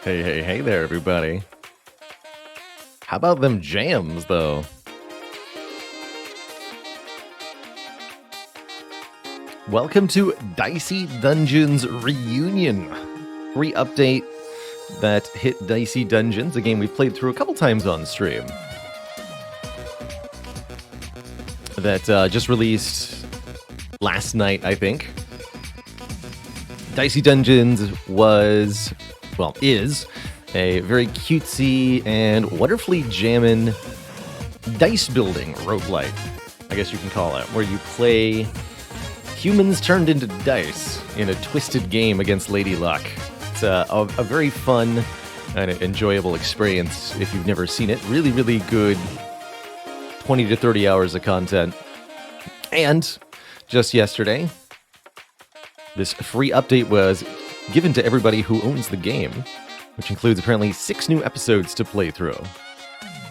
Hey there, everybody. How about them jams, though? Welcome to Dicey Dungeons Reunion. Free update that hit Dicey Dungeons, a game we've played through a couple times on stream. That just released last night, I think. Dicey Dungeons is a very cutesy and wonderfully jammin' dice building roguelite, I guess you can call it, where you play humans turned into dice in a twisted game against Lady Luck. It's a very fun and enjoyable experience if you've never seen it. Really, really good 20 to 30 hours of content. And just yesterday, this free update was given to everybody who owns the game, which includes apparently 6 new episodes to play through.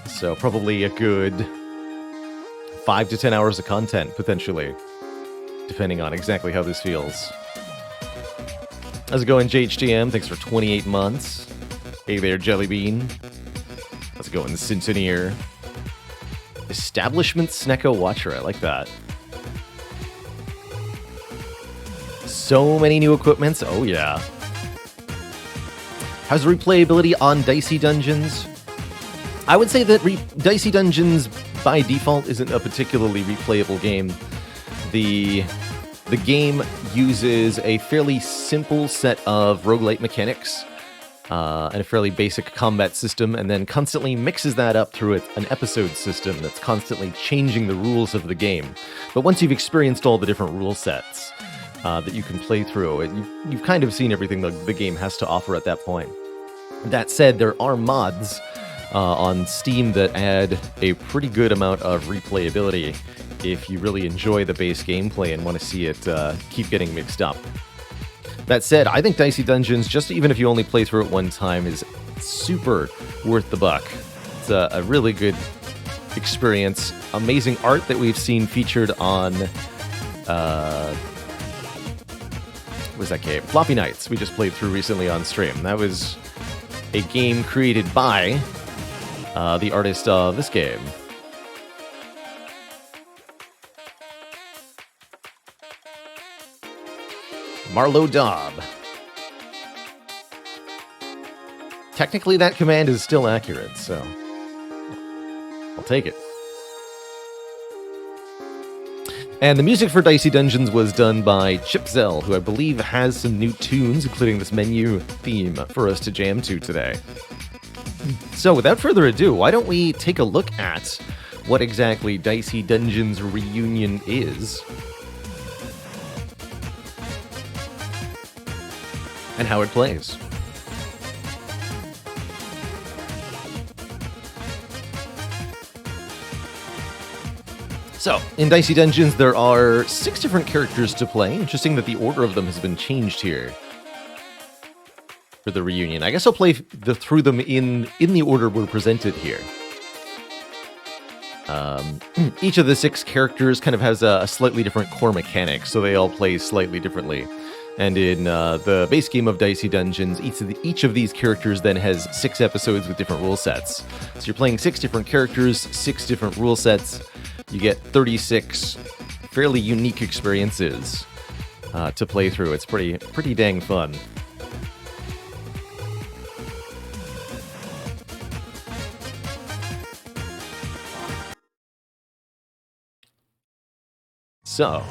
So probably a good 5 to 10 hours of content, potentially, depending on exactly how this feels. How's it going, JHTM? Thanks for 28 months. Hey there, Jellybean. How's it going, Centeneer? Establishment Snecko Watcher, I like that. So many new equipments, oh yeah. How's replayability on Dicey Dungeons? I would say that Dicey Dungeons, by default, isn't a particularly replayable game. The game uses a fairly simple set of roguelite mechanics and a fairly basic combat system, and then constantly mixes that up through an episode system that's constantly changing the rules of the game. But once you've experienced all the different rule sets that you can play through, you've kind of seen everything the game has to offer at that point. That said, there are mods on Steam that add a pretty good amount of replayability if you really enjoy the base gameplay and want to see it keep getting mixed up. That said, I think Dicey Dungeons, just even if you only play through it one time, is super worth the buck. It's a really good experience. Amazing art that we've seen featured on what was that game? Floppy Nights, we just played through recently on stream. That was a game created by the artist of this game. Marlo Dobb. Technically, that command is still accurate, so I'll take it. And the music for Dicey Dungeons was done by Chipzell, who I believe has some new tunes, including this menu theme, for us to jam to today. So without further ado, why don't we take a look at what exactly Dicey Dungeons Reunion is, and how it plays. So, in Dicey Dungeons, there are 6 different characters to play. Interesting that the order of them has been changed here for the reunion. I guess I'll play through them in the order we're presented here. Each of the 6 characters kind of has a slightly different core mechanic, so they all play slightly differently. And in the base game of Dicey Dungeons, each of these characters then has 6 episodes with different rule sets. So you're playing 6 different characters, 6 different rule sets. You get 36 fairly unique experiences to play through. It's pretty dang fun. So,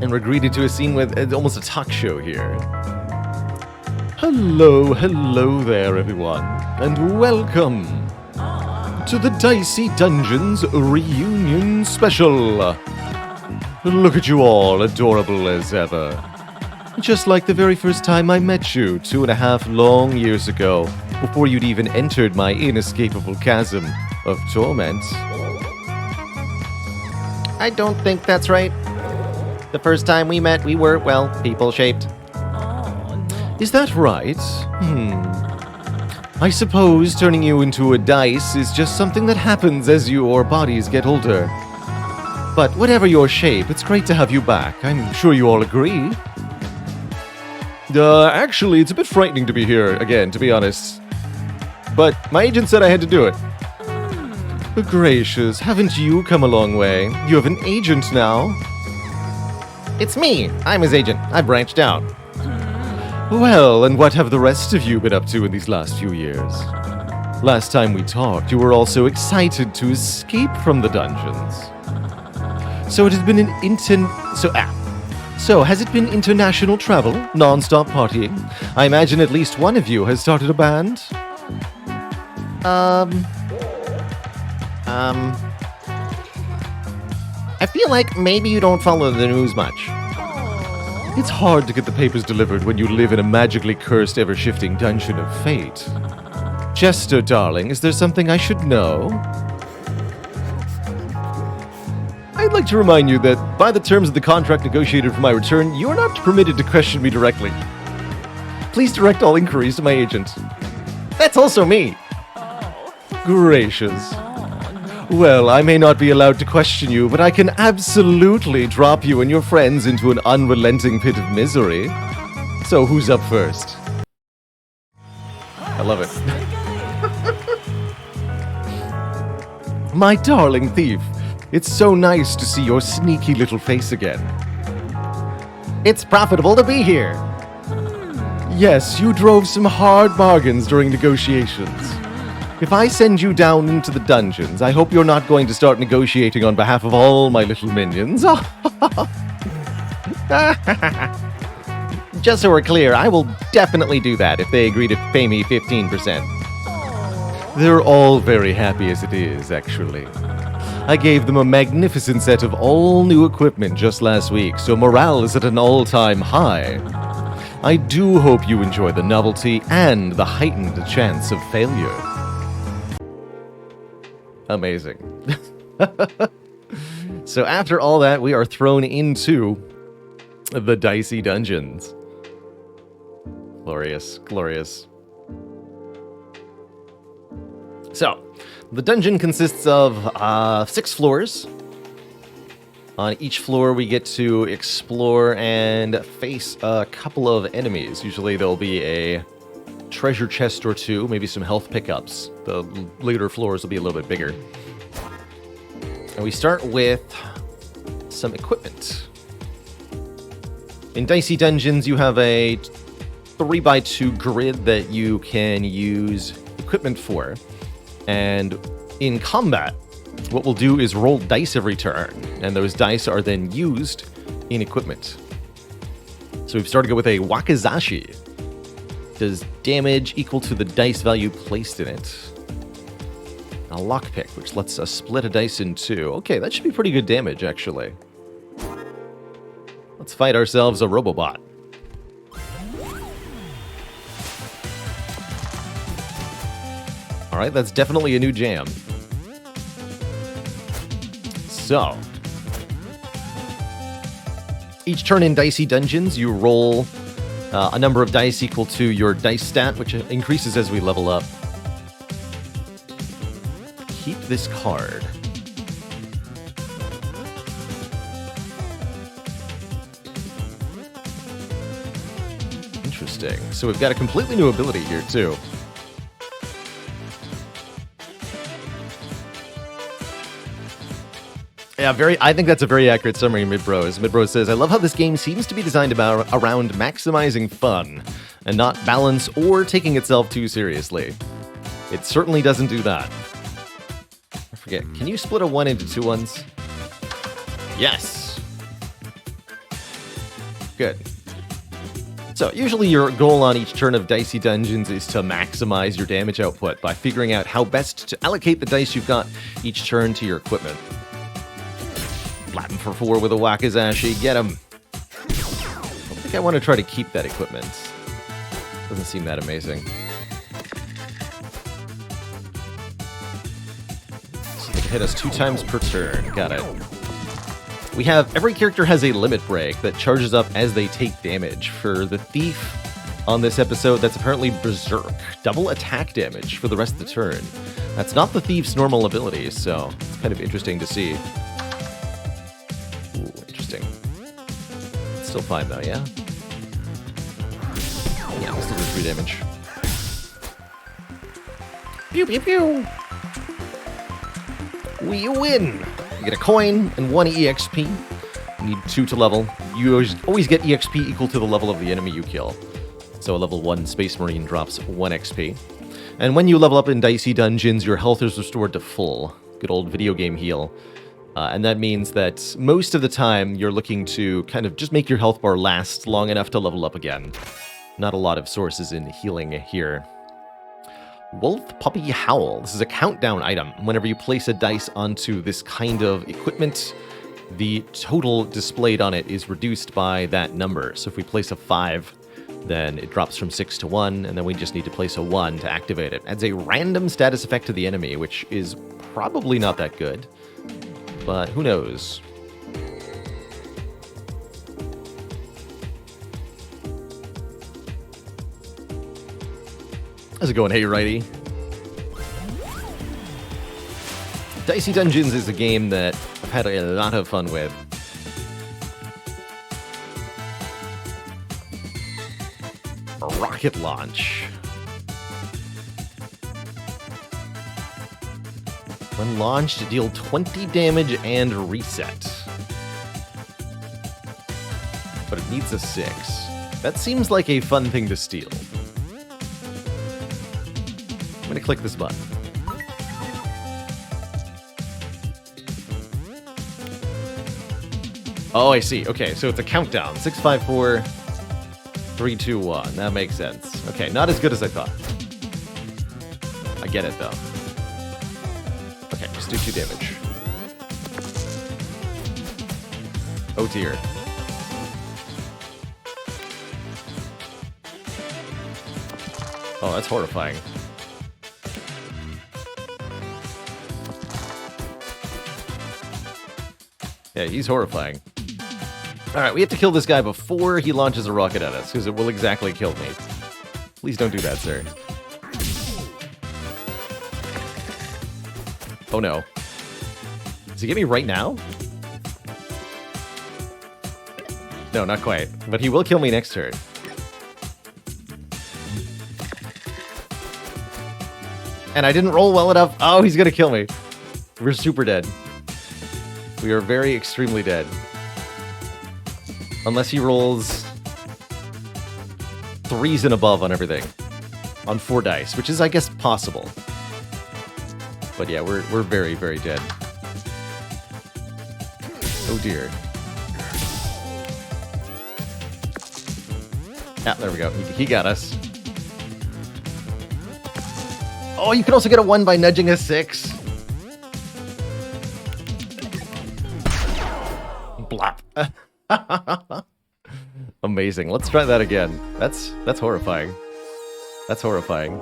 and we're greeted to a scene with almost a talk show here. Hello there, everyone, and welcome to the Dicey Dungeons Reunion Special. Look at you all, adorable as ever. Just like the very first time I met you 2.5 long years ago, before you'd even entered my inescapable chasm of torment. I don't think that's right. The first time we met, we were, well, people-shaped. Is that right? I suppose turning you into a dice is just something that happens as your bodies get older. But whatever your shape, it's great to have you back. I'm sure you all agree. Actually, it's a bit frightening to be here again, to be honest. But my agent said I had to do it. But gracious, haven't you come a long way? You have an agent now. It's me. I'm his agent. I branched out. Well, and what have the rest of you been up to in these last few years? Last time we talked, you were all so excited to escape from the dungeons. So it has been So has it been international travel, non-stop partying? I imagine at least one of you has started a band. I feel like maybe you don't follow the news much. It's hard to get the papers delivered when you live in a magically cursed, ever-shifting dungeon of fate. Jester, darling, is there something I should know? I'd like to remind you that, by the terms of the contract negotiated for my return, you are not permitted to question me directly. Please direct all inquiries to my agent. That's also me. Gracious. Well, I may not be allowed to question you, but I can absolutely drop you and your friends into an unrelenting pit of misery. So who's up first? I love it. My darling thief, it's so nice to see your sneaky little face again. It's profitable to be here. Yes, you drove some hard bargains during negotiations. If I send you down into the dungeons, I hope you're not going to start negotiating on behalf of all my little minions. Just so we're clear, I will definitely do that if they agree to pay me 15%. They're all very happy as it is, actually. I gave them a magnificent set of all-new equipment just last week, so morale is at an all-time high. I do hope you enjoy the novelty and the heightened chance of failure. Amazing. So after all that, we are thrown into the Dicey Dungeons. Glorious, glorious. So, the dungeon consists of 6 floors. On each floor, we get to explore and face a couple of enemies. Usually there'll be a treasure chest or two, maybe some health pickups. The later floors will be a little bit bigger. And we start with some equipment. In Dicey Dungeons, you have a 3x2 grid that you can use equipment for. And in combat, what we'll do is roll dice every turn, and those dice are then used in equipment. So we've started with a wakizashi. Does damage equal to the dice value placed in it. A lockpick, which lets us split a dice in 2. Okay, that should be pretty good damage, actually. Let's fight ourselves a Robobot. Alright, that's definitely a new jam. So, each turn in Dicey Dungeons, you roll a number of dice equal to your dice stat, which increases as we level up. Keep this card. Interesting. So we've got a completely new ability here, too. Yeah, I think that's a very accurate summary, Midbros. Midbros says, I love how this game seems to be designed around maximizing fun and not balance or taking itself too seriously. It certainly doesn't do that. I forget, can you split a 1 into 2 ones? Yes! Good. So, usually your goal on each turn of Dicey Dungeons is to maximize your damage output by figuring out how best to allocate the dice you've got each turn to your equipment. Flatten for 4 with a wakizashi. Get him. think I want to try to keep that equipment. Doesn't seem that amazing. So they can hit us 2 times per turn. Got it. We have every character has a limit break that charges up as they take damage. For the Thief on this episode, that's apparently Berserk. Double attack damage for the rest of the turn. That's not the Thief's normal ability, so it's kind of interesting to see. Ooh, interesting. Still fine though, yeah? Yeah, we'll still do 3 damage. Pew pew pew! We win! You get a coin and 1 EXP. You need 2 to level. You always get EXP equal to the level of the enemy you kill. So a level 1 Space Marine drops 1 XP. And when you level up in Dicey Dungeons, your health is restored to full. Good old video game heal. And that means that most of the time you're looking to kind of just make your health bar last long enough to level up again. Not a lot of sources in healing here. Wolf Puppy Howl. This is a countdown item. Whenever you place a dice onto this kind of equipment, the total displayed on it is reduced by that number. So if we place a 5, then it drops from 6 to 1, and then we just need to place a 1 to activate it. Adds a random status effect to the enemy, which is probably not that good. But who knows? How's it going, hey righty? Dicey Dungeons is a game that I've had a lot of fun with. A rocket launch. When launched, deal 20 damage and reset. But it needs a 6. That seems like a fun thing to steal. I'm gonna click this button. Oh, I see. Okay, so it's a countdown. 6, 5, 4, 3, 2, 1. That makes sense. Okay, not as good as I thought. I get it, though. Okay, just do 2 damage. Oh, dear. Oh, that's horrifying. Yeah, he's horrifying. Alright, we have to kill this guy before he launches a rocket at us, because it will exactly kill me. Please don't do that, sir. Oh no. Does he get me right now? No, not quite. But he will kill me next turn. And I didn't roll well enough. Oh, he's gonna kill me. We're super dead. We are very extremely dead. Unless he rolls 3s and above on everything. On 4 dice, which is, I guess, possible. But yeah, we're very, very dead. Oh dear. Ah, there we go. He got us. Oh, you can also get a 1 by nudging a 6. Blop. Amazing. Let's try that again. That's horrifying. That's horrifying.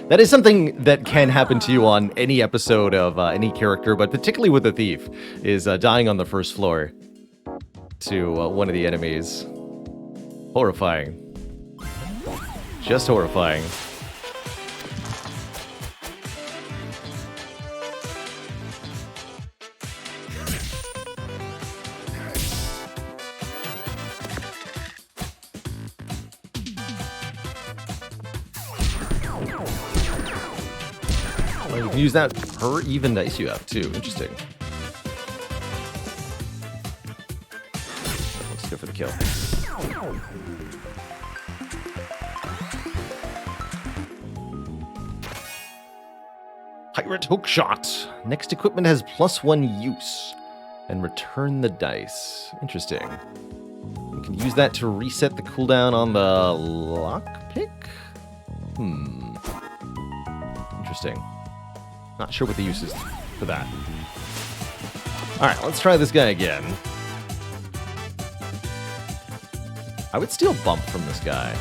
That is something that can happen to you on any episode of any character, but particularly with the Thief, is dying on the first floor to one of the enemies. Horrifying. Just horrifying. Oh, you can use that per even dice you have, too. Interesting. Let's go for the kill. Pirate Hookshot. Next equipment has +1 use. And return the dice. Interesting. You can use that to reset the cooldown on the lockpick? Interesting. Not sure what the use is for that. Alright, let's try this guy again. I would steal bump from this guy.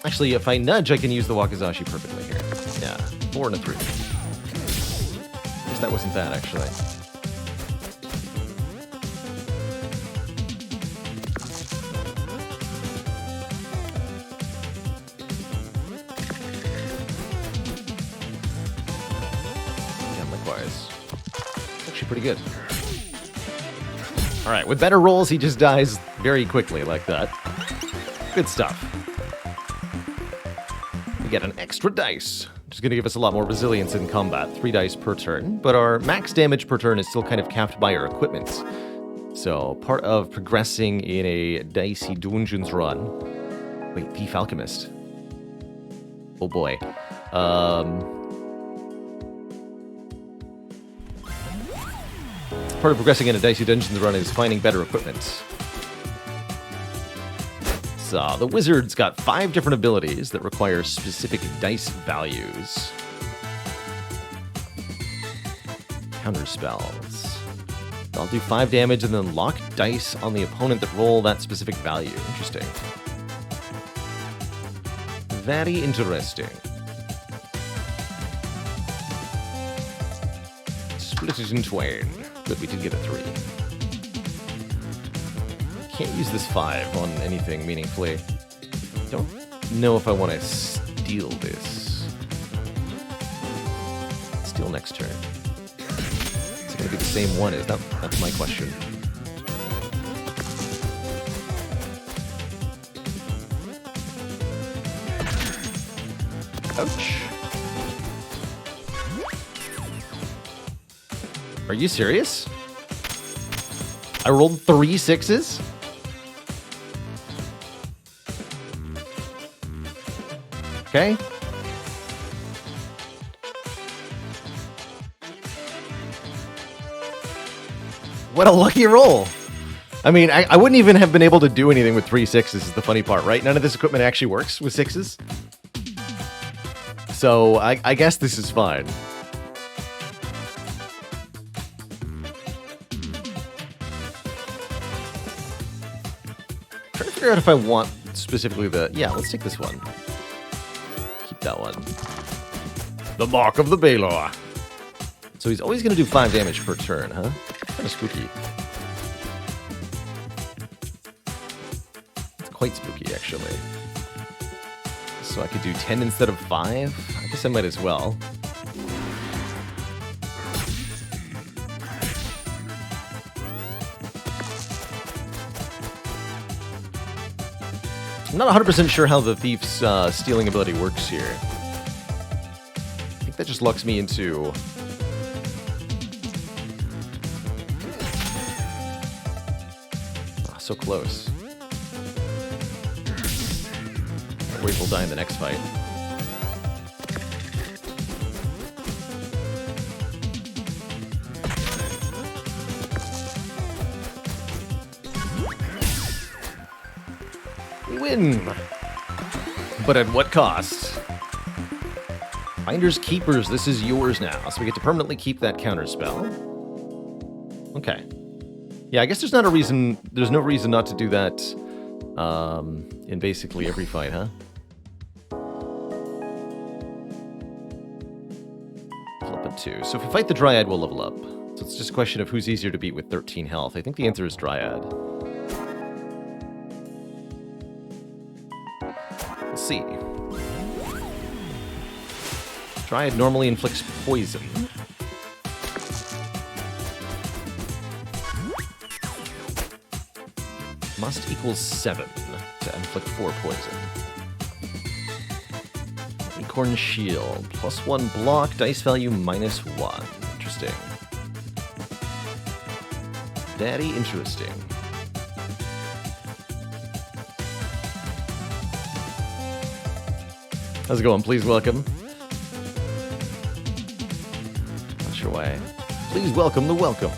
Actually, if I nudge, I can use the Wakizashi perfectly here. Yeah, 4 and a 3. Guess that wasn't bad, actually. Pretty good. All right, with better rolls, he just dies very quickly like that. Good stuff. We get an extra dice, which is going to give us a lot more resilience in combat. 3 dice per turn, but our max damage per turn is still kind of capped by our equipment. So part of progressing in a Dicey Dungeons run... Wait, Thief Alchemist. Oh boy. Part of progressing in a Dicey Dungeons run is finding better equipment. So, the wizard's got 5 different abilities that require specific dice values. Counter spells. I'll do 5 damage and then lock dice on the opponent that roll that specific value. Interesting. Very interesting. Split it in twain. But we did get a 3. Can't use this 5 on anything meaningfully. Don't know if I want to steal this. Steal next turn. Is it going to be the same one? That's my question. Ouch. Are you serious? I rolled 3 6s? Okay. What a lucky roll. I mean, I wouldn't even have been able to do anything with 3 6s is the funny part, right? None of this equipment actually works with 6s. So I guess this is fine. Figure out if I want specifically the... Yeah, let's take this one. Keep that one. The Mark of the Baylor. So he's always going to do 5 damage per turn, huh? Kind of spooky. It's quite spooky, actually. So I could do 10 instead of 5? I guess I might as well. I'm not 100% sure how the Thief's stealing ability works here. I think that just locks me into... Oh, so close. Wait, we'll die in the next fight. Win! But at what cost? Finders Keepers, this is yours now. So we get to permanently keep that counter spell. Okay. Yeah, I guess there's no reason not to do that in basically every fight, huh? Flip it 2. So if we fight the Dryad, we'll level up. So it's just a question of who's easier to beat with 13 health. I think the answer is Dryad. Let's see. Dryad normally inflicts poison. Must equals 7 to inflict 4 poison. Acorn Shield. +1 block, dice value -1. Interesting. Very interesting. How's it going? Please welcome. Not sure why. Please welcome the welcome.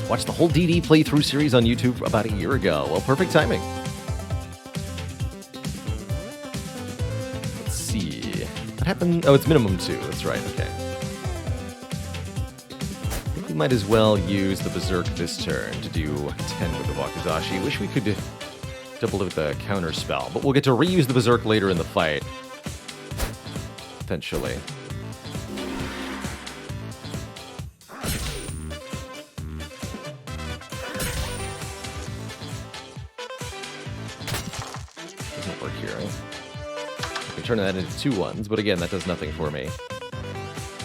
Watched the whole DD playthrough series on YouTube about a year ago. Well, perfect timing. Let's see. What happen? Oh, it's minimum 2. That's right, okay. I think we might as well use the Berserk this turn to do 10 with the Wakizashi. Wish we could double it with the counter spell, but we'll get to reuse the Berserk later in the fight. Potentially. Doesn't work here, right? I can turn that into 2 ones, but again, that does nothing for me.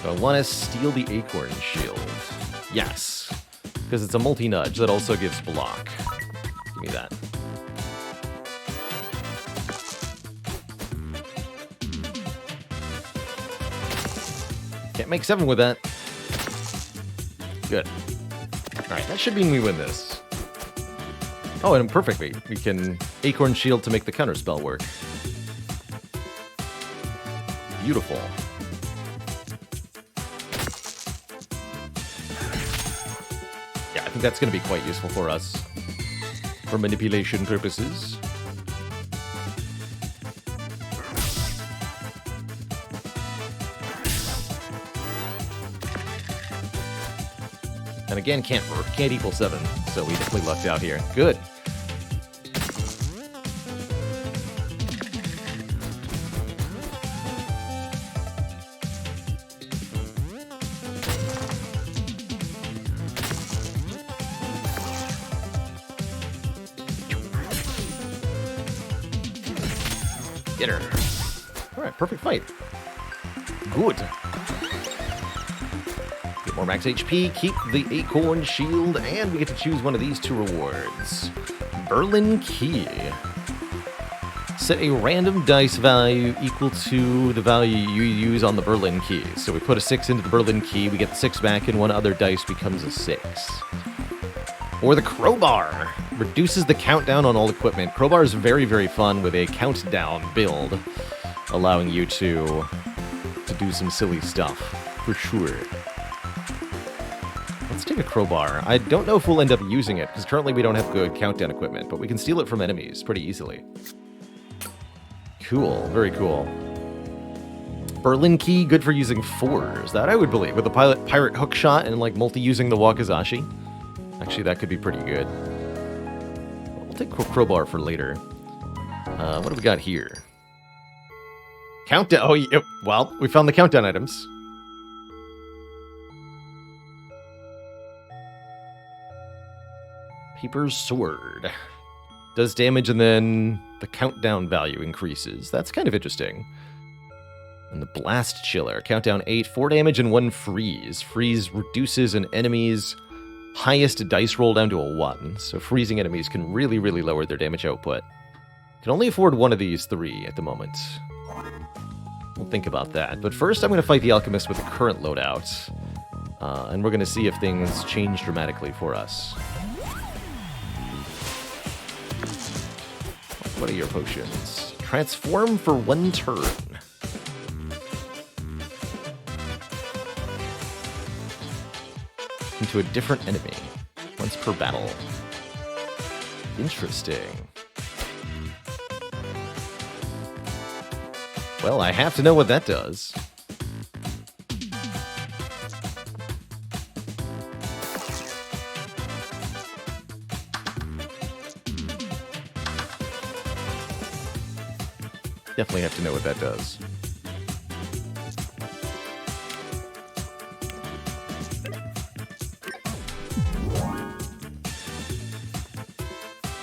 So I want to steal the Acorn Shield. Yes. Because it's a multi-nudge that also gives block. Give me that. Can't make 7 with that. Good. Alright, that should mean we win this. Oh, and perfectly. We can Acorn Shield to make the counterspell work. Beautiful. Yeah, I think that's going to be quite useful for us. For manipulation purposes. And again, can't equal 7, so we definitely lucked out here. Good. Get her. All right, perfect fight. Good. Get more max HP, keep the Acorn Shield, and we get to choose one of these 2 rewards. Berlin Key. Set a random dice value equal to the value you use on the Berlin Key. So we put a 6 into the Berlin Key, we get the 6 back, and one other dice becomes a 6. Or the Crowbar. Reduces the countdown on all equipment. Crowbar is very, very fun with a countdown build, allowing you to do some silly stuff, for sure. Let's take a Crowbar. I don't know if we'll end up using it, because currently we don't have good countdown equipment, but we can steal it from enemies pretty easily. Cool, very cool. Berlin Key, good for using 4s. That I would believe, with the pirate hook shot and like multi-using the Wakizashi. Actually, that could be pretty good. We'll take Crowbar for later. What do we got here? Countdown. Oh, yep. Well, we found the countdown items. Paper's Sword. Does damage and then the countdown value increases. That's kind of interesting. And the Blast Chiller. Countdown 8, 4 damage and 1 freeze. Freeze reduces an enemy's highest dice roll down to a 1. So freezing enemies can really, really lower their damage output. Can only afford one of these 3 at the moment. We'll think about that. But first I'm going to fight the Alchemist with the current loadout. And we're going to see if things change dramatically for us. What are your potions? Transform for 1 turn. Into a different enemy. Once per battle. Interesting. Well, I have to know what that does. Definitely have to know what that does.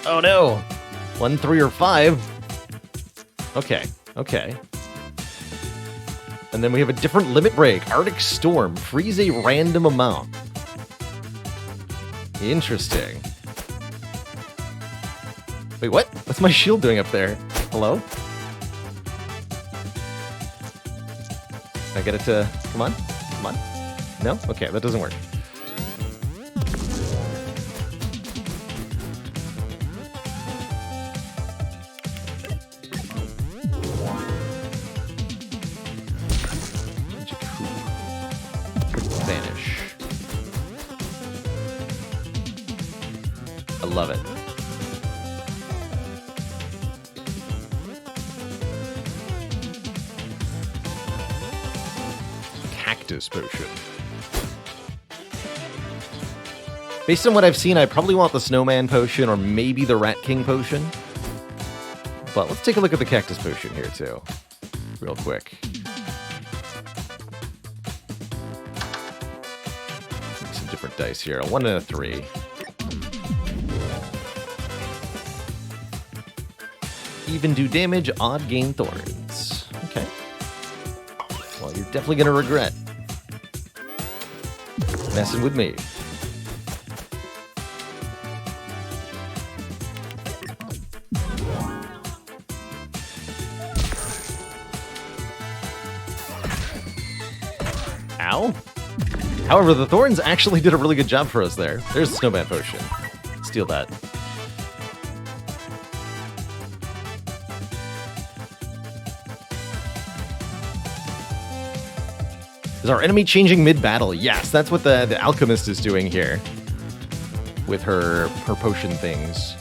Oh no! 1, 3, or 5. Okay, okay. And then we have a different limit break. Arctic Storm. Freeze a random amount. Interesting. Wait, what? What's my shield doing up there? Hello? Can I get it to... Come on? Come on? No? Okay, that doesn't work. Vanish. I love it. cactus potion. Based on what I've seen, I probably want the snowman potion or maybe the rat king potion. But let's take a look at the cactus potion here, too. Real quick. Some different dice here. A 1 and a 3. Even do damage, odd gain thorns. Okay. Well, you're definitely going to regret messing with me. Ow. However, the thorns actually did a really good job for us there. There's the snowman potion. Steal that. Is our enemy changing mid-battle? Yes, that's what the alchemist is doing here. With her potion things.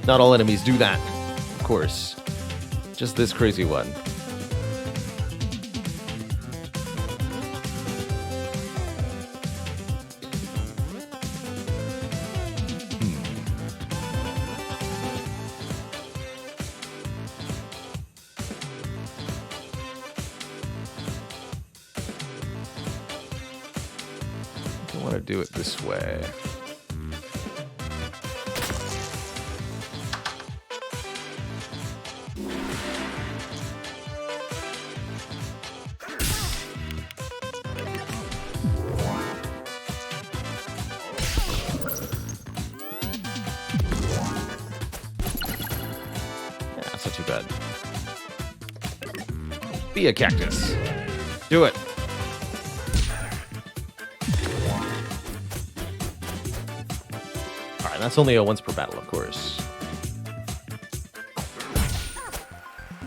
Not all enemies do that, of course. Just this crazy one. I want to do it this way. Be a cactus. Do it. Alright, that's only a once per battle, of course.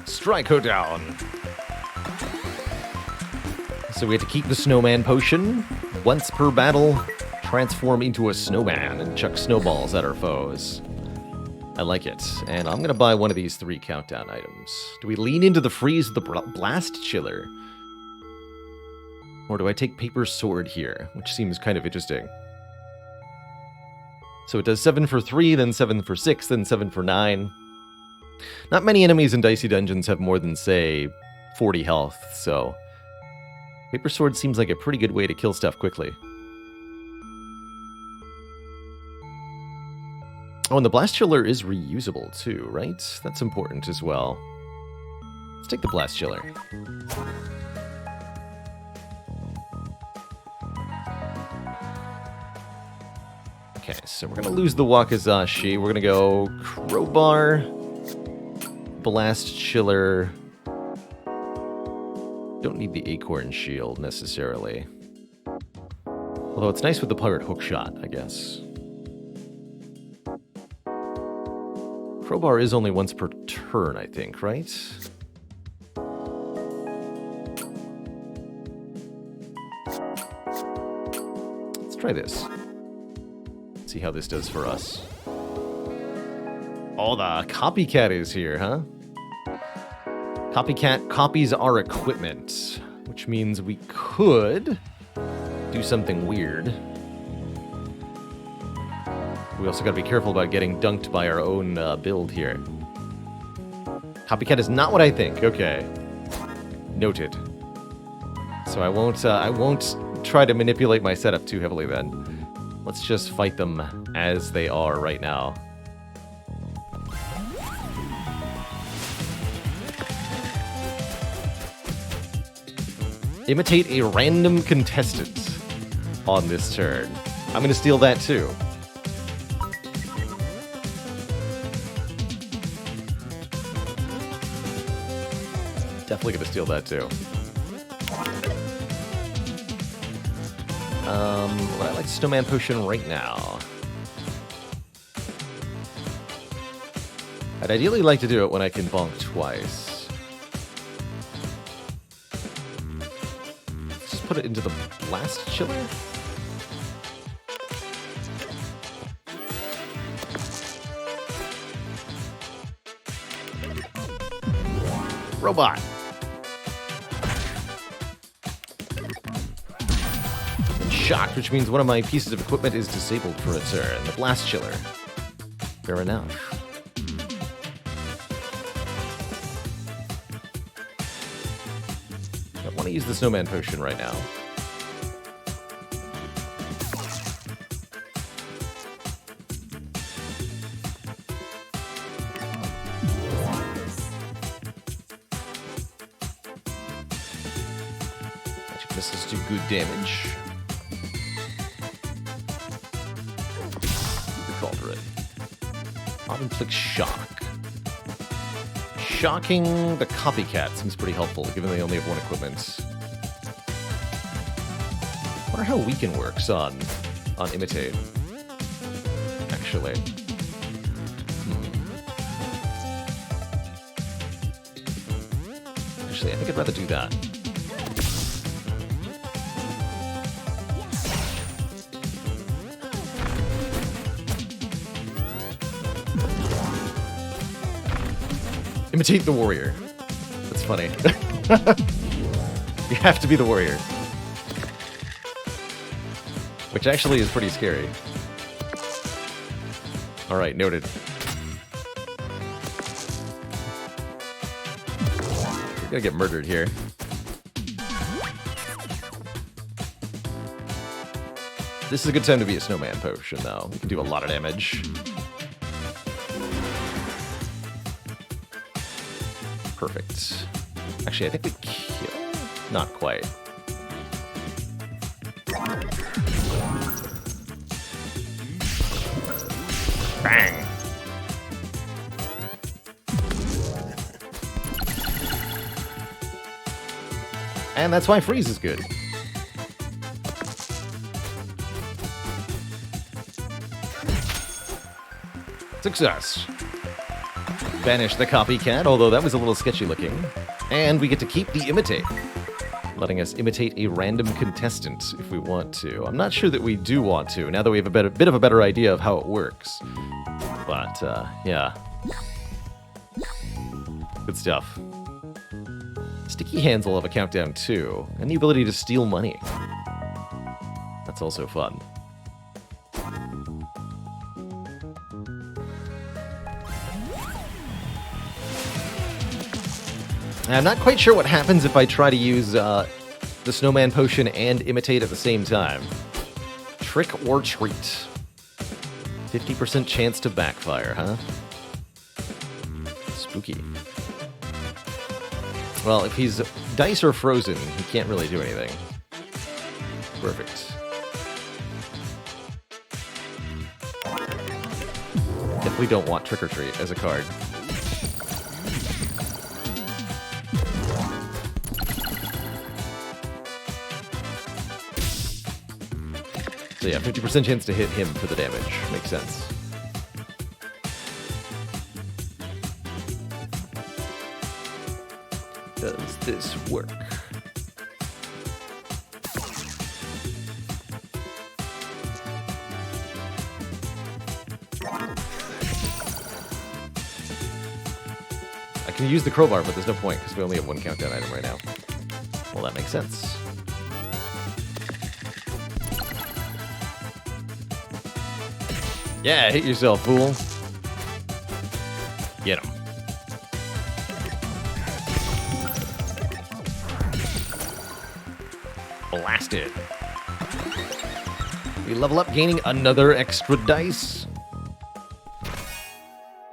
Strike her down. So we have to keep the snowman potion. Once per battle, transform into a snowman and chuck snowballs at our foes. I like it. And I'm going to buy one of these 3 countdown items. Do we lean into the freeze of the blast chiller? Or do I take paper sword here? Which seems kind of interesting. So it does 7 for 3, then 7 for 6, then 7 for 9. Not many enemies in Dicey Dungeons have more than, say, 40 health, so paper sword seems like a pretty good way to kill stuff quickly. Oh, and the blast chiller is reusable too, right? That's important as well. Let's take the blast chiller. Okay, so we're going to lose the Wakizashi. We're going to go crowbar, blast chiller. Don't need the acorn shield necessarily. Although it's nice with the pirate hookshot, I guess. Crowbar is only once per turn, I think, right? Let's try this. See how this does for us. Oh, the copycat is here, huh? Copycat copies our equipment, which means we could do something weird. We also got to be careful about getting dunked by our own build here. Copycat is not what I think. Okay. Noted. So I won't try to manipulate my setup too heavily then. Let's just fight them as they are right now. Imitate a random contestant on this turn. I'm going to steal that too. Definitely going to steal that too. Well, I like Snowman Potion right now. I'd ideally like to do it when I can bonk twice. Let's just put it into the blast chiller. robot. And shocked, which means one of my pieces of equipment is disabled for a turn. The blast chiller. Fair enough. I want to use the snowman potion right now. Magic missiles do good damage. The cauldron. Auto-inflict shock. Shocking the copycat seems pretty helpful, given they only have one equipment. I wonder how weaken works on imitate. Actually. Actually, I think I'd rather do that. Imitate the warrior. That's funny. You have to be the warrior. Which actually is pretty scary. Alright, noted. We're gonna get murdered here. This is a good time to be a snowman potion, though. You can do a lot of damage. Perfect. Actually, I think we kill? Not quite. Bang! And that's why freeze is good. Success. Banish the copycat, although that was a little sketchy looking. And we get to keep the imitate, letting us imitate a random contestant if we want to. I'm not sure that we do want to, now that we have a bit of a better idea of how it works. But, yeah. Good stuff. Sticky hands will have a countdown too, and the ability to steal money. That's also fun. I'm not quite sure what happens if I try to use the snowman potion and imitate at the same time. Trick or treat. 50% chance to backfire, huh? Spooky. Well, if he's dice or frozen, he can't really do anything. Perfect. Definitely don't want trick or treat as a card. So yeah, 50% chance to hit him for the damage. Makes sense. Does this work? I can use the crowbar, but there's no point because we only have one countdown item right now. Well, that makes sense. Yeah, hit yourself, fool. Get him. Blasted. We level up, gaining another extra dice.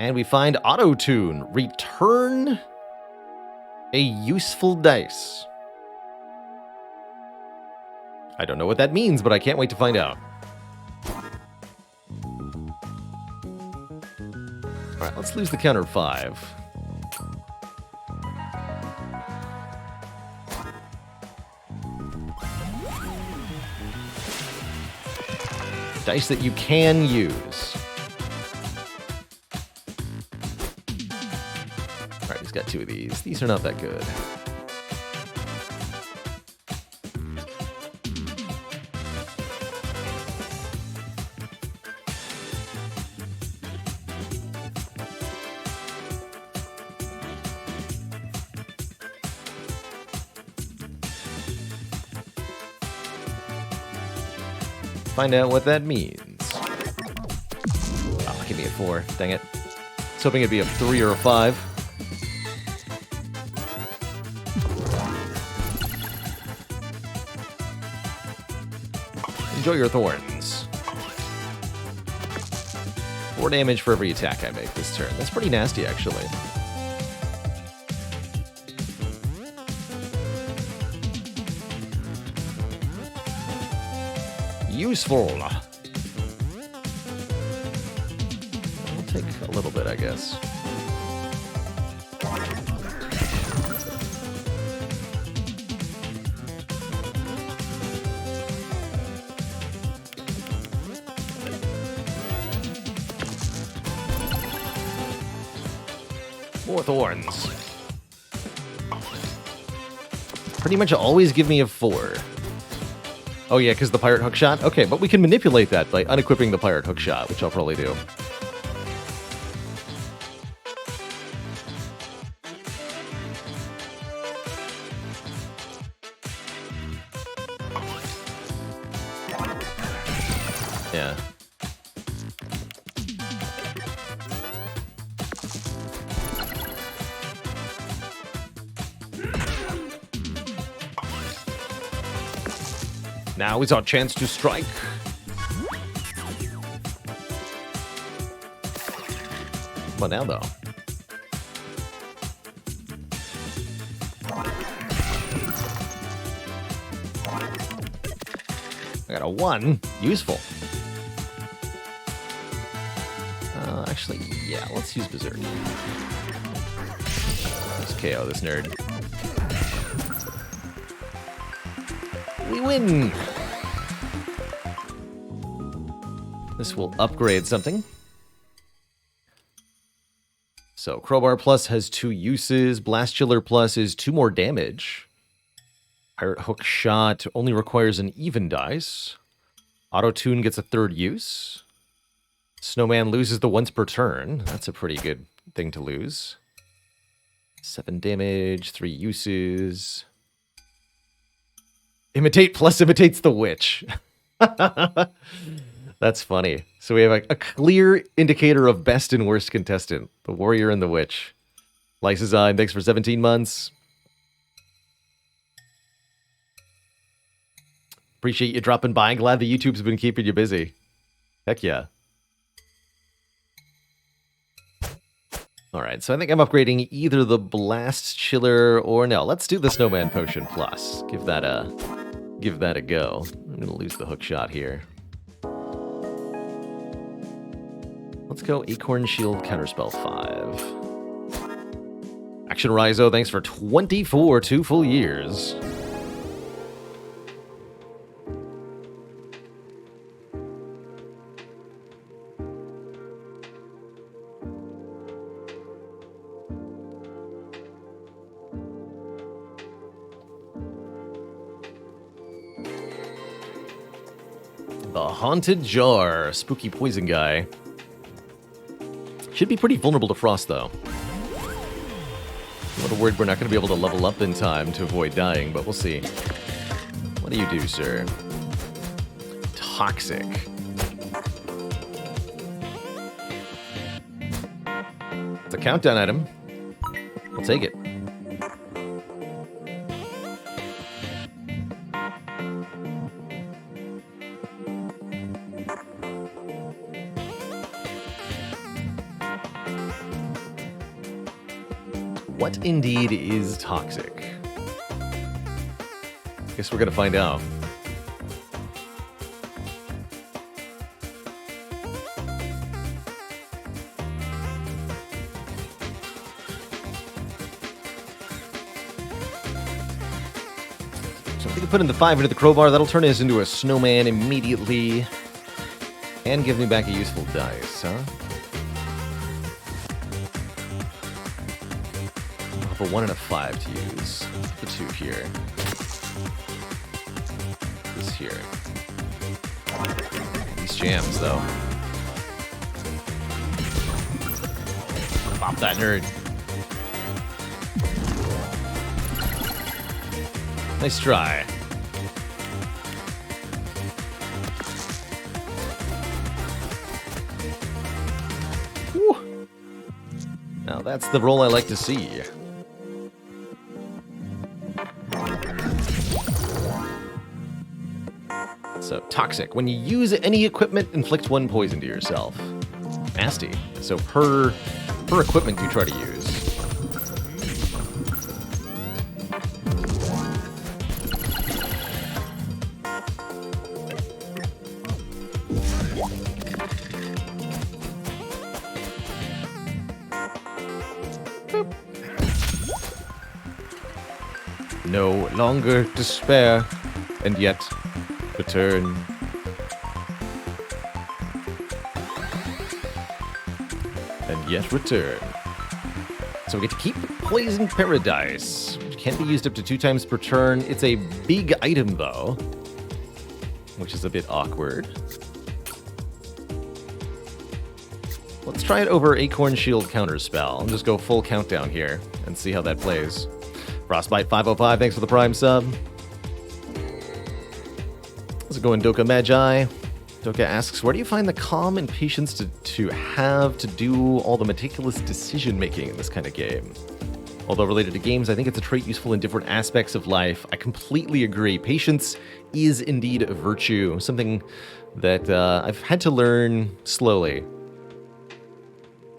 And we find Auto-Tune. Return a useful dice. I don't know what that means, but I can't wait to find out. Alright, let's lose the counter 5. Dice that you can use. Alright, he's got 2 of these. These are not that good. find out what that means. Oh, give me a 4. Dang it. I was hoping it'd be a 3 or a 5. Enjoy your thorns. 4 damage for every attack I make this turn. That's pretty nasty, actually. Useful. I'll take a little bit, I guess. More thorns. Pretty much always give me a 4. Oh yeah, because the pirate hookshot? Okay, but we can manipulate that by unequipping the pirate hookshot, which I'll probably do. Yeah. Now is our chance to strike. What now, though? I got a 1. Useful. Actually, yeah, let's use Berserk. Let's KO this nerd. We win! This will upgrade something. So, Crowbar Plus has 2 uses. Blast Chiller Plus is 2 more damage. Pirate Hook Shot only requires an even dice. Auto Tune gets a 3rd use. Snowman loses the once per turn. That's a pretty good thing to lose. 7 damage, 3 uses. Imitate Plus imitates the Witch. That's funny. So we have a clear indicator of best and worst contestant. The Warrior and the Witch. Lysazine, thanks for 17 months. Appreciate you dropping by. Glad the YouTube's been keeping you busy. Heck yeah. Alright, so I think I'm upgrading either the Blast Chiller or no. Let's do the Snowman Potion Plus. Give that a go. I'm gonna lose the hook shot here. Let's go Acorn Shield Counterspell 5. Action Raizo, thanks for 24 2 full years. The Haunted Jar, spooky poison guy. Should be pretty vulnerable to frost, though. I'm a little worried we're not going to be able to level up in time to avoid dying, but we'll see. What do you do, sir? Toxic. It's a countdown item. I'll take it. What indeed is toxic? Guess we're gonna find out. So I think I put in the 5 into the crowbar. That'll turn us into a snowman immediately. And give me back a useful dice, huh? A 1 and a 5 to use. The 2 here. This here. These jams, though. Pop that nerd. Nice try. that's the roll I like to see. So, toxic. When you use any equipment, inflict 1 poison to yourself. Nasty. So per equipment you try to use. Boop. No longer despair, and yet return. And yet return. So we get to keep Poison Paradise, which can be used up to 2 times per turn. It's a big item, though, which is a bit awkward. Let's try it over Acorn Shield Counterspell. I'll just go full countdown here and see how that plays. Frostbite 505, thanks for the Prime sub. Let's go in Doka Magi. Doka asks, where do you find the calm and patience to have to do all the meticulous decision-making in this kind of game? Although related to games, I think it's a trait useful in different aspects of life. I completely agree. Patience is indeed a virtue, something that I've had to learn slowly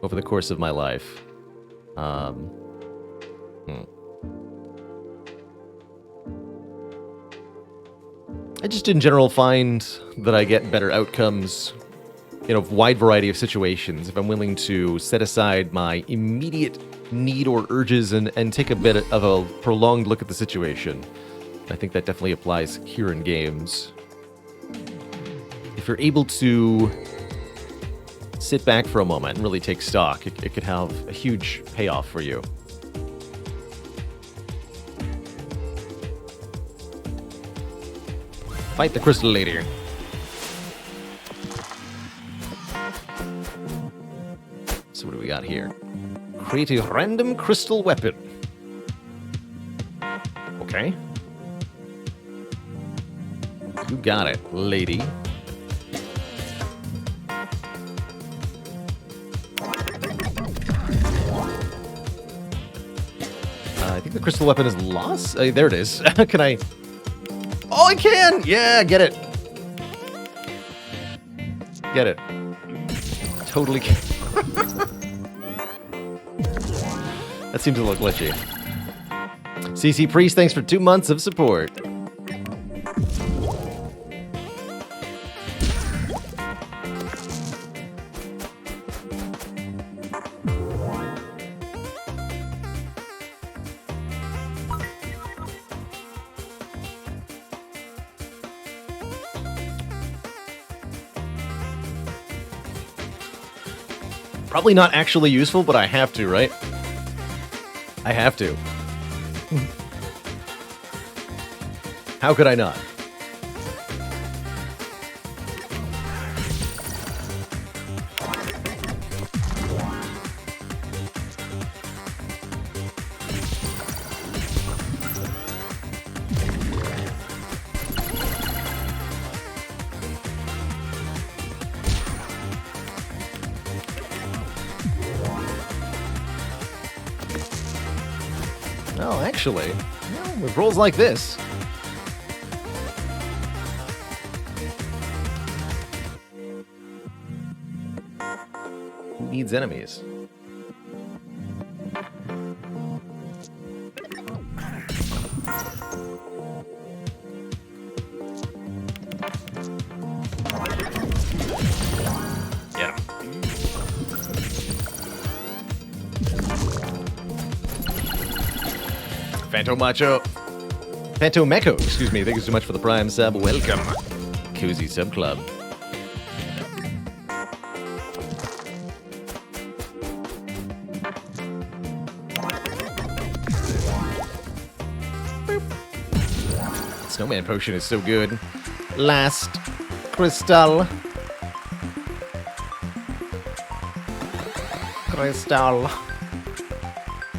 over the course of my life. I just in general find that I get better outcomes in a wide variety of situations if I'm willing to set aside my immediate need or urges and take a bit of a prolonged look at the situation. I think that definitely applies here in games. If you're able to sit back for a moment and really take stock, it could have a huge payoff for you. Fight the Crystal Lady. So what do we got here? Create a random crystal weapon. Okay. You got it, lady. I think the crystal weapon is lost. There it is. Can I... Oh, I can! Yeah, get it. Get it. Totally can. That seems a little glitchy. CC Priest, thanks for 2 months of support. Probably not actually useful, but I have to, right? I have to. How could I not? Oh, actually, with rolls like this, who needs enemies? Yeah. Phantomecho, excuse me, thank you so much for the Prime sub. Welcome. Cozy Sub Club. Snowman Potion is so good. Last Crystal.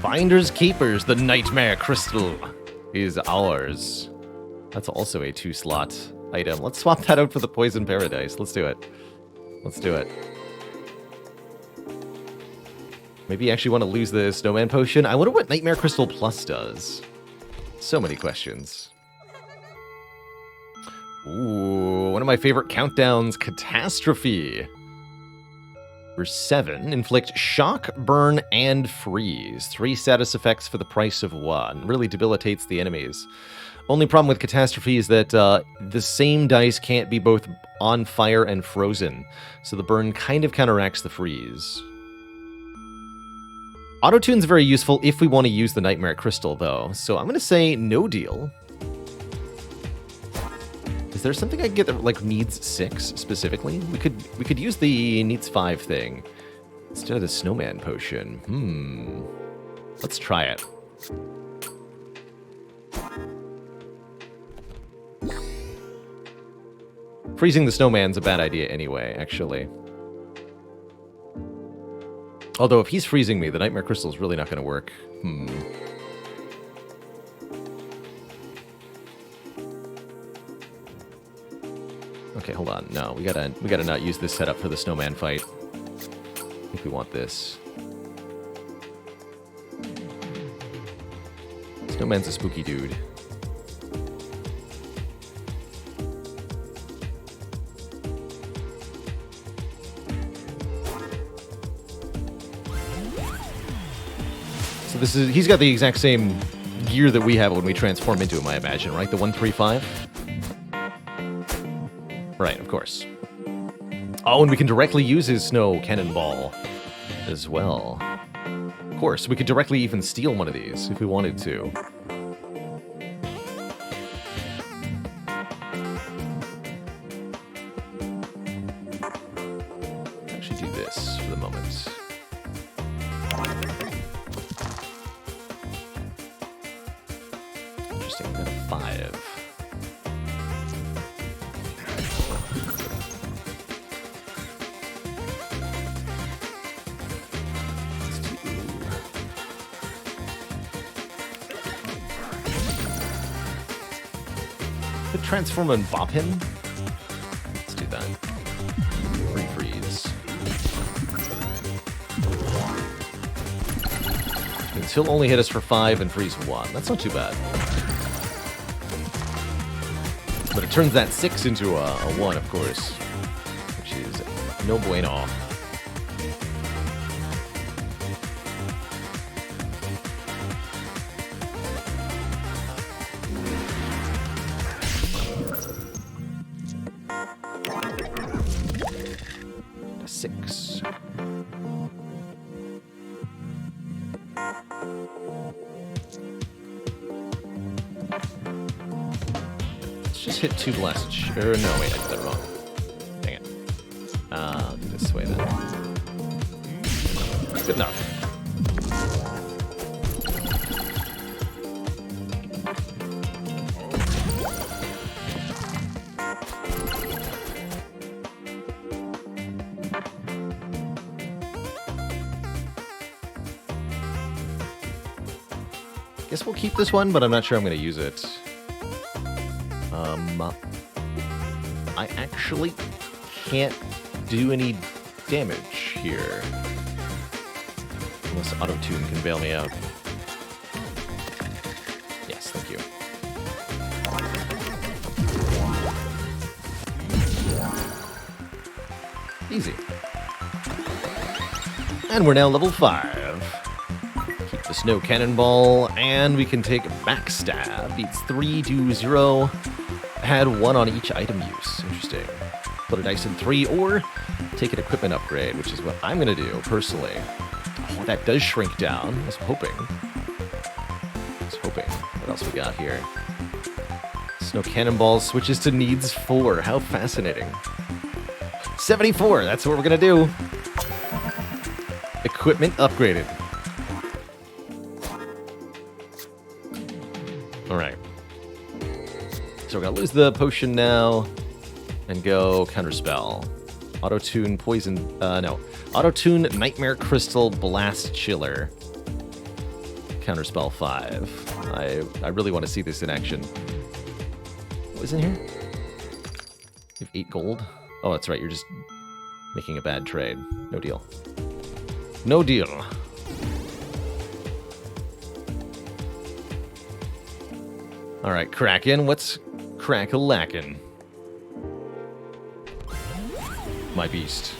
Finders Keepers, the Nightmare Crystal is ours. That's also a 2-slot item. Let's swap that out for the Poison Paradise. Let's do it. Let's do it. Maybe you actually want to lose the Snowman Potion. I wonder what Nightmare Crystal Plus does. So many questions. Ooh, one of my favorite countdowns, Catastrophe. Verse 7, inflict shock, burn, and freeze. 3 status effects for the price of 1. Really debilitates the enemies. Only problem with Catastrophe is that the same dice can't be both on fire and frozen. So the burn kind of counteracts the freeze. Auto-tune's very useful if we want to use the Nightmare Crystal, though. So I'm going to say no deal. Is there something I can get that like needs 6 specifically? We could use the needs 5 thing instead of the Snowman Potion. Let's try it. Freezing the snowman's a bad idea anyway, actually. Although if he's freezing me, the Nightmare Crystal is really not going to work. Okay, hold on. No, we gotta not use this setup for the snowman fight. I think we want this. Snowman's a spooky dude. So he's got the exact same gear that we have when we transform into him, I imagine, right? The 135? Right, of course. Oh, and we can directly use his snow cannonball as well. Of course, we could directly even steal one of these if we wanted to. Actually do this for the moment. Interesting, we got a 5. Transform and bop him? Let's do that. Freeze. Means he'll only hit us for 5 and freeze 1. That's not too bad. But it turns that 6 into a 1, of course. Which is no bueno. Hit 2 blasts. No, wait, I did that wrong. Dang it. I'll do this way then. Good enough. Guess we'll keep this one, but I'm not sure I'm going to use it. I actually can't do any damage here. Unless auto-tune can bail me out. Yes, thank you. Easy. And we're now level 5. Keep the snow cannonball, and we can take backstab. Beats 3, do 0. Add 1 on each item use. Interesting. Put a dice in 3, or take an equipment upgrade, which is what I'm going to do, personally. Oh, that does shrink down. I was hoping. What else we got here? Snow Cannonball switches to needs 4. How fascinating. 74, that's what we're going to do. Equipment upgraded. Alright. So we're going to lose the potion now and go Counterspell. Auto-tune Poison... Auto-tune Nightmare Crystal Blast Chiller. Counterspell 5. I really want to see this in action. What is in here? You have 8 gold? Oh, that's right, you're just making a bad trade. No deal. No deal. All right, Kraken, what's crack-a-lackin'? My beast.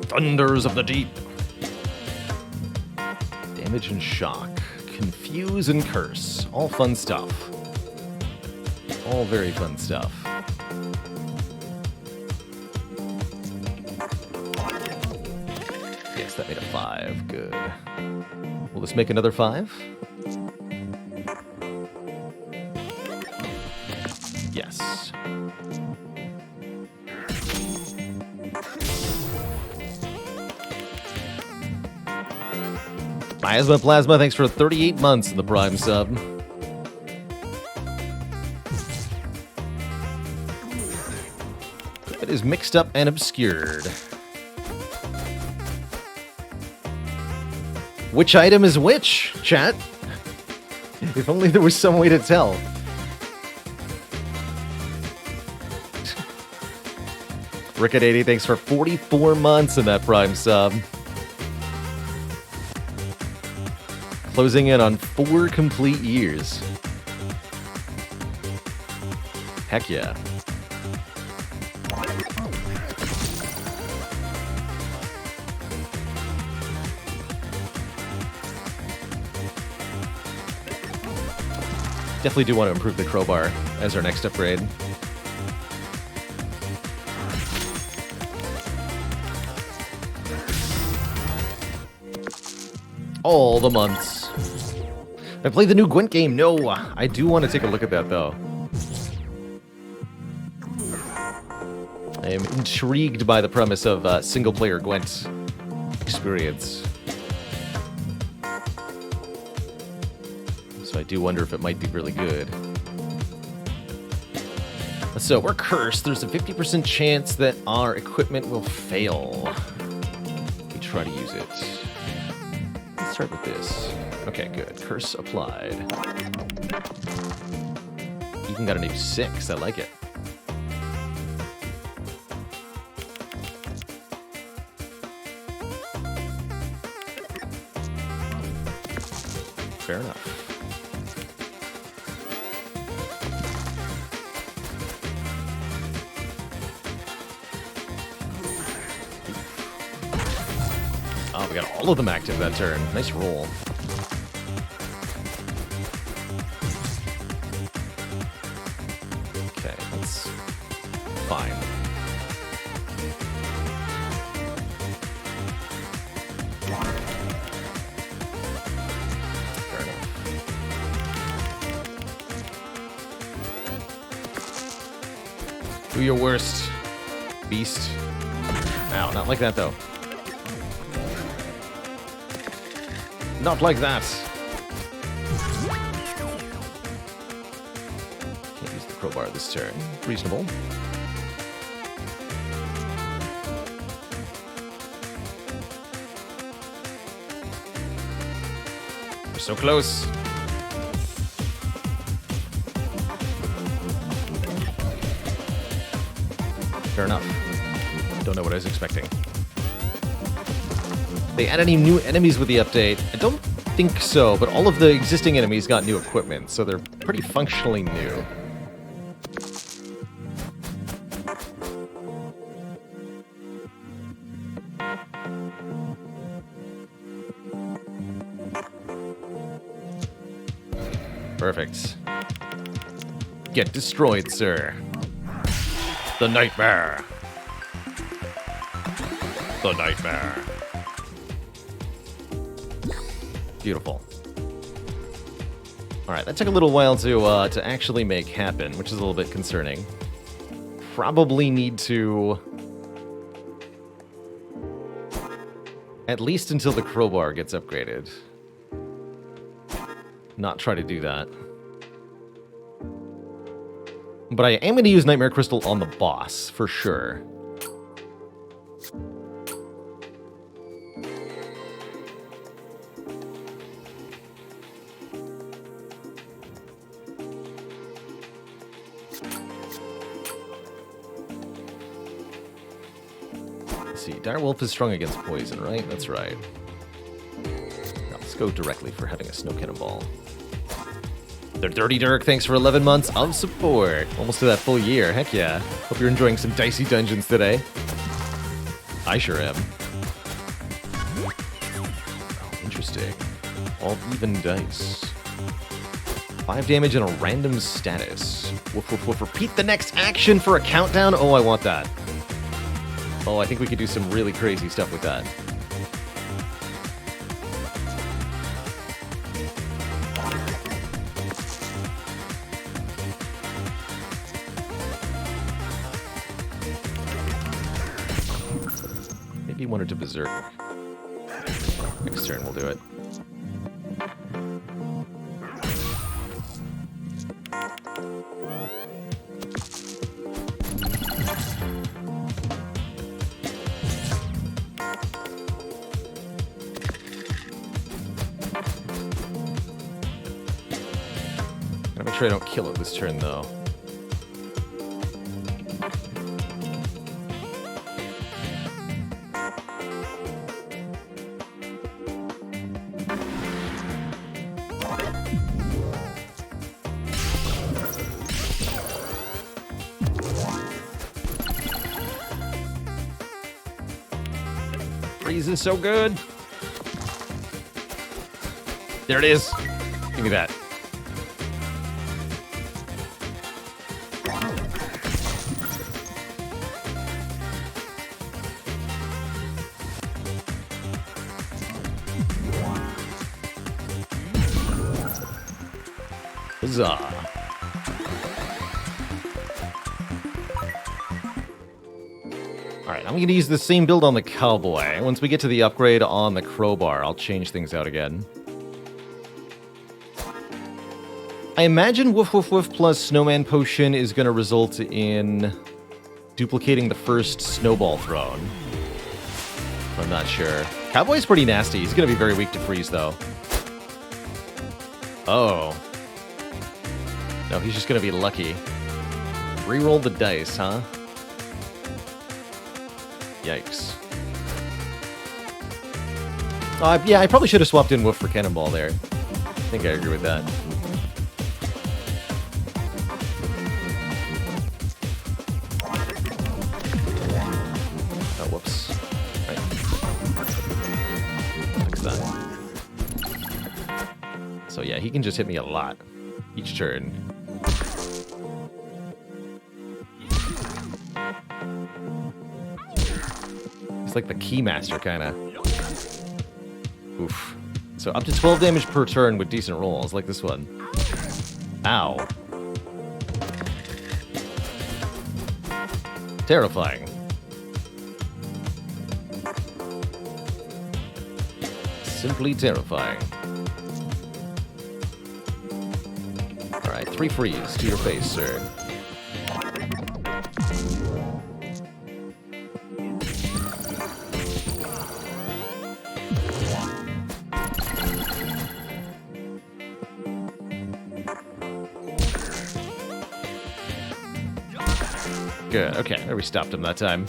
Thunders of the deep. Damage and shock. Confuse and curse. All fun stuff. All very fun stuff. Yes, that made a 5. Good. Will this make another 5? Yes. Plasma, thanks for 38 months in the Prime sub. It is mixed up and obscured. Which item is which, chat? If only there was some way to tell. Rickett80, thanks for 44 months in that Prime sub. Closing in on 4 complete years. Heck yeah. Definitely do want to improve the crowbar as our next upgrade. All the months. I played the new Gwent game. No, I do want to take a look at that, though. I am intrigued by the premise of single-player Gwent experience. So I do wonder if it might be really good. So we're cursed. There's a 50% chance that our equipment will fail if we try to use it. Let's start with this. Okay, good. Curse applied. Even got a new 6. I like it. Fair enough. Oh, we got all of them active that turn. Nice roll. Okay, that's fine. Fair enough. Do your worst, beast. Ow, not like that though. Not like that. Can't use the crowbar this turn. Reasonable. We're so close. Fair enough. Don't know what I was expecting. They add any new enemies with the update? I don't think so, but all of the existing enemies got new equipment, so they're pretty functionally new. Perfect. Get destroyed, sir. The nightmare. The nightmare. Beautiful. All right, that took a little while to actually make happen, which is a little bit concerning. Probably need to, at least until the crowbar gets upgraded, not try to do that. But I am going to use Nightmare Crystal on the boss, for sure. Let's see, Direwolf is strong against poison, right? That's right. Got Let's go directly for having a snow cannonball. They're Dirty Dirk, thanks for 11 months of support. Almost to that full year, heck yeah. Hope you're enjoying some Dicey Dungeons today. I sure am. Oh, interesting. All even dice. 5 damage and a random status. Woof, woof, woof. Repeat the next action for a countdown. Oh, I want that. Oh, I think we could do some really crazy stuff with that. Maybe one or two Berserk. Next turn we'll do it. Gotta make sure I don't kill it this turn though. Freeze is so good. There it is. Give me that. Huzzah. Alright, I'm going to use the same build on the Cowboy. Once we get to the upgrade on the Crowbar, I'll change things out again. I imagine Woof Woof Woof plus Snowman Potion is going to result in duplicating the first Snowball Throne. I'm not sure. Cowboy's pretty nasty. He's going to be very weak to freeze, though. Oh. No, he's just going to be lucky. Reroll the dice, huh? Yikes. Yeah, I probably should have swapped in Woof for Cannonball there. I think I agree with that. Oh, whoops. Right. Fix that. So yeah, he can just hit me a lot each turn. He's like the Keymaster, kind of. Oof. So up to 12 damage per turn with decent rolls, like this one. Ow. Terrifying. Simply terrifying. Alright, 3 freeze to your face, sir. Good, okay, there we stopped him that time.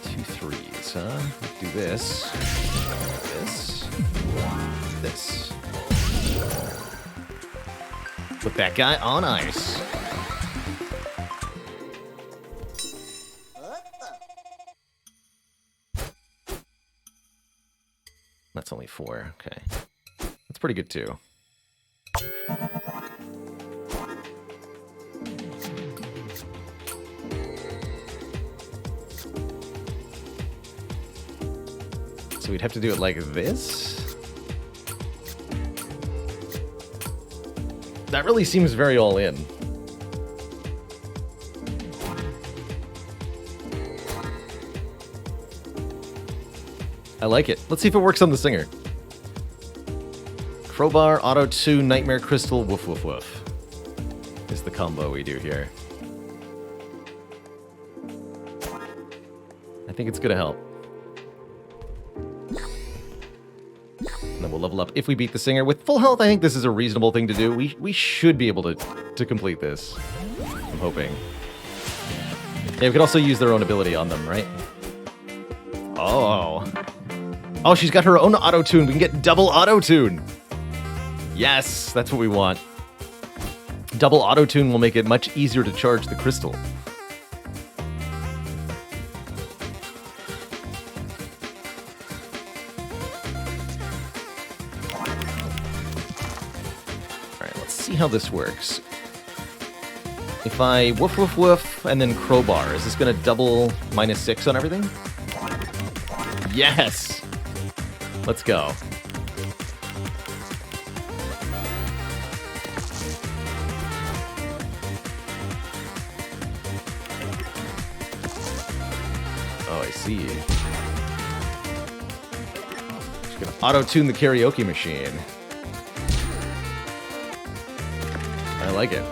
Two threes, huh? Do this. This. Put that guy on ice. That's only 4. Okay. That's pretty good, too. So we'd have to do it like this? That really seems very all in. I like it. Let's see if it works on the singer. Crowbar, Auto 2, Nightmare Crystal, Woof Woof Woof. Is the combo we do here. I think it's gonna help. And then we'll level up if we beat the singer. With full health, I think this is a reasonable thing to do. We should be able to complete this. I'm hoping. Yeah, we could also use their own ability on them, right? Oh. Oh, she's got her own auto-tune. We can get double auto-tune. Yes, that's what we want. Double auto-tune will make it much easier to charge the crystal. Alright, let's see how this works. If I woof woof woof and then crowbar, is this going to double -6 on everything? Yes! Let's go. Oh, I see. Just gonna auto-tune the karaoke machine. I like it.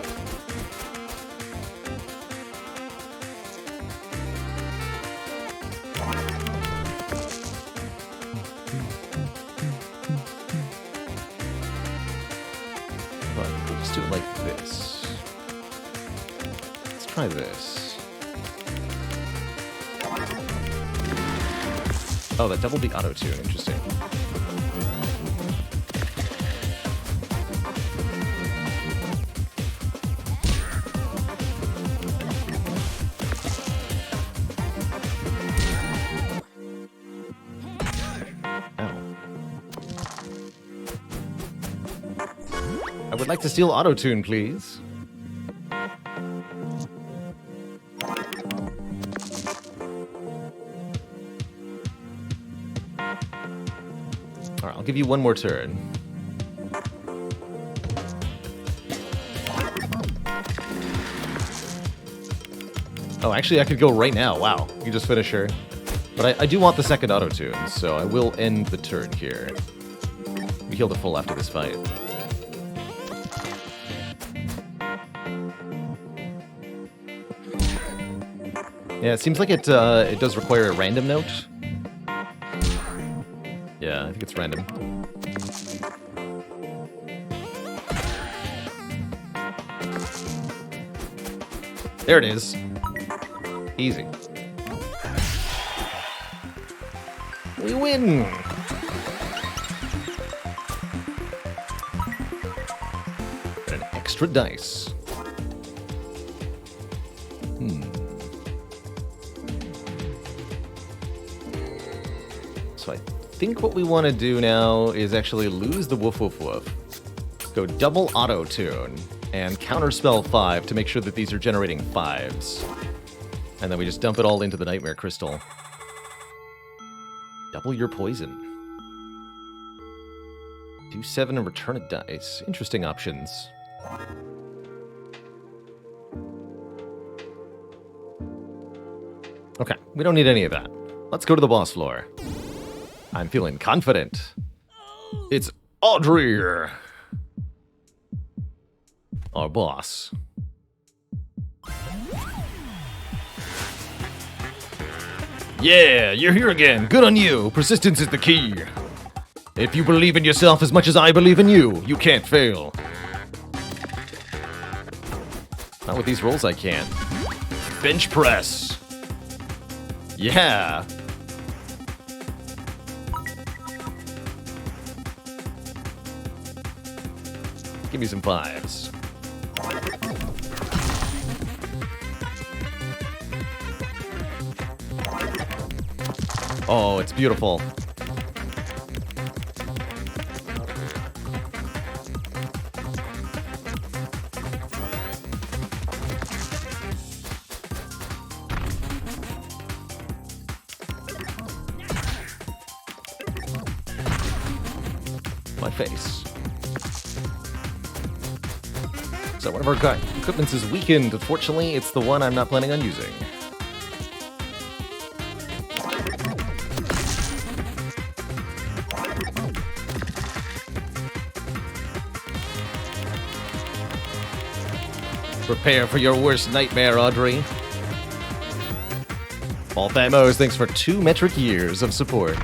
Let's do it like this. Let's try this. Oh, that double beat auto-tune. Interesting. I would like to steal auto-tune, please. Alright, I'll give you one more turn. Oh, actually, I could go right now. Wow, you just finish her. But I do want the second auto-tune, so I will end the turn here. We heal the full after this fight. Yeah, it seems like it does require a random note. Yeah, I think it's random. There it is. Easy. We win! And an extra dice. So I think what we want to do now is actually lose the woof woof woof. Go double auto-tune and counterspell 5 to make sure that these are generating 5s. And then we just dump it all into the Nightmare Crystal. Double your poison. Do 7 and return a dice. Interesting options. Okay, we don't need any of that. Let's go to the boss floor. I'm feeling confident. It's Audrey, our boss. Yeah, you're here again. Good on you. Persistence is the key. If you believe in yourself as much as I believe in you, you can't fail. Not with these rolls, I can't. Bench press. Yeah. Give me some 5s. Oh, it's beautiful. My face. So one of our equipment is weakened. Unfortunately, it's the one I'm not planning on using. Prepare for your worst nightmare, Audrey. Paul Thamos, thanks for 2 metric years of support.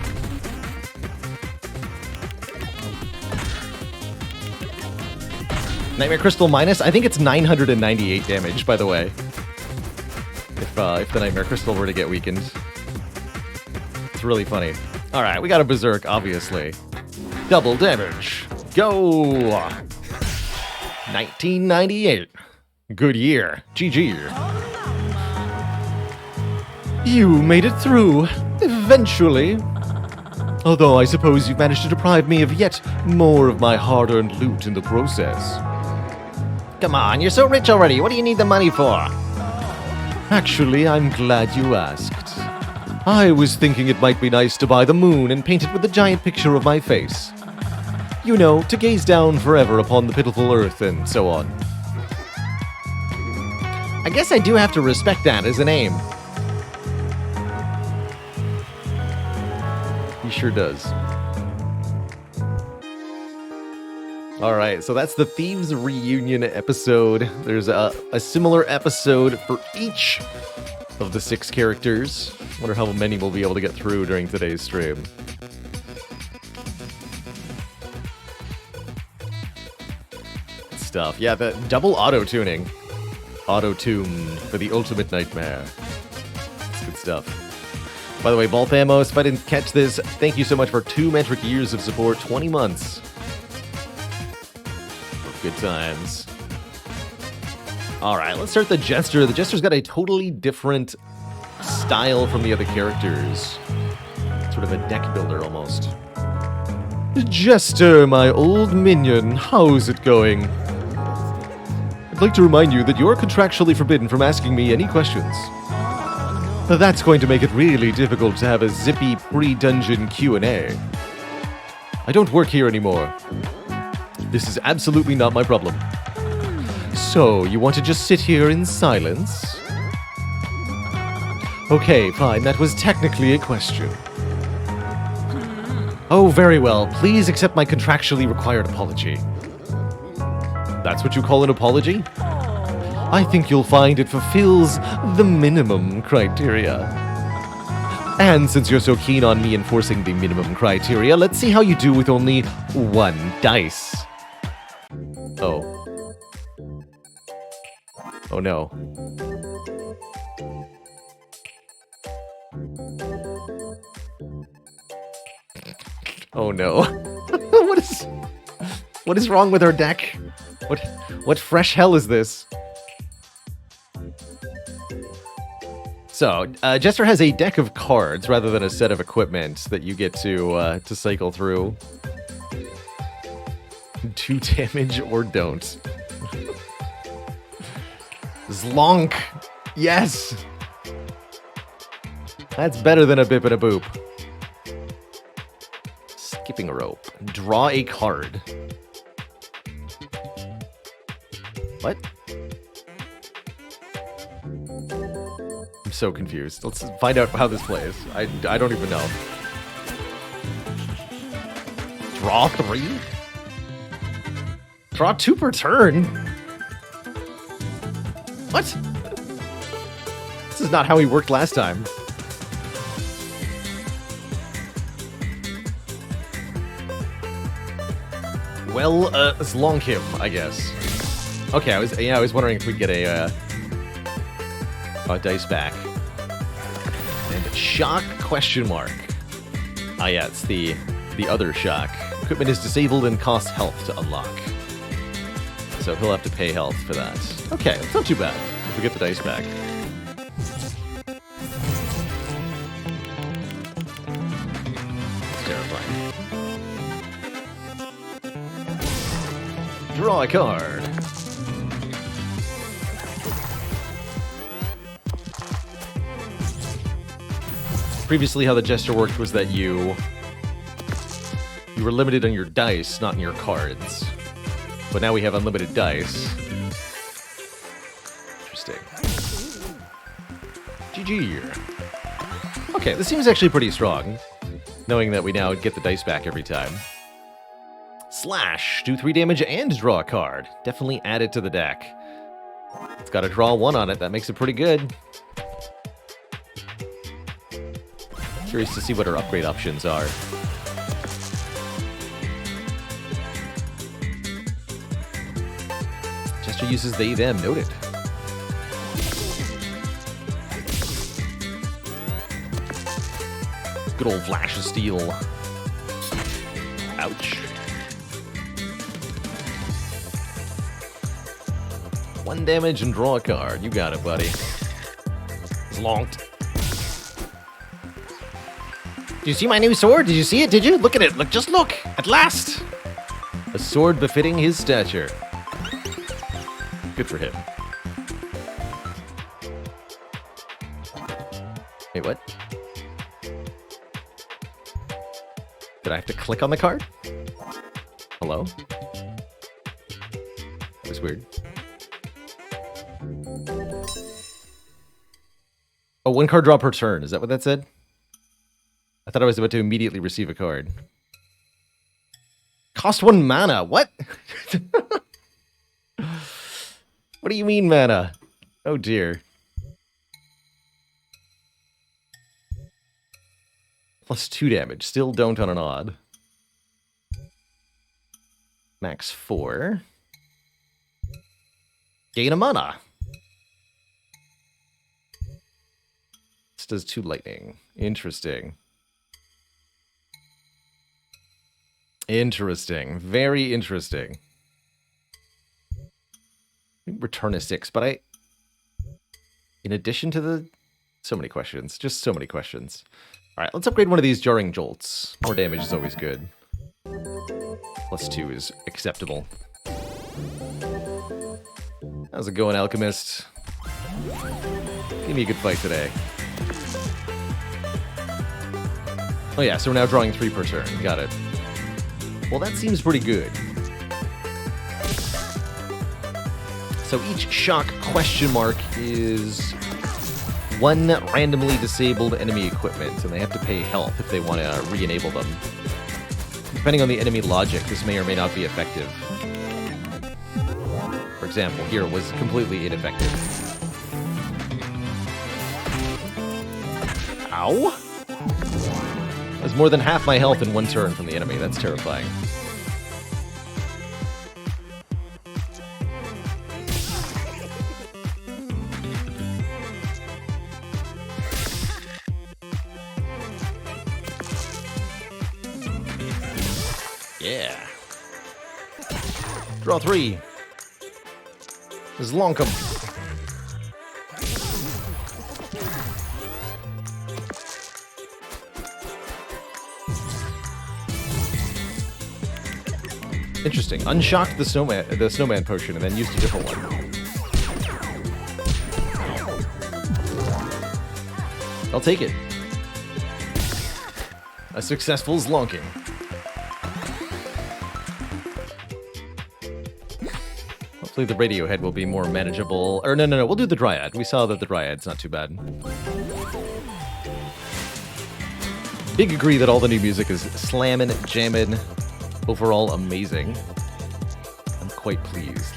Nightmare Crystal minus? I think it's 998 damage, by the way. If the Nightmare Crystal were to get weakened. It's really funny. Alright, we got a Berserk, obviously. Double damage. Go! 1998. Good year. GG. You made it through. Eventually. Although I suppose you've managed to deprive me of yet more of my hard-earned loot in the process. Come on, you're so rich already. What do you need the money for? Actually, I'm glad you asked. I was thinking it might be nice to buy the moon and paint it with a giant picture of my face. You know, to gaze down forever upon the pitiful earth and so on. I guess I do have to respect that as an aim. He sure does. Alright, so that's the Thieves Reunion episode. There's a similar episode for each of the 6 characters. Wonder how many we'll be able to get through during today's stream. Good stuff. Yeah, the double auto-tuning. Auto-tune for the ultimate nightmare. It's good stuff. By the way, Balthamos, if I didn't catch this, thank you so much for 2 metric years of support, 20 months. Good times. Alright, let's start the Jester. The Jester's got a totally different style from the other characters. Sort of a deck builder, almost. Jester, my old minion, how's it going? I'd like to remind you that you're contractually forbidden from asking me any questions. That's going to make it really difficult to have a zippy pre-dungeon Q&A. I don't work here anymore. This is absolutely not my problem. So, you want to just sit here in silence? Okay, fine, that was technically a question. Oh, very well. Please accept my contractually required apology. That's what you call an apology? I think you'll find it fulfills the minimum criteria. And since you're so keen on me enforcing the minimum criteria, let's see how you do with only 1 dice. Oh. Oh no. Oh no. What is wrong with our deck? What fresh hell is this? So, Jester has a deck of cards rather than a set of equipment that you get to cycle through. 2 damage or don't. Zlonk! Yes! That's better than a bip and a boop. Skipping a rope. Draw a card. What? I'm so confused. Let's find out how this plays. I don't even know. Draw 3? Draw 2 per turn? What? This is not how he worked last time. Well, Zlonk him, I guess. Okay, I was wondering if we'd get a dice back. And shock question mark. Ah yeah, it's the other shock. Equipment is disabled and costs health to unlock. So he'll have to pay health for that. Okay, it's not too bad if we get the dice back. It's terrifying. Draw a card. Previously, how the Jester worked was that you were limited on your dice, not in your cards. But now we have unlimited dice. Interesting. GG. Okay, this seems actually pretty strong, knowing that we now get the dice back every time. Slash, do 3 damage and draw a card. Definitely add it to the deck. It's got a draw 1 on it, that makes it pretty good. Curious to see what our upgrade options are. Master uses they, them. Noted. Good old flash of steel. Ouch. 1 damage and draw a card. You got it, buddy. It's lonked. Did you see my new sword? Did you see it? Did you? Look at it. Look, just look. At last. A sword befitting his stature. Good for him. Wait, what? Did I have to click on the card? Hello? That was weird. Oh, 1 card draw per turn. Is that what that said? I thought I was about to immediately receive a card. Cost 1 mana. What? What do you mean, mana? Oh, dear. Plus 2 damage. Still don't on an odd. Max 4. Gain a mana. This does 2 lightning. Interesting. Interesting. Very interesting. Return a 6, but I... In addition to the... So many questions. Just so many questions. Alright, let's upgrade one of these Jarring Jolts. More damage is always good. Plus 2 is acceptable. How's it going, Alchemist? Give me a good fight today. Oh yeah, so we're now drawing 3 per turn. Got it. Well, that seems pretty good. So each shock question mark is 1 randomly disabled enemy equipment, and they have to pay health if they want to re-enable them. Depending on the enemy logic, this may or may not be effective. For example, here it was completely ineffective. Ow! That's more than half my health in 1 turn from the enemy. That's terrifying. Yeah. Draw 3. This is Lonkum. Interesting. Unshocked the snowman potion and then used a different one. I'll take it. A successful Zlonking. Hopefully the Radiohead will be more manageable. Or no, we'll do the Dryad. We saw that the Dryad's not too bad. Big agree that all the new music is slammin', jammin', overall amazing. I'm quite pleased.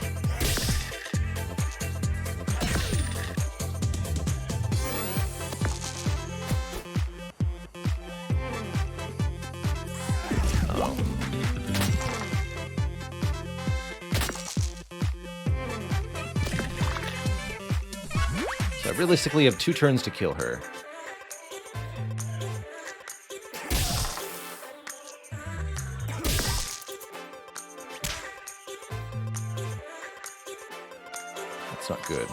So I realistically have 2 turns to kill her. That's not good.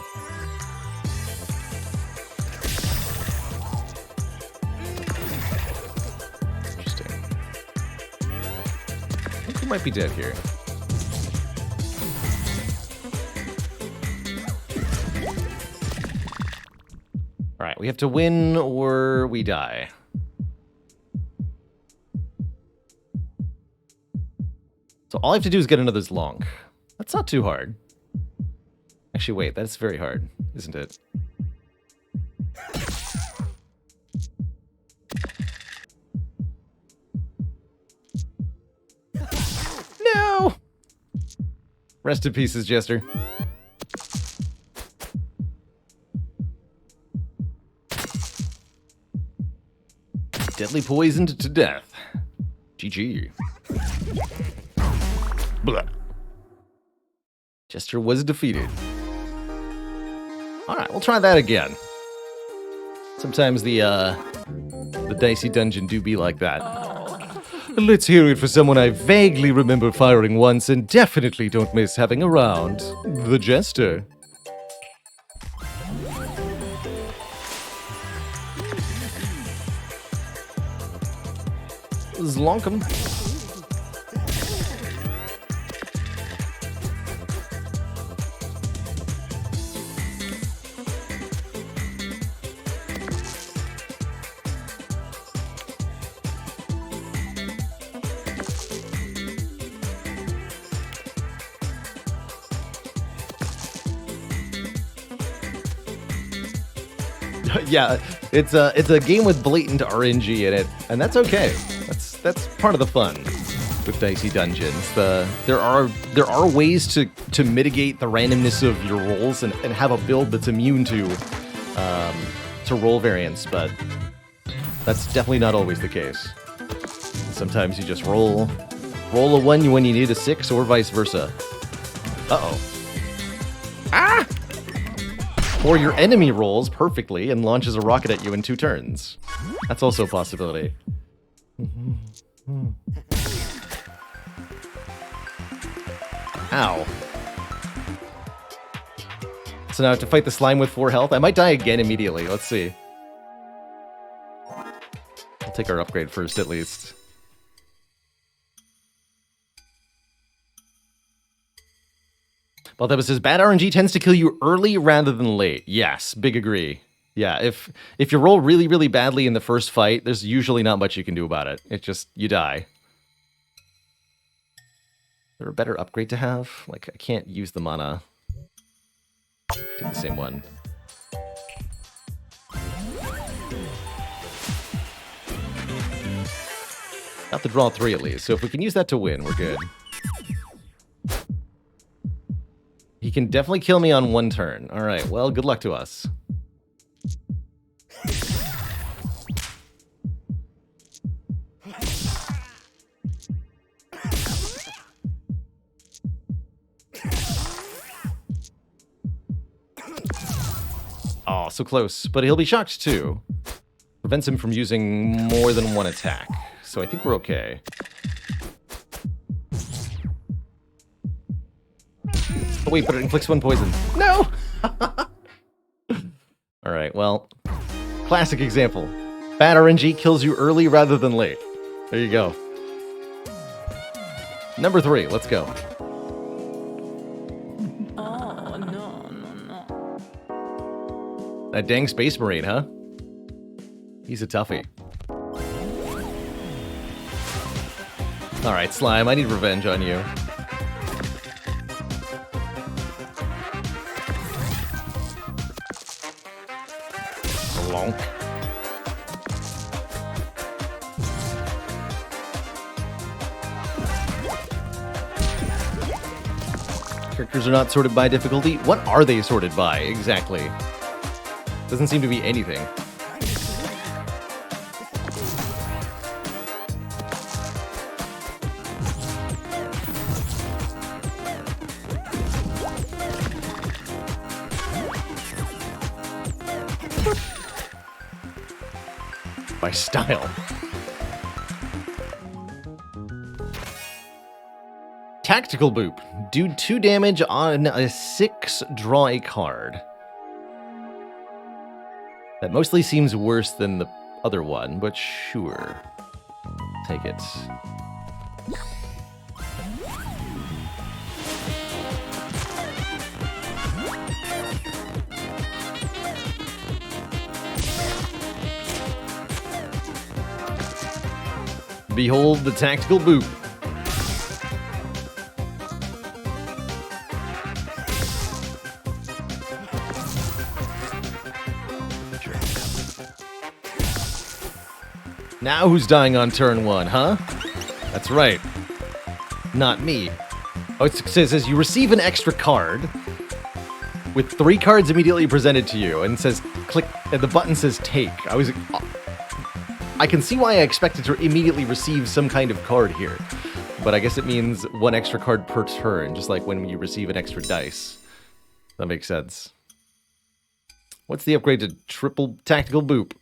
Interesting. I think we might be dead here. Alright, we have to win or we die. So all I have to do is get another Zlonk. That's not too hard. Actually, wait, that's very hard, isn't it? No! Rest in pieces, Jester. Deadly poisoned to death. GG. Blah. Jester was defeated. Alright, we'll try that again. Sometimes the Dicey Dungeon do be like that. Let's hear it for someone I vaguely remember firing once and definitely don't miss having around. The Jester. Zlonkum. Yeah, it's a game with blatant RNG in it, and that's okay. That's part of the fun with Dicey Dungeons. There are ways to mitigate the randomness of your rolls and have a build that's immune to roll variance, but that's definitely not always the case. Sometimes you just roll a 1 when you need a 6, or vice versa. Uh-oh. Ah! Or your enemy rolls perfectly and launches a rocket at you in 2 turns. That's also a possibility. Ow. So now I have to fight the slime with 4 health? I might die again immediately. Let's see. I'll take our upgrade first, at least. Well, that says bad RNG tends to kill you early rather than late. Yes, big agree. Yeah, if you roll really, really badly in the first fight, there's usually not much you can do about it. It's just, you die. Is there a better upgrade to have? Like, I can't use the mana. Take the same one. Got to draw 3 at least, so if we can use that to win, we're good. He can definitely kill me on 1 turn. Alright, well, good luck to us. Oh, so close. But he'll be shocked too. Prevents him from using more than 1 attack. So I think we're okay. Oh wait, but it inflicts 1 poison. No! Alright, well. Classic example. Bad RNG kills you early rather than late. There you go. Number 3, let's go. Oh, no. That dang Space Marine, huh? He's a toughie. Alright, Slime, I need revenge on you. Lonk. Characters are not sorted by difficulty. What are they sorted by, exactly? Doesn't seem to be anything. By style. Tactical Boop. Do 2 damage on a 6, draw a card. That mostly seems worse than the other one, but sure. Take it. Behold the Tactical Boop. Now who's dying on turn 1, huh? That's right. Not me. Oh, it says you receive an extra card with 3 cards immediately presented to you, and it says click, and the button says take. I can see why I expected to immediately receive some kind of card here. but I guess it means 1 extra card per turn, just like when you receive an extra dice. That makes sense. What's the upgrade to triple tactical boop?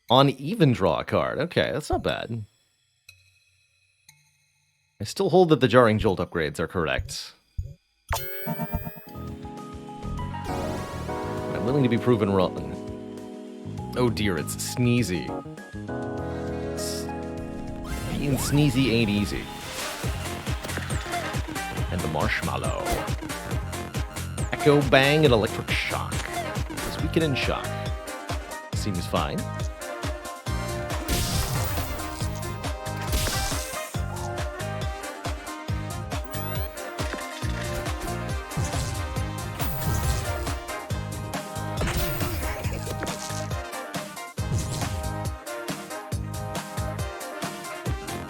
On even draw a card. Okay, that's not bad. I still hold that the Jarring Jolt upgrades are correct. I'm willing to be proven wrong. Oh dear, it's Sneezy. Being Sneezy ain't easy. And the Marshmallow. Echo Bang and Electric Shock. It's weaken and shock. Seems fine.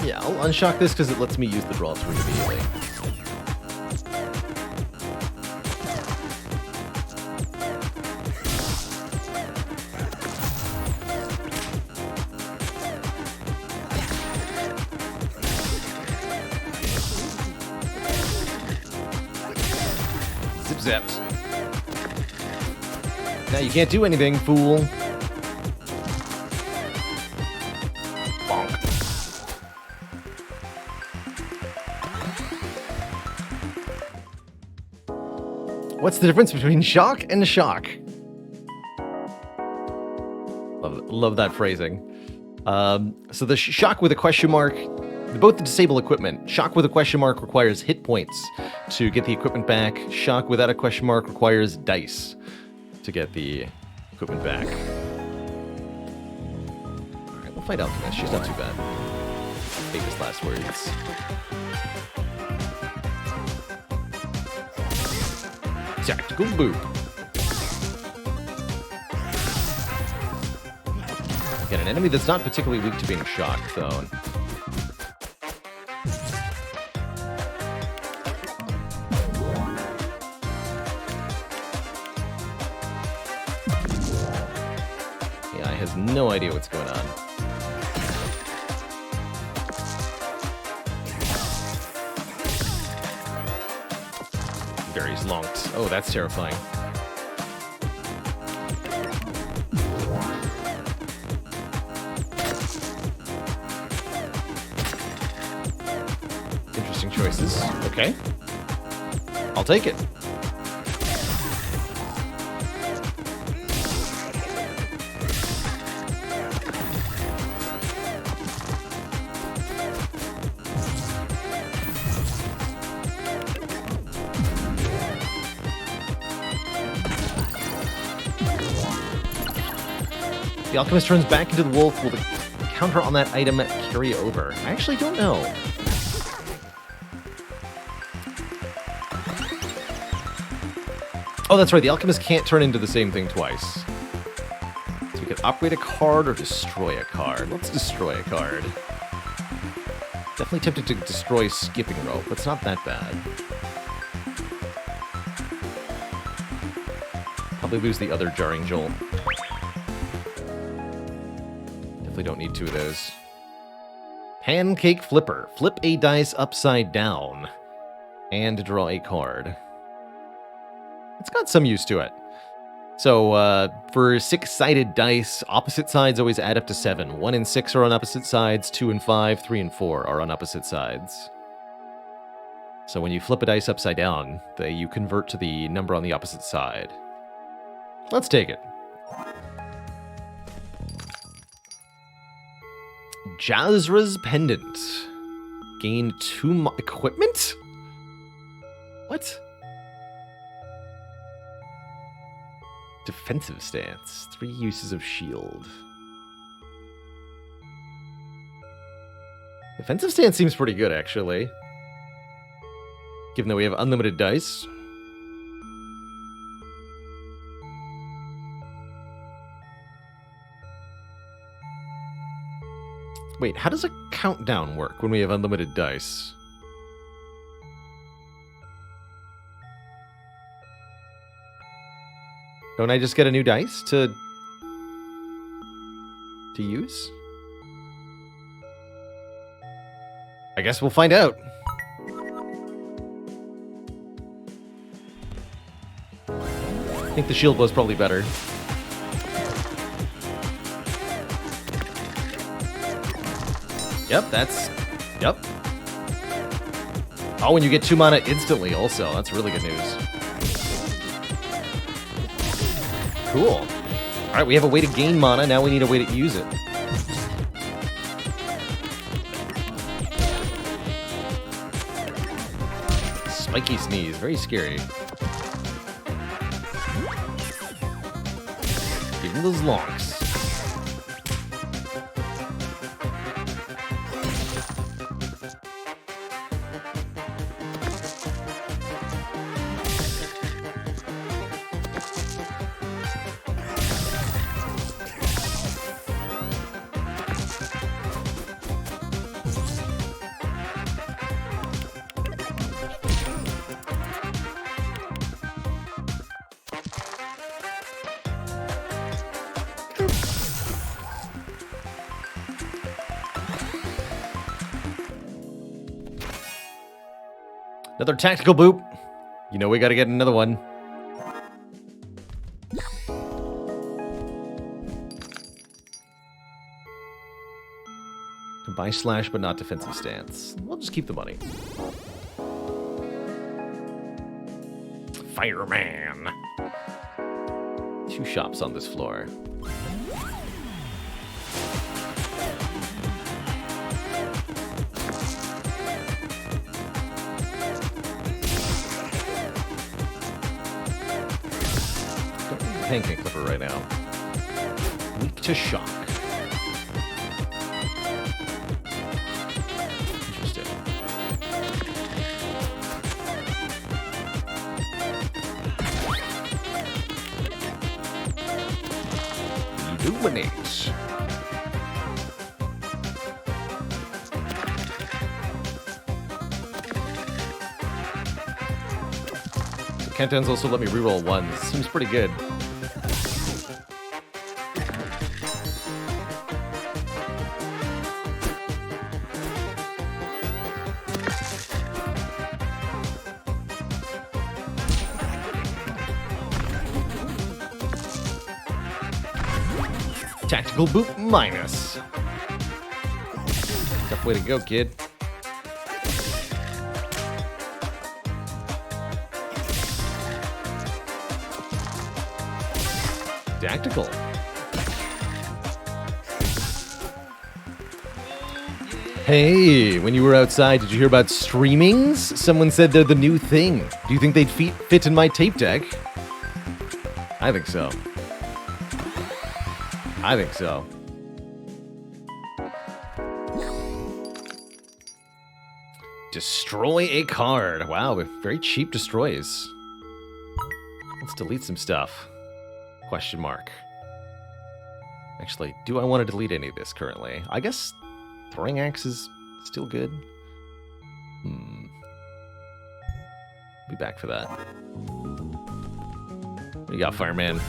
Yeah, I'll unshock this because it lets me use the draw tool immediately. Zip zapped. Now you can't do anything, fool. Bonk. What's the difference between shock and shock? Love that phrasing. So the shock with a question mark, both the disable equipment. Shock with a question mark requires hit points to get the equipment back. Shock without a question mark requires dice to get the equipment back. Alright, we'll fight Alchemist. She's not too bad. Famous last words. Tactical boop. Again, an enemy that's not particularly weak to being shocked, though. Yeah, I has no idea what's going on. Gary's lonked. Oh, that's terrifying. Interesting choices. Okay. I'll take it. The Alchemist turns back into the wolf. Will the counter on that item carry over? I actually don't know. Oh, that's right. The Alchemist can't turn into the same thing twice. So we can upgrade a card or destroy a card. Let's destroy a card. Definitely tempted to destroy Skipping Rope. It's not that bad. Probably lose the other Jarring Jolt. Definitely don't need 2 of those. Pancake Flipper. Flip a dice upside down. And draw a card. It's got some use to it. So, for 6-sided dice, opposite sides always add up to 7. 1 and 6 are on opposite sides, 2 and 5, 3 and 4 are on opposite sides. So when you flip a dice upside down, you convert to the number on the opposite side. Let's take it. Jazra's Pendant. Gain 2 equipment? What? Defensive stance. 3 uses of shield. Defensive stance seems pretty good, actually. Given that we have unlimited dice. Wait, how does a countdown work when we have unlimited dice? Don't I just get a new dice to use? I guess we'll find out. think the shield was probably better. Yep, that's... Yep. Oh, and you get 2 mana instantly also. That's really good news. Cool. Alright, we have a way to gain mana. Now we need a way to use it. Spiky sneeze. Very scary. Give him those lonks. Another tactical boop. You know we gotta get another one. To buy slash, but not defensive stance. We'll just keep the money. Fireman. 2 shops on this floor. Pancake clipper right now. Weak to shock. Interesting. Illuminates. Countdowns also let me reroll 1s. Seems pretty good. Tactical boot minus. Tough way to go, kid. Tactical. Hey, when you were outside, did you hear about streamings? Someone said they're the new thing. Do you think they'd fit in my tape deck? I think so. I think so. Destroy a card. Wow, very cheap destroys. Let's delete some stuff. Question mark. Actually, do I want to delete any of this currently? I guess throwing axe is still good. Be back for that. What do you got, Fireman?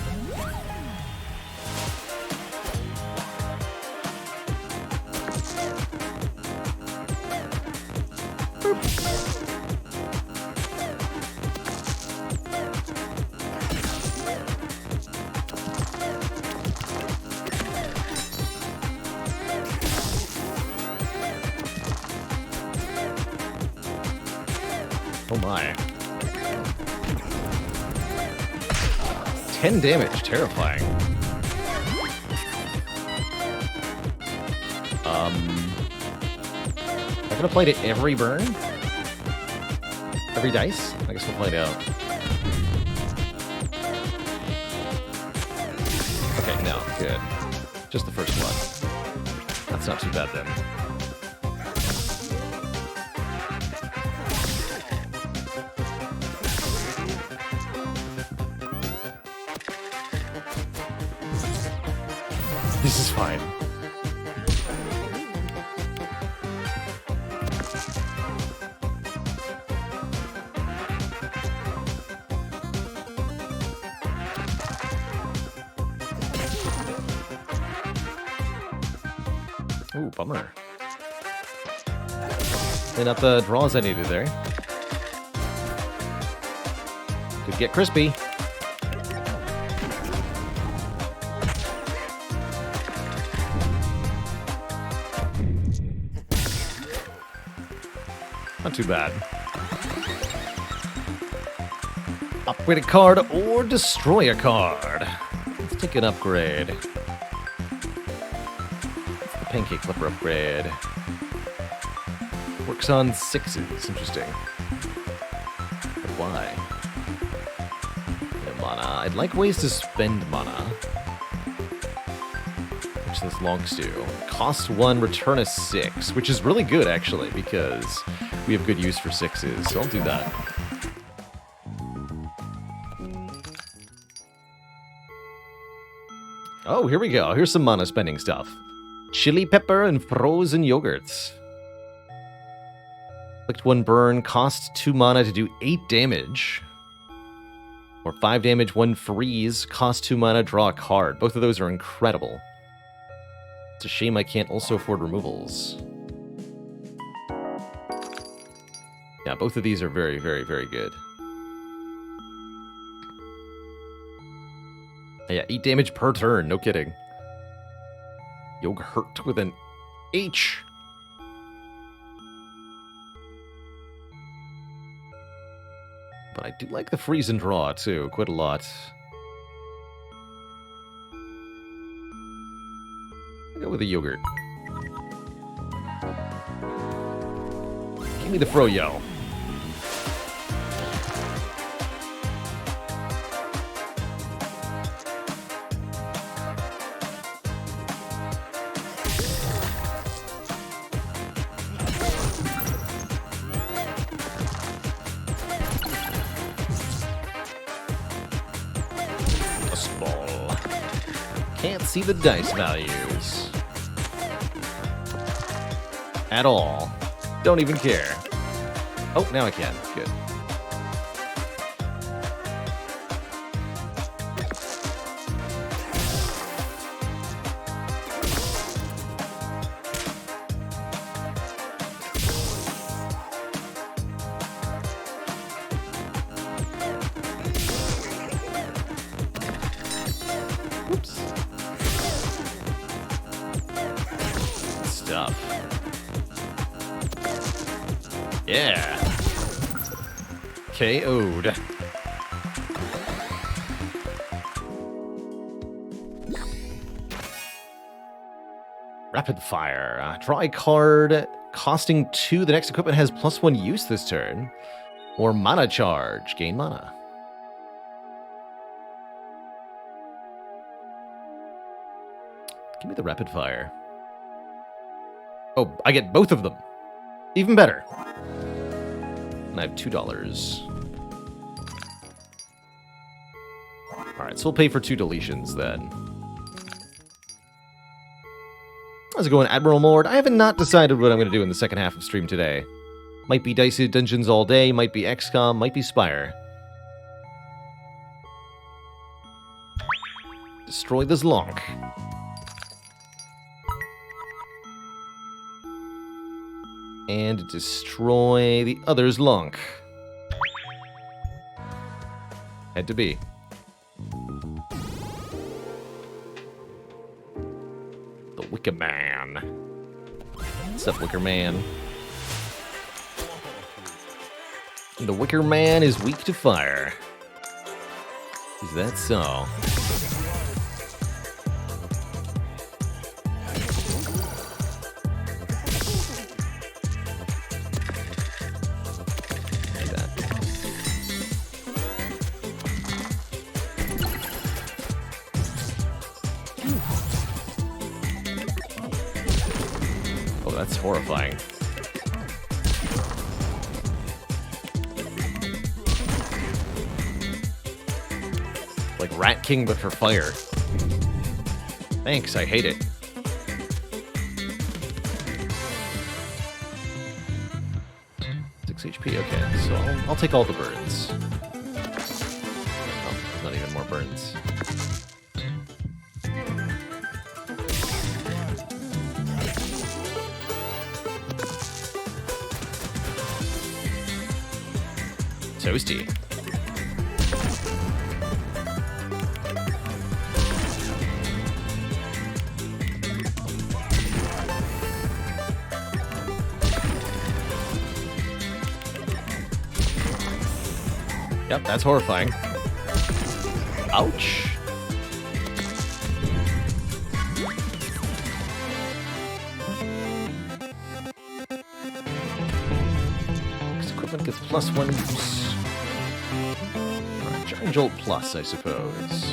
Oh my. 10 damage, terrifying. I'm gonna play to every burn? Every dice? I guess we'll play it out. Okay, no, good. Just the first one. That's not too bad then. This is fine. Ooh, bummer. Clean up the draws I needed there. Could get crispy. Not too bad. Upgrade a card or destroy a card. Let's take an upgrade. The Pancake Flipper upgrade. Works on 6s. Interesting. But why? Yeah, mana. I'd like ways to spend mana. Which this lonks do. Cost 1, return a 6. Which is really good, actually, because we have good use for 6s. So I'll do that. Oh, here we go. Here's some mana spending stuff. Chili pepper and frozen yogurts. Clicked 1 burn, costs 2 mana to do 8 damage. Or 5 damage, 1 freeze, cost 2 mana, draw a card. Both of those are incredible. It's a shame I can't also afford removals. Yeah, both of these are very, very, very good. Yeah, 8 damage per turn, no kidding. Yogurt with an H. But I do like the freeze and draw, too, quite a lot. I'll go with a yogurt. Give me the froyo. Can't see the dice values. At all. Don't even care. Oh, now I can. Good. Yeah. KO'd. Rapid fire. Draw a card costing 2. The next equipment has +1 use this turn. Or mana charge. Gain mana. Give me the rapid fire. Oh, I get both of them. Even better. And I have $2. Alright, so we'll pay for 2 deletions then. How's it going, Admiral Mord? I haven't not decided what I'm going to do in the second half of stream today. Might be Dicey Dungeons all day, might be XCOM, might be Spire. Destroy this lonk. And destroy the other's lonk. Had to be. The Wicker Man. What's up, Wicker Man? The Wicker Man is weak to fire. Is that so? That's horrifying. Like Rat King, but for fire. Thanks, I hate it. HP, okay, so I'll take all the burns. Oh, there's not even more burns. Toasty. Yep, that's horrifying. Ouch. This equipment gets +1 use. Alright, Jarring Jolt Plus, I suppose.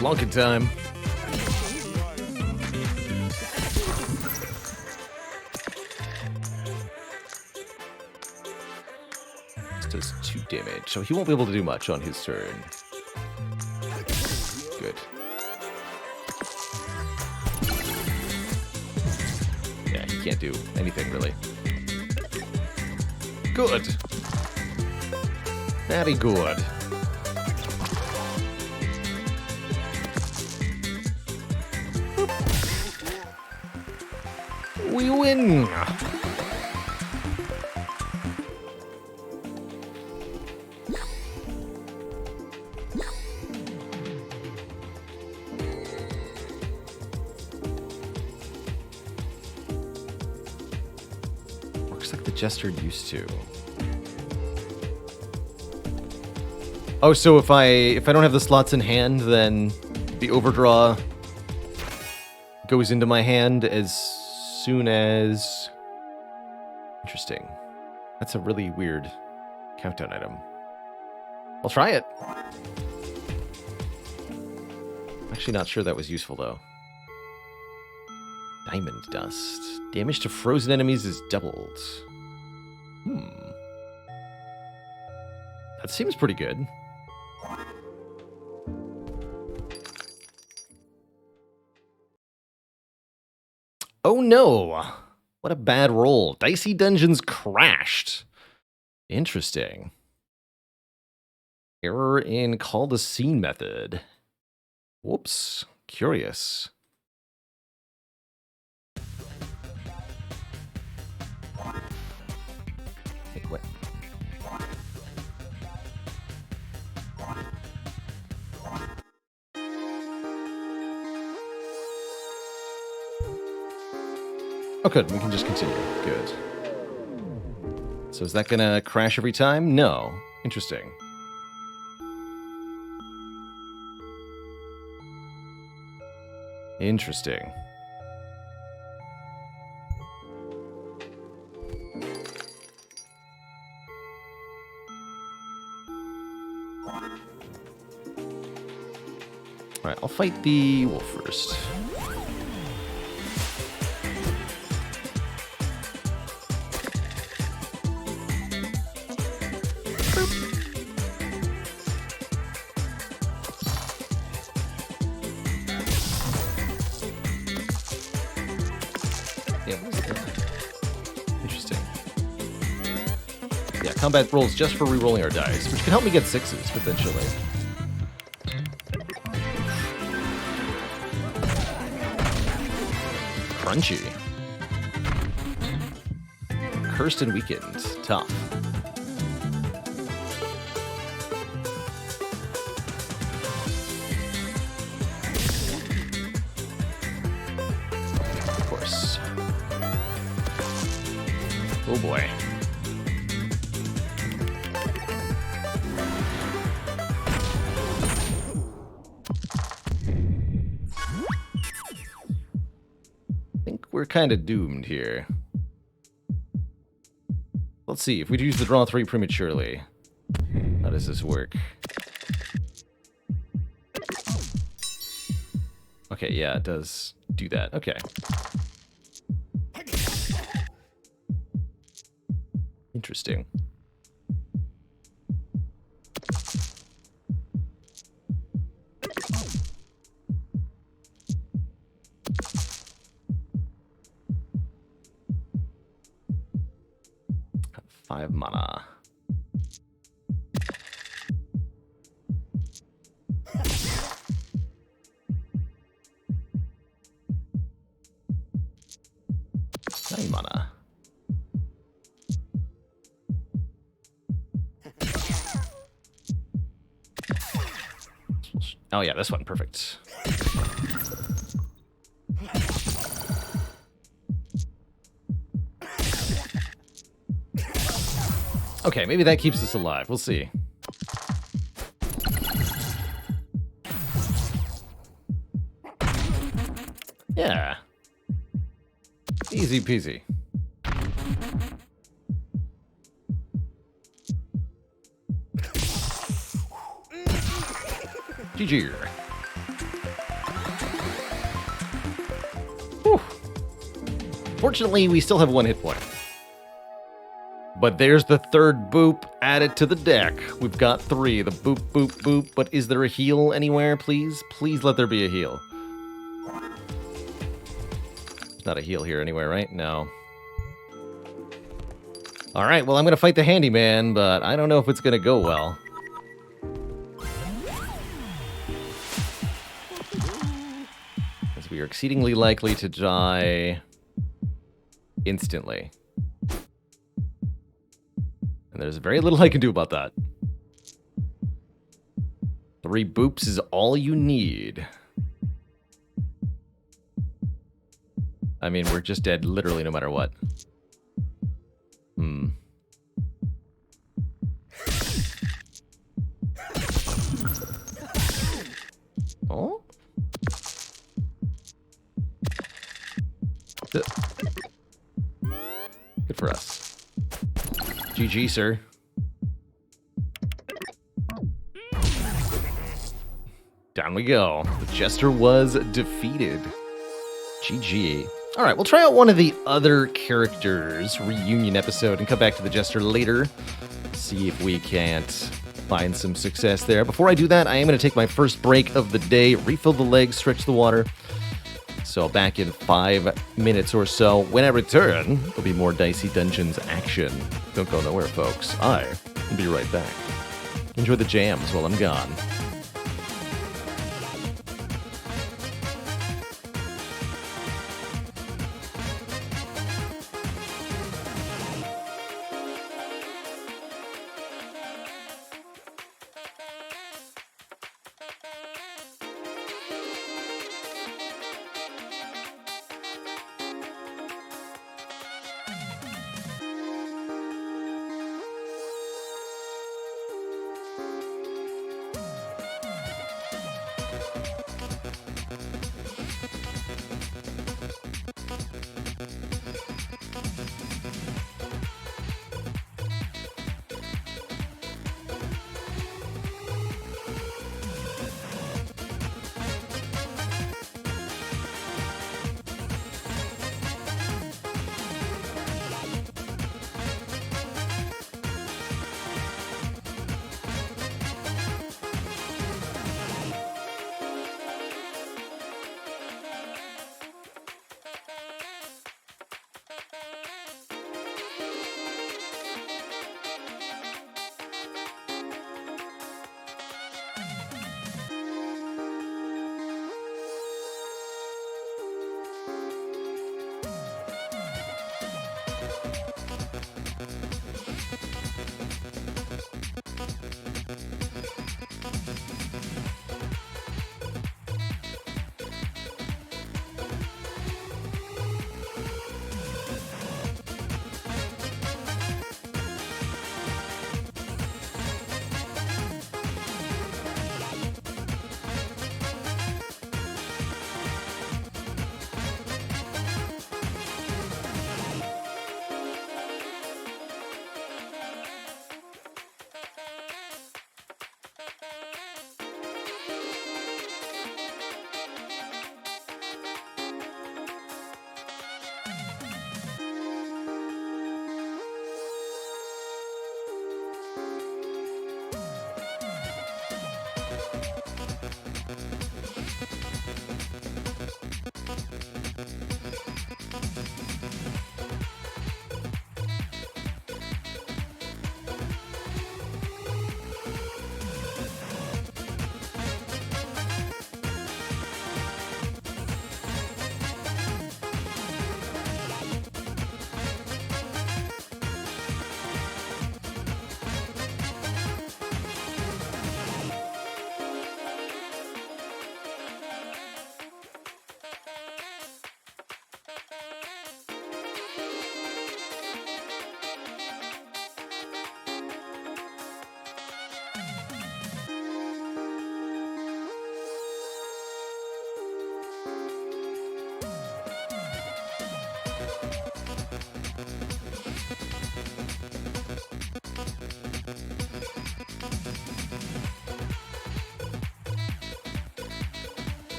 Slonking time. This does 2 damage, so he won't be able to do much on his turn. Good. Yeah, he can't do anything, really. Good. Very good. We win! Works like the Jester used to. Oh, so if I don't have the slots in hand, then the overdraw goes into my hand as soon as... Interesting. That's a really weird countdown item. I'll try it. Actually not sure that was useful, though. Diamond Dust. Damage to frozen enemies is doubled. That seems pretty good. Oh no! What a bad roll. Dicey Dungeons crashed. Interesting. Error in call the scene method. Whoops. Curious. Wait, what? Oh, good. We can just continue. Good. So is that going to crash every time? No. Interesting. Interesting. Alright, I'll fight the wolf first. Interesting. Yeah, combat rolls just for re-rolling our dice, which can help me get 6s, potentially. Crunchy. Cursed and weakened. Tough. Of course. Oh boy. We're kind of doomed here. Let's see, if we use the draw 3 prematurely, how does this work? Okay, yeah, it does do that. Okay. Interesting. Five mana. Nine mana. Oh yeah, this one, perfect. Okay, maybe that keeps us alive. We'll see. Yeah. Easy peasy. GG. Whew. Fortunately, we still have 1 hit point. But there's the third boop added to the deck. We've got 3. The boop, boop, boop. But is there a heal anywhere, please? Please let there be a heal. There's not a heal here anywhere, right? No. Alright, well, I'm going to fight the handyman, but I don't know if it's going to go well. As we are exceedingly likely to die instantly. And there's very little I can do about that. 3 boops is all you need. I mean, we're just dead literally no matter what. Oh? Good for us. GG, sir. Down we go. The Jester was defeated. GG. Alright, we'll try out one of the other characters' reunion episode and come back to the Jester later. See if we can't find some success there. Before I do that, I am going to take my first break of the day, refill the legs, stretch the water. So back in 5 minutes or so. When I return, there'll be more Dicey Dungeons action. Don't go nowhere, folks. I'll be right back. Enjoy the jams while I'm gone.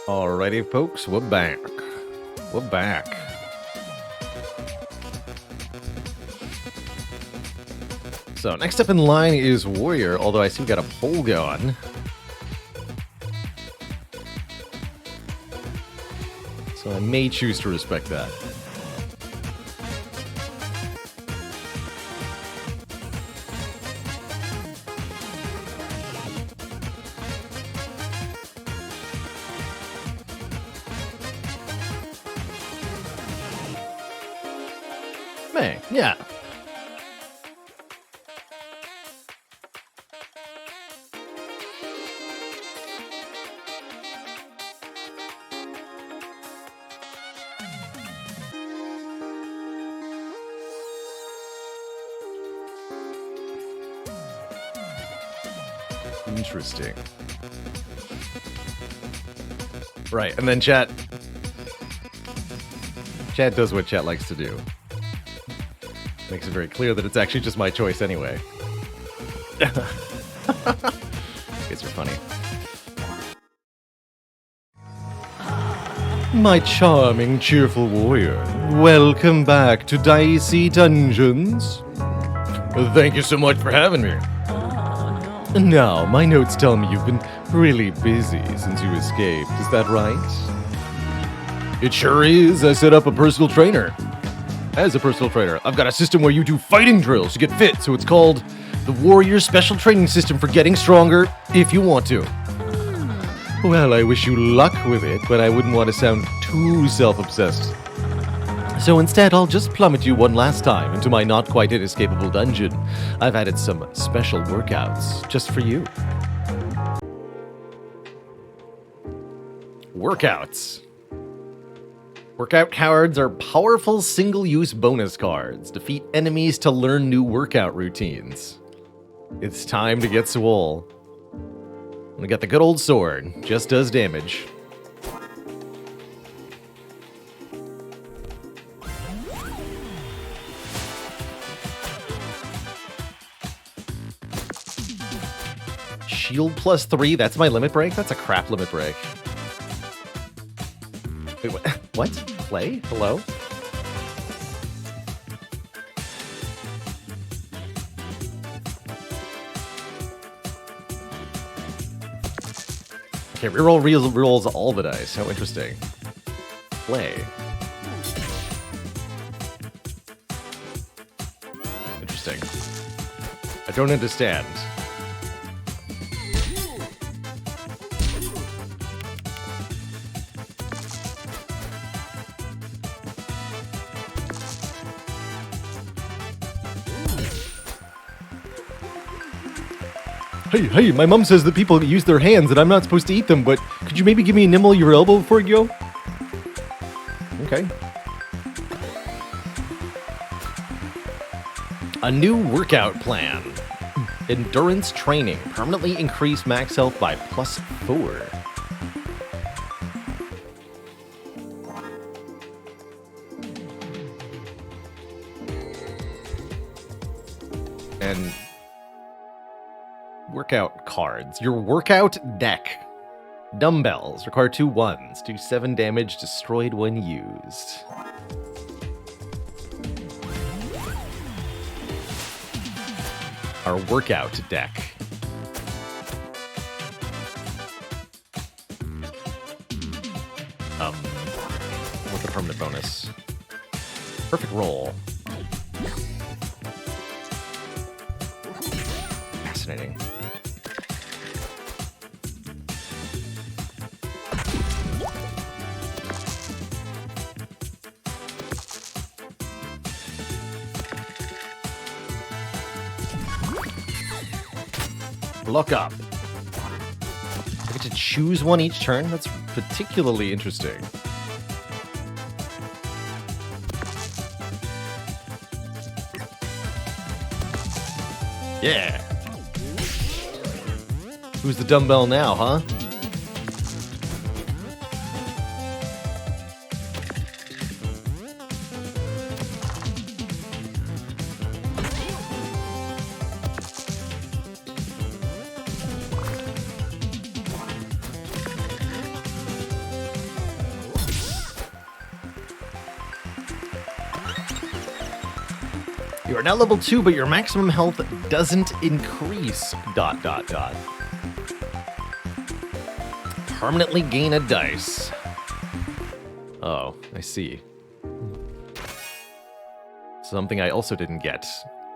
Alrighty, folks, we're back. We're back. So, next up in line is Warrior, although I see we got a poll going. So I may choose to respect that. May, yeah. Interesting. Right, and then chat does what chat likes to do. Makes it very clear that it's actually just my choice anyway. You guys are funny. My charming, cheerful warrior, welcome back to Dicey Dungeons. Thank you so much for having me. Now, my notes tell me you've been really busy since you escaped. Is that right? It sure is. I set up a personal trainer. As a personal trainer, I've got a system where you do fighting drills to get fit, so it's called the Warrior Special Training System for getting stronger if you want to. Well, I wish you luck with it, but I wouldn't want to sound too self-obsessed. So instead, I'll just plummet you one last time into my not-quite-inescapable dungeon. I've added some special workouts just for you. Workouts. Workout cards are powerful single-use bonus cards. Defeat enemies to learn new workout routines. It's time to get swole. We got the good old sword. Just does damage. Shield plus 3, that's my limit break? That's a crap limit break. Wait, what? What? Play? Hello? Okay, reroll rolls all the dice. How interesting. Play. Interesting. I don't understand. Hey, my mom says that people use their hands and I'm not supposed to eat them, but could you maybe give me a nibble your elbow before you go? Okay. A new workout plan. Endurance training. Permanently increase max health by +4. And workout cards. Your workout deck. Dumbbells. Require 2 ones. Do 7 damage destroyed when used. Our workout deck. What's the permanent bonus? Perfect roll. Fascinating. Look up. I get to choose one each turn? That's particularly interesting. Yeah. Who's the dumbbell now, huh? You are now level 2, but your maximum health doesn't increase. ... Permanently gain a dice. Oh, I see. Something I also didn't get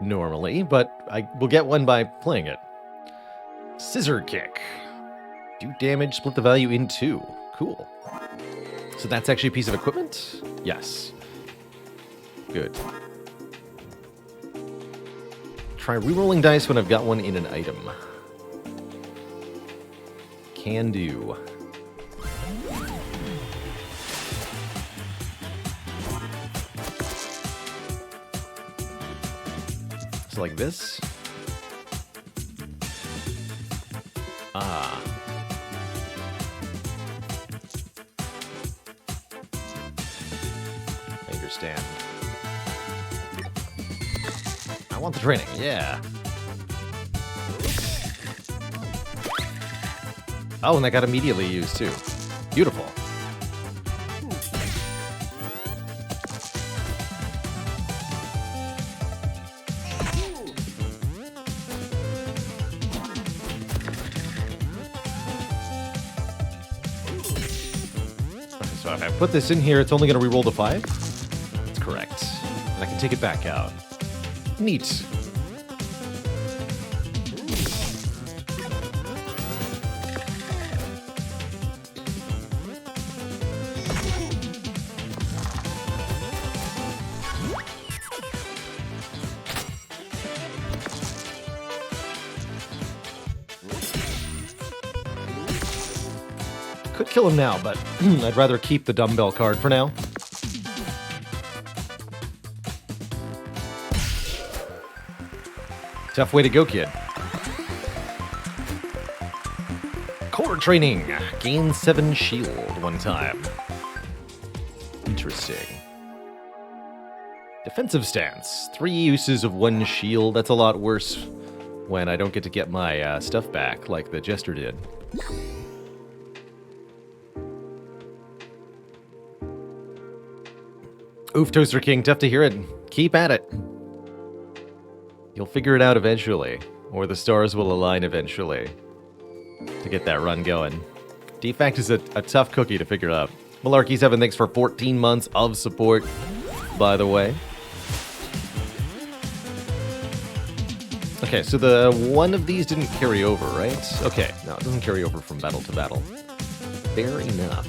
normally, but I will get one by playing it. Scissor Kick. Do damage, split the value in 2. Cool. So that's actually a piece of equipment? Yes. Good. Try re-rolling dice when I've got one in an item. Can do. So like this. Ah. I understand. I want the training, yeah. Oh, and that got immediately used too. Beautiful. So if I put this in here, it's only going to re-roll the 5? That's correct. And I can take it back out. Neat. Could kill him now, but I'd rather keep the dumbbell card for now. Tough way to go, kid. Core training. Gain 7 shield one time. Interesting. Defensive stance. 3 uses of 1 shield. That's a lot worse when I don't get to get my stuff back like the Jester did. Oof, Toaster King. Tough to hear it. Keep at it. You'll figure it out eventually, or the stars will align eventually to get that run going. Defect is a tough cookie to figure out. Malarkey7, thanks for 14 months of support, by the way. Okay, so the one of these didn't carry over, right? Okay, no, it doesn't carry over from battle to battle. Fair enough.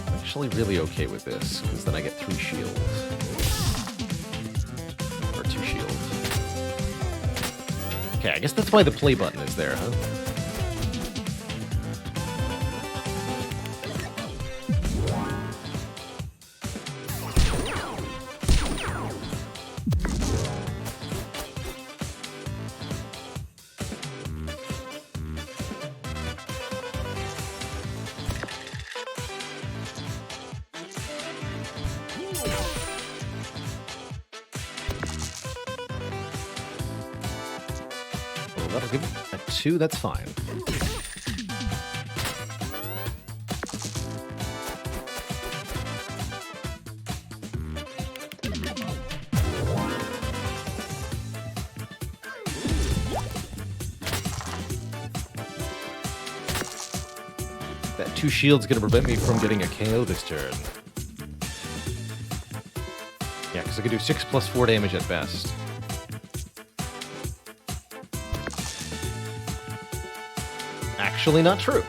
I'm actually really okay with this, because then I get 3 shields. 2 shields. Okay, I guess that's why the play button is there, huh? That'll give it a 2, that's fine. That 2 shield's gonna prevent me from getting a KO this turn. Yeah, because I could do 6 plus 4 damage at best. Actually not true.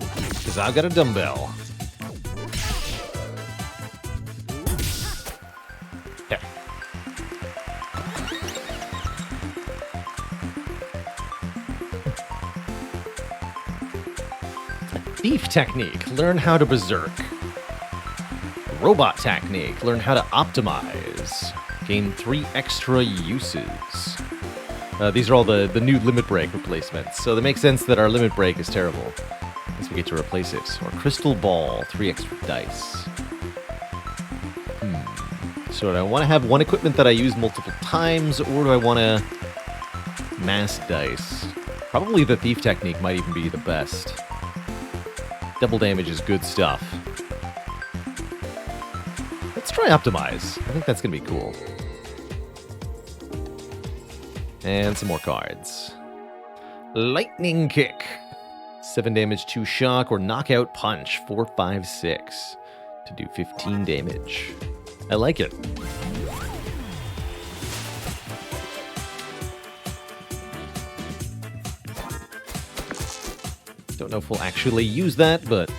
Because I've got a dumbbell. Okay. Thief technique, learn how to berserk. Robot technique, learn how to optimize. Gain 3 extra uses. These are all the new limit break replacements, so that makes sense that our limit break is terrible, as we get to replace it. Or crystal ball, 3 extra dice. So do I want to have one equipment that I use multiple times, or do I want to mass dice? Probably the thief technique might even be the best. Double damage is good stuff. try Optimize. I think that's going to be cool. And some more cards. Lightning Kick. 7 damage, 2 shock, or Knockout Punch. 4, 5, 6. To do 15 damage. I like it. Don't know if we'll actually use that, but...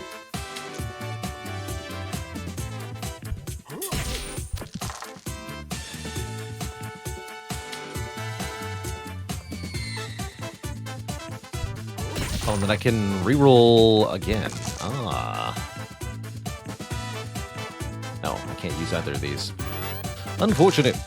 Oh, and then I can reroll again. Ah. No, I can't use either of these. Unfortunate.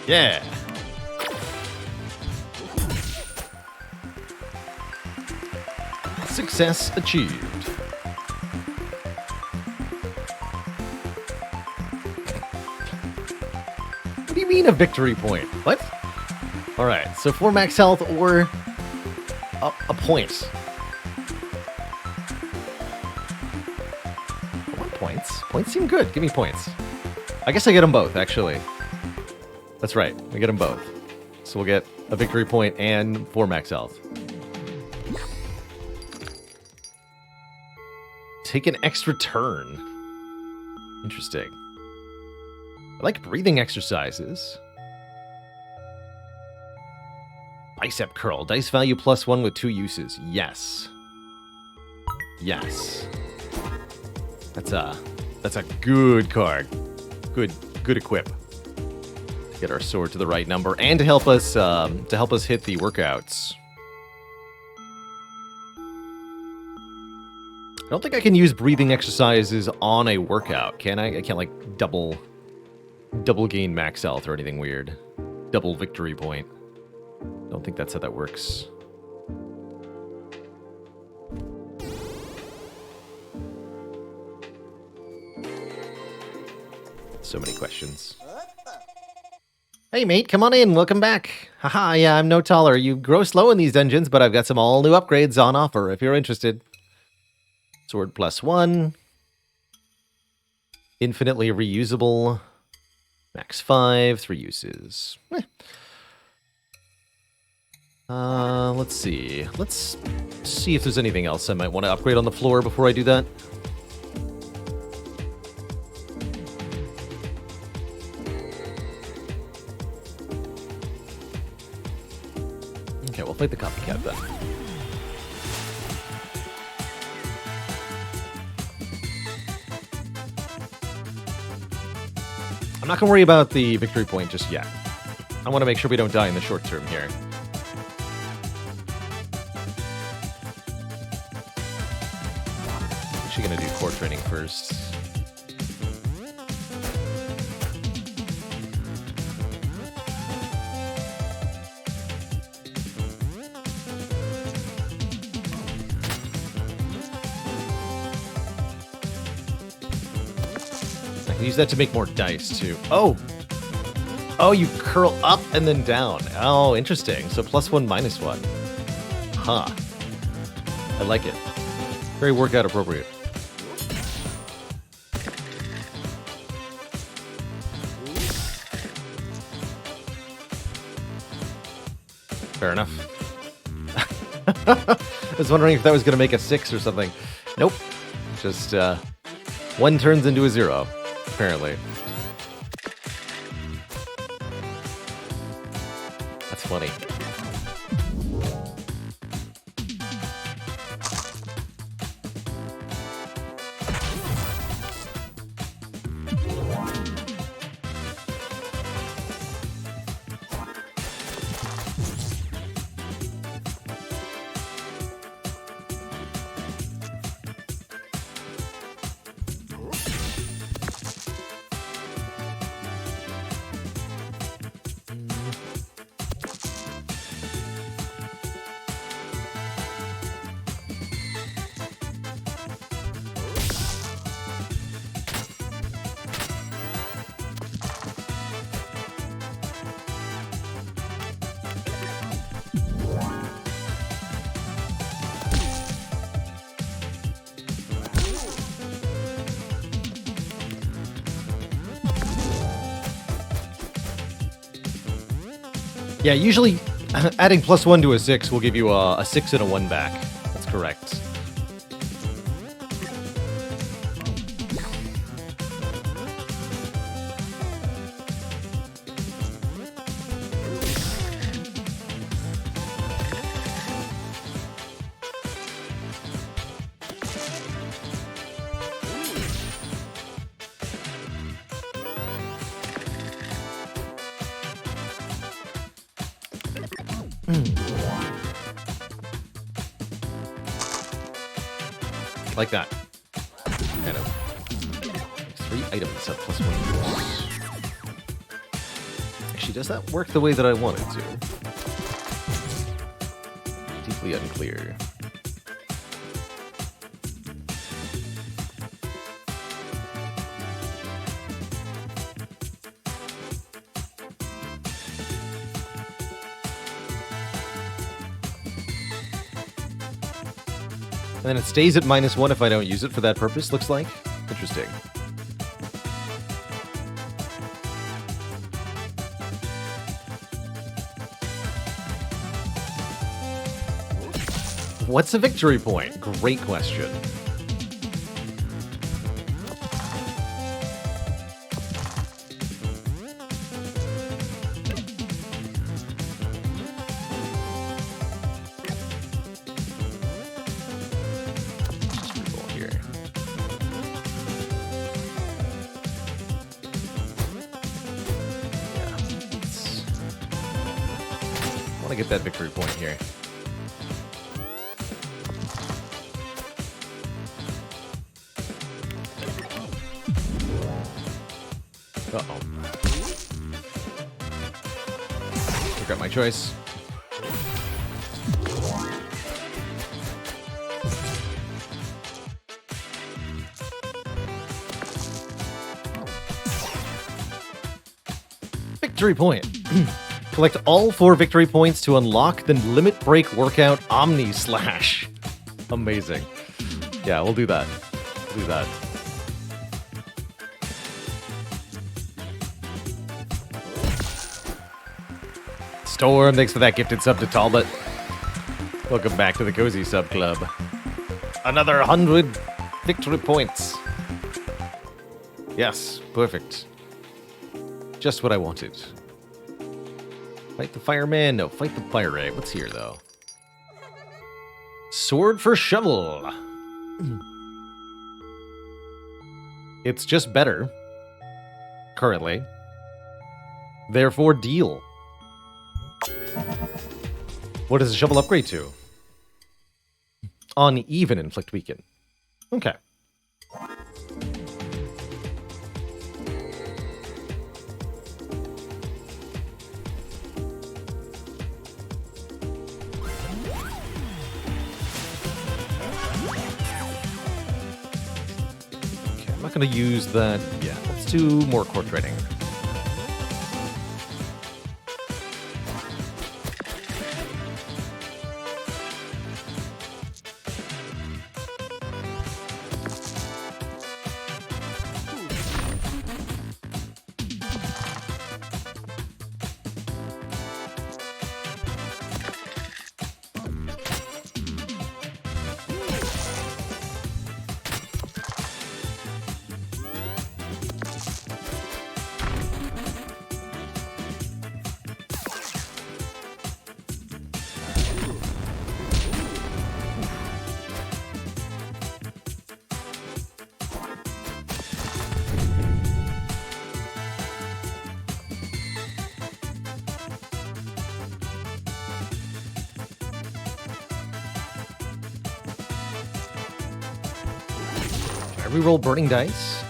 Yeah. Success achieved. What do you mean a victory point? What? All right, so 4 max health or a point. I want points. Points seem good. Give me points. I guess I get them both, actually. That's right. We get them both. So we'll get a victory point and 4 max health. Take an extra turn. Interesting. I like breathing exercises. Bicep curl. Dice value +1 with 2 uses. Yes. Yes. That's a good card. Good equip. Get our sword to the right number and to help us hit the workouts. I don't think I can use breathing exercises on a workout, can I? I can't like double gain max health or anything weird. Double victory point. Don't think that's how that works. So many questions. Hey mate, come on in, welcome back. Haha, yeah, I'm no taller. You grow slow in these dungeons, but I've got some all new upgrades on offer if you're interested. Sword +1. Infinitely reusable. Max 5, 3 uses. Let's see. Let's see if there's anything else I might want to upgrade on the floor before I do that. Okay, we'll fight the copycat then. I'm not going to worry about the victory point just yet. I want to make sure we don't die in the short term here. Actually going to do core training first. Use that to make more dice, too. Oh! Oh, you curl up and then down. Oh, interesting. So +1, -1. Huh. I like it. Very workout appropriate. Fair enough. I was wondering if that was going to make a 6 or something. Nope. Just, 1 turns into a 0. Apparently. That's funny. Yeah, usually adding +1 to a 6 will give you a 6 and a 1 back. That's correct. Like that. Kind of. 3 items at +1 use. Actually, does that work the way that I want it to? Deeply unclear. And then it stays at -1 if I don't use it for that purpose, looks like. Interesting. What's a victory point? Great question. Get that victory point here. Uh-oh. Forgot my choice. Victory point. Collect all 4 victory points to unlock the Limit Break Workout Omni Slash. Amazing. Yeah, we'll do that. We'll do that. Storm, thanks for that gifted sub to Talbot. Welcome back to the Cozy Sub Club. Another 100 victory points. Yes, perfect. Just what I wanted. Fight the fireman? No, fight the pirate. What's here, though? Sword for shovel. It's just better. Currently. Therefore, deal. What does the shovel upgrade to? Uneven inflict weaken. Okay. Going to use that. Yeah, let's do more core training. Reroll burning dice?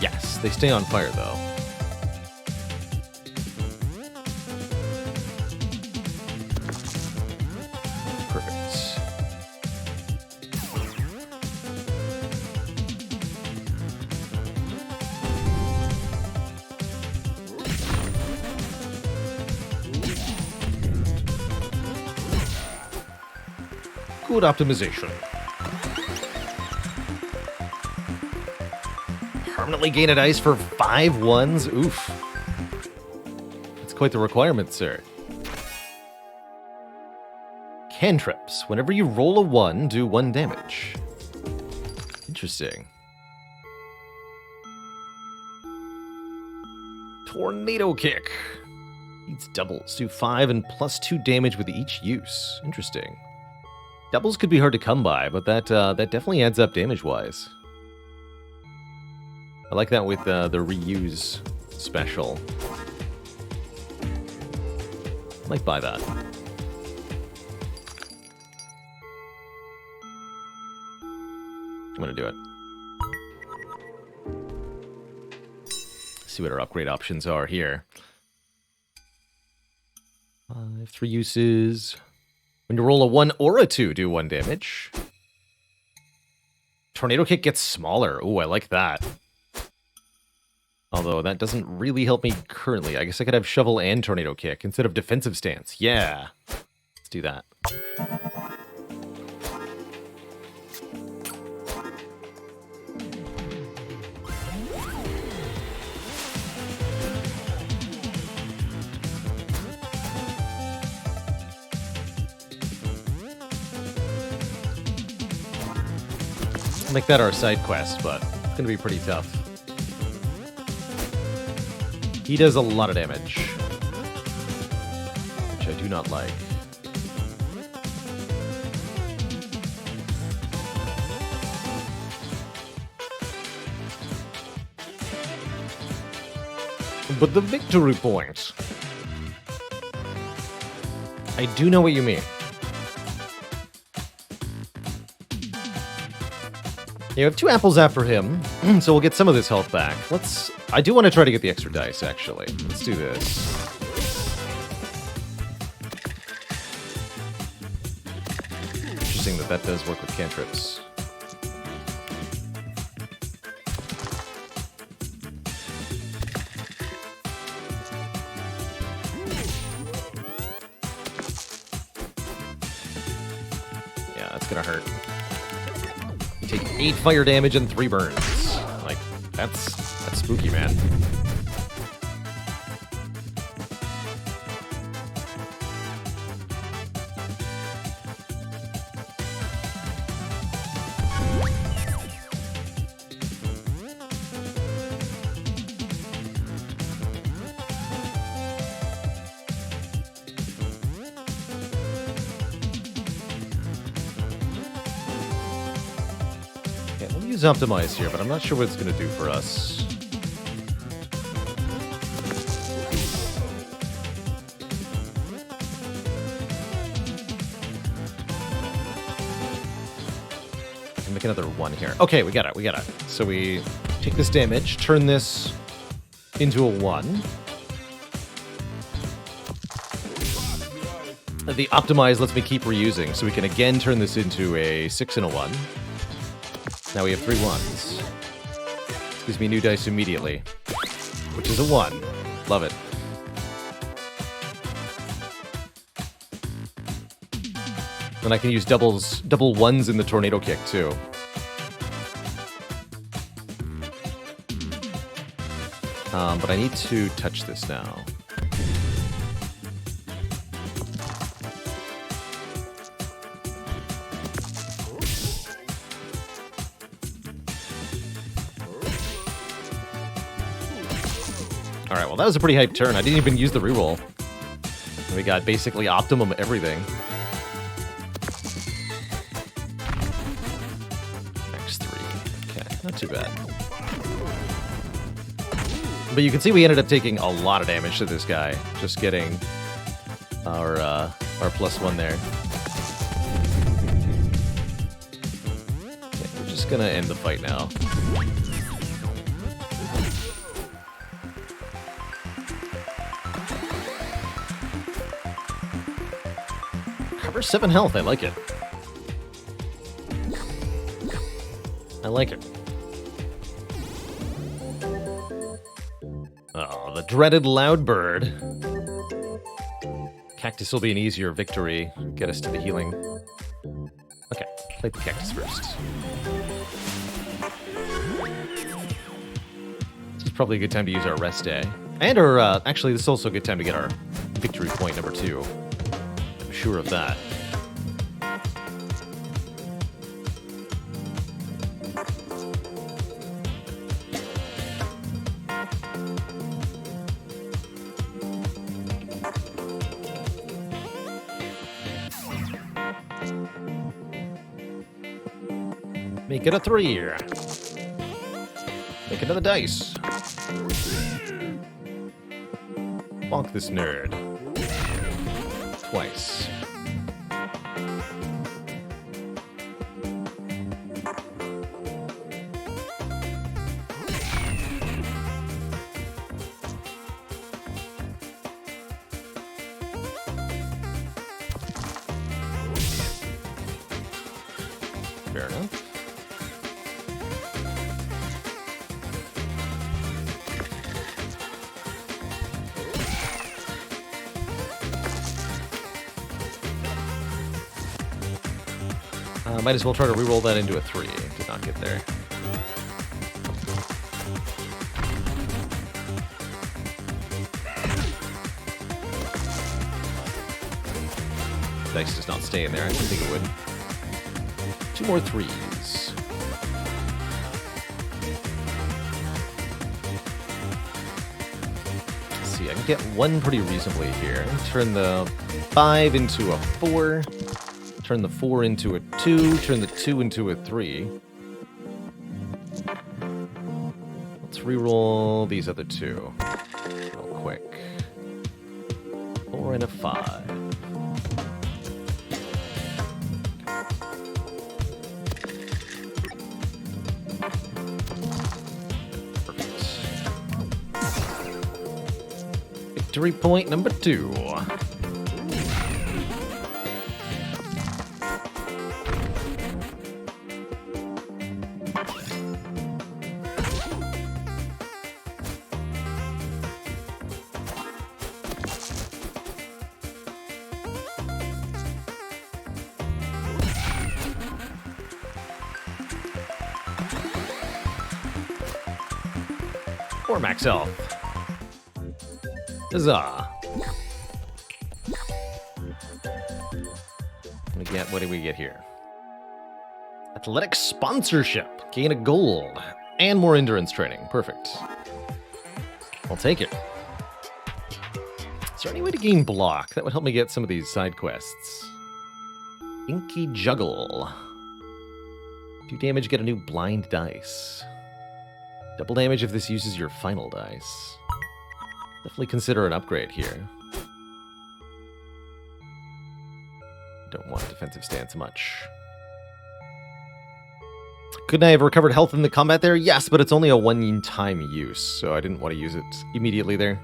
Yes, they stay on fire though. Perfect. Good optimization. Permanently gain a dice for 5 ones. Oof. That's quite the requirement, sir. Cantrips. Whenever you roll a 1, do 1 damage. Interesting. Tornado Kick. Needs doubles. Do 5 and plus 2 damage with each use. Interesting. Doubles could be hard to come by, but that definitely adds up damage-wise. I like that with the reuse special. Might buy that. I'm gonna do it. See what our upgrade options are here. 5, 3 uses. When you roll a 1 or a 2, do 1 damage. Tornado Kick gets smaller. Ooh, I like that. Although that doesn't really help me currently. I guess I could have Shovel and Tornado Kick instead of Defensive Stance. Yeah. Let's do that. Make that our side quest, but it's going to be pretty tough. He does a lot of damage, which I do not like. But the victory point. I do know what you mean. You have 2 apples after him, so we'll get some of this health back. I do want to try to get the extra dice, actually. Let's do this. Interesting that does work with cantrips. Yeah, that's gonna hurt. Take 8 fire damage and 3 burns. Like, that's spooky, man. Optimize here, but I'm not sure what it's going to do for us. I can make another 1 here. Okay, we got it. So we take this damage, turn this into a 1. The optimize lets me keep reusing, so we can again turn this into a 6 and a 1. Now we have 3 1s. Gives me new dice immediately, which is a 1. Love it. And I can use double 1s in the Tornado Kick, too. But I need to touch this now. Alright, well that was a pretty hyped turn. I didn't even use the reroll. We got basically optimum everything. X3. Okay, not too bad. But you can see we ended up taking a lot of damage to this guy. Just getting our +1 there. Okay, we're just gonna end the fight now. Cover 7 health, I like it. I like it. Oh, the dreaded Loudbird. Cactus will be an easier victory. Get us to the healing. Okay, play the cactus first. This is probably a good time to use our rest day. And our, actually, this is also a good time to get our victory point number 2. I'm sure of that. Make it a 3. Make another dice. Bonk this nerd. Twice. Fair enough. Might as well try to reroll that into a 3. Did not get there. Dice does not stay in there. I didn't think it would. 2 more 3s. Let's see, I can get 1 pretty reasonably here. Turn the 5 into a 4. Turn the 4 into a 2, turn the 2 into a 3. Let's reroll these other 2 real quick. 4 and a 5. Perfect. Victory point number 2. Or max health. Huzzah. What do we get here? Athletic sponsorship. Gain a gold. And more endurance training. Perfect. I'll take it. Is there any way to gain block? That would help me get some of these side quests. Inky Juggle. 2 damage, get a new blind dice. Double damage if this uses your final dice. Definitely consider an upgrade here. Don't want defensive stance much. Couldn't I have recovered health in the combat there? Yes, but it's only a 1-time use, so I didn't want to use it immediately there.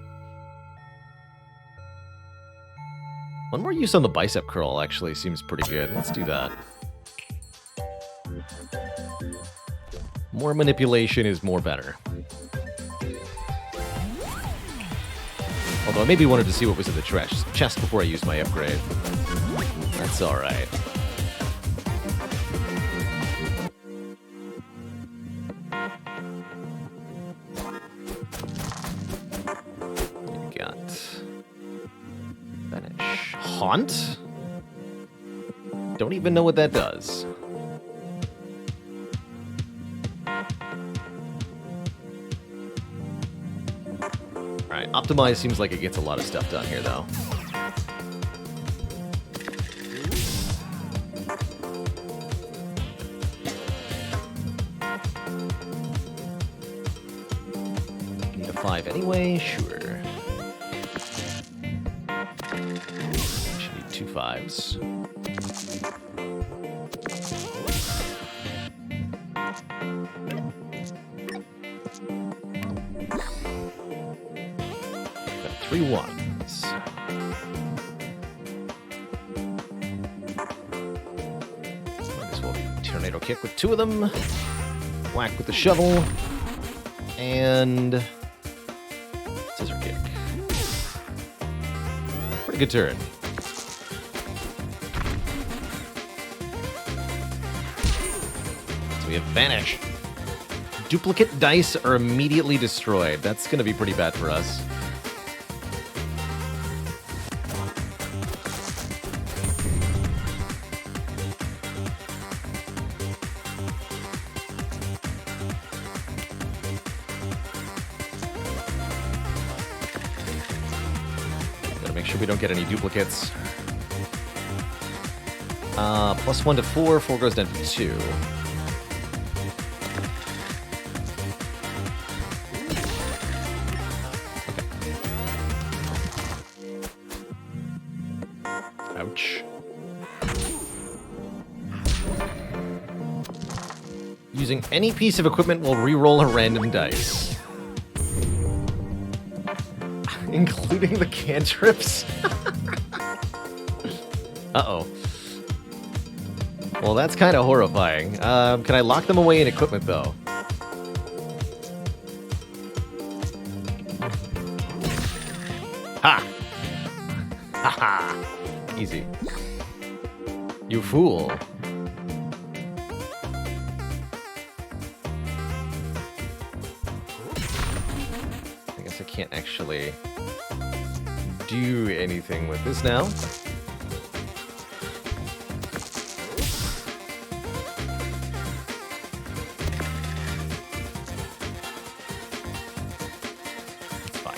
1 more use on the bicep curl actually seems pretty good. Let's do that. More manipulation is more better. Although I maybe wanted to see what was in the chest before I used my upgrade. That's alright. You got... Vanish. Haunt? Don't even know what that does. Alright, Optimize seems like it gets a lot of stuff done here, though. Need a 5 anyway? Sure. Should need 2 5s. Got 3 1s. Might as well do Tornado Kick with 2 of them. Whack with the shovel. And Scissor Kick. Pretty good turn. So we have Vanish. Duplicate dice are immediately destroyed. That's going to be pretty bad for us. make sure we don't get any duplicates. +1 to 4. 4 goes down to 2. Okay. Ouch. Using any piece of equipment will re-roll a random dice. Including the cantrips? Uh-oh. Well, that's kind of horrifying. Can I lock them away in equipment, though? Ha! Ha ha! Easy. You fool. I guess I can't actually do anything with this now. It's fine.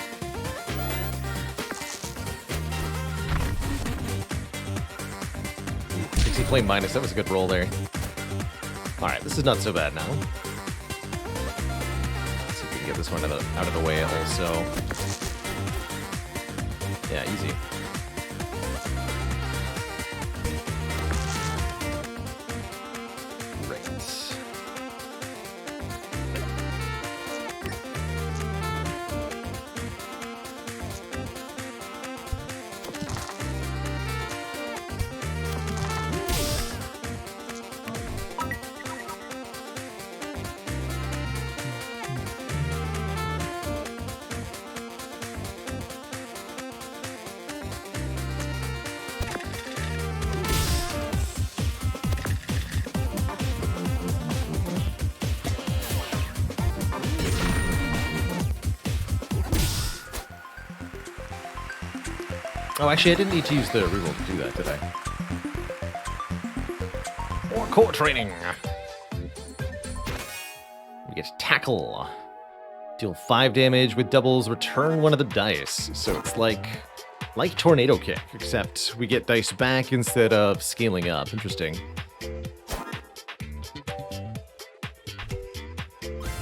Pixie Flame minus, that was a good roll there. Alright, this is not so bad now. Let's see if we can get this one out of the way also. Yeah, easy. Great. Oh, actually, I didn't need to use the reroll to do that, did I? More core training! We get tackle. Deal 5 damage with doubles, return one of the dice. So it's like Tornado Kick, except we get dice back instead of scaling up. Interesting.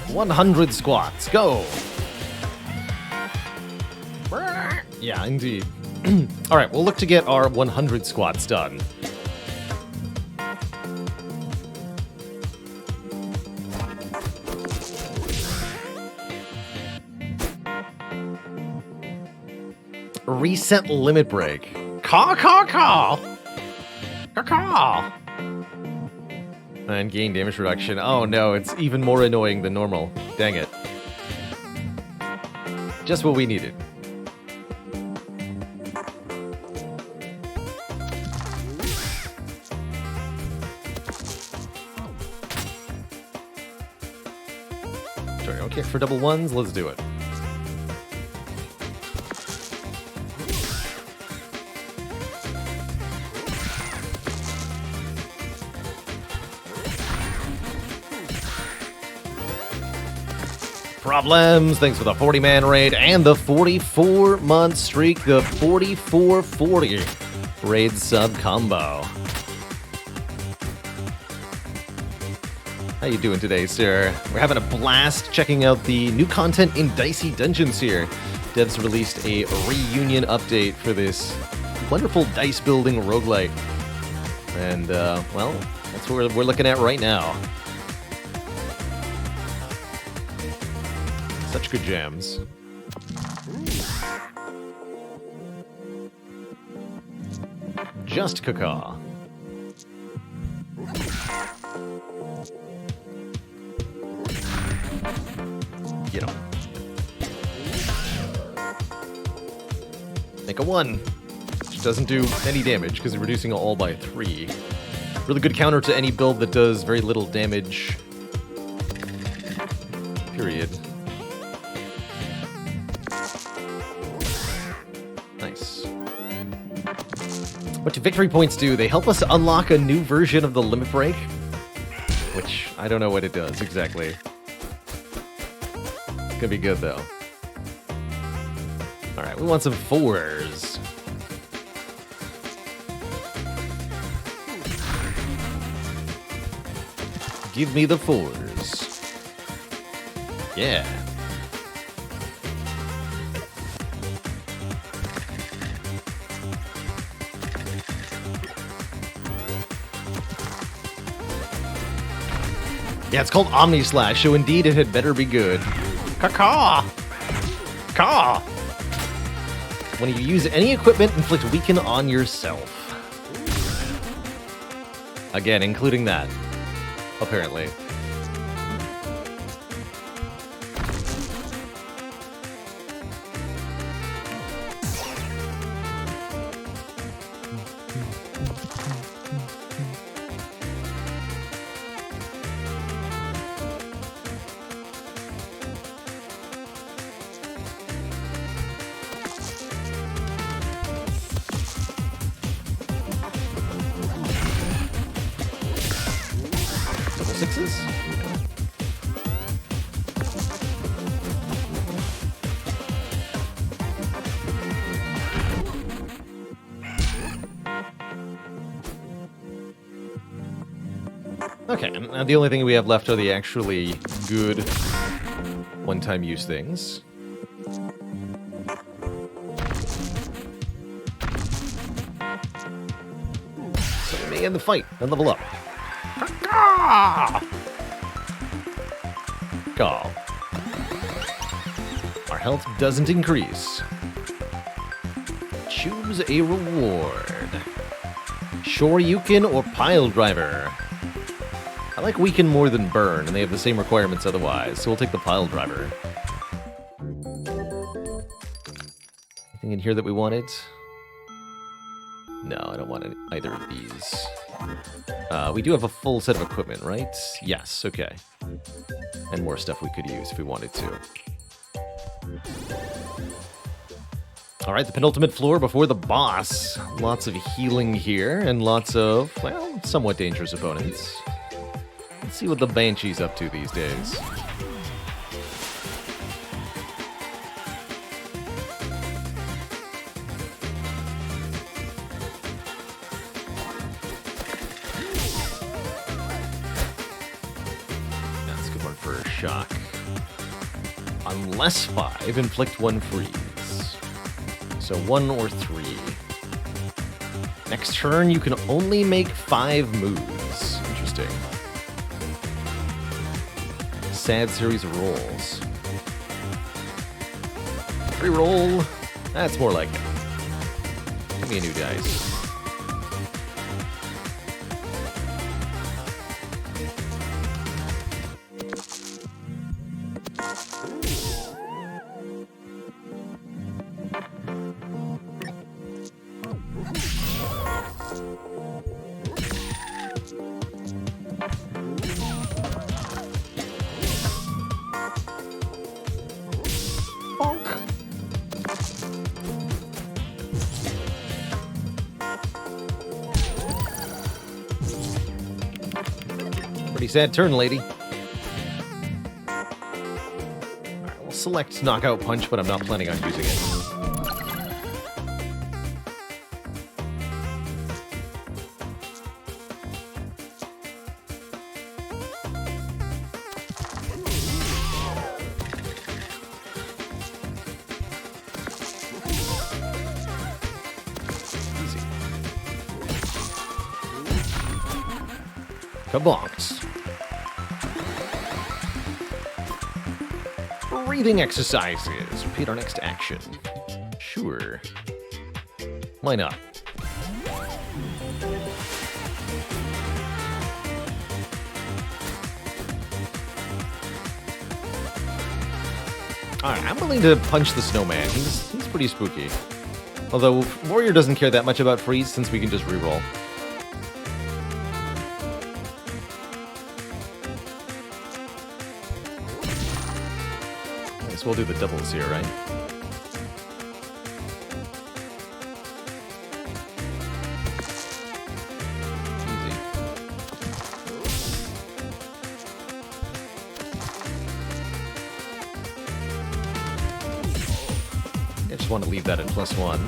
100 squats, go! Yeah, indeed. Alright, we'll look to get our 100 squats done. Reset limit break. Caw, caw, caw! Caw, caw! And gain damage reduction. Oh no, it's even more annoying than normal. Dang it. Just what we needed. Kick for double ones, let's do it. Problems, thanks for the 40-man raid and the 44-month streak, the 4440 raid sub combo. How you doing today, sir? We're having a blast checking out the new content in Dicey Dungeons here. Devs released a reunion update for this wonderful dice-building roguelike. And, well, that's what we're looking at right now. Such good jams. Just caca. Get him. Make a 1. Which doesn't do any damage because we're reducing it all by 3. Really good counter to any build that does very little damage. Period. Nice. What do victory points do? They help us unlock a new version of the limit break. Which, I don't know what it does exactly. It's gonna be good, though. Alright, we want some 4s. Give me the 4s. Yeah. Yeah, it's called Omni Slash, so indeed it had better be good. Caw. Caw. When you use any equipment, inflict weaken on yourself. Again, including that, apparently. Sixes? Okay, and the only thing we have left are the actually good one-time use things. So we may end the fight and level up. Caw. Our health doesn't increase. Choose a reward. Shoryuken or Pile Driver. I like Weaken more than Burn, and they have the same requirements otherwise, so we'll take the Pile Driver. Anything in here that we wanted? No, I don't want either of these. We do have a full set of equipment, right? Yes, okay. And more stuff we could use if we wanted to. Alright, the penultimate floor before the boss. Lots of healing here, and lots of, well, somewhat dangerous opponents. Let's see what the Banshee's up to these days. Shock. Unless 5, inflict 1 freeze. So 1 or 3. Next turn, you can only make 5 moves. Interesting. Sad series of rolls. Reroll. That's more like it. Give me a new dice. Pretty sad turn, lady. Alright, we'll select Knockout Punch, but I'm not planning on using it. Easy. Kabonks. Breathing exercises. Repeat our next action. Sure. Why not? Alright, I'm willing to punch the snowman. He's pretty spooky. Although, Warrior doesn't care that much about freeze since we can just reroll. I guess we'll do the doubles here, right? Easy. I just want to leave that at +1.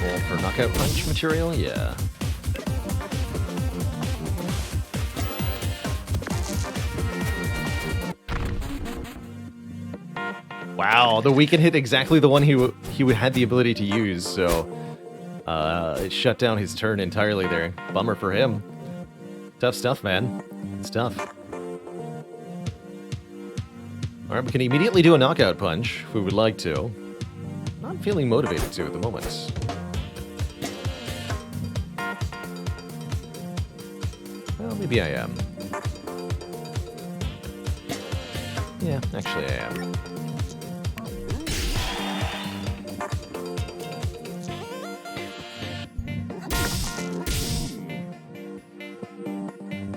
Roll for knockout punch material? Yeah. Wow, the weaken hit exactly the one he had the ability to use, so it shut down his turn entirely there. Bummer for him. Tough stuff, man. It's tough. Alright, we can immediately do a knockout punch if we would like to. Not feeling motivated to at the moment. Well, maybe I am. Yeah, actually I am.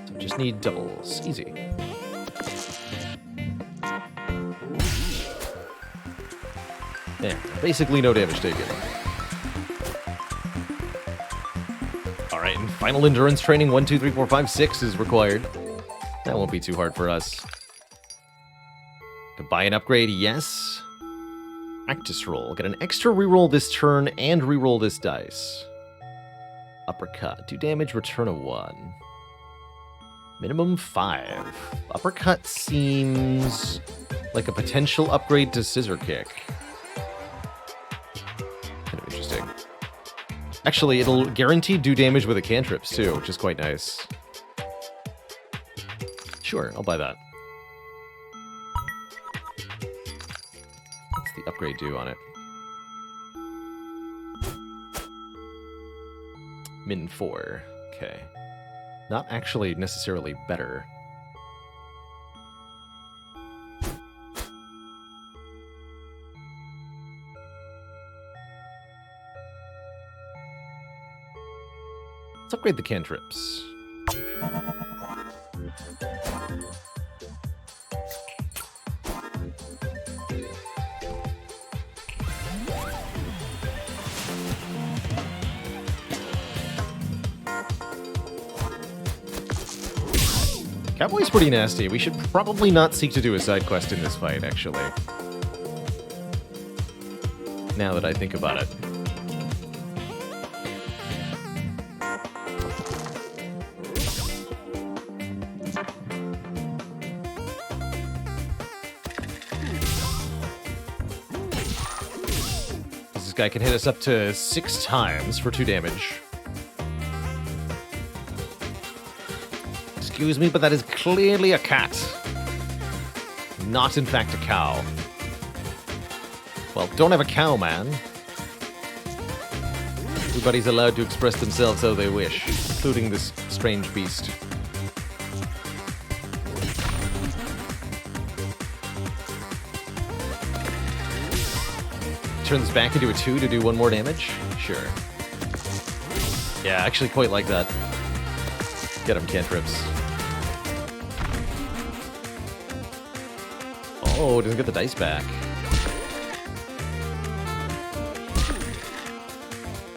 So just need doubles. Easy. Yeah, basically no damage taken. Alright, and final endurance training 1, 2, 3, 4, 5, 6 is required. That won't be too hard for us. To buy an upgrade, yes. Practice roll. Get an extra reroll this turn and reroll this dice. Uppercut. Do damage, return a 1. Minimum 5. Uppercut seems like a potential upgrade to scissor kick. Kind of interesting. Actually, it'll guarantee do damage with a cantrips too, which is quite nice. Sure, I'll buy that. What's the upgrade do on it? Min 4. Okay. Not actually necessarily better. Let's upgrade the cantrips. Cowboy's pretty nasty. We should probably not seek to do a side quest in this fight, actually. Now that I think about it. This guy can hit us up to 6 times for 2 damage. Excuse me, but that is clearly a cat. Not, in fact, a cow. Well, don't have a cow, man. Everybody's allowed to express themselves how they wish, including this strange beast. Turn this back into a 2 to do 1 more damage? Sure. Yeah, I actually quite like that. Get him, cantrips. Oh, doesn't get the dice back.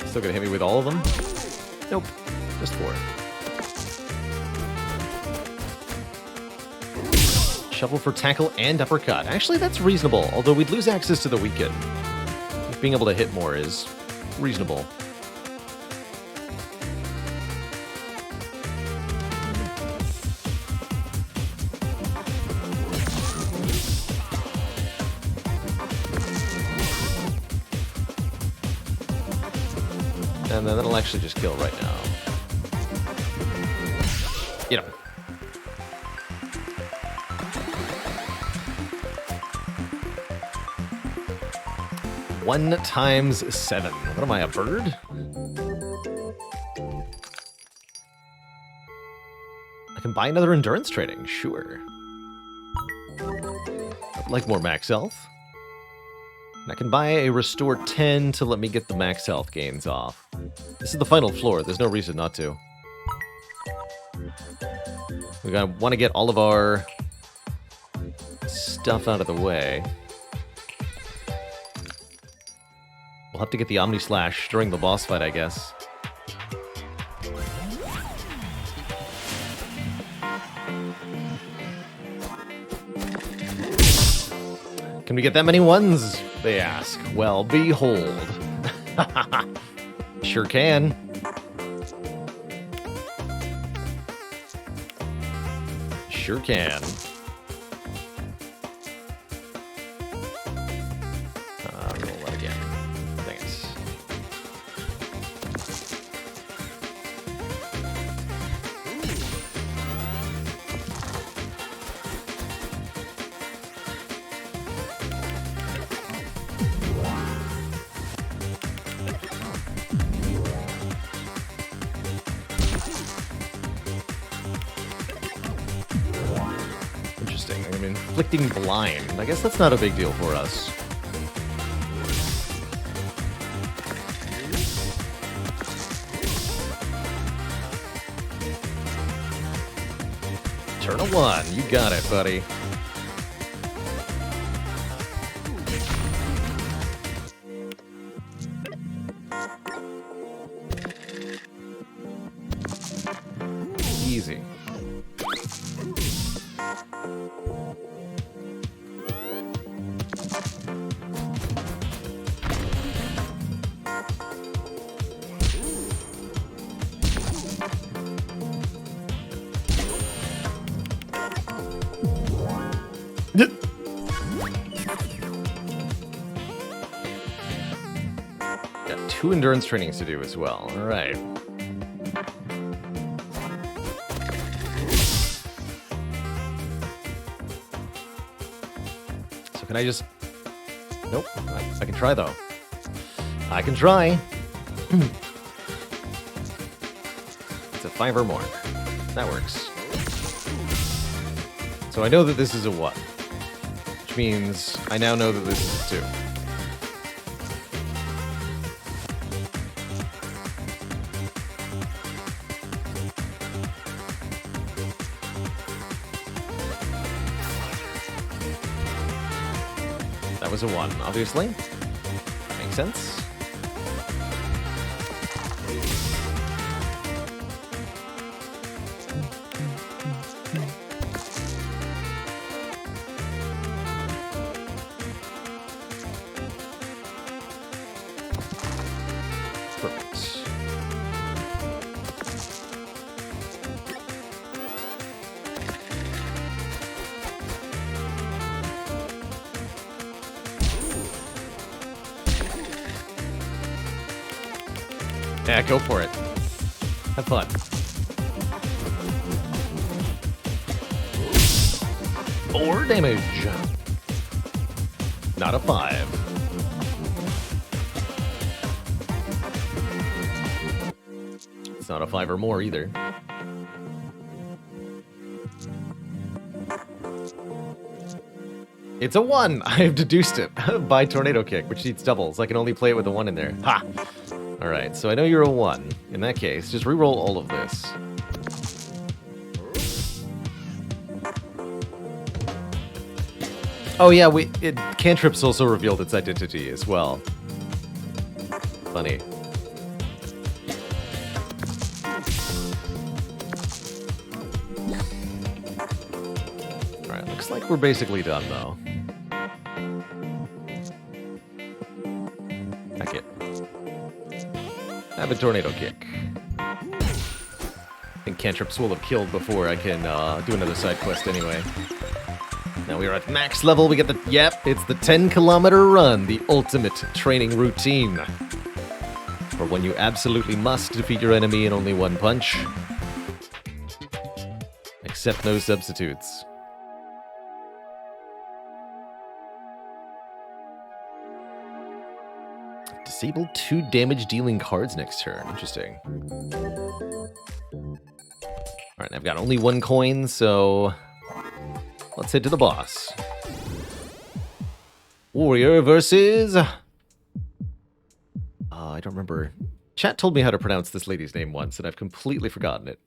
Still gonna hit me with all of them? Nope. Just 4. Shovel for tackle and uppercut. Actually, that's reasonable, although we'd lose access to the weaken. Being able to hit more is reasonable. And then that'll actually just kill right now. Get him. One times 7. What am I, a bird? I can buy another endurance training, sure. I'd like more max health. And I can buy a restore 10 to let me get the max health gains off. This is the final floor, there's no reason not to. We're gonna want to get all of our stuff out of the way. We'll have to get the Omni Slash during the boss fight, I guess. Can we get that many ones? They ask. Well, behold. Sure can. Sure can. inflicting blind. I guess that's not a big deal for us. Turn a 1. You got it, buddy. Easy. Got 2 endurance trainings to do as well. All right. So can I just... Nope. I can try, though. I can try. It's a 5 or more. That works. So I know that this is a 1. Which means I now know that this is a 2. That was a 1, obviously. Makes sense. Perfect. Yeah, go for it. Have fun. 4 damage. Not a 5. It's not a 5 or more either. It's a 1! I've deduced it by Tornado Kick, which needs doubles. I can only play it with a 1 in there. Ha! Alright, so I know you're a 1. In that case, just reroll all of this. Oh yeah, Cantrips also revealed its identity as well. Funny. Alright, looks like we're basically done, though. Heck it. Have a Tornado Kick. I think Cantrips will have killed before I can do another side quest anyway. Now we are at max level. We get the... Yep, it's the 10-kilometer run. The ultimate training routine. For when you absolutely must defeat your enemy in only 1 punch. Except no substitutes. Disable 2 damage dealing cards next turn. Interesting. Alright, I've got only 1 coin, so let's head to the boss. Warrior versus... I don't remember. Chat told me how to pronounce this lady's name once, and I've completely forgotten it.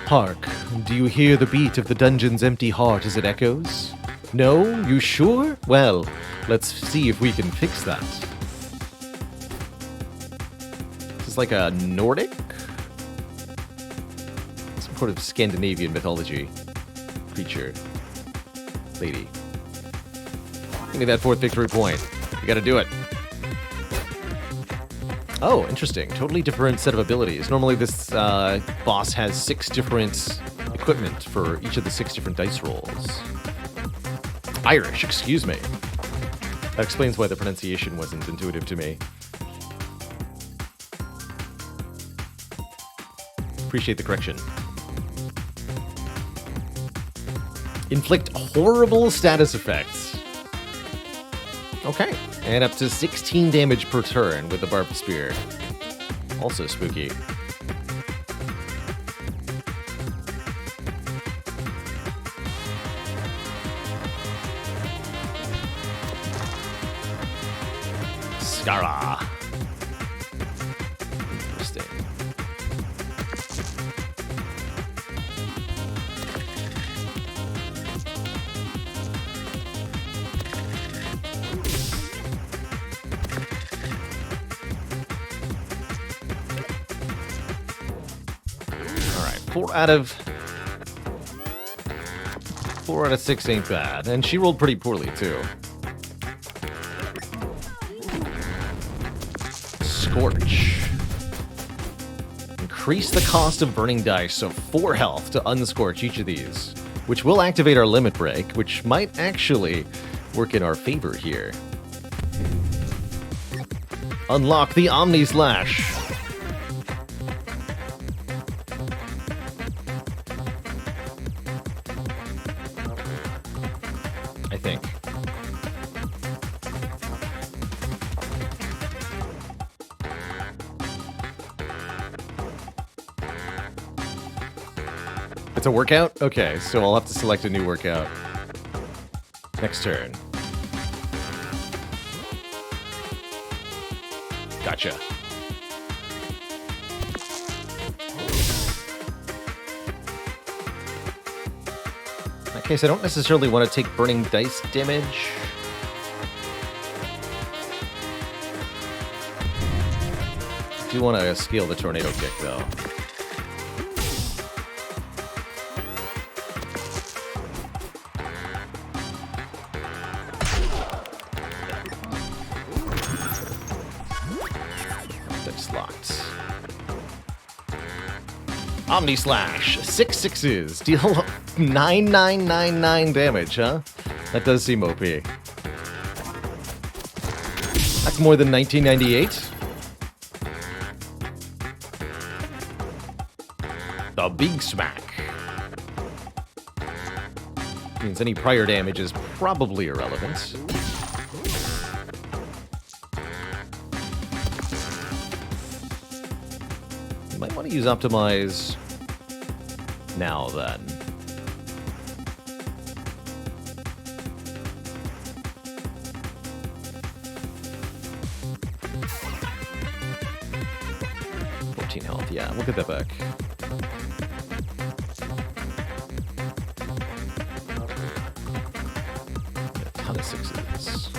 Hark, do you hear the beat of the dungeon's empty heart as it echoes? No? You sure? Well, let's see if we can fix that. This is like a Nordic? Some sort of Scandinavian mythology creature. Lady. Give me that 4th victory point. You gotta do it. Oh, interesting. Totally different set of abilities. Normally this boss has 6 different equipment for each of the 6 different dice rolls. Irish, excuse me. That explains why the pronunciation wasn't intuitive to me. Appreciate the correction. Inflict horrible status effects. Okay. And up to 16 damage per turn with the Barbed Spear. Also spooky. Skara. Interesting. Alright, 4 out of 6 ain't bad. And she rolled pretty poorly, too. Scorch. Increase the cost of burning dice, so 4 health to unscorch each of these, which will activate our limit break, which might actually work in our favor here. Unlock the Omni Slash. I think. It's a workout? Okay, so I'll have to select a new workout. Next turn. Gotcha. In that case, I don't necessarily want to take burning dice damage. I do want to scale the tornado kick, though. Locked. Omni Slash, 6 sixes, deal 9999 damage, huh? That does seem OP. That's more than 1998. The Big Smack. Means any prior damage is probably irrelevant. Might want to use Optimize now, then. Health, yeah, we'll get that back. A ton of 6s.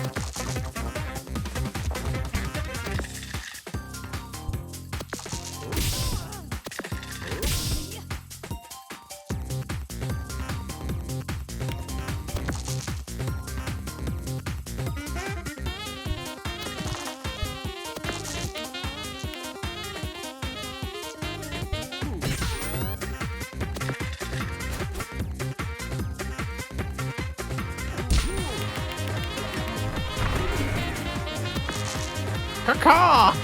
Caw!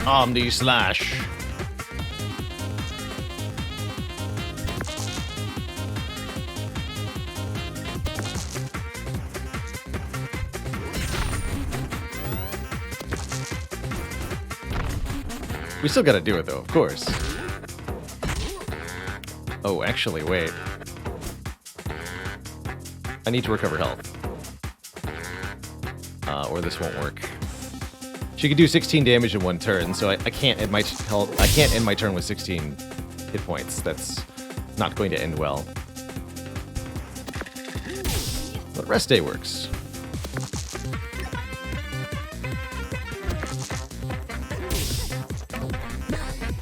Omni Slash. We still gotta do it, though, of course. Oh, actually, wait. I need to recover health. Or this won't work. She could do 16 damage in one turn, so I can't end my health. I can't end my turn with 16 hit points. That's not going to end well. But rest day works.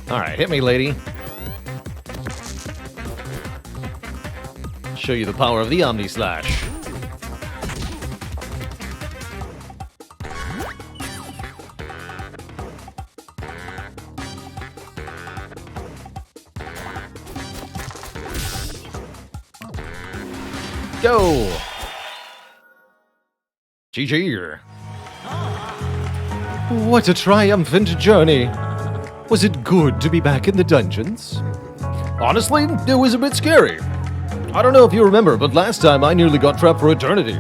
Alright, hit me, lady. Show you the power of the Omni Slash. Go! GG. What a triumphant journey. Was it good to be back in the dungeons? Honestly, it was a bit scary. I don't know if you remember, but last time I nearly got trapped for eternity.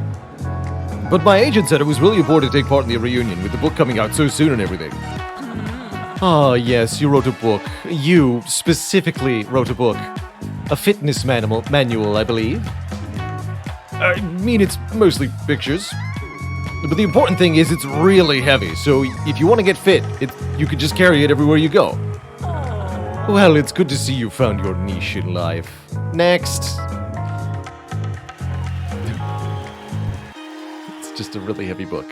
But my agent said it was really important to take part in the reunion, with the book coming out so soon and everything. Ah, yes, you wrote a book. You specifically wrote a book. A fitness manual, I believe. I mean, it's mostly pictures. But the important thing is it's really heavy, so if you want to get fit, you can just carry it everywhere you go. Well, it's good to see you found your niche in life. Next. It's just a really heavy book.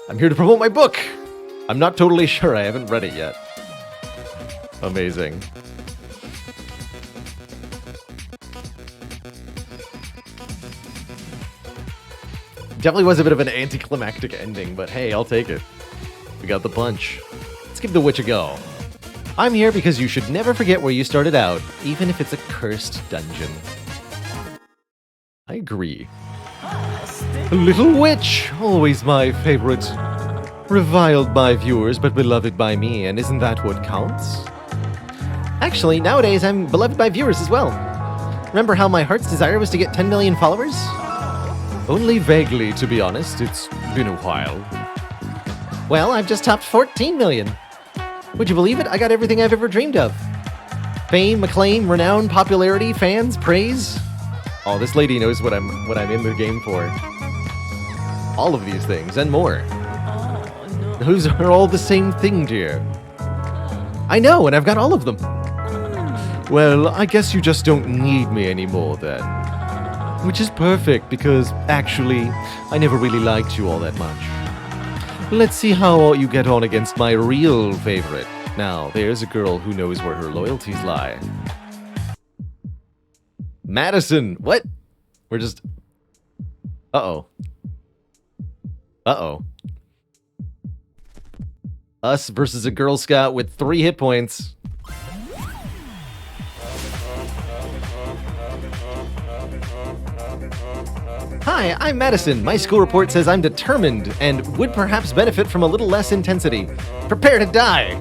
I'm here to promote my book! I'm not totally sure, I haven't read it yet. Amazing. Definitely was a bit of an anticlimactic ending, but hey, I'll take it. We got the punch. Let's give the witch a go. I'm here because you should never forget where you started out, even if it's a cursed dungeon. I agree. Little witch, always my favorite. Reviled by viewers, but beloved by me, and isn't that what counts? Actually, nowadays I'm beloved by viewers as well. Remember how my heart's desire was to get 10 million followers? Only vaguely, to be honest. It's been a while. Well, I've just topped 14 million. Would you believe it? I got everything I've ever dreamed of. Fame, acclaim, renown, popularity, fans, praise. Oh, this lady knows what I'm in the game for. All of these things and more. Those are all the same thing, dear. I know, and I've got all of them. Well, I guess you just don't need me anymore then. Which is perfect, because, actually, I never really liked you all that much. Let's see how you get on against my real favorite. Now, there's a girl who knows where her loyalties lie. Madison! What? We're just... Uh-oh. Uh-oh. Us versus a Girl Scout with 3 hit points. Hi, I'm Madison. My school report says I'm determined and would perhaps benefit from a little less intensity. Prepare to die!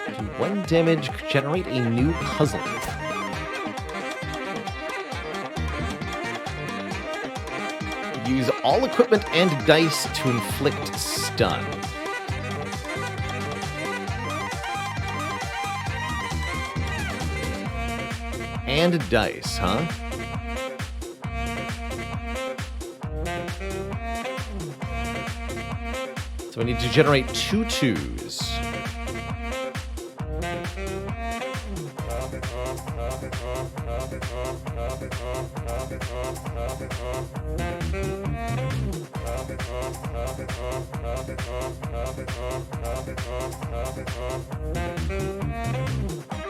Do 1 damage, generate a new puzzle. Use all equipment and dice to inflict stun. And dice, huh? So I need to generate 2 2s.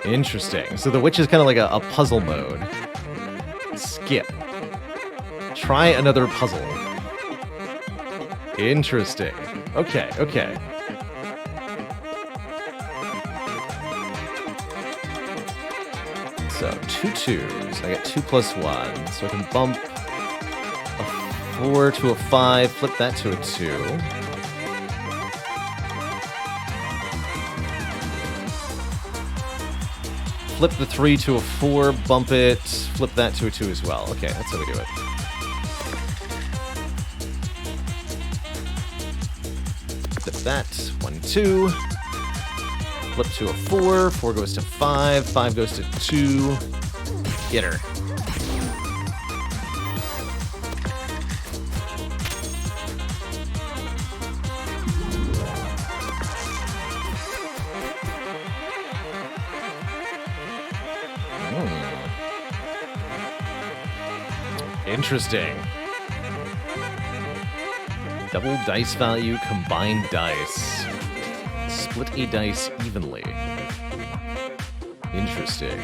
Interesting. So the witch is kind of like a puzzle mode. Skip. Try another puzzle. Interesting. Okay, okay. So 2 2s. I got 2 plus 1. So I can bump a 4 to a 5, flip that to a 2. Flip the 3 to a 4, bump it, flip that to a 2 as well. Okay, that's how we do it. Flip that, 1, 2. Flip to a 4, 4 goes to 5, 5 goes to 2. Get her. Interesting. Double dice value, combined dice. Split a dice evenly. Interesting.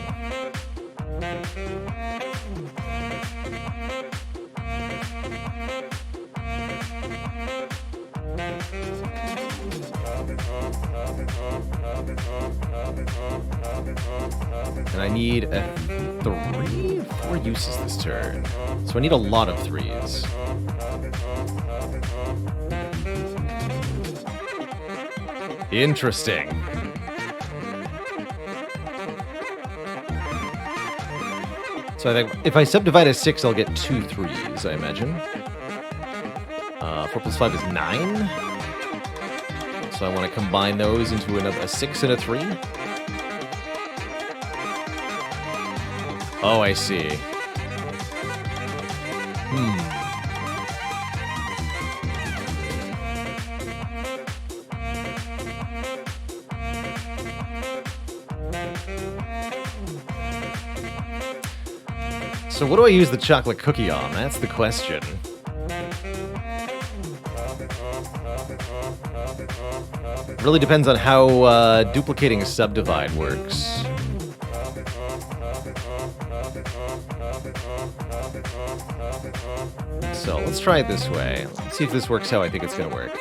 And I need a 3 or 4 uses this turn. So I need a lot of 3s. Interesting. So I think if I subdivide a 6, I'll get 2 3s, I imagine. 4 plus 5 is 9. So I want to combine those into a 6 and a 3. Oh, I see. So what do I use the chocolate cookie on? That's the question. Really depends on how duplicating a subdivide works. So let's try it this way. Let's see if this works how I think it's going to work.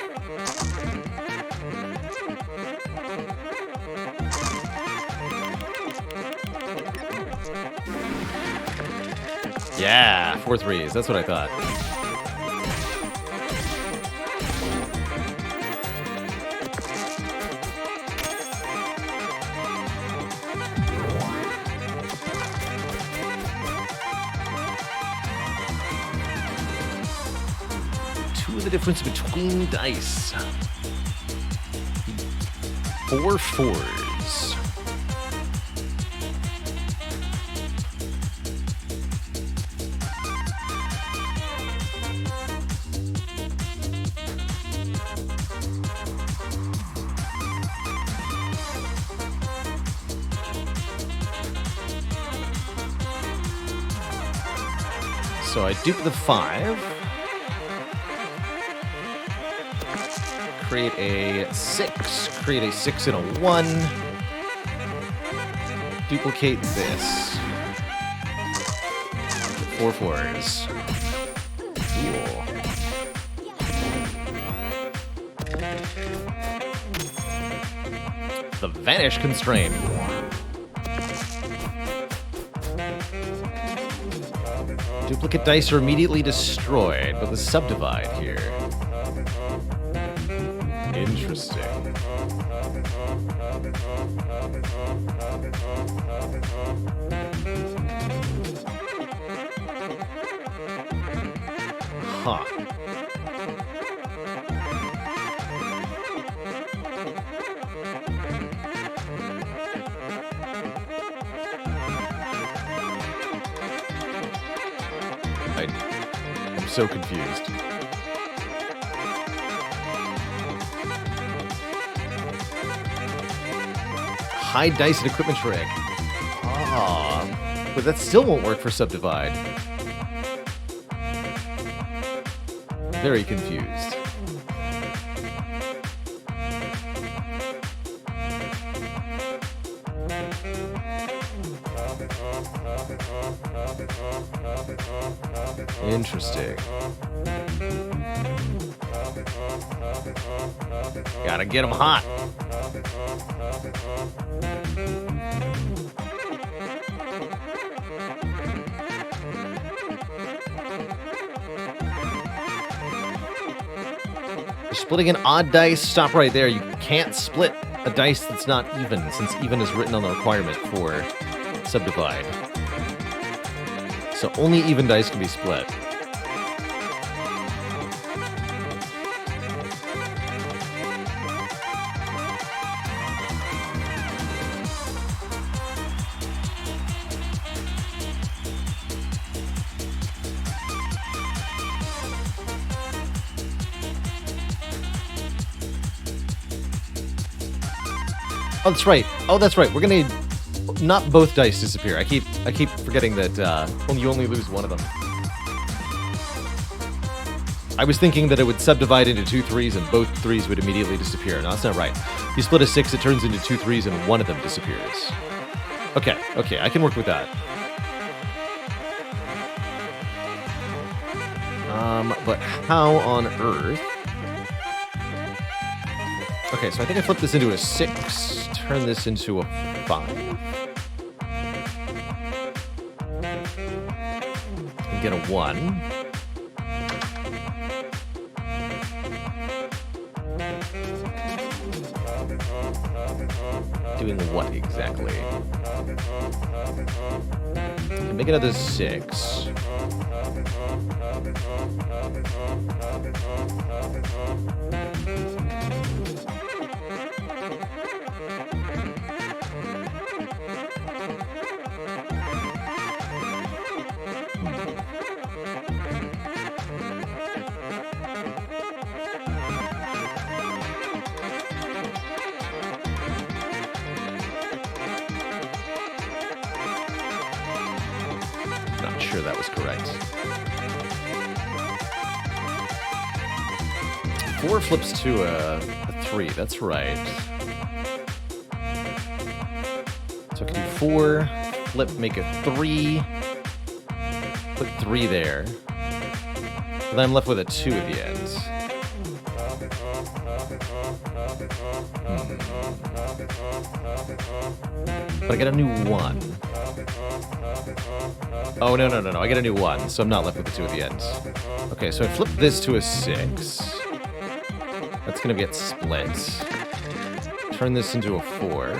Yeah, 4 3s. That's what I thought. The difference between dice. 4 4s. So I dupe the 5. Create a 6. Create a 6 and a 1. Duplicate this. 4 4s. Cool. The Vanish Constraint. Duplicate dice are immediately destroyed, but the subdivide here. Interesting. Huh. I'm so confused. Hide dice and equipment trick. Ah, but that still won't work for subdivide. Very confused. Interesting. Gotta get them hot. Splitting an odd dice, stop right there. You can't split a dice that's not even, since even is written on the requirement for subdivide. So only even dice can be split. Oh, that's right. Oh, that's right. We're gonna not both dice disappear. I keep forgetting that you only lose one of them. I was thinking that it would subdivide into 2 3s and both 3s would immediately disappear. No, that's not right. If you split a 6, it turns into 2 3s and one of them disappears. Okay, I can work with that. But how on earth? Okay, so I think I flipped this into a 6, turn this into a 5. And get a 1. Doing what exactly? Make another 6. Not sure that was correct. 4 flips to a 3. That's right. So I can do 4, flip, make a 3, put 3 there. And then I'm left with a 2 at the end. But I get a new 1. Oh, no. I get a new 1, so I'm not left with a 2 at the end. Okay, so I flip this to a 6. That's going to get split. Turn this into a 4.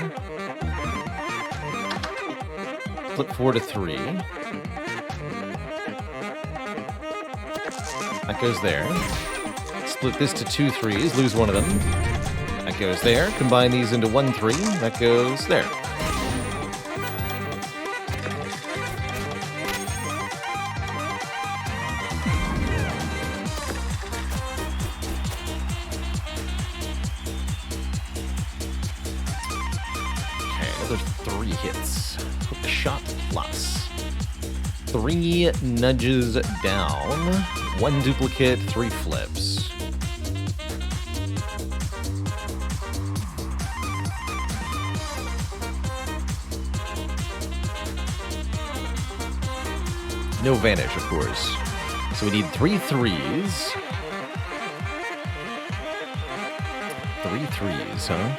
Flip 4 to 3. That goes there. Split this to 2 3s, lose one of them. That goes there. Combine these into 1 3. That goes there. Another 3 hits. Hook shot plus. 3 nudges down. 1 duplicate, 3 flips. No vanish, of course. So we need 3 3s. 3 3s, huh?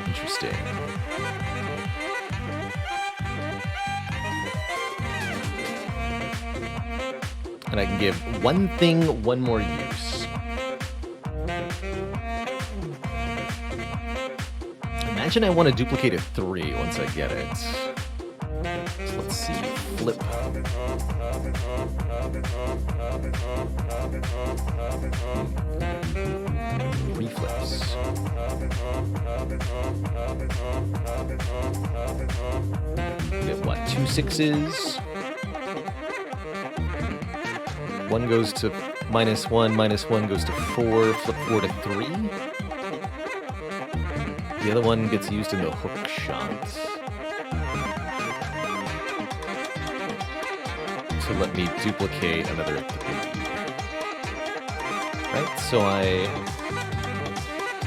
Interesting. And I can give one thing one more use. Imagine I want to duplicate a 3 once I get it. So let's see. Flip. 3 flips. Get what? 2 6s. 1 goes to -1, -1 goes to 4, flip 4 to 3. The other one gets used in the hook shots. So let me duplicate another 3. Right, so I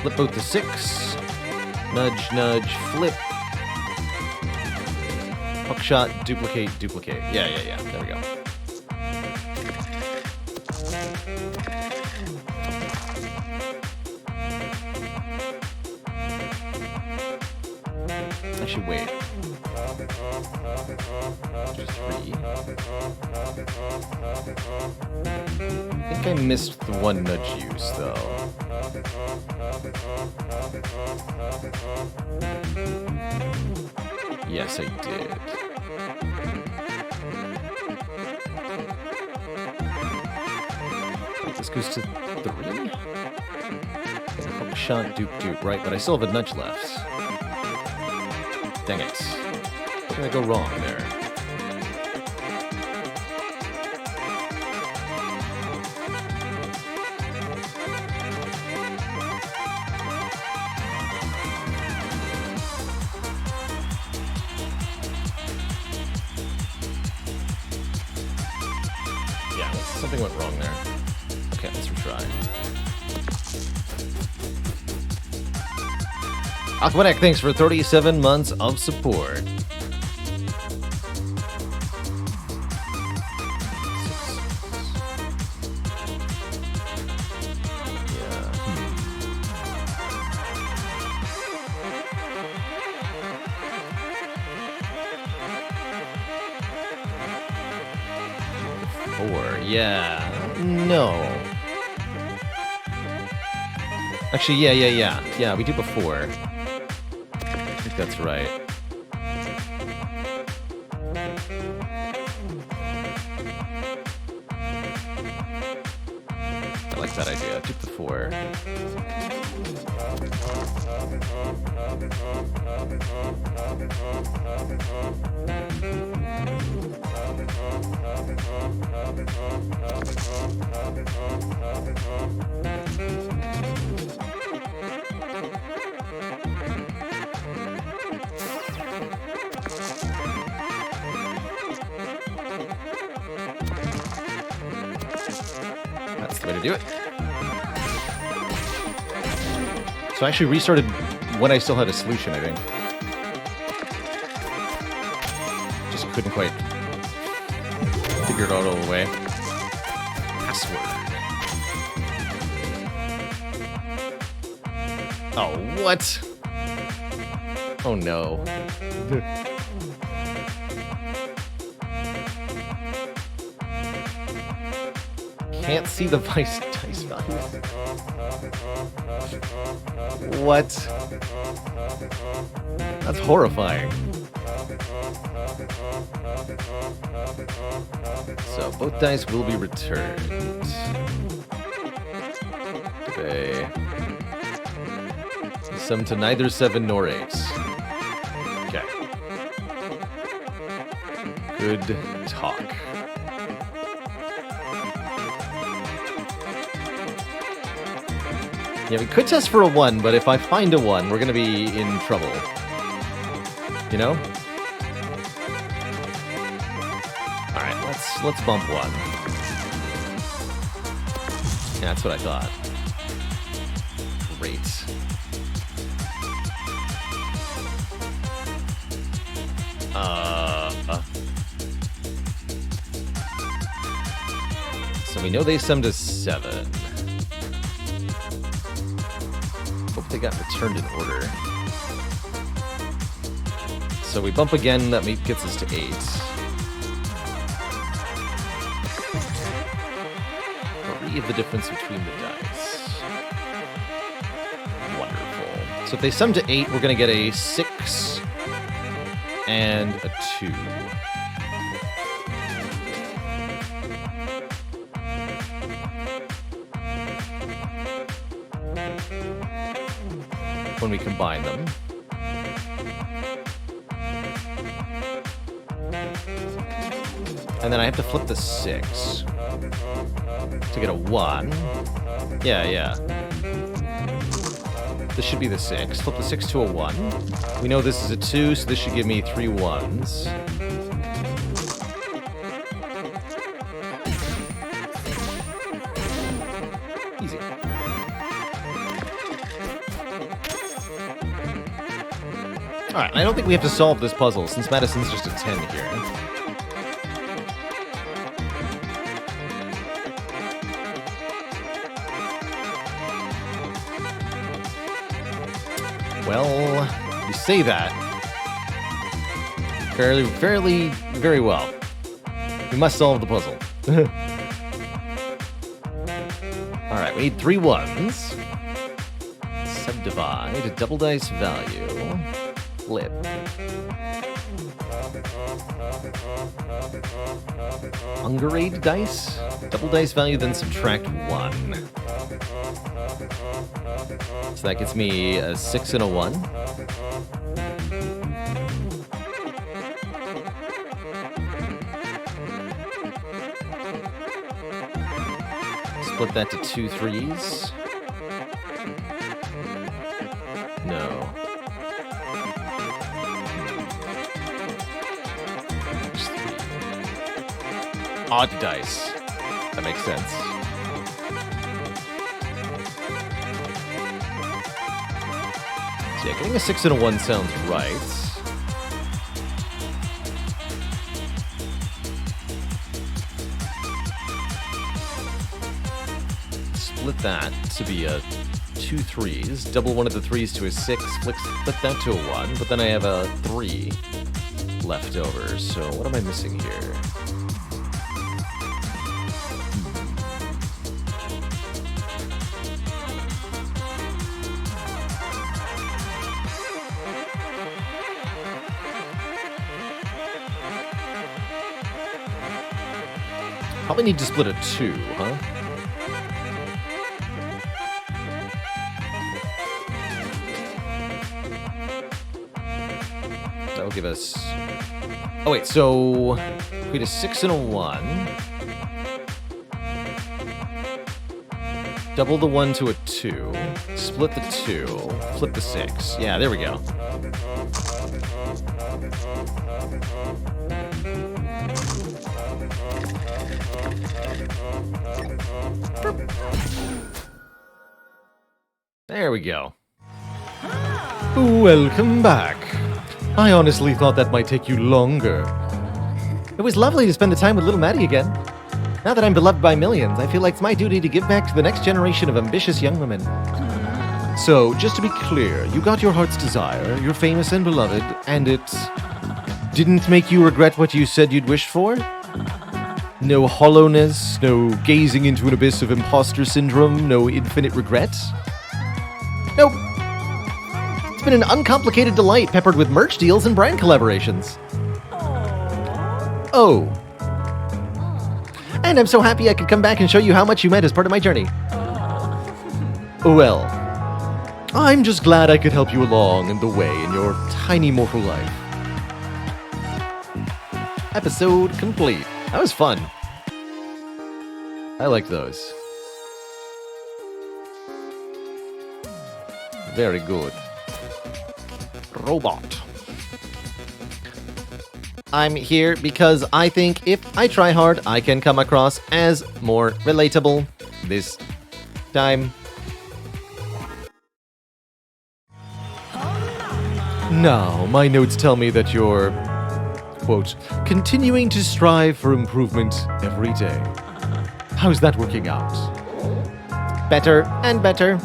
flip both to 6. Nudge, nudge, flip. Hook shot, duplicate, duplicate. Yeah. There we go. Actually, wait. Just 3. I think I missed the 1 nudge use, though. Yes, I did. This goes to 3? Hook shot, dupe, right? But I still have a nudge left. Dang it. What did I go wrong there? Yeah, something went wrong there. Okay, let's retry. Aquaneck, thanks for 37 months of support. Yeah. No. Actually, yeah. Yeah, we do before. think that's right. I like that idea. Keep the 4. That's the way to do it. So I actually restarted when I still had a solution, I think. Just couldn't quite figure it out all the way. Password. Oh, what? Oh no. Can't see the dice value. What? That's horrifying. So both dice will be returned. They sum to neither 7 nor 8. Okay. Good talk. Yeah, we could test for a 1, but if I find a 1, we're gonna be in trouble. You know? Alright, let's bump 1. Yeah, that's what I thought. Great. So we know they summed to 7. Hope they got returned in order. So we bump again, that gets us to 8. But read the difference between the dice. Wonderful. So if they sum to 8, we're going to get a 6 and a 2. When we combine them. And then I have to flip the 6 to get a 1. Yeah. This should be the 6. Flip the 6 to a 1. We know this is a 2, so this should give me 3 1s. Easy. Alright, I don't think we have to solve this puzzle, since Madison's just a 10 here. Well, you say that. Very well. We must solve the puzzle. Alright, we need 3 1s. Subdivide, double dice value. Flip. Ungerade dice. Double dice value, then subtract 1. So that gets me a 6 and a 1. Split that to 2 3s. No. Odd dice. That makes sense. So yeah, getting a 6 and a 1 sounds right. Split that to be a 2 3s. Double one of the 3s to a 6. Flip that to a 1. But then I have a 3 left over. So what am I missing here? Probably need to split a 2, huh? That'll give us... Oh, wait, so... We had a 6 and a 1. Double the 1 to a 2. Split the 2. Flip the 6. Yeah, there we go. There we go. Welcome back. I honestly thought that might take you longer. It was lovely to spend the time with little Maddie again. Now that I'm beloved by millions, I feel like it's my duty to give back to the next generation of ambitious young women. So, just to be clear, you got your heart's desire, you're famous and beloved, and it didn't make you regret what you said you'd wished for? No hollowness, no gazing into an abyss of imposter syndrome, no infinite regret? Nope. It's been an uncomplicated delight peppered with merch deals and brand collaborations. Oh. And I'm so happy I could come back and show you how much you meant as part of my journey. Well, I'm just glad I could help you along in the way in your tiny mortal life. Episode complete. That was fun. I like those. Very good. Robot. I'm here because I think if I try hard, I can come across as more relatable this time. Now, my notes tell me that you're, quote, continuing to strive for improvement every day. How's that working out? Better and better.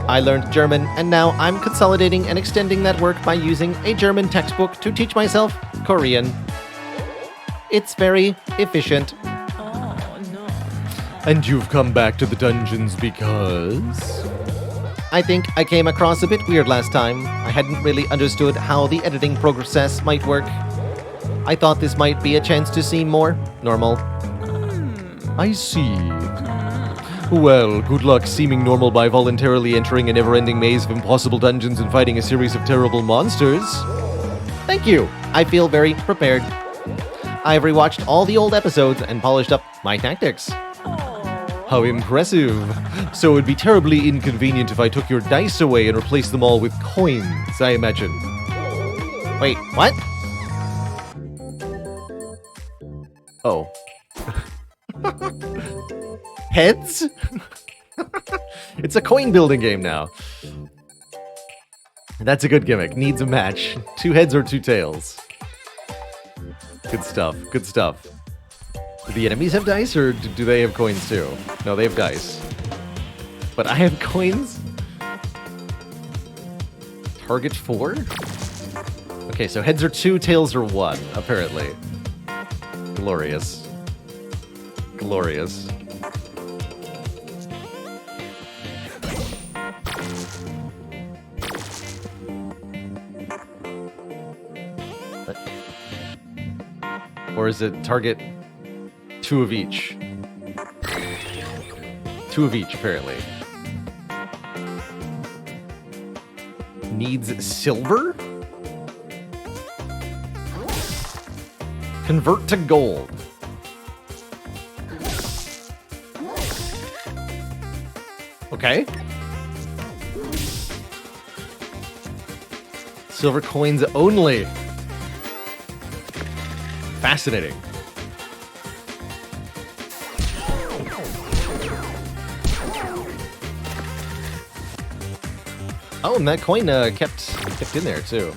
I learned German, and now I'm consolidating and extending that work by using a German textbook to teach myself Korean. It's very efficient. Oh, no. And you've come back to the dungeons because... I think I came across a bit weird last time. I hadn't really understood how the editing process might work. I thought this might be a chance to seem more normal. I see. Well, good luck seeming normal by voluntarily entering a never-ending maze of impossible dungeons and fighting a series of terrible monsters. Thank you. I feel very prepared. I've rewatched all the old episodes and polished up my tactics. How impressive. So it would be terribly inconvenient if I took your dice away and replaced them all with coins, I imagine. Wait, what? Oh. Heads? It's a coin building game now. That's a good gimmick. Needs a match. 2 heads or 2 tails. Good stuff. Good stuff. Do the enemies have dice or do they have coins too? No, they have dice. But I have coins? Target 4? Okay, so heads are 2, tails are 1, apparently. Glorious. Glorious. Or is it target 2 of each? 2 of each, apparently. Needs silver? Convert to gold. Okay. Silver coins only. Fascinating. Oh, and that coin kept in there too.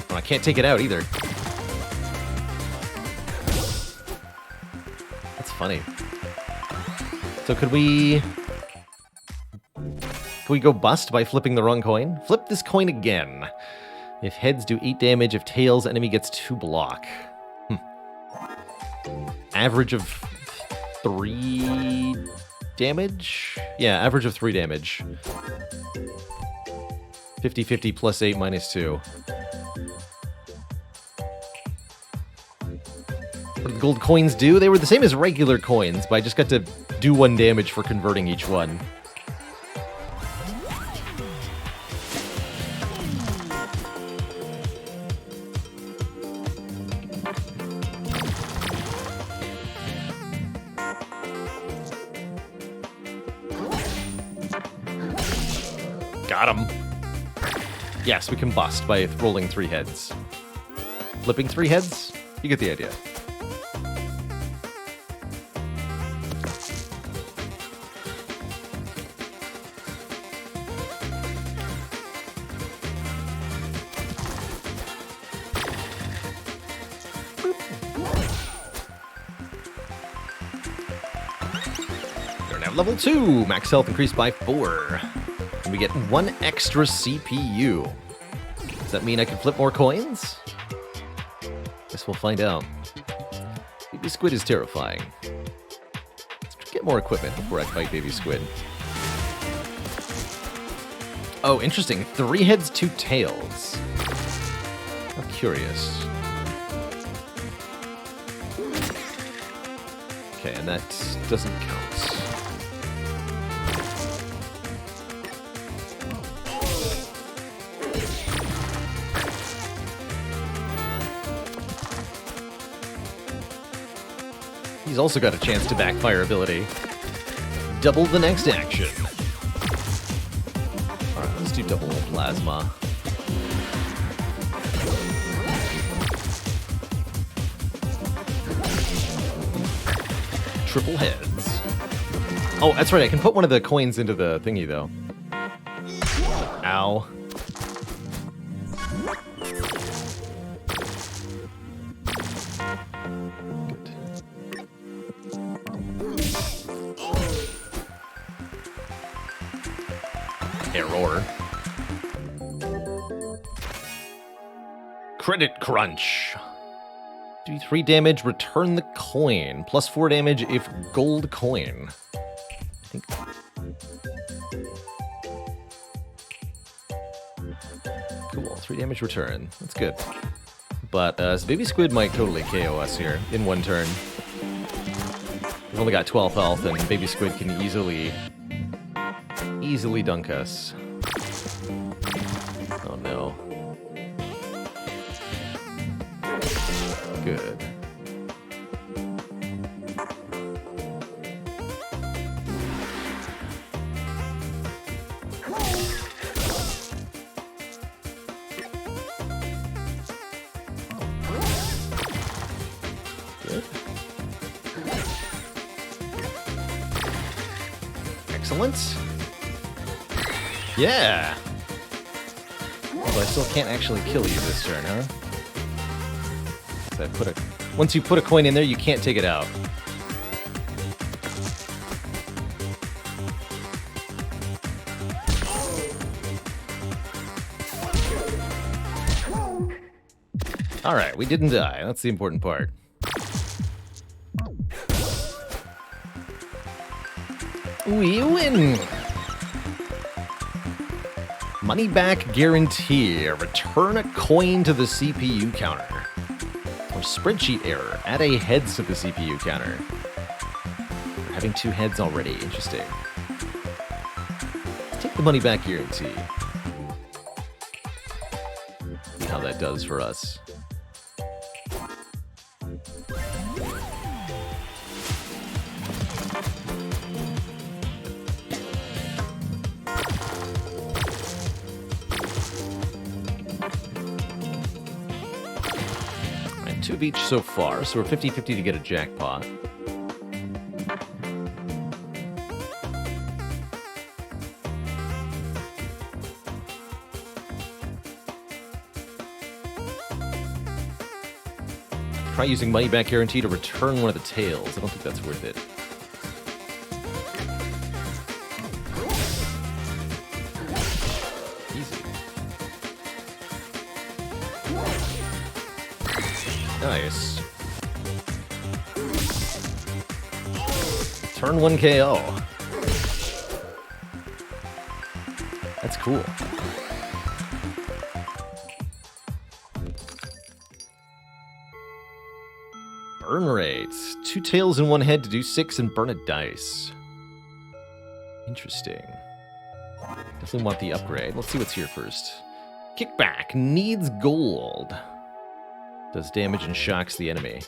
Oh, I can't take it out either. That's funny. So could we go bust by flipping the wrong coin? Flip this coin again. If heads do 8 damage, if tails, enemy gets 2 block. Average of 3 damage? Yeah, average of 3 damage. 50-50 plus 8 minus 2. gold coins do. They were the same as regular coins, but I just got to do 1 damage for converting each one. Got him. Yes, we can bust by rolling 3 heads. Flipping 3 heads? You get the idea. We're now level 2. Max health increased by 4. And we get 1 extra CPU. Does that mean I can flip more coins? Guess we'll find out. Baby Squid is terrifying. Let's get more equipment before I fight Baby Squid. Oh, interesting. 3 heads, 2 tails. How curious. Okay, and that doesn't count. He's also got a chance to backfire ability. Double the next action. Alright, let's do double plasma. Triple heads. Oh, that's right, I can put one of the coins into the thingy, though. Ow. Error. Credit crunch. Do 3 damage, return the coin. Plus 4 damage if gold coin. I think. Cool, 3 damage return. That's good. But Baby Squid might totally KO us here in 1 turn. We've only got 12 health, and Baby Squid can easily dunk us. Oh no. Good. Good. Excellent. Yeah! Although I still can't actually kill you this turn, huh? So once you put a coin in there, you can't take it out. Alright, we didn't die. That's the important part. We win! Money back guarantee. Return a coin to the CPU counter. Or spreadsheet error. Add a heads to the CPU counter. We're having 2 heads already. Interesting. Let's take the money back guarantee. See how that does for us. Two of each so far, so we're 50-50 to get a jackpot. Try using money back guarantee to return one of the tails. I don't think that's worth it. Nice. Turn 1 KO. That's cool. Burn rate. 2 tails and 1 head to do 6 and burn a dice. Interesting. Definitely want the upgrade. Let's see what's here first. Kickback. Needs gold. Does damage and shocks the enemy.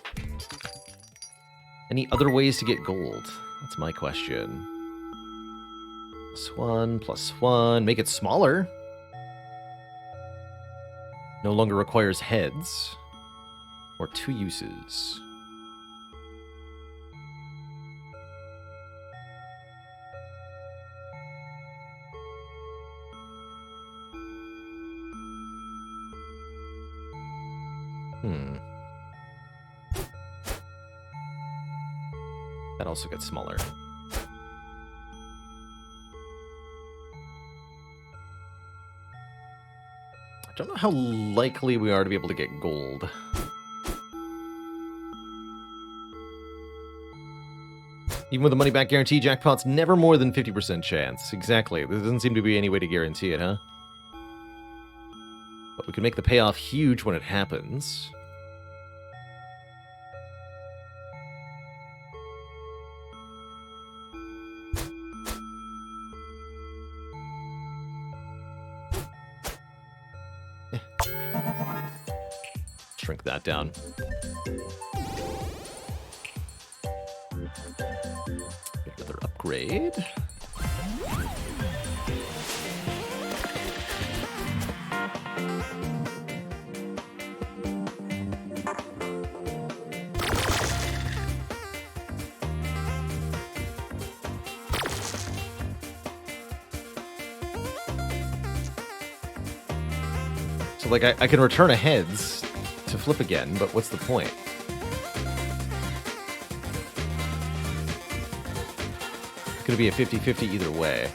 Any other ways to get gold? That's my question. +1, Make it smaller. No longer requires heads. Or 2 uses. That also gets smaller. I don't know how likely we are to be able to get gold. Even with the money back guarantee, jackpot's never more than 50% chance. Exactly. There doesn't seem to be any way to guarantee it, huh? But we can make the payoff huge when it happens. Shrink that down. Get another upgrade. So, like, I can return a heads to flip again, but what's the point? It's gonna be a 50-50 either way.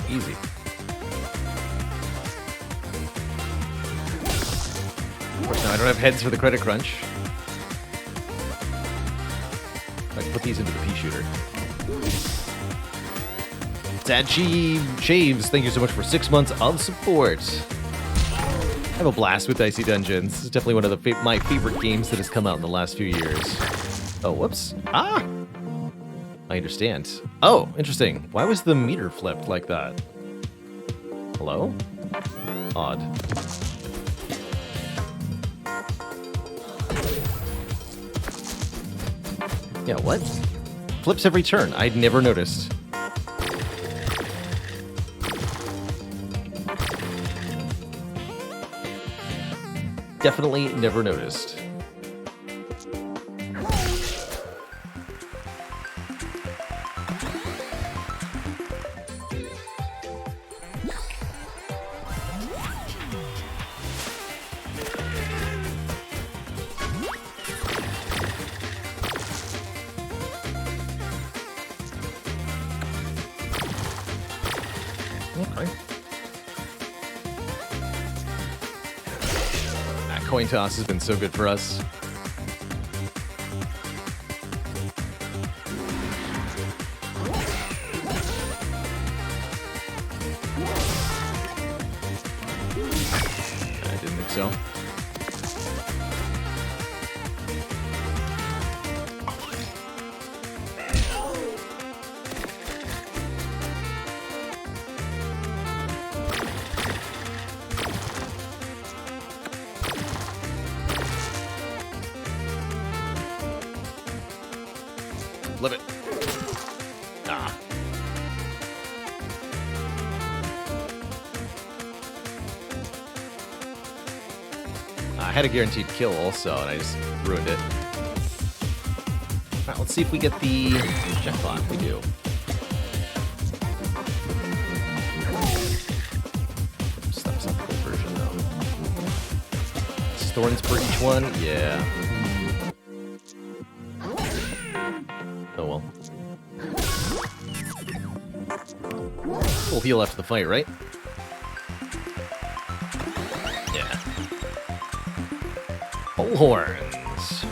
Easy. Of course, now I don't have heads for the credit crunch. I can put these into the pea shooter. Sachi Shaves, thank you so much for 6 months of support. I have a blast with Dicey Dungeons. This is definitely one of my favorite games that has come out in the last few years. Oh, whoops. Ah! I understand. Oh, interesting. Why was the meter flipped like that? Hello? Odd. Yeah, what? Flips every turn. I'd never noticed. Definitely never noticed. Okay. That coin toss has been so good for us. I didn't think so. Flip it. Ah. I had a guaranteed kill also, and I just ruined it. Alright, let's see if we get the jackpot. We do. Stuff's up the version though. Thorns for each one? Yeah. Oh well. We'll heal after the fight, right? Yeah. Bullhorns.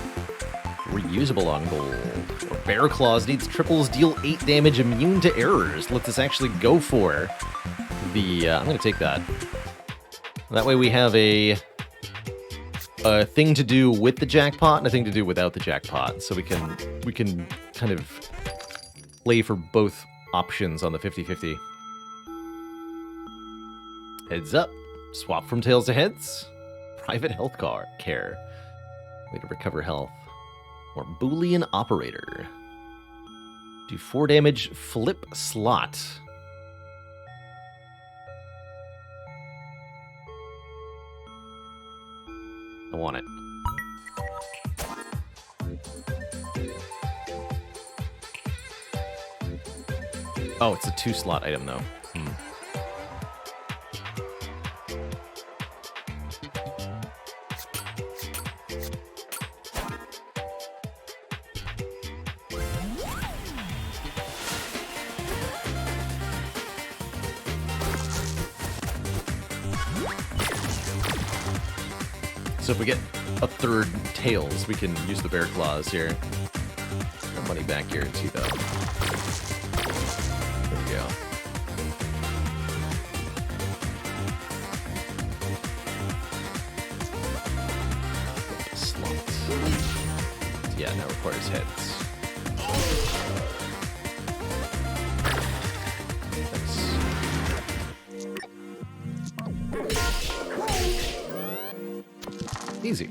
Reusable on gold. Bear Claws needs triples, deal 8 damage, immune to errors. Let us actually go for the... I'm going to take that. That way we have a thing to do with the jackpot and a thing to do without the jackpot. So we can kind of play for both options on the 50-50. Heads up. Swap from tails to heads. Private health care. Way to recover health. Or Boolean operator. Do 4 damage, flip slot. I want it. Oh, it's a 2-slot item, though. So if we get a 3rd tails, we can use the bear claws here. No money back guarantee, though. There we go. Slot. Yeah, now requires heads. Easy.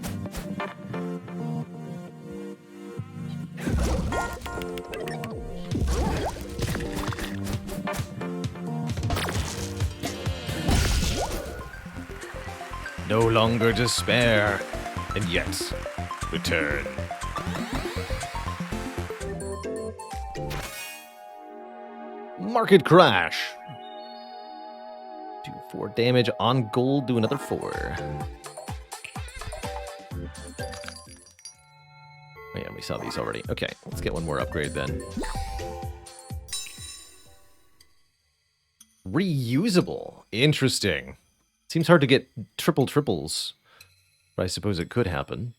No longer despair, and yet return. Market crash. Do 4 damage on gold, do another 4. Oh yeah, we saw these already. Okay, let's get one more upgrade then. Reusable. Interesting. Seems hard to get triples, but I suppose it could happen.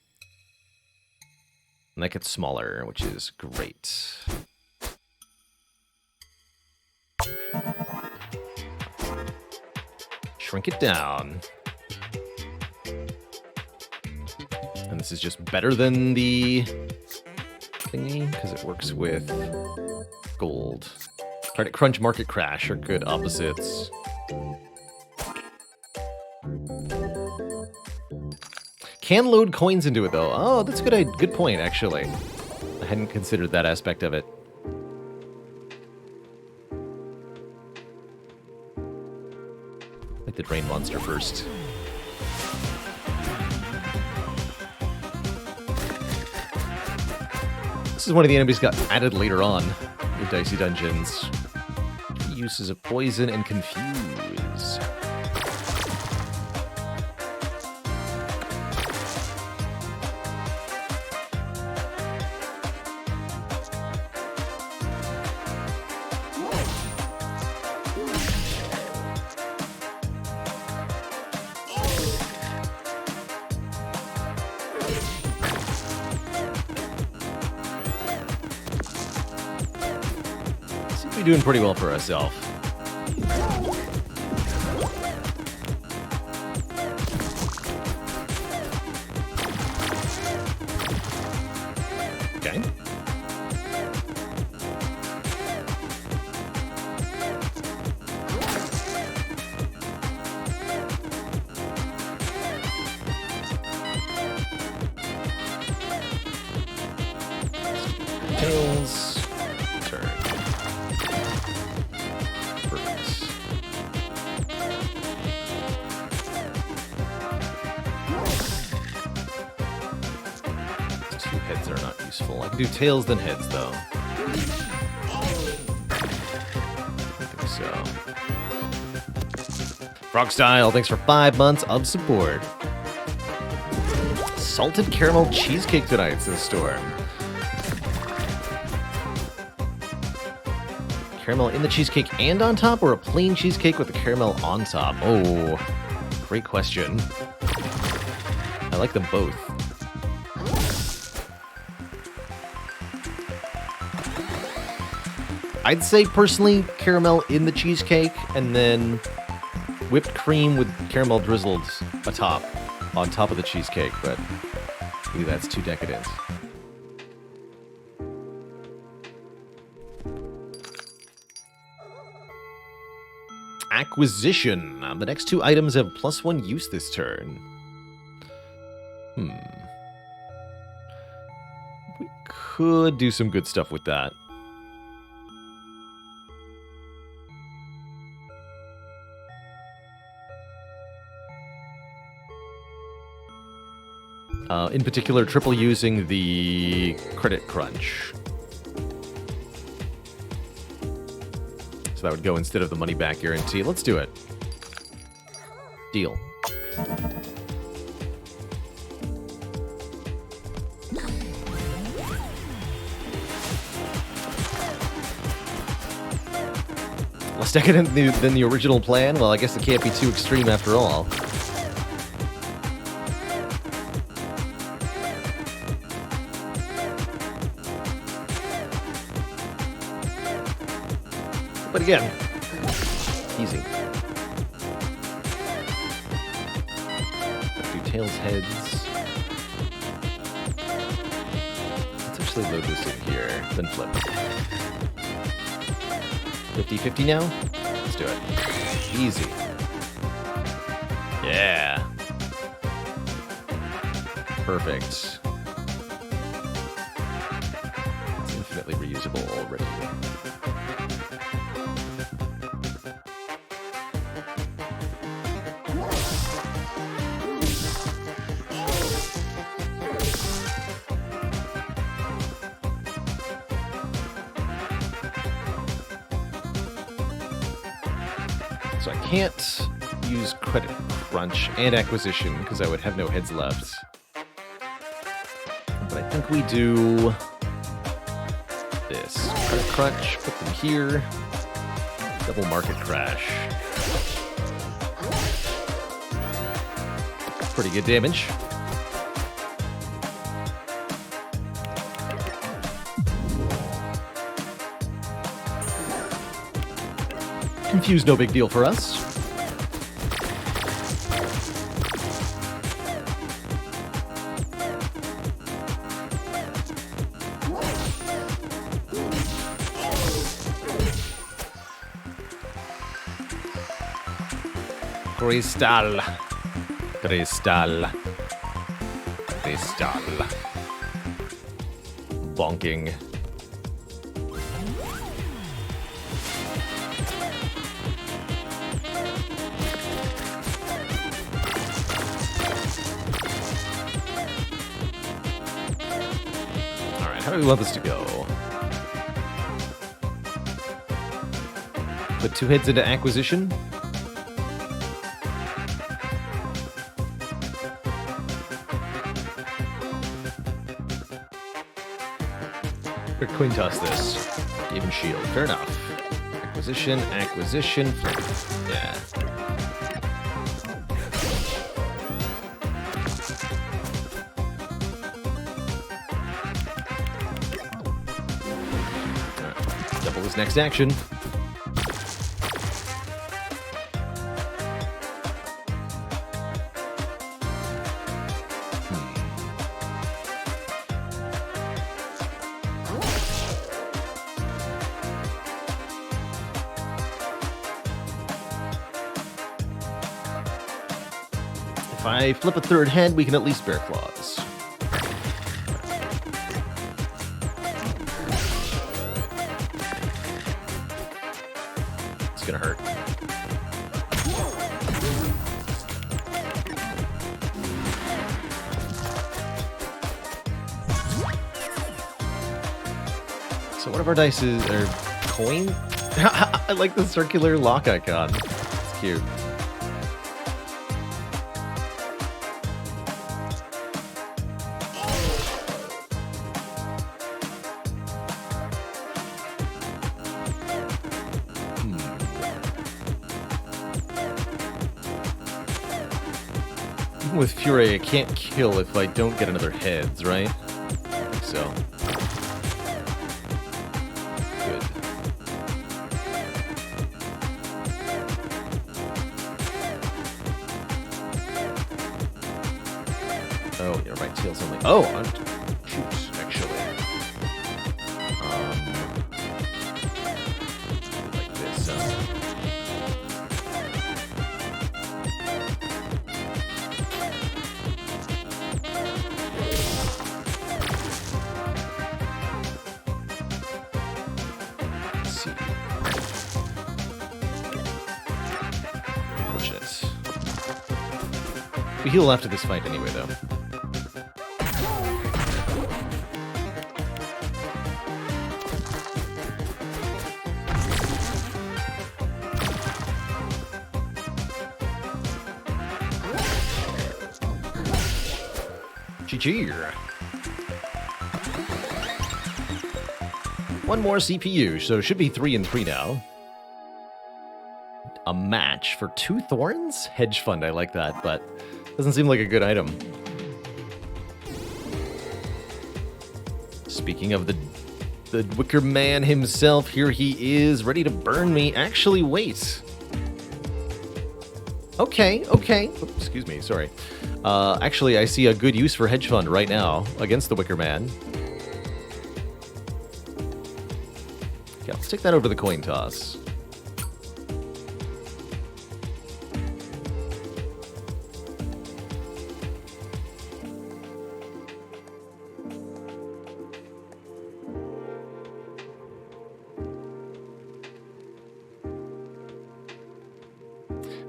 And that gets smaller, which is great. Shrink it down. And this is just better than the thingy, because it works with gold. Credit Crunch, Market Crash are good opposites. Can load coins into it, though. Oh, that's a good point, actually. I hadn't considered that aspect of it. Like the Drain Monster first. This is one of the enemies got added later on in Dicey Dungeons. Uses of poison and confuse. We're doing pretty well for ourselves. Okay. Tails. Turn. Heads are not useful. I can do tails then heads, though. I think so. Frog Style, thanks for 5 months of support. Salted caramel cheesecake tonight, says Storm. Caramel in the cheesecake and on top, or a plain cheesecake with the caramel on top? Oh, great question. I like them both. I'd say, personally, caramel in the cheesecake, and then whipped cream with caramel drizzled atop, on top of the cheesecake, but maybe that's too decadent. Acquisition. The next two items have +1 use this turn. We could do some good stuff with that. In particular, triple using the credit crunch. So that would go instead of the money back guarantee. Let's do it. Deal. Less decadent than the original plan? Well, I guess it can't be too extreme after all. But again, easy. Do tails, heads. Let's actually load this in here, then flip. 50-50 now? Let's do it. Easy. Yeah. Perfect. It's infinitely reusable already. So I can't use credit crunch and acquisition because I would have no heads left. But I think we do this. Credit crunch, put them here. Double market crash. Pretty good damage. Confused, no big deal for us. Crystal. Crystal. Crystal. Bonking. How do we want this to go? Put two heads into acquisition. Or coin toss this. Even shield. Fair enough. Acquisition, acquisition, flip. Yeah. Double his next action. If I flip a third head, we can at least bear claws. It's gonna hurt. So one of our dice is our coin. I like the circular lock icon. It's cute. With Fury, I can't kill if I don't get another heads, right? I think so. Good. right, tails only. Oh, shoot, actually. Like this, Let's see. Bullshit. We heal after this fight anyway, though. GG. One more CPU, so it should be 3 and 3 now. A match for 2 thorns? Hedge fund, I like that, but doesn't seem like a good item. Speaking of the Wicker Man himself, here he is, ready to burn me. Actually, wait. Okay. Oops, excuse me, sorry. Actually, I see a good use for Hedge Fund right now against the Wicker Man. Yeah, let's take that over the coin toss.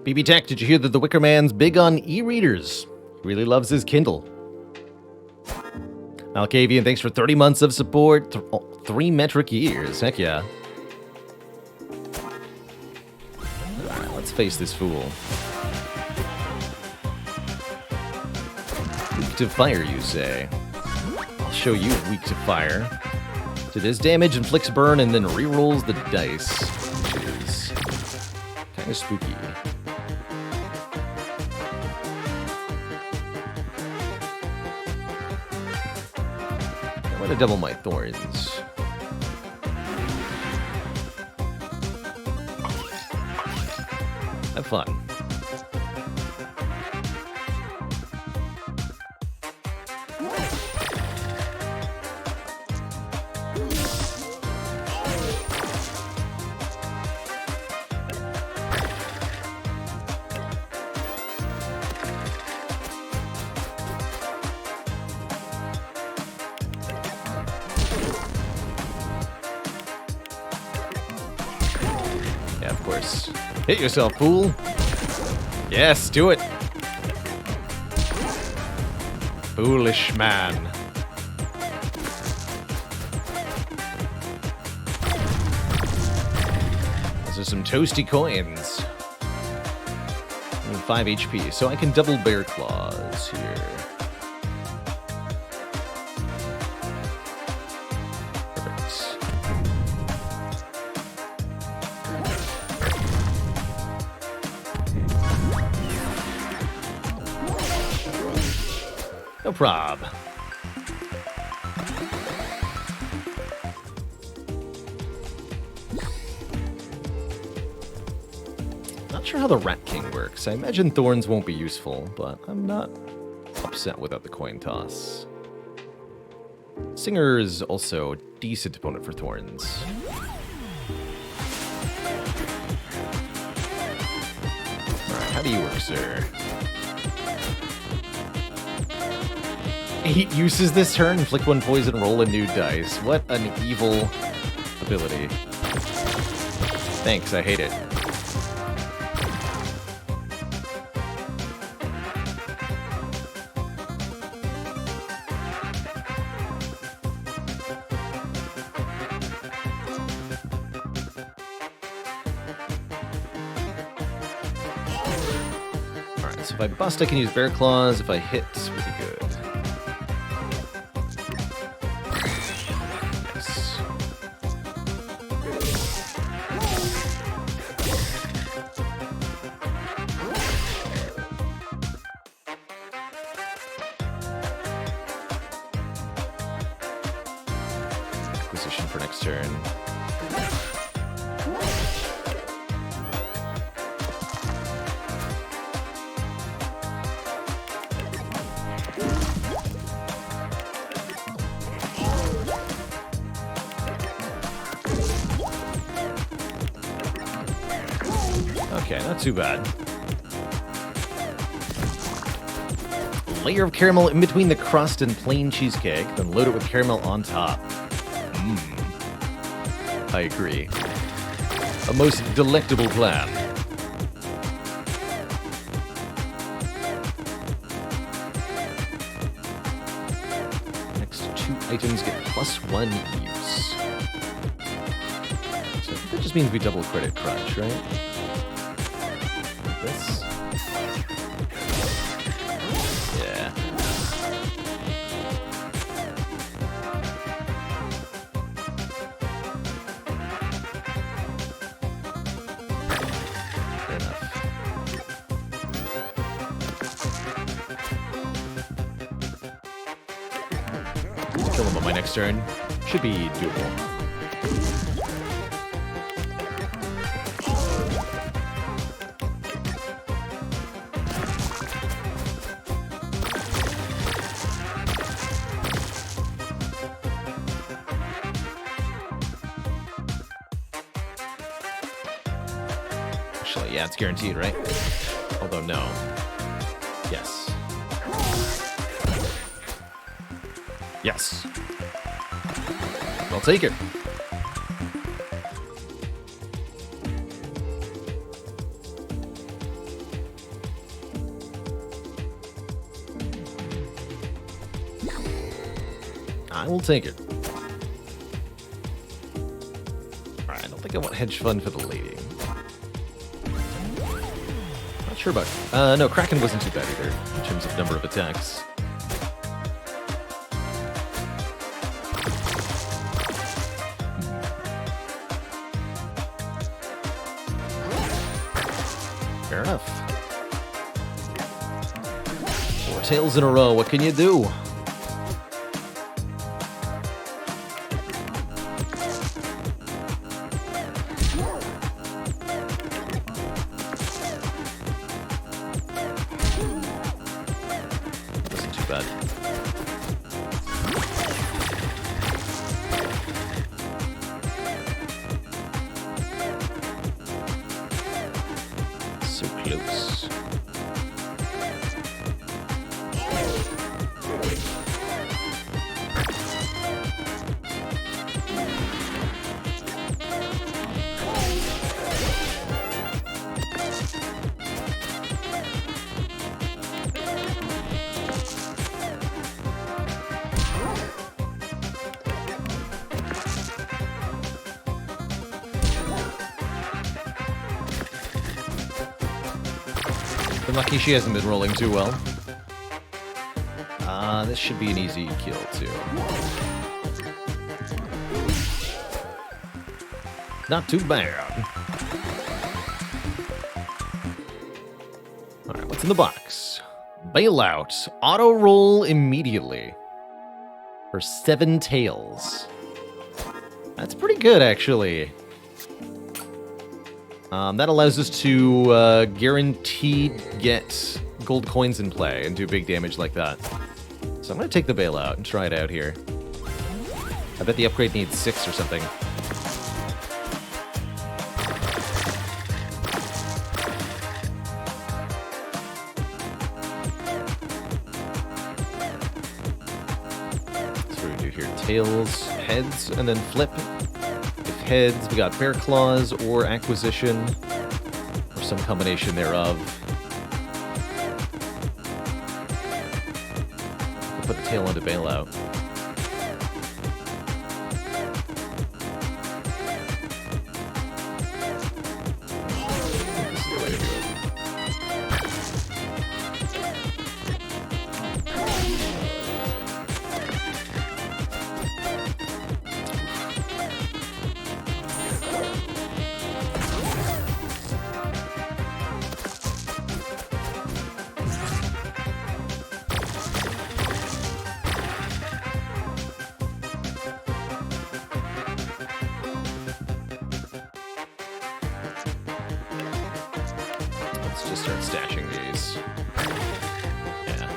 BB Tech, did you hear that the Wicker Man's big on e-readers? He really loves his Kindle. Malkavian, thanks for 30 months of support. 3 metric years. Heck yeah. Alright, let's face this fool. Weak to fire, you say? I'll show you weak to fire. So does damage, inflicts burn, and then rerolls the dice, which is kind of spooky. I'm gonna double my thorns. Have fun. Yeah, of course. Hit yourself, fool. Yes, do it. Foolish man. Those are some toasty coins. 5 HP, so I can double bear claws here. No prob. Not sure how the Rat King works. I imagine thorns won't be useful, but I'm not upset without the coin toss. Singer is also a decent opponent for thorns. Alright, how do you work, sir? 8 uses this turn, inflict 1 poison, roll a new dice. What an evil ability. Thanks, I hate it. Alright, so if I bust, I can use Bear Claws. If I hit, we'll be good. Position for next turn. Okay, not too bad. Layer of caramel in between the crust and plain cheesecake, then load it with caramel on top. I agree. A most delectable plan. Next 2 items get +1 use. So I think that just means we double credit crunch, right? This? Yeah. Fair enough. Kill him on my next turn. Should be doable. Actually, yeah, it's guaranteed, right? Although, no. Yes. Yes. I'll take it. I will take it. Alright, I don't think I want hedge fund for the lady. Not sure about... no, Kraken wasn't too bad either, in terms of number of attacks. Fair enough. 4 tails in a row, what can you do? Wasn't too bad. So close. Been lucky she hasn't been rolling too well. This should be an easy kill, too. Not too bad. Alright, what's in the box? Bailout. Auto roll immediately. For 7 tails. That's pretty good, actually. That allows us to guaranteed get gold coins in play and do big damage like that. So I'm going to take the bailout and try it out here. I bet the upgrade needs 6 or something. So what do we do here? Tails, heads, and then flip. If heads, we got bear claws or acquisition, or some combination thereof. We'll put the tail onto bailout. This is the way to do it. Let's just start stashing these. Yeah.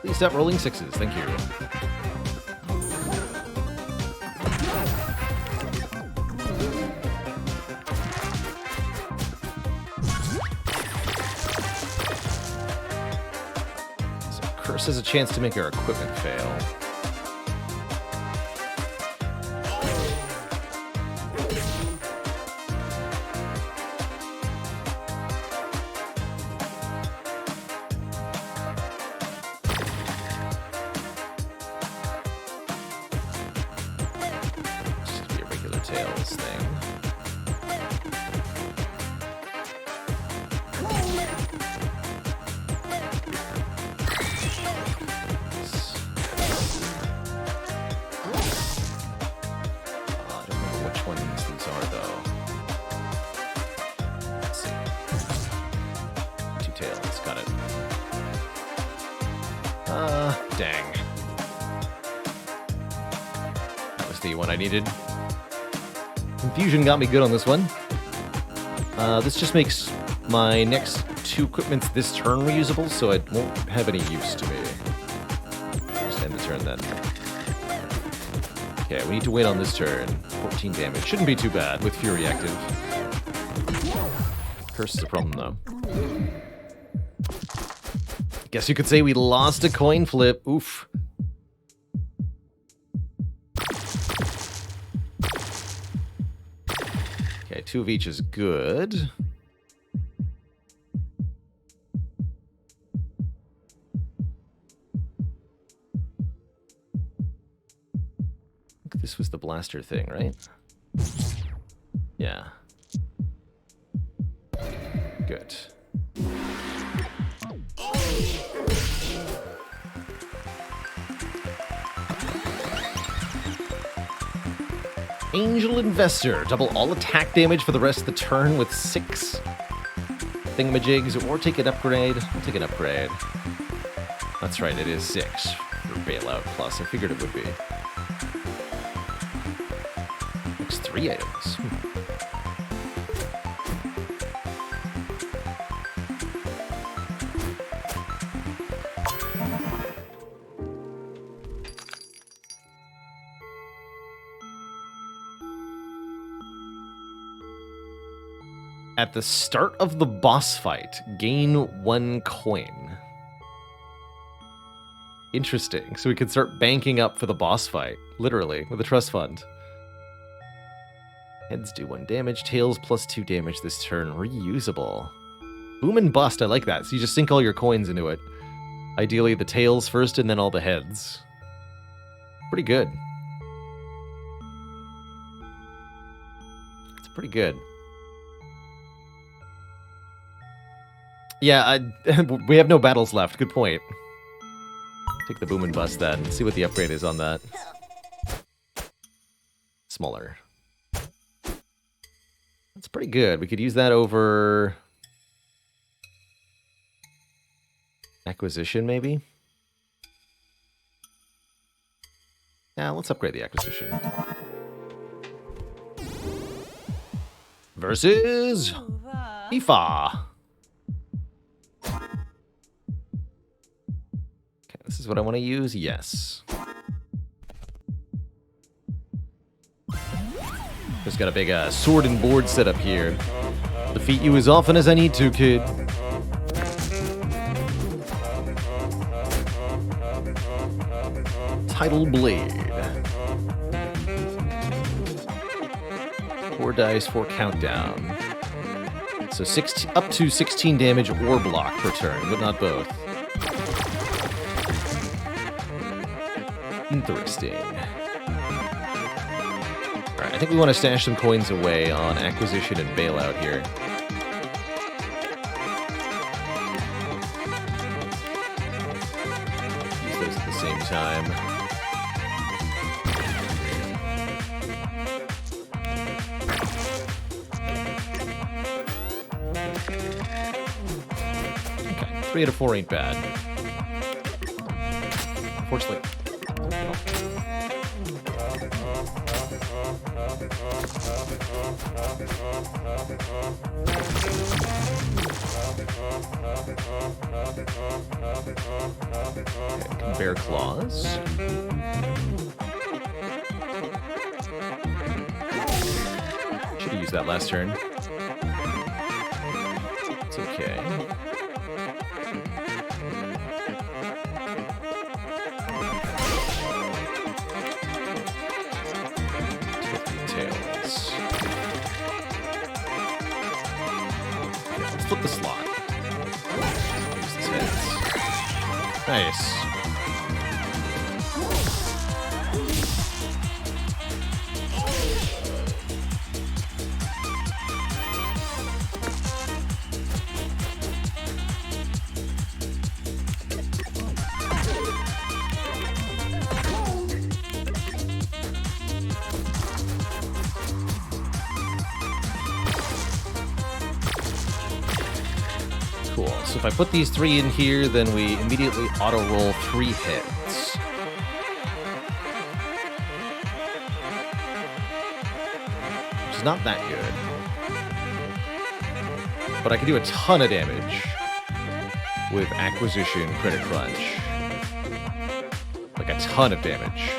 Please stop rolling 6s, thank you. Horse has a chance to make our equipment fail. Tails thing. I don't remember which ones these are, though. Let's see. 2 tails, got it. Dang. That was the one I needed. Confusion got me good on this one. This just makes my next 2 equipments this turn reusable, so it won't have any use to me. Just end the turn then. Okay, we need to wait on this turn. 14 damage. Shouldn't be too bad with Fury active. Curse is a problem, though. Guess you could say we lost a coin flip. Oof. Okay, 2 of each is good. This was the blaster thing, right? Yeah. Good. Angel Investor. Double all attack damage for the rest of the turn with 6 thingamajigs, or take an upgrade. I'll take an upgrade. That's right, it is 6 for Bailout Plus. I figured it would be. Next 3 items. At the start of the boss fight, gain 1 coin. Interesting. So we can start banking up for the boss fight, literally, with a trust fund. Heads do 1 damage, tails plus 2 damage this turn. Reusable. Boom and bust, I like that. So you just sink all your coins into it. Ideally the tails first and then all the heads. Pretty good. It's pretty good. Yeah, we have no battles left. Good point. Take the boom and bust then. See what the upgrade is on that. Smaller. That's pretty good. We could use that over... acquisition, maybe? Yeah, let's upgrade the acquisition. Versus... Ifa. This is what I want to use? Yes. Just got a big sword and board set up here. Defeat you as often as I need to, kid. Tidal Blade. 4 dice, 4 countdown. So up to 16 damage or block per turn, but not both. Interesting. Alright, I think we want to stash some coins away on acquisition and bailout here. Use those at the same time. Okay, 3 out of 4 ain't bad. Unfortunately. Okay, bear claws. Should have used that last turn. It's okay. flip the slot. Use these heads. Nice. Cool. So if I put these 3 in here, then we immediately auto-roll 3 hits. Which is not that good. But I can do a ton of damage with Acquisition Credit Crunch. Like a ton of damage.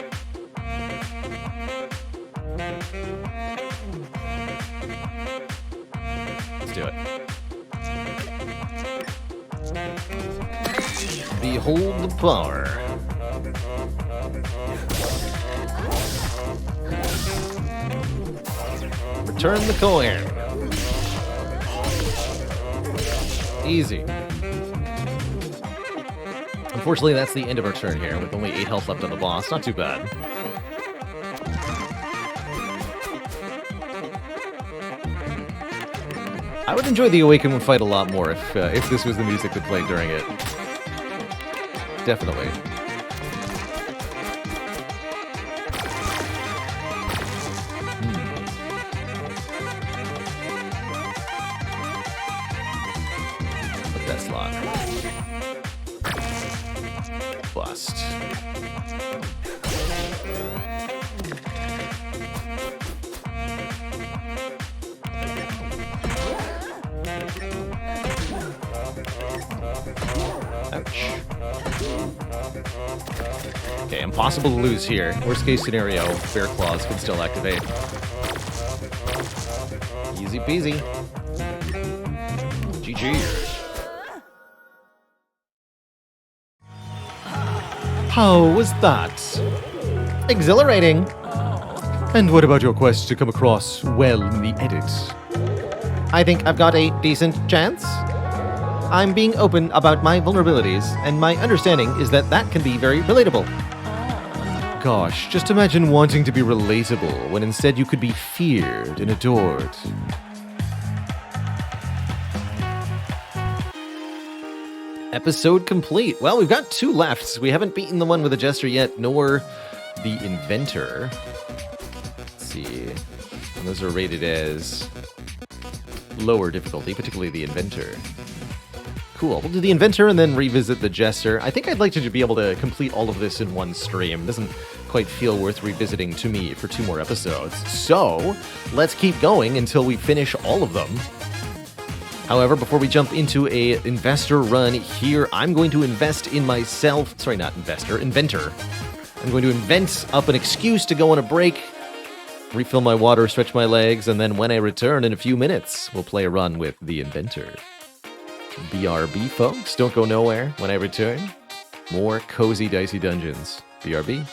Let's do it. Behold the power. Return the coin. Easy. Unfortunately, that's the end of our turn here, with only 8 health left on the boss. Not too bad. I would enjoy the Awaken fight a lot more if this was the music that played during it. Definitely. Put that slot. Bust. Ouch. Okay, impossible to lose here. Worst case scenario, Bear Claws can still activate. Easy peasy. GG. How was that? Exhilarating. And what about your quest to come across well in the edit? I think I've got a decent chance. I'm being open about my vulnerabilities, and my understanding is that that can be very relatable. Gosh, just imagine wanting to be relatable when instead you could be feared and adored. Episode complete. Well, we've got 2 left. We haven't beaten the one with the Jester yet, nor the Inventor. Let's see. And those are rated as lower difficulty, particularly the Inventor. Cool. We'll do the Inventor and then revisit the Jester. I think I'd like to be able to complete all of this in one stream. It doesn't quite feel worth revisiting to me for 2 more episodes. So, let's keep going until we finish all of them. However, before we jump into a investor run here, I'm going to invest in myself. Sorry, not investor, Inventor. I'm going to invent up an excuse to go on a break, refill my water, stretch my legs, and then when I return in a few minutes, we'll play a run with the Inventor. BRB, folks. Don't go nowhere. When I return, more cozy Dicey Dungeons. BRB.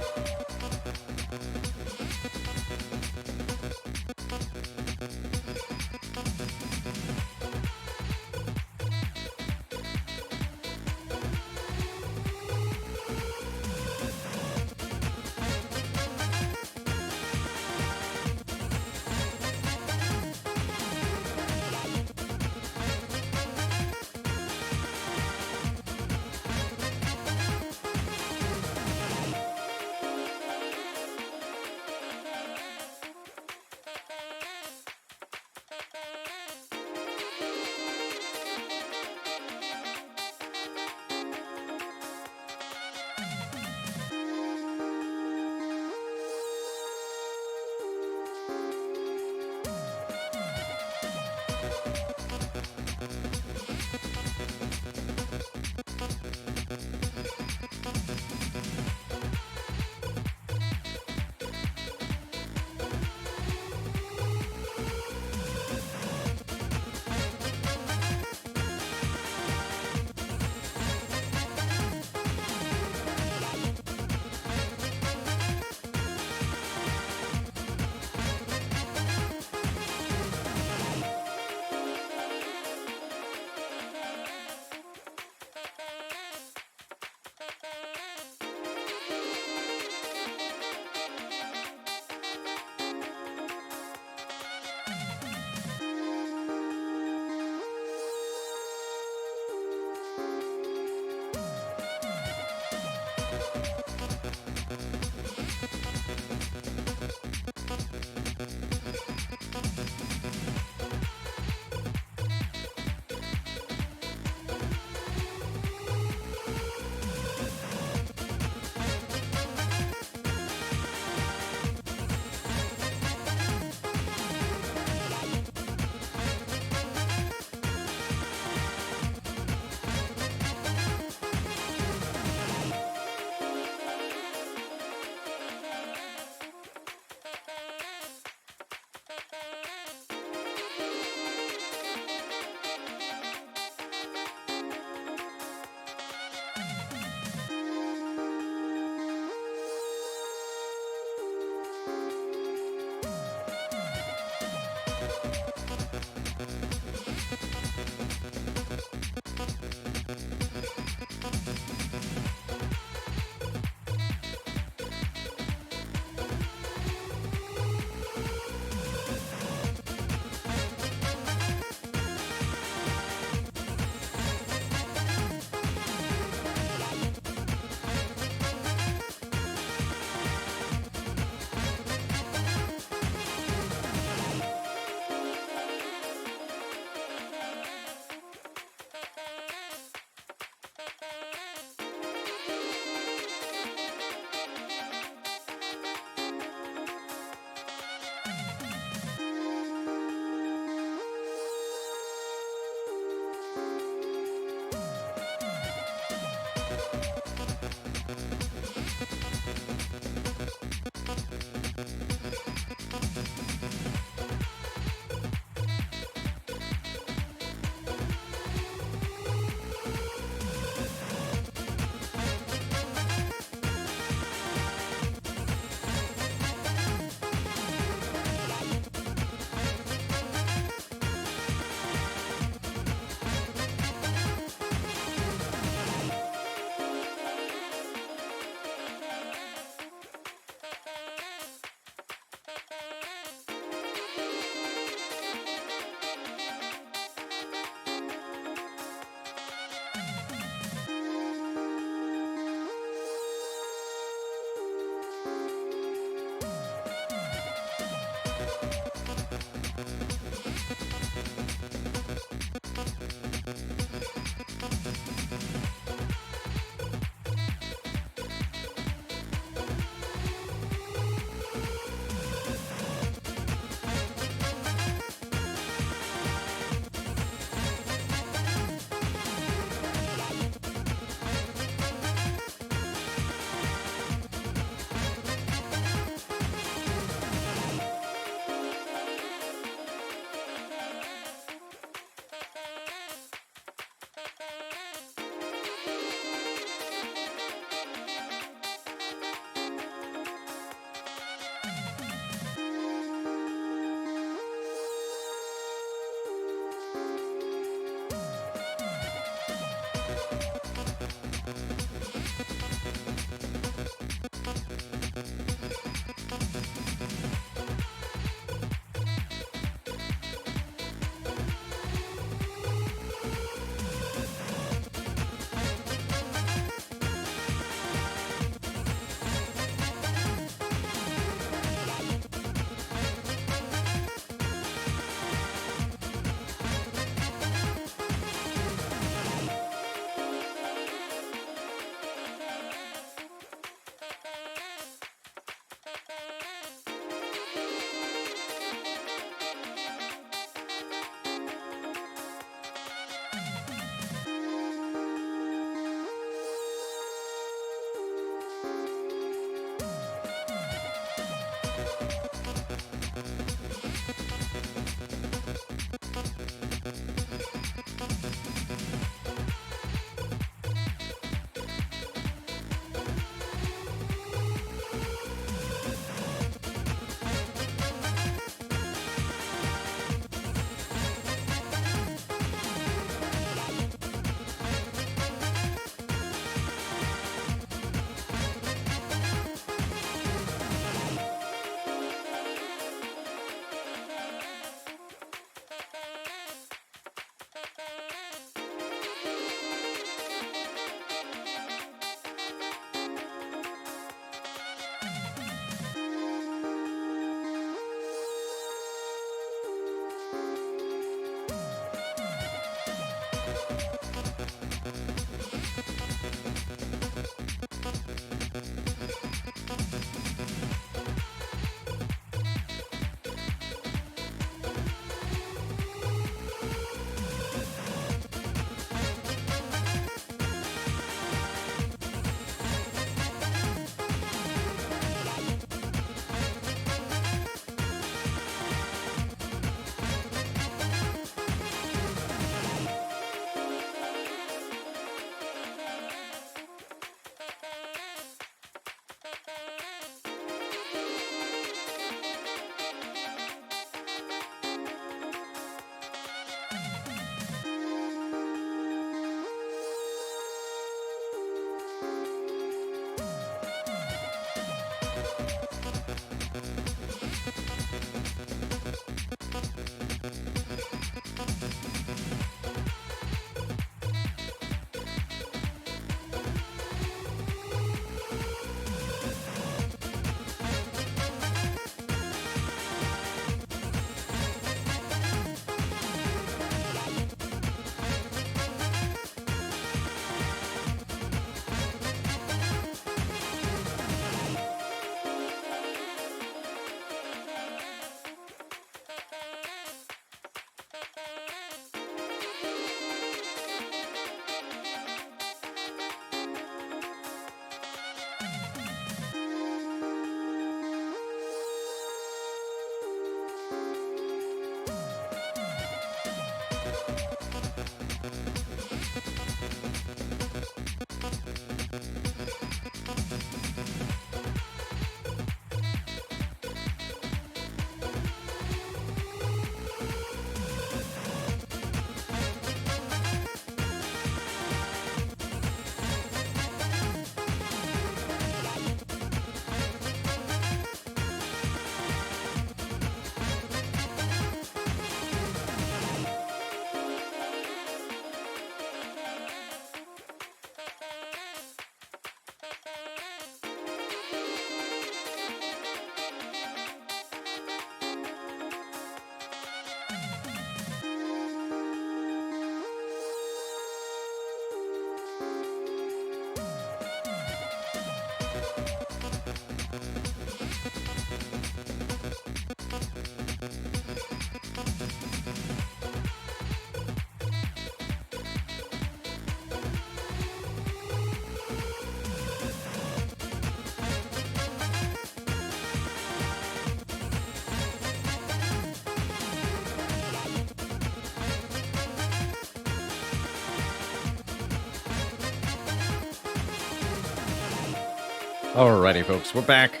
Alrighty, folks, we're back.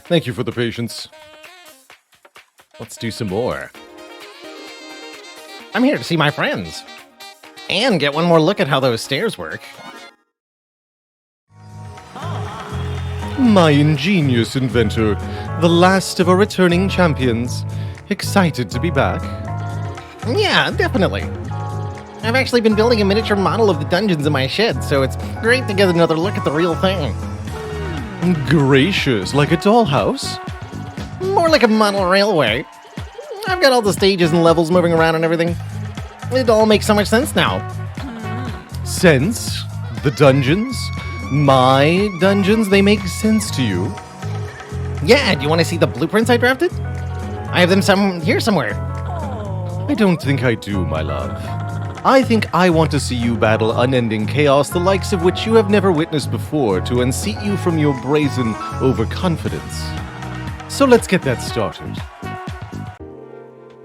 Thank you for the patience. Let's do some more. I'm here to see my friends. And get one more look at how those stairs work. My ingenious inventor, the last of our returning champions. Excited to be back. Yeah, definitely. I've actually been building a miniature model of the dungeons in my shed, so it's great to get another look at the real thing. Gracious, like a dollhouse? More like a model railway. I've got all the stages and levels moving around and everything. It all makes so much sense now. Sense? The dungeons? My dungeons? They make sense to you? Yeah, do you want to see the blueprints I drafted? I have them here somewhere. I don't think I do, my love. I think I want to see you battle unending chaos, the likes of which you have never witnessed before, to unseat you from your brazen overconfidence. So let's get that started.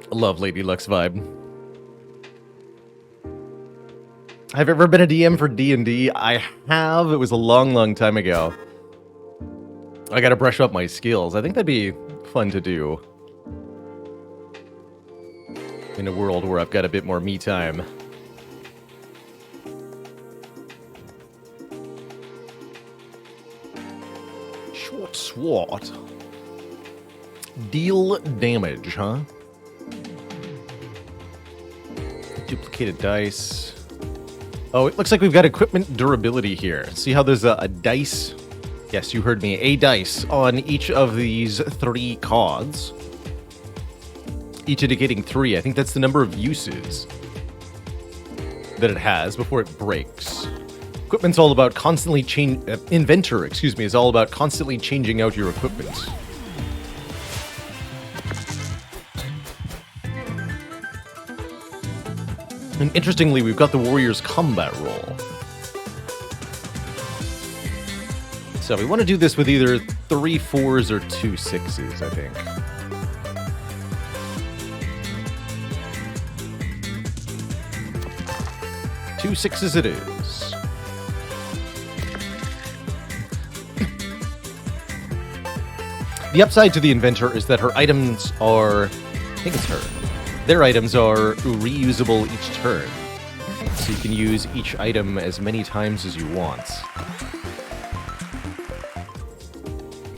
Love Lady Luck's vibe. Have you ever been a DM for D&D? I have. It was a long, long time ago. I gotta brush up my skills. I think that'd be fun to do. In a world where I've got a bit more me time. Short sword. Deal damage, huh? Duplicated dice. Oh, it looks like we've got equipment durability here. See how there's a dice? Yes, you heard me. A dice on each of these 3 cards. Each indicating 3. I think that's the number of uses that it has before it breaks. Equipment's all about constantly Inventor, is all about constantly changing out your equipment. And interestingly, we've got the Warrior's combat roll. So we want to do this with either 3 4s or 2 6s, I think. Two 6s it is. The upside to the Inventor is that her items are... I think it's her. Their items are reusable each turn. So you can use each item as many times as you want.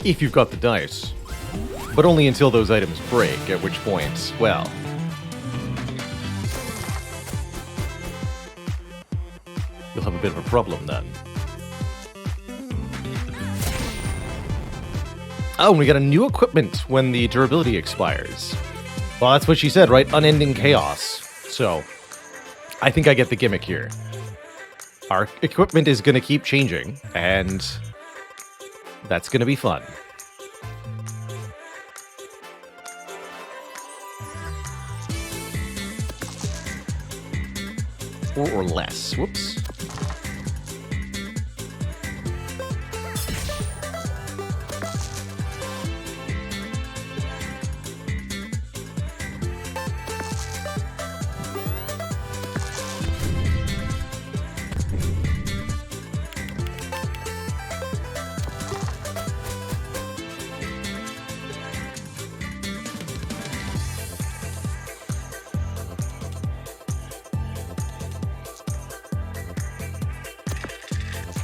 If you've got the dice. But only until those items break, at which point, well... you'll have a bit of a problem then. Oh, and we got a new equipment when the durability expires. Well, that's what she said, right? Unending chaos. So, I think I get the gimmick here. Our equipment is going to keep changing, and that's going to be fun. Or less. Whoops.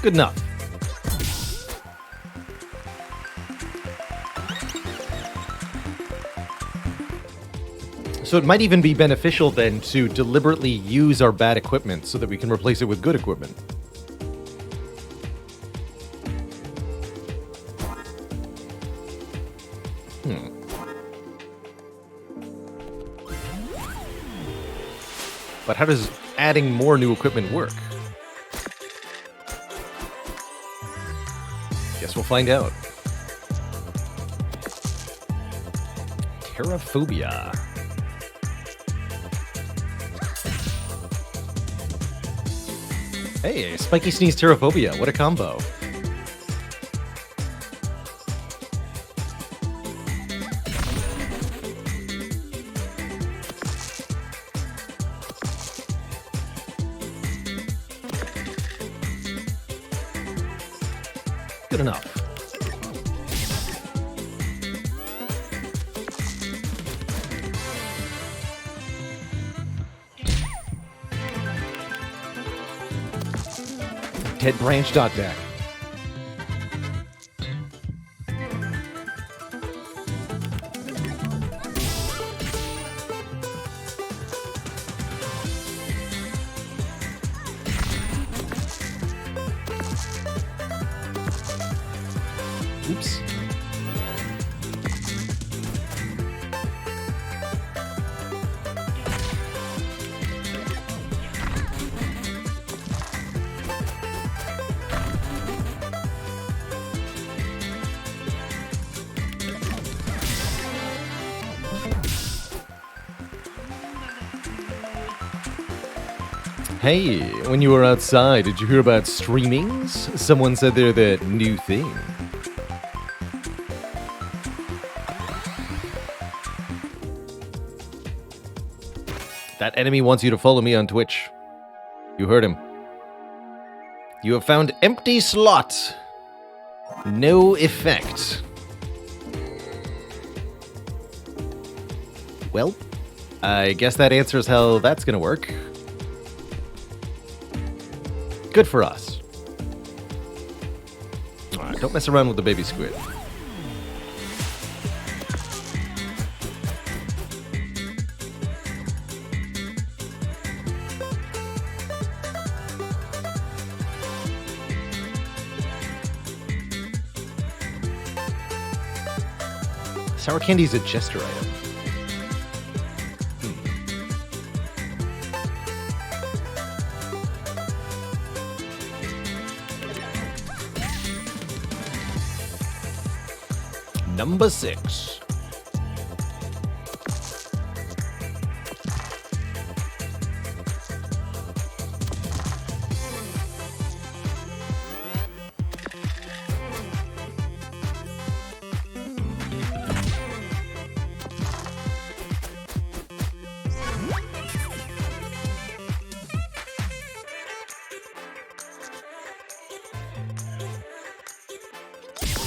Good enough. So it might even be beneficial then to deliberately use our bad equipment so that we can replace it with good equipment. But how does adding more new equipment work? Guess we'll find out. Terraphobia. Hey, Spiky Sneeze Terraphobia. What a combo. Good enough. Dead branch dot deck. Oops. Hey, when you were outside, did you hear about streamings? Someone said they're the new thing. That enemy wants you to follow me on Twitch. You heard him. You have found empty slot. No effect. Well, I guess that answers how that's gonna work. Good for us. Alright, don't mess around with the baby squid. Sour candy's a jester item. Number 6.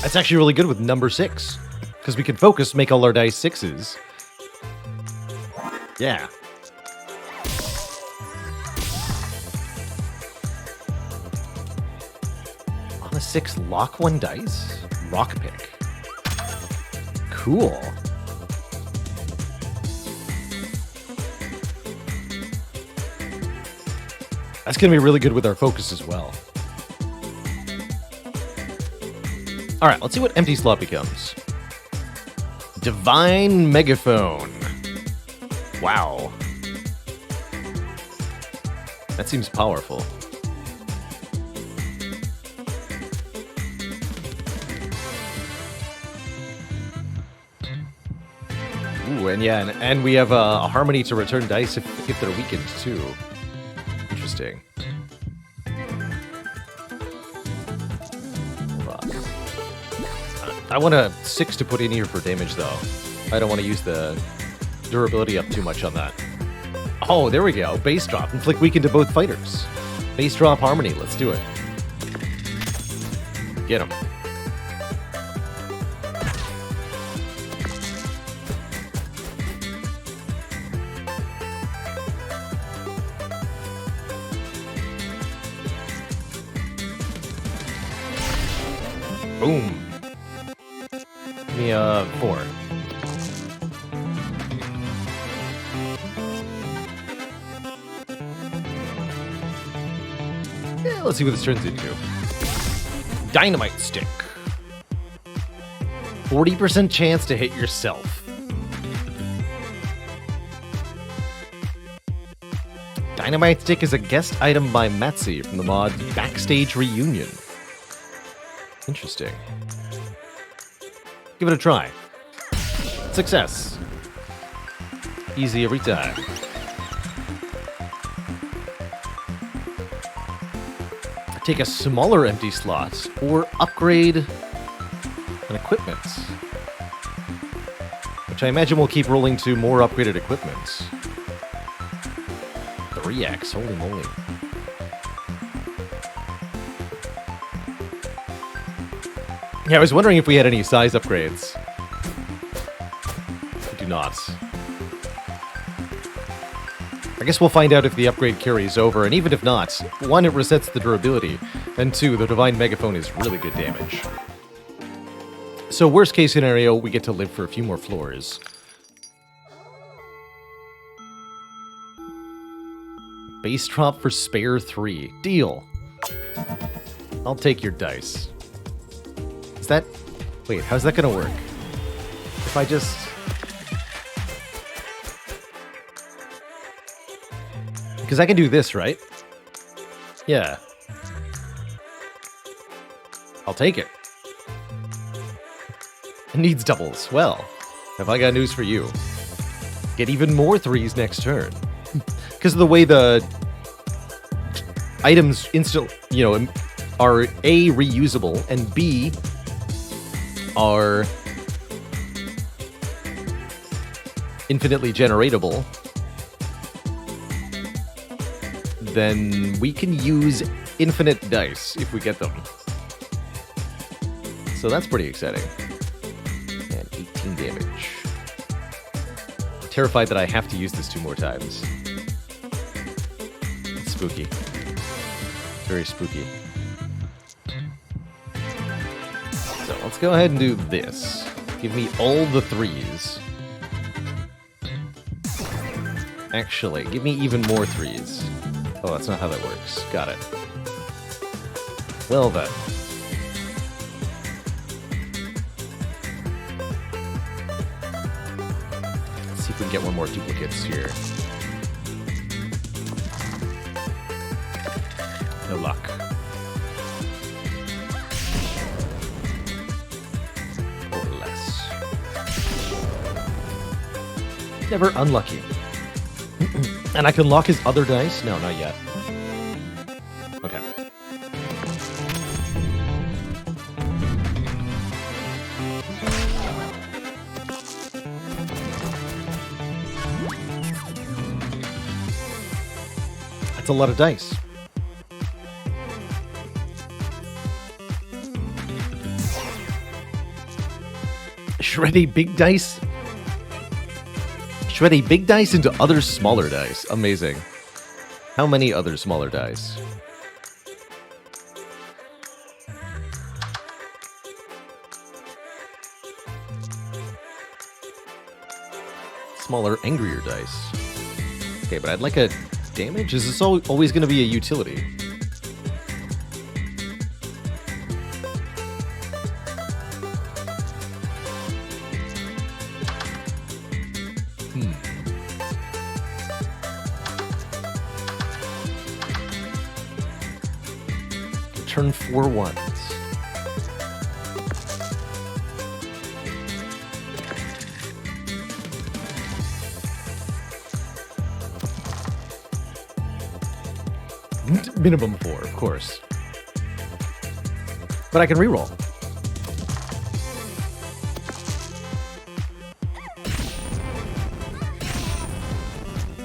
That's actually really good with number 6. Because we can focus, make all our dice 6s. Yeah. On a 6, lock 1 dice? Rock pick. Cool. That's going to be really good with our focus as well. Alright, let's see what empty slot becomes. Divine Megaphone. Wow. That seems powerful. Ooh, and yeah, and we have a harmony to return dice if they're weakened, too. Interesting. I want a 6 to put in here for damage, though. I don't want to use the durability up too much on that. Oh, there we go. Base drop. Inflict weaken to both fighters. Base drop harmony. Let's do it. Get him. Boom. 4. Yeah, let's see what this turns into. Dynamite stick. 40% chance to hit yourself. Dynamite stick is a guest item by Matsi from the mod Backstage Reunion. Interesting. Give it a try. Success. Easy every time. Take a smaller empty slot or upgrade an equipment. Which I imagine will keep rolling to more upgraded equipment. 3x, holy moly. Yeah, I was wondering if we had any size upgrades. We do not. I guess we'll find out if the upgrade carries over, and even if not, 1, it resets the durability, and 2, the Divine Megaphone is really good damage. So worst case scenario, we get to live for a few more floors. Base drop for Spire 3. Deal. I'll take your dice. Is that... Wait, how's that gonna work? If I just... Because I can do this, right? Yeah. I'll take it. It needs doubles. Well, have I got news for you. Get even more 3s next turn. Because of the way the items are A, reusable, and B, are infinitely generatable, then we can use infinite dice if we get them. So that's pretty exciting. And 18 damage. Terrified that I have to use this 2 more times. It's spooky. Very spooky. So let's go ahead and do this. Give me all the 3s. Actually, give me even more 3s. Oh, that's not how that works. Got it. Well then. Let's see if we can get one more duplicates here. No luck. Or less. Never unlucky. And I can lock his other dice? No, not yet. Okay. That's a lot of dice. Shred a big dice? Shred a big dice into other smaller dice. Amazing. How many other smaller dice? Smaller, angrier dice. Okay, but I'd like a damage? Is this always going to be a utility? Turn 4 ones. Minimum 4, of course. But I can reroll.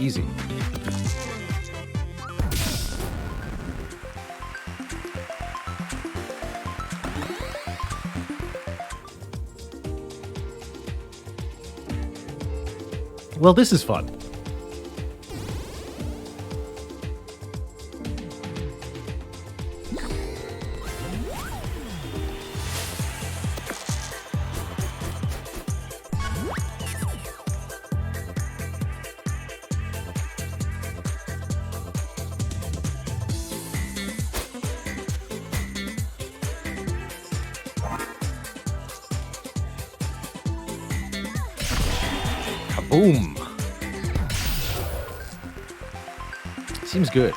Easy. Well, this is fun. Kaboom! Seems good.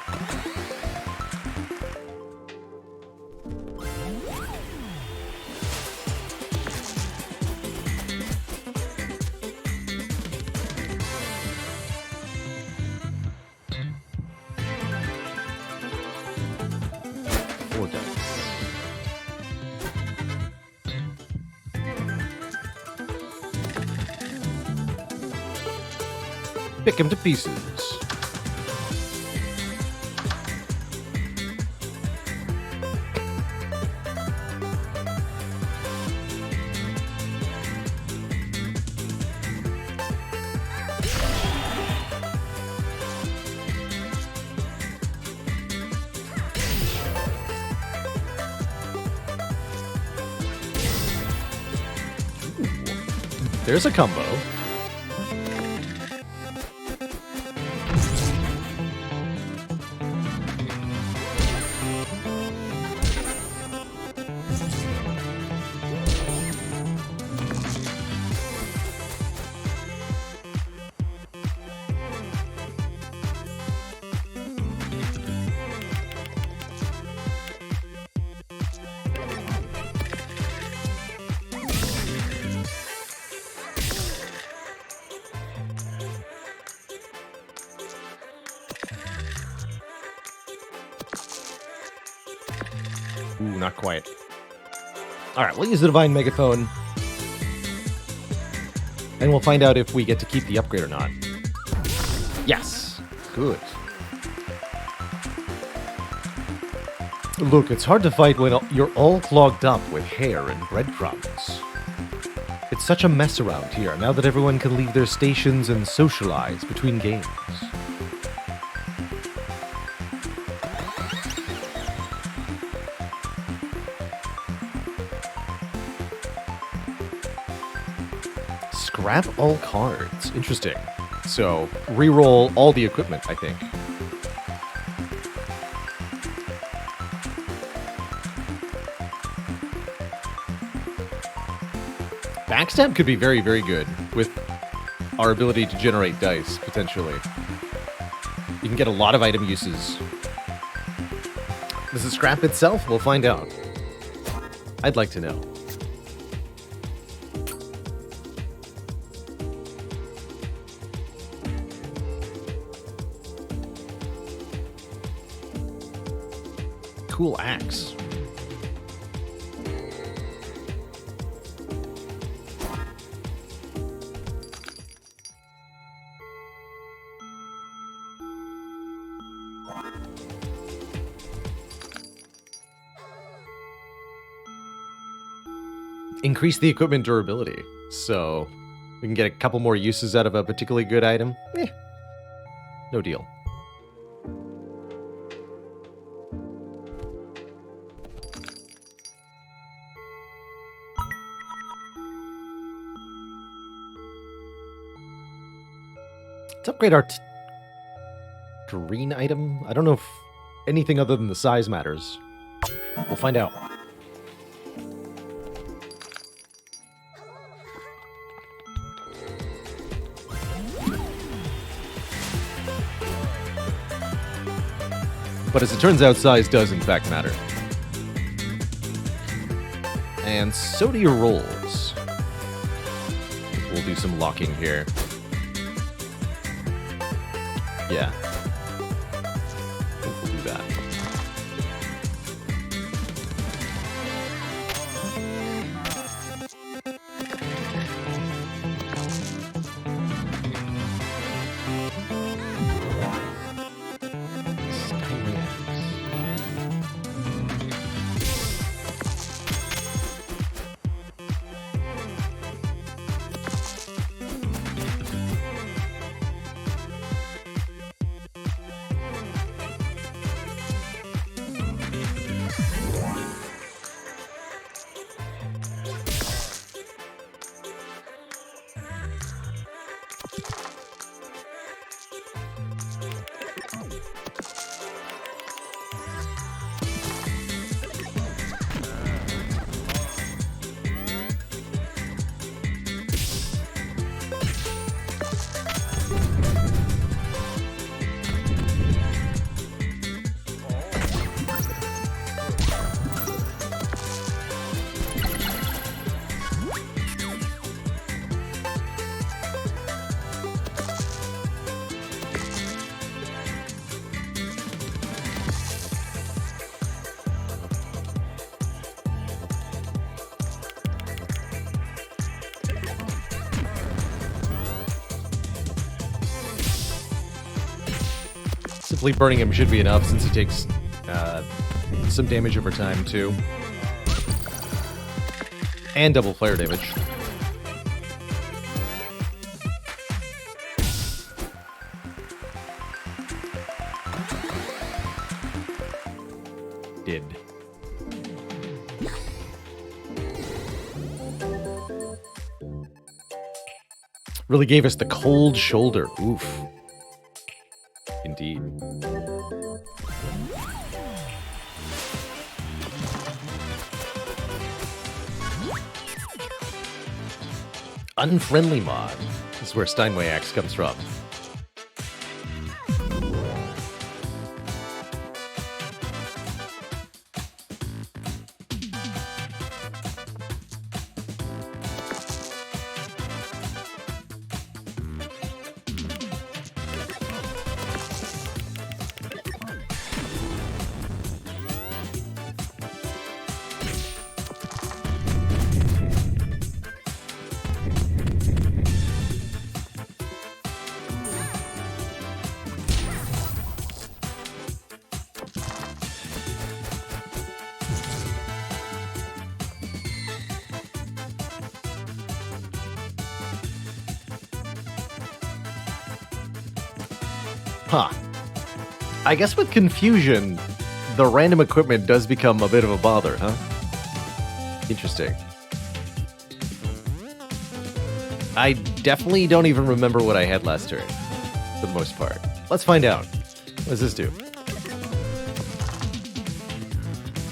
pick him to pieces. There's a combo. Ooh, not quite. Alright, we'll use the Divine Megaphone. And we'll find out if we get to keep the upgrade or not. Yes! Good. Look, it's hard to fight when you're all clogged up with hair and breadcrumbs. It's such a mess around here, now that everyone can leave their stations and socialize between games. Scrap all cards. Interesting. So, re-roll all the equipment, I think. Backstab could be very, very good with our ability to generate dice, potentially. You can get a lot of item uses. Does it scrap itself? We'll find out. I'd like to know. Cool axe. Increase the equipment durability, so we can get a couple more uses out of a particularly good item. No deal. Let's upgrade our green item. I don't know if anything other than the size matters. We'll find out. But as it turns out, size does in fact matter. And so do your rolls. We'll do some locking here. Yeah. I think we'll do that. Simply burning him should be enough since he takes some damage over time, too. And double flare damage. Did. Really gave us the cold shoulder. Oof. Indeed. Unfriendly mod. This is where Steinway Axe comes from. Huh. I guess with confusion, the random equipment does become a bit of a bother, huh? Interesting. I definitely don't even remember what I had last turn, for the most part. Let's find out. What does this do?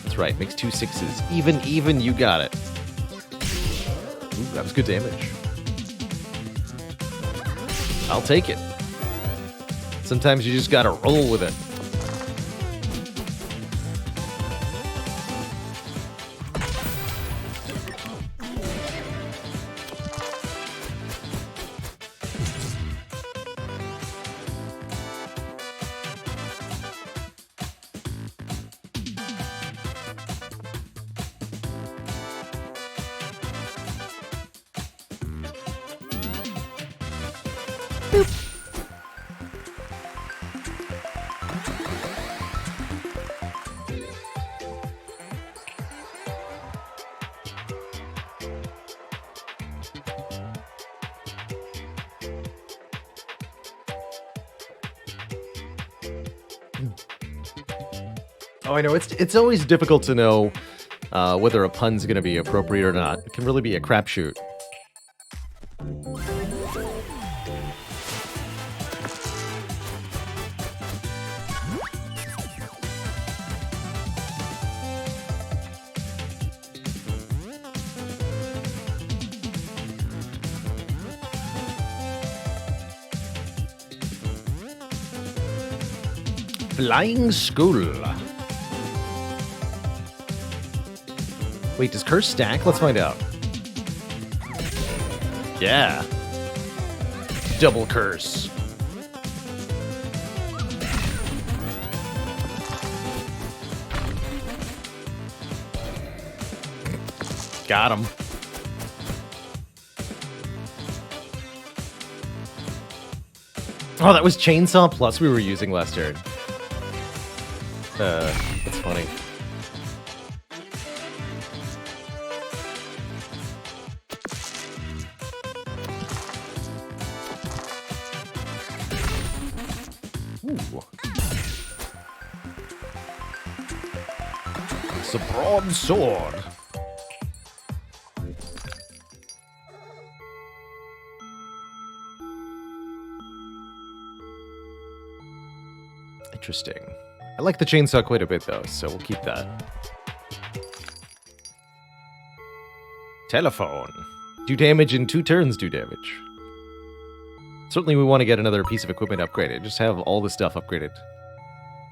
That's right, makes 2 6s. Even, you got it. Ooh, that was good damage. I'll take it. Sometimes you just gotta roll with it. Boop. Oh, I know. It's always difficult to know whether a pun's going to be appropriate or not. It can really be a crapshoot. Flying Skull. Wait, does Curse stack? Let's find out. Yeah. Double Curse. Got him. Oh, that was Chainsaw Plus we were using last turn. That's funny. Ooh. It's a broadsword. Interesting. I like the chainsaw quite a bit, though, so we'll keep that. Telephone. Do damage in 2 turns, do damage. Certainly we want to get another piece of equipment upgraded. Just have all the stuff upgraded.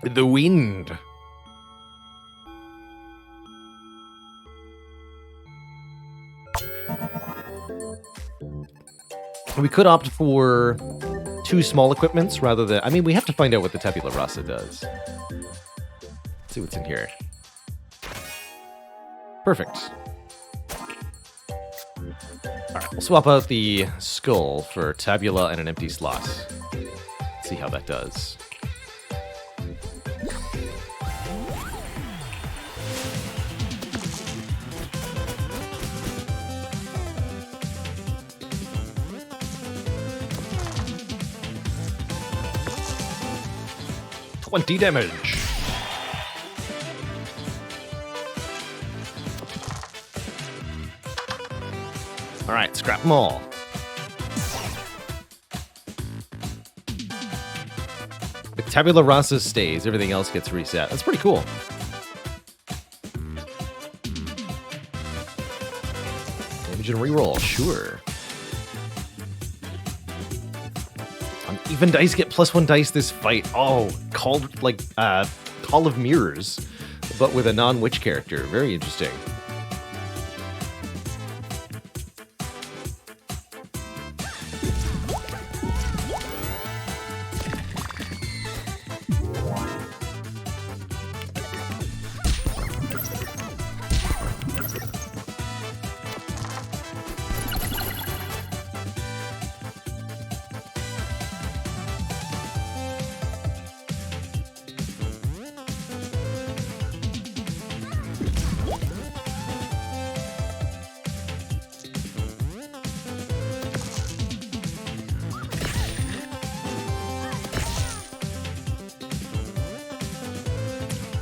The wind. We could opt for 2 small equipments rather than... I mean, we have to find out what the Tabula Rasa does. Let's see what's in here. Perfect. Alright, we'll swap out the skull for tabula and an empty slot. See how that does. 20 damage. All right, scrap them all. If Tabula Rasa stays, everything else gets reset. That's pretty cool. Damage and reroll, sure. On even dice, get +1 dice this fight. Oh, called like Call of Mirrors, but with a non-witch character. Very interesting.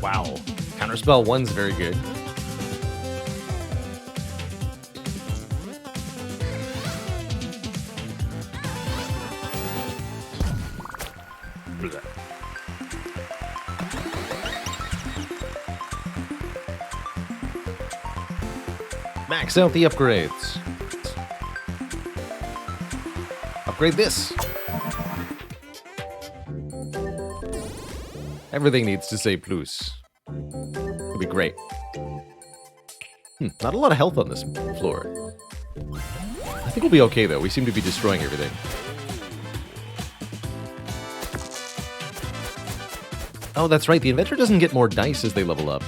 Wow. Counterspell 1's very good. Max out the upgrades. Upgrade this. Everything needs to say plus. It'd be great. Not a lot of health on this floor. I think we'll be okay, though. We seem to be destroying everything. Oh, that's right. The inventor doesn't get more dice as they level up.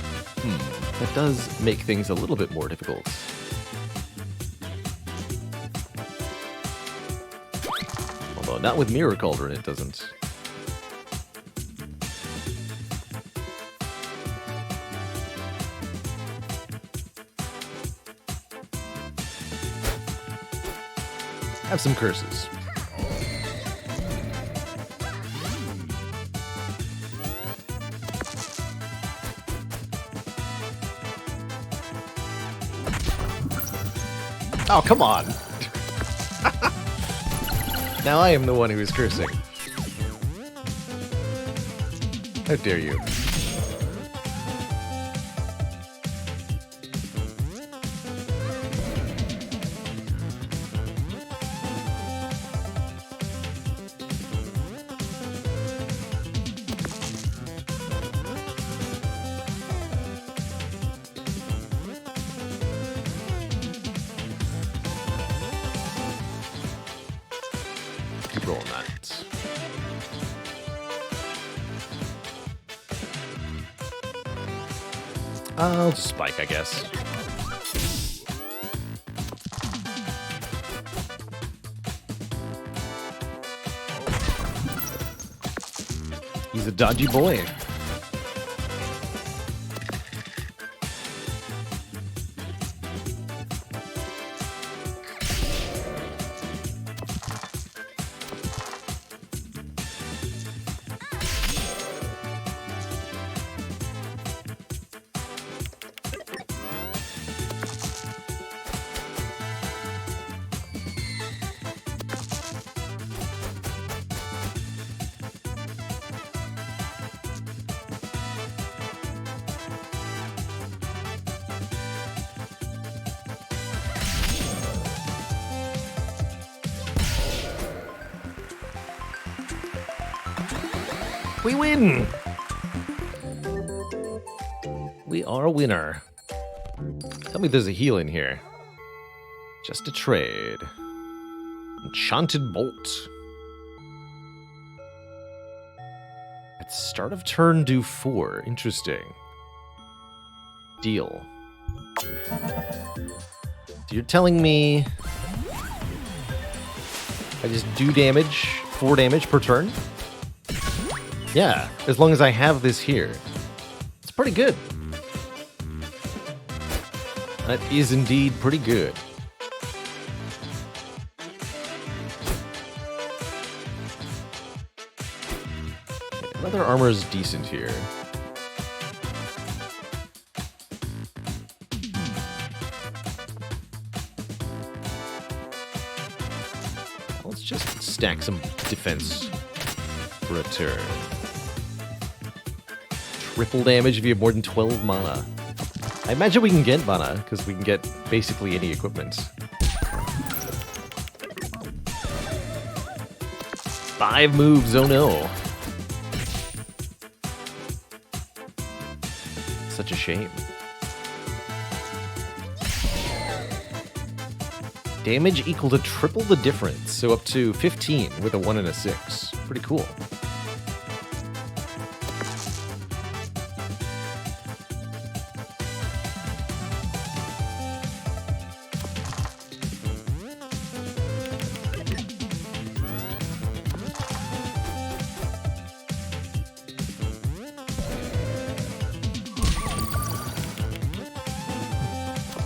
That does make things a little bit more difficult. Although not with Mirror Cauldron, it doesn't. Have some curses. Oh, come on. Now I am the one who is cursing. How dare you? Keep rolling that. I'll just spike, I guess. He's a dodgy boy. We win! We are a winner. Tell me there's a heal in here. Just a trade. Enchanted Bolt. At start of turn, do 4. Interesting. Deal. So you're telling me I just do damage, 4 damage per turn? Yeah, as long as I have this here. It's pretty good. That is indeed pretty good. Leather armor is decent here. Let's just stack some defense for a turn. Triple damage if you have more than 12 mana. I imagine we can get mana, because we can get basically any equipment. 5 moves, oh no. Such a shame. Damage equal to triple the difference, so up to 15 with a 1 and a 6. Pretty cool.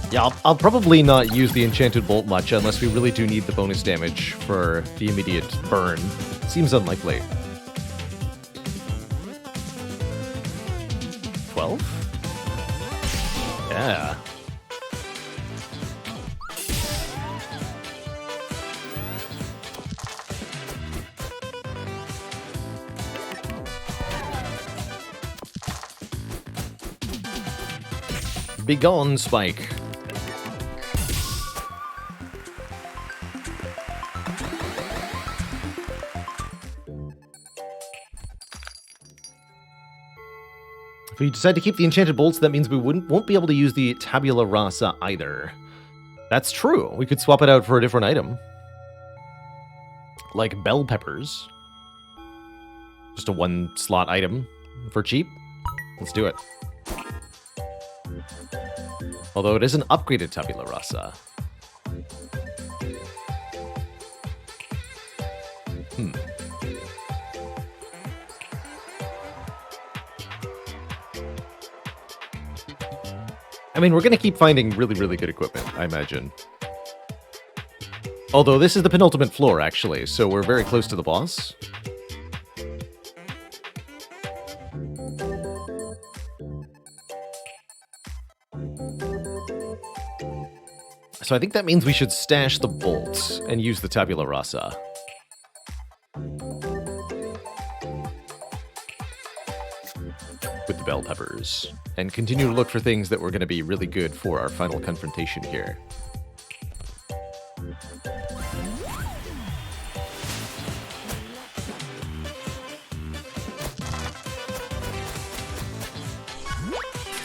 Yeah, I'll probably not use the Enchanted Bolt much unless we really do need the bonus damage for the immediate burn. Seems unlikely. 12? Yeah. Be gone, Spike. If we decide to keep the Enchanted Bolts, that means we won't be able to use the Tabula Rasa either. That's true. We could swap it out for a different item. Like bell peppers. Just a 1-slot item for cheap. Let's do it. Although it is an upgraded Tabula Rasa. I mean, we're going to keep finding really, really good equipment, I imagine. Although this is the penultimate floor, actually, so we're very close to the boss. So I think that means we should stash the bolts and use the Tabula Rasa. With the bell peppers. And continue to look for things that were going to be really good for our final confrontation here.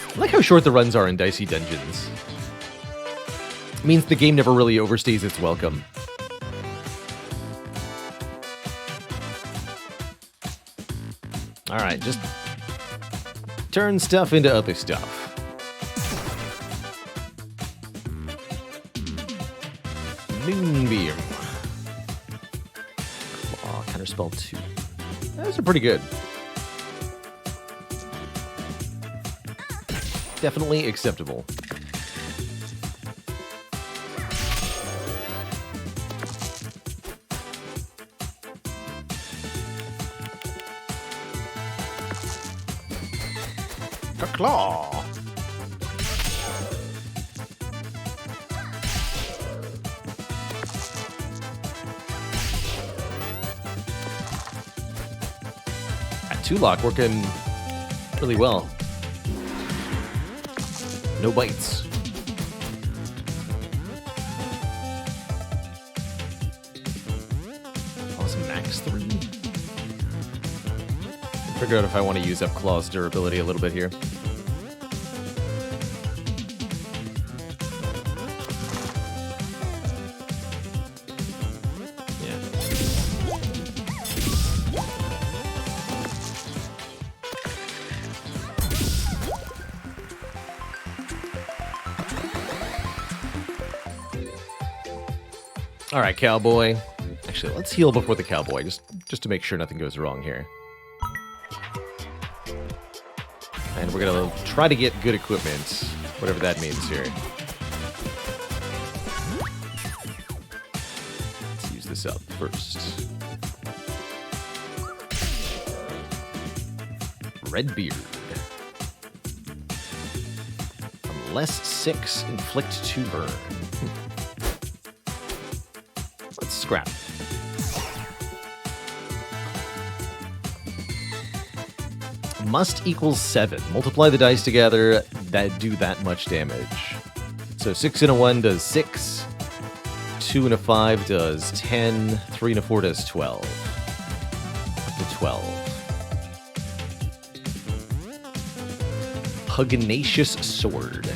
I like how short the runs are in Dicey Dungeons. It means the game never really overstays its welcome. Alright, just turn stuff into other stuff. Moonbeam. Claw, counterspell 2. Those are pretty good. Definitely acceptable. Claw. That 2-lock working really well. No bites. Awesome, max 3. Figure out if I want to use up Claw's durability a little bit here. All right, cowboy. Actually, let's heal before the cowboy, just to make sure nothing goes wrong here. And we're gonna try to get good equipment, whatever that means here. Let's use this up first. Redbeard. Unless 6, inflict 2 burn. Let's scrap. Must equals 7. Multiply the dice together that do that much damage. So 6 and a 1 does 6. 2 and a 5 does 10. 3 and a 4 does 12. Up to 12. Pugnacious Sword.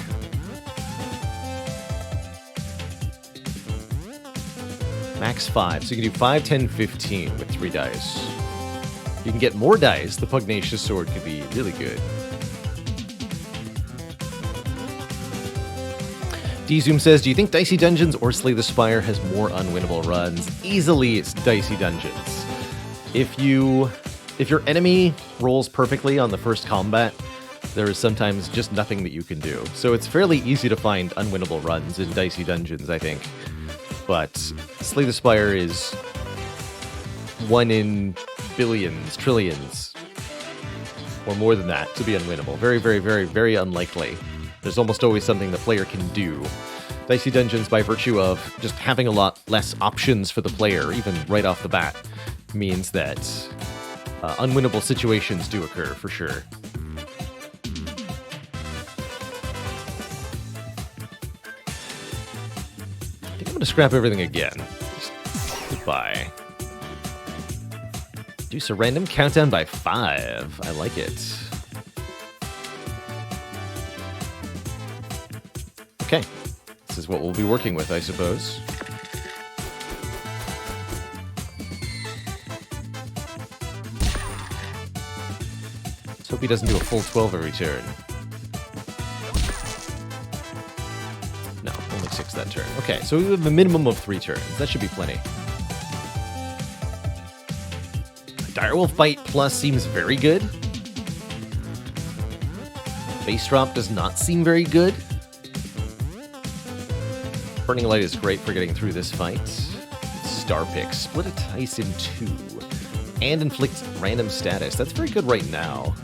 Max 5. So you can do 5, 10, 15 with 3 dice. You can get more dice. The Pugnacious Sword could be really good. D-Zoom says, do you think Dicey Dungeons or Slay the Spire has more unwinnable runs? Easily, it's Dicey Dungeons. If your enemy rolls perfectly on the first combat, there is sometimes just nothing that you can do. So it's fairly easy to find unwinnable runs in Dicey Dungeons, I think. But Slay the Spire is 1 in billions, trillions, or more than that to be unwinnable. Very, very, very, very unlikely. There's almost always something the player can do. Dicey Dungeons, by virtue of just having a lot less options for the player, even right off the bat, means that unwinnable situations do occur, for sure. I think I'm going to scrap everything again. Just goodbye. Reduce a random countdown by 5. I like it. Okay. This is what we'll be working with, I suppose. Let's hope he doesn't do a full 12 every turn. No, only 6 that turn. Okay, so we have a minimum of 3 turns. That should be plenty. Direwolf Bite Plus seems very good. Base Drop does not seem very good. Burning Light is great for getting through this fight. Star Pick, split a dice in 2. And inflict random status. That's very good right now.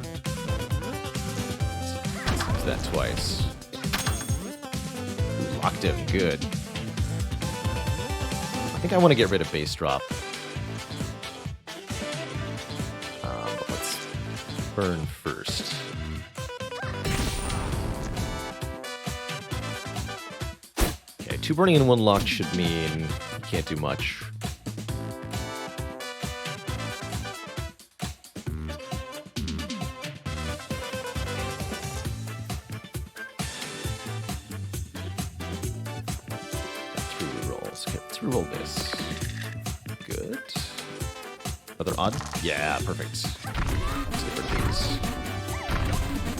Let's use that twice. Ooh, locked him, good. I think I want to get rid of Base Drop. But let's burn first. Okay, 2 burning and 1 locked should mean you can't do much. Roll this. Good. Another odd? Yeah, perfect. Let's get rid of these.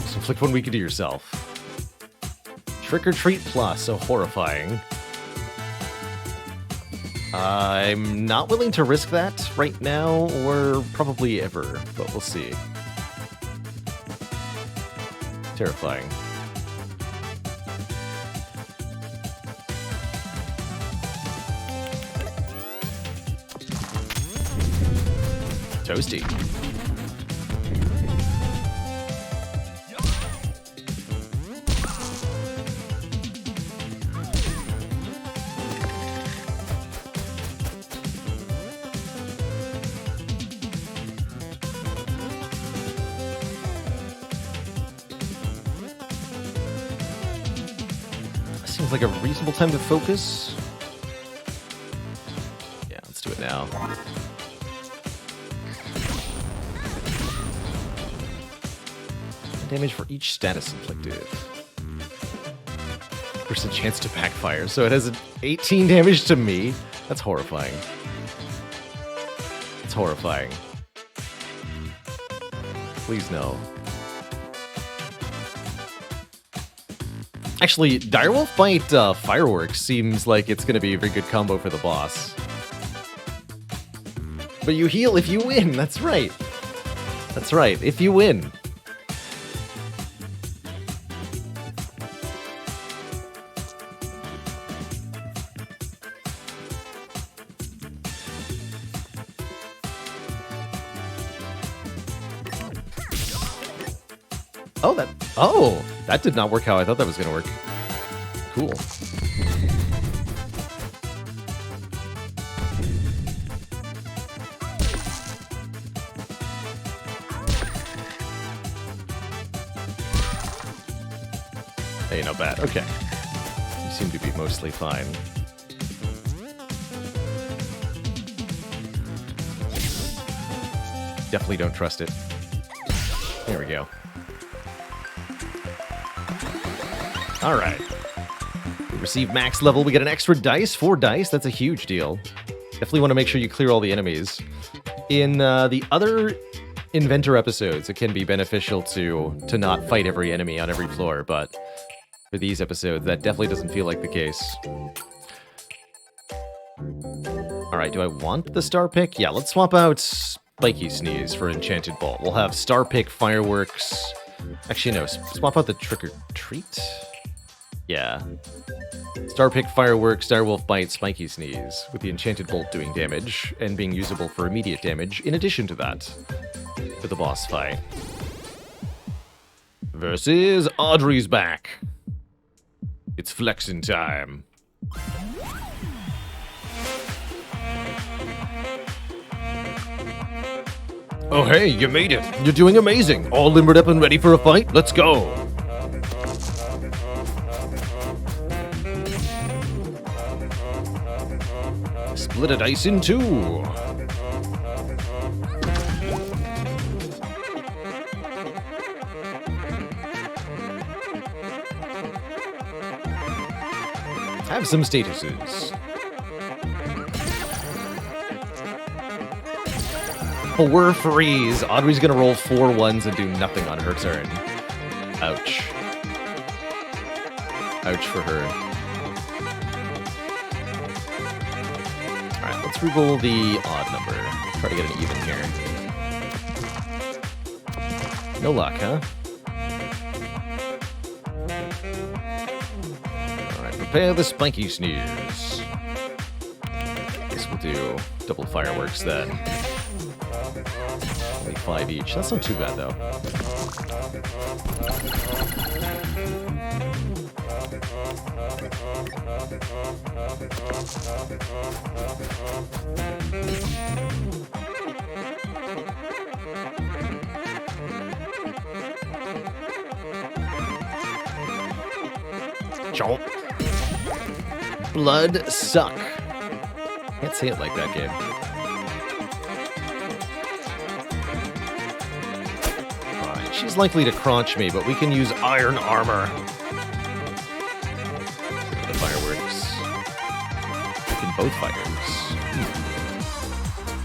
So inflict 1 weaken to yourself. Trick or Treat Plus, so horrifying. I'm not willing to risk that right now, or probably ever, but we'll see. Terrifying. Toasty. Seems like a reasonable time to focus. Yeah, let's do it now. Damage for each status inflicted. There's a chance to backfire, so it has an 18 damage to me. That's horrifying. It's horrifying. Please no. Actually, Direwolf Bite Fireworks seems like it's going to be a very good combo for the boss. But you heal if you win, that's right. That's right, if you win. that did not work how I thought that was going to work. Cool. Hey, not bad. Okay. You seem to be mostly fine. Definitely don't trust it. There we go. All right. We receive max level. We get an extra dice, 4 dice. That's a huge deal. Definitely want to make sure you clear all the enemies. In the other Inventor episodes, it can be beneficial to not fight every enemy on every floor, but for these episodes, that definitely doesn't feel like the case. All right, do I want the Star Pick? Yeah, let's swap out Spiky Sneeze for Enchanted Bolt. We'll have Star Pick, Fireworks. Actually, no, swap out the Trick or Treat. Yeah. Star Pick, Fireworks, Direwolf Bite, Spiky Sneeze, with the Enchanted Bolt doing damage and being usable for immediate damage in addition to that for the boss fight. Versus Audrey's back. It's flexing time. Oh hey, you made it. You're doing amazing. All limbered up and ready for a fight? Let's go. Split a dice in 2. Have some statuses. 4 freeze. Audrey's gonna roll 4 ones and do nothing on her turn. Ouch. Ouch for her. Alright, let's re-roll the odd number. Try to get an even here. No luck, huh? Alright, prepare the Spiky Sneeze. Guess we'll do double fireworks then. Only 5 each. That's not too bad, though. Chomp. Blood suck. Can't say it like that, game. She's likely to crunch me, but we can use iron armor. The fireworks. Weaken both fighters.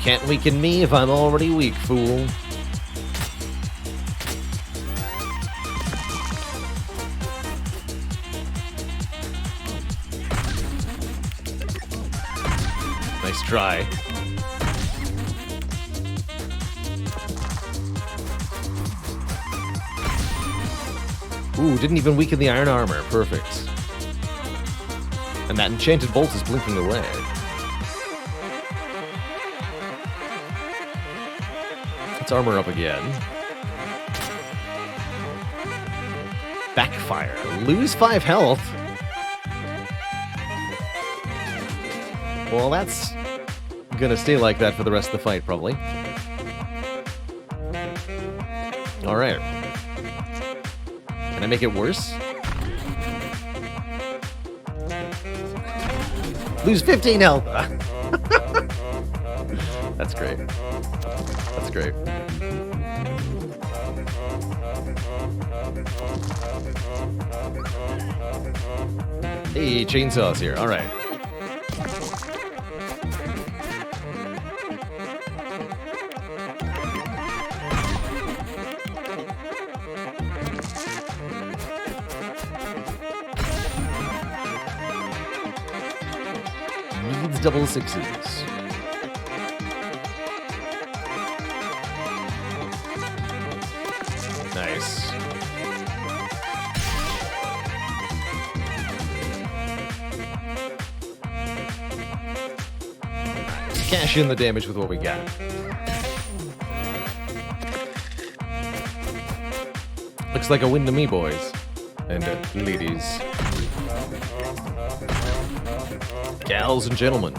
Can't weaken me if I'm already weak, fool. Nice try. Ooh, didn't even weaken the iron armor. Perfect. And that enchanted bolt is blinking away. Let's armor up again. Backfire. Lose 5 health. Well, that's gonna stay like that for the rest of the fight, probably. Alright. Can I make it worse? Lose 15 health! That's great. That's great. Hey, chainsaw's here. Alright. Double 6s. Nice. Cash in the damage with what we got. Looks Looks like a win to me, boys. And ladies. Gals and gentlemen.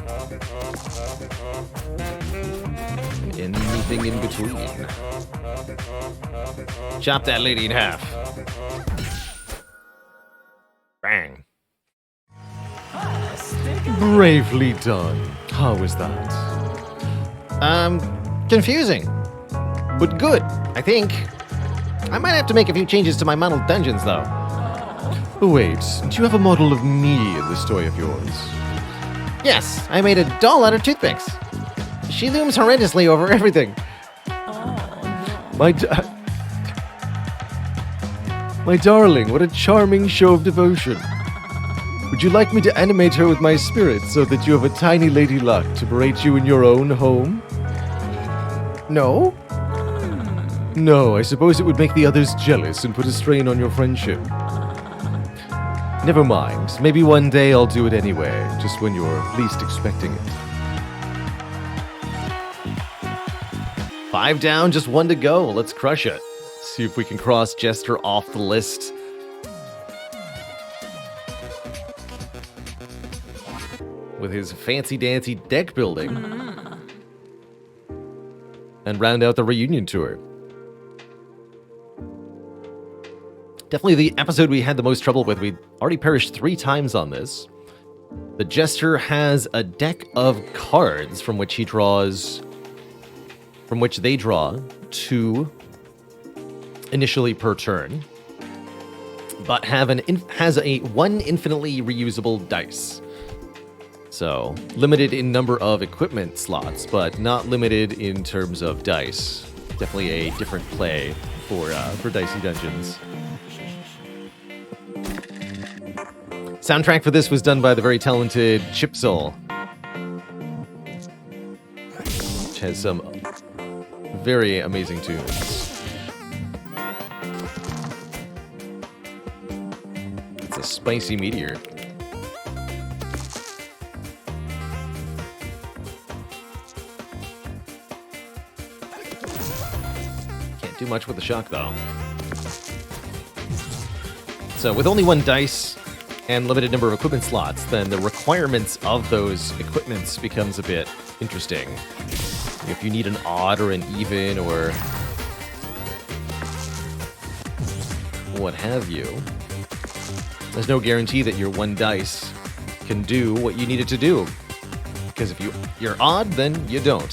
And anything in between. Chop that lady in half. Bang. Bravely done. How was that? Confusing. But good, I think. I might have to make a few changes to my model dungeons, though. Wait, do you have a model of me in this toy of yours? Yes, I made a doll out of toothpicks. She looms horrendously over everything. My darling, what a charming show of devotion. Would you like me to animate her with my spirit so that you have a tiny lady luck to berate you in your own home? No? No, I suppose it would make the others jealous and put a strain on your friendship. Never mind. Maybe one day I'll do it anyway, just when you're least expecting it. 5 down, just 1 to go. Let's crush it. See if we can cross Jester off the list. With his fancy-dancy deck building. And round out the reunion tour. Definitely the episode we had the most trouble with. We already perished 3 times on this. The Jester has a deck of cards from which he draws... From which they draw 2 initially per turn. But has a 1 infinitely reusable dice. So, limited in number of equipment slots, but not limited in terms of dice. Definitely a different play for Dicey Dungeons. Soundtrack for this was done by the very talented Chipsoul, which has some very amazing tunes. It's a spicy meteor. Can't do much with the shock, though. So, with only 1 dice and limited number of equipment slots, then the requirements of those equipments becomes a bit interesting. If you need an odd or an even or what have you, there's no guarantee that your 1 dice can do what you need it to do. Because if you're odd, then you don't.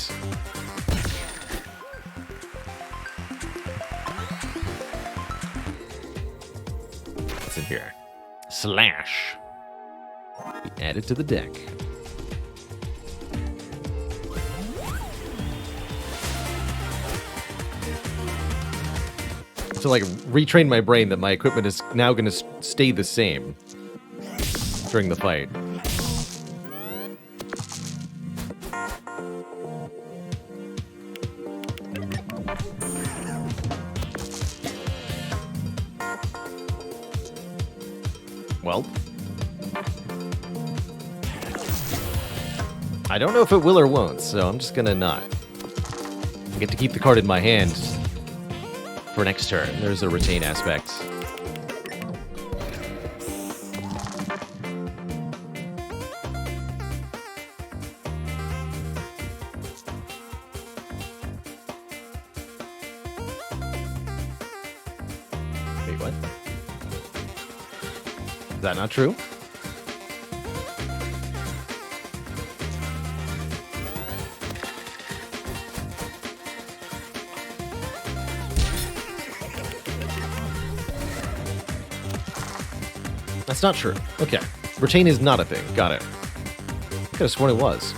What's in here? Slash. Be added to the deck. To like retrain my brain that my equipment is now going to stay the same during the fight. Well, I don't know if it will or won't, so I'm just gonna not. I get to keep the card in my hand for next turn. There's a retain aspect. Wait, what? Is that not true? That's not true. Okay. Retain is not a thing. Got it. I could have sworn it was.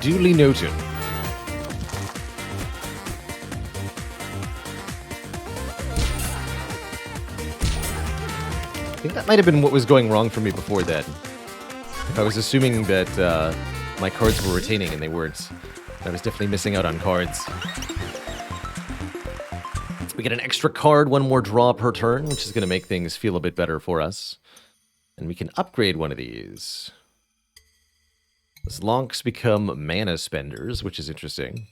Duly noted. I think that might have been what was going wrong for me before that. If I was assuming that my cards were retaining and they weren't. I was definitely missing out on cards. We get an extra card, 1 more draw per turn, which is going to make things feel a bit better for us. And we can upgrade one of these. These lonks become mana spenders, which is interesting.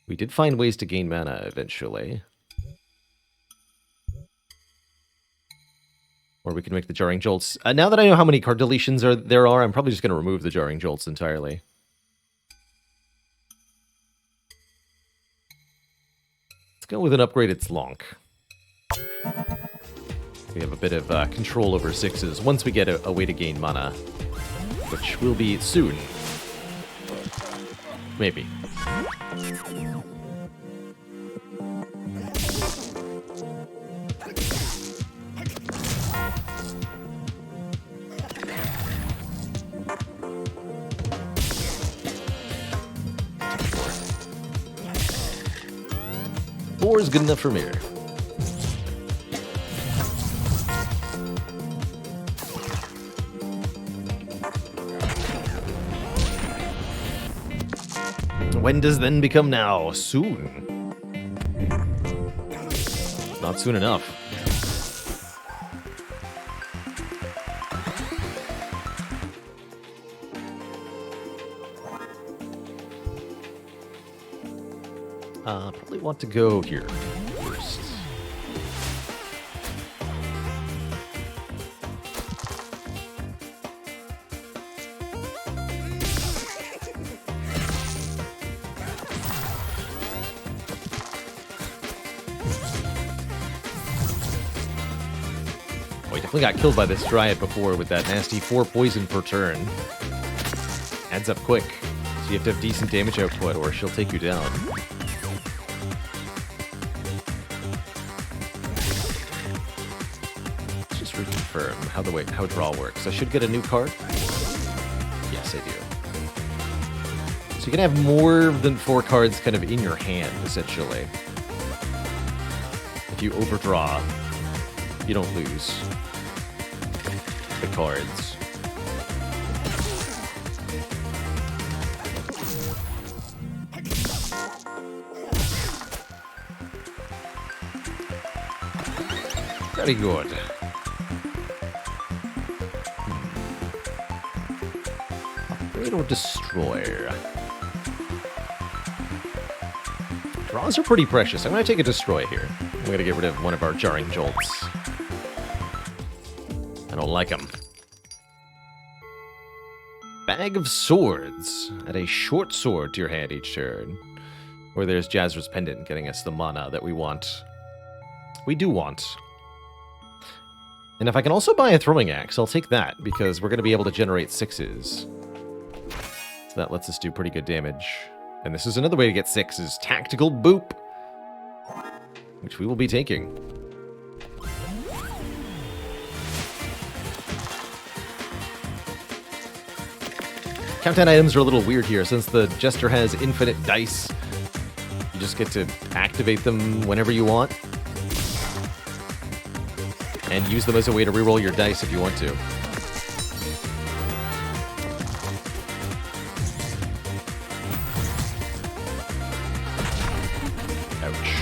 We did find ways to gain mana eventually. Or we can make the Jarring Jolts. Now that I know how many card deletions there are, I'm probably just going to remove the Jarring Jolts entirely. Let's go with an upgraded Slonk. We have a bit of control over 6s once we get a way to gain mana, which will be soon. Maybe. Four is good enough for me. When does then become now? Soon. Not soon enough. Probably want to go here first. We definitely got killed by this Dryad before with that nasty 4 poison per turn. Adds up quick, so you have to have decent damage output or she'll take you down. Let's just reconfirm how draw works. I should get a new card? Yes, I do. So you can have more than 4 cards kind of in your hand, essentially. If you overdraw, you don't lose the cards. Very good. Upgrade or destroy? Draws are pretty precious. I'm going to take a destroy here. I'm going to get rid of one of our Jarring Jolts. I don't like them. Bag of Swords. Add a short sword to your hand each turn. Or there's Jazzra's Pendant getting us the mana that we want. We do want. And if I can also buy a Throwing Axe, I'll take that, because we're going to be able to generate 6s. So that lets us do pretty good damage. And this is another way to get 6s. Tactical Boop. Which we will be taking. Countdown items are a little weird here, since the Jester has infinite dice. You just get to activate them whenever you want. And use them as a way to reroll your dice if you want to. Ouch.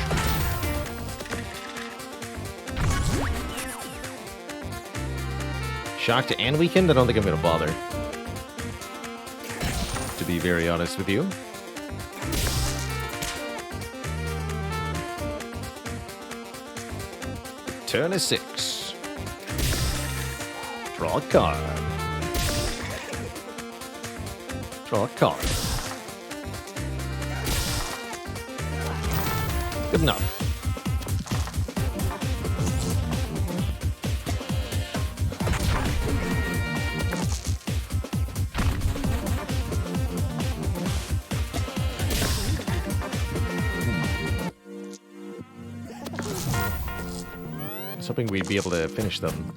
Shocked and Weakened? I don't think I'm going to bother. To be very honest with you. Turn is 6. Draw a card. Draw a card. Good enough. I was hoping we'd be able to finish them.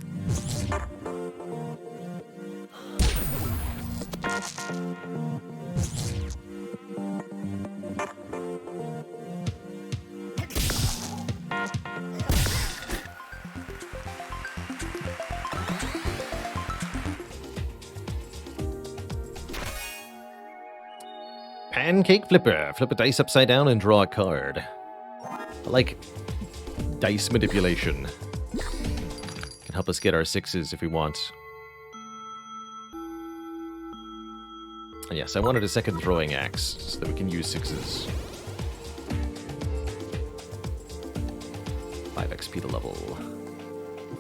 Pancake Flipper. Flip a dice upside down and draw a card. I like dice manipulation. Can help us get our 6s if we want. And yes, I wanted a second Throwing Axe so that we can use 6s. 5 XP to level.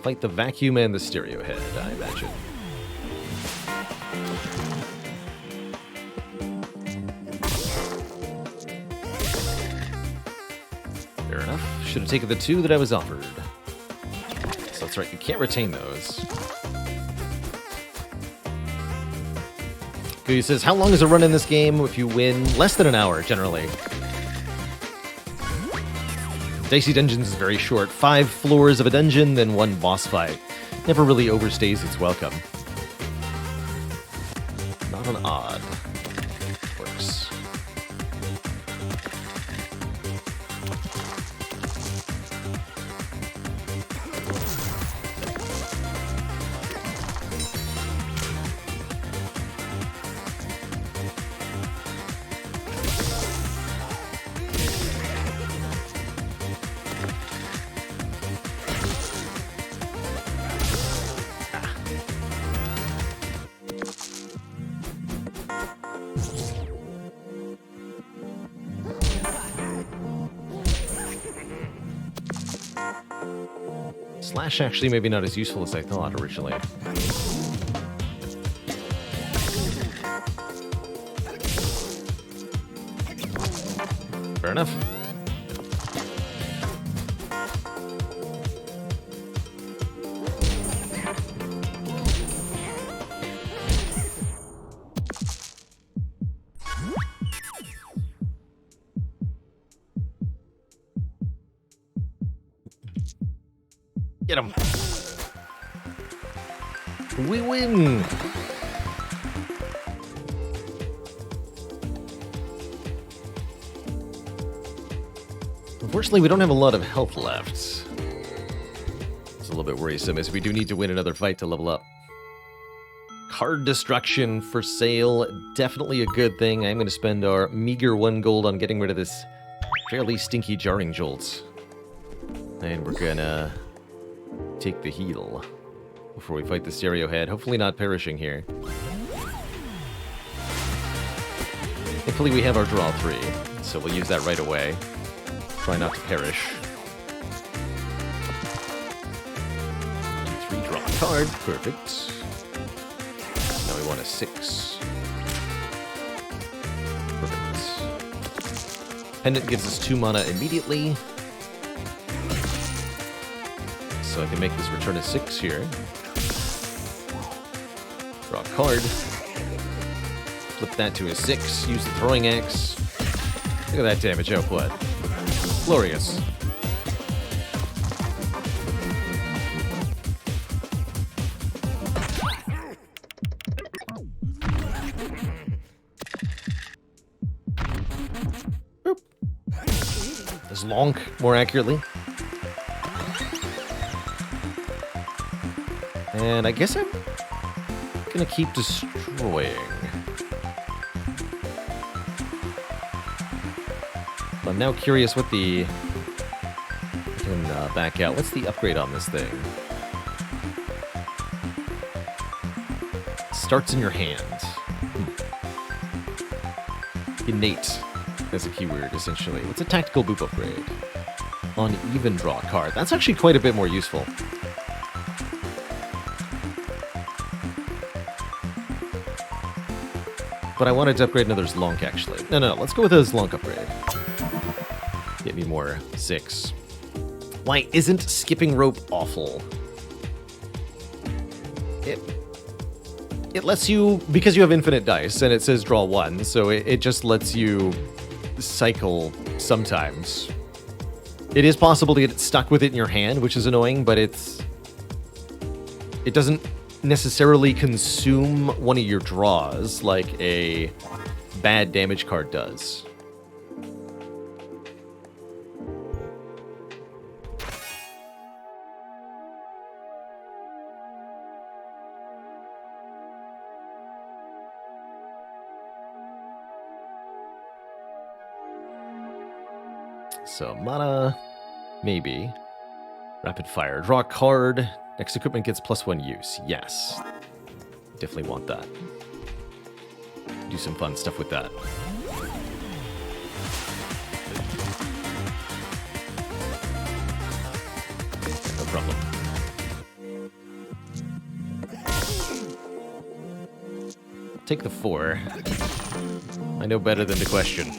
fight the vacuum and the stereo head, I imagine. Fair enough. Should have taken the 2 that I was offered. So that's right, you can't retain those. He says, how long is a run in this game if you win? Less than an hour, generally. Dicey Dungeons is very short. 5 floors of a dungeon, then 1 boss fight. Never really overstays its welcome. Not an odd. Works. Slash actually maybe not as useful as I thought originally. Fair enough. Get him. We win. Unfortunately, we don't have a lot of health left. It's a little bit worrisome, as we do need to win another fight to level up. Card destruction for sale. Definitely a good thing. I'm going to spend our meager 1 gold on getting rid of this fairly stinky jarring jolt. And we're gonna take the heal before we fight the stereo head. Hopefully not perishing here. Thankfully we have our draw 3, so we'll use that right away. Try not to perish. 3, draw a card. Perfect. Now we want a 6. Perfect. Pendant gives us 2 mana immediately. So I can make this return a 6 here. Draw a card. Flip that to a 6. Use the throwing axe. Look at that damage output. Glorious. Boop. There's Lonk, more accurately. And I guess I'm gonna keep destroying. But I'm now curious what the... I can back out. What's the upgrade on this thing? Starts in your hand. Innate as a keyword, essentially. What's a tactical boop upgrade? On even draw card. That's actually quite a bit more useful. But I wanted to upgrade another Zlonk, actually. No, let's go with a Zlonk upgrade. Get me more 6. Why isn't skipping rope awful? It lets you, because you have infinite dice, and it says draw 1, so it just lets you cycle sometimes. It is possible to get stuck with it in your hand, which is annoying, but it doesn't necessarily consume one of your draws like a bad damage card does. So mana, maybe. Rapid fire. Draw a card. Next equipment gets +1 use. Yes. Definitely want that. Do some fun stuff with that. No problem. Take the 4. I know better than to question.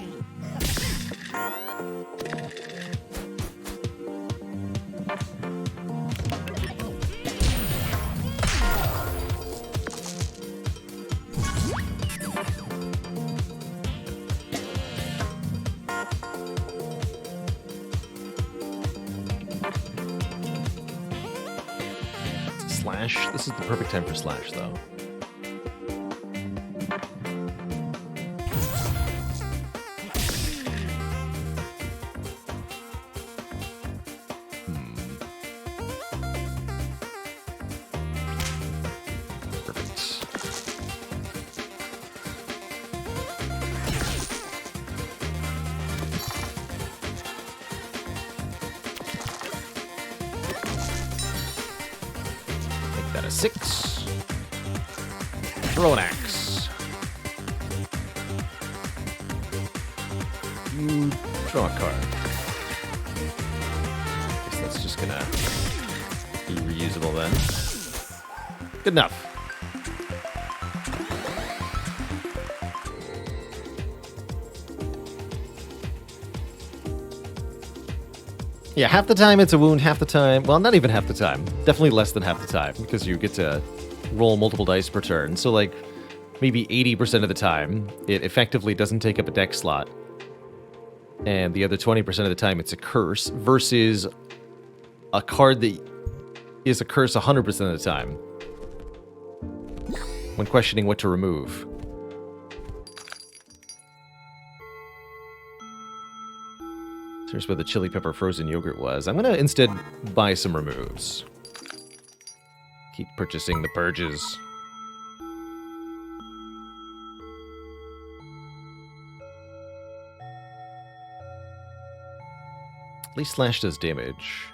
Slash. This is the perfect time for slash, though. That a 6. Throw an axe. You draw a card. Guess that's just gonna be reusable then. Good enough. Yeah, half the time it's a wound, half the time... Well, not even half the time. Definitely less than half the time, because you get to roll multiple dice per turn. So, like, maybe 80% of the time, it effectively doesn't take up a deck slot. And the other 20% of the time, it's a curse, versus a card that is a curse 100% of the time. When questioning what to remove. Here's where the chili pepper frozen yogurt was. I'm going to instead buy some removes. Keep purchasing the purges. At least slash does damage.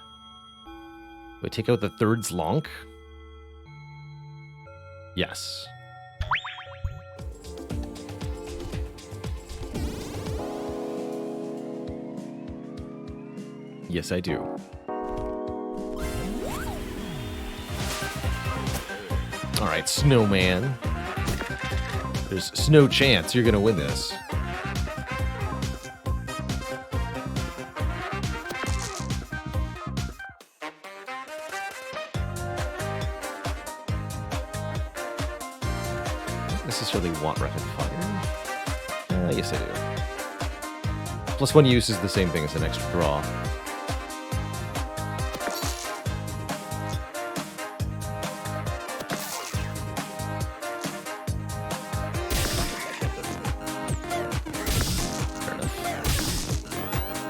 Do I take out the third's lonk? Yes. Yes, I do. Alright, Snowman. There's no chance you're gonna win this. Don't necessarily want rapid fire. Yes, I do. Plus one use is the same thing as an extra draw.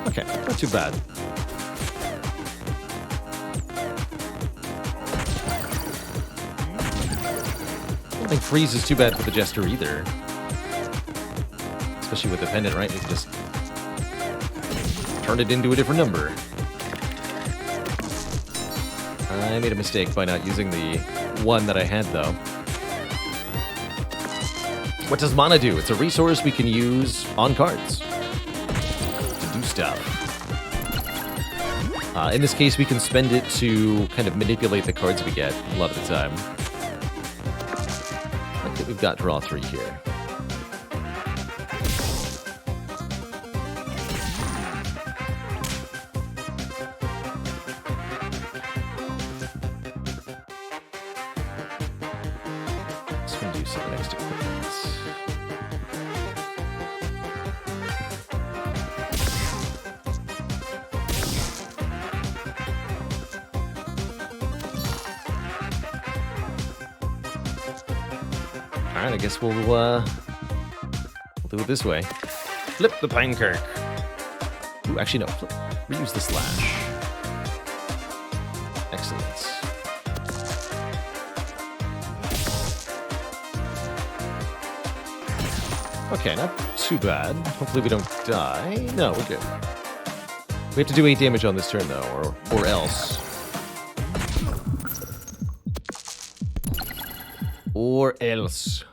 Okay, not too bad. I don't think freeze is too bad for the Jester either. Especially with the pendant, right? You can just turn it into a different number. I made a mistake by not using the one that I had, though. What does mana do? It's a resource we can use on cards. Stuff. In this case, we can spend it to kind of manipulate the cards we get a lot of the time. I think we've got draw 3 here. Just gonna do some next equipment. Alright, I guess we'll do it this way. Flip the Pinekirk. Ooh, actually no, reuse the slash. Excellent. Okay, not too bad. Hopefully we don't die. No, we're good. We have to do 8 damage on this turn though, or else. Or else.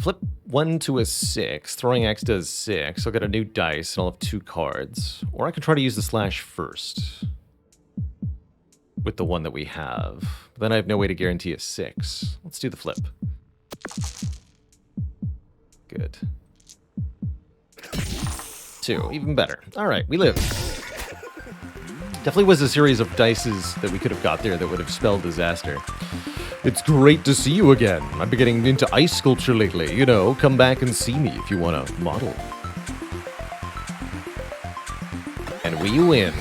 Flip 1 to a 6. Throwing axe does 6. I'll get a new dice and I'll have 2 cards. Or I can try to use the slash first. with the one that we have. Then I have no way to guarantee a 6. Let's do the flip. Good. 2, even better. All right, we live. Definitely was a series of dices that we could have got there that would have spelled disaster. It's great to see you again. I've been getting into ice sculpture lately. You know, come back and see me if you want to model. And we win.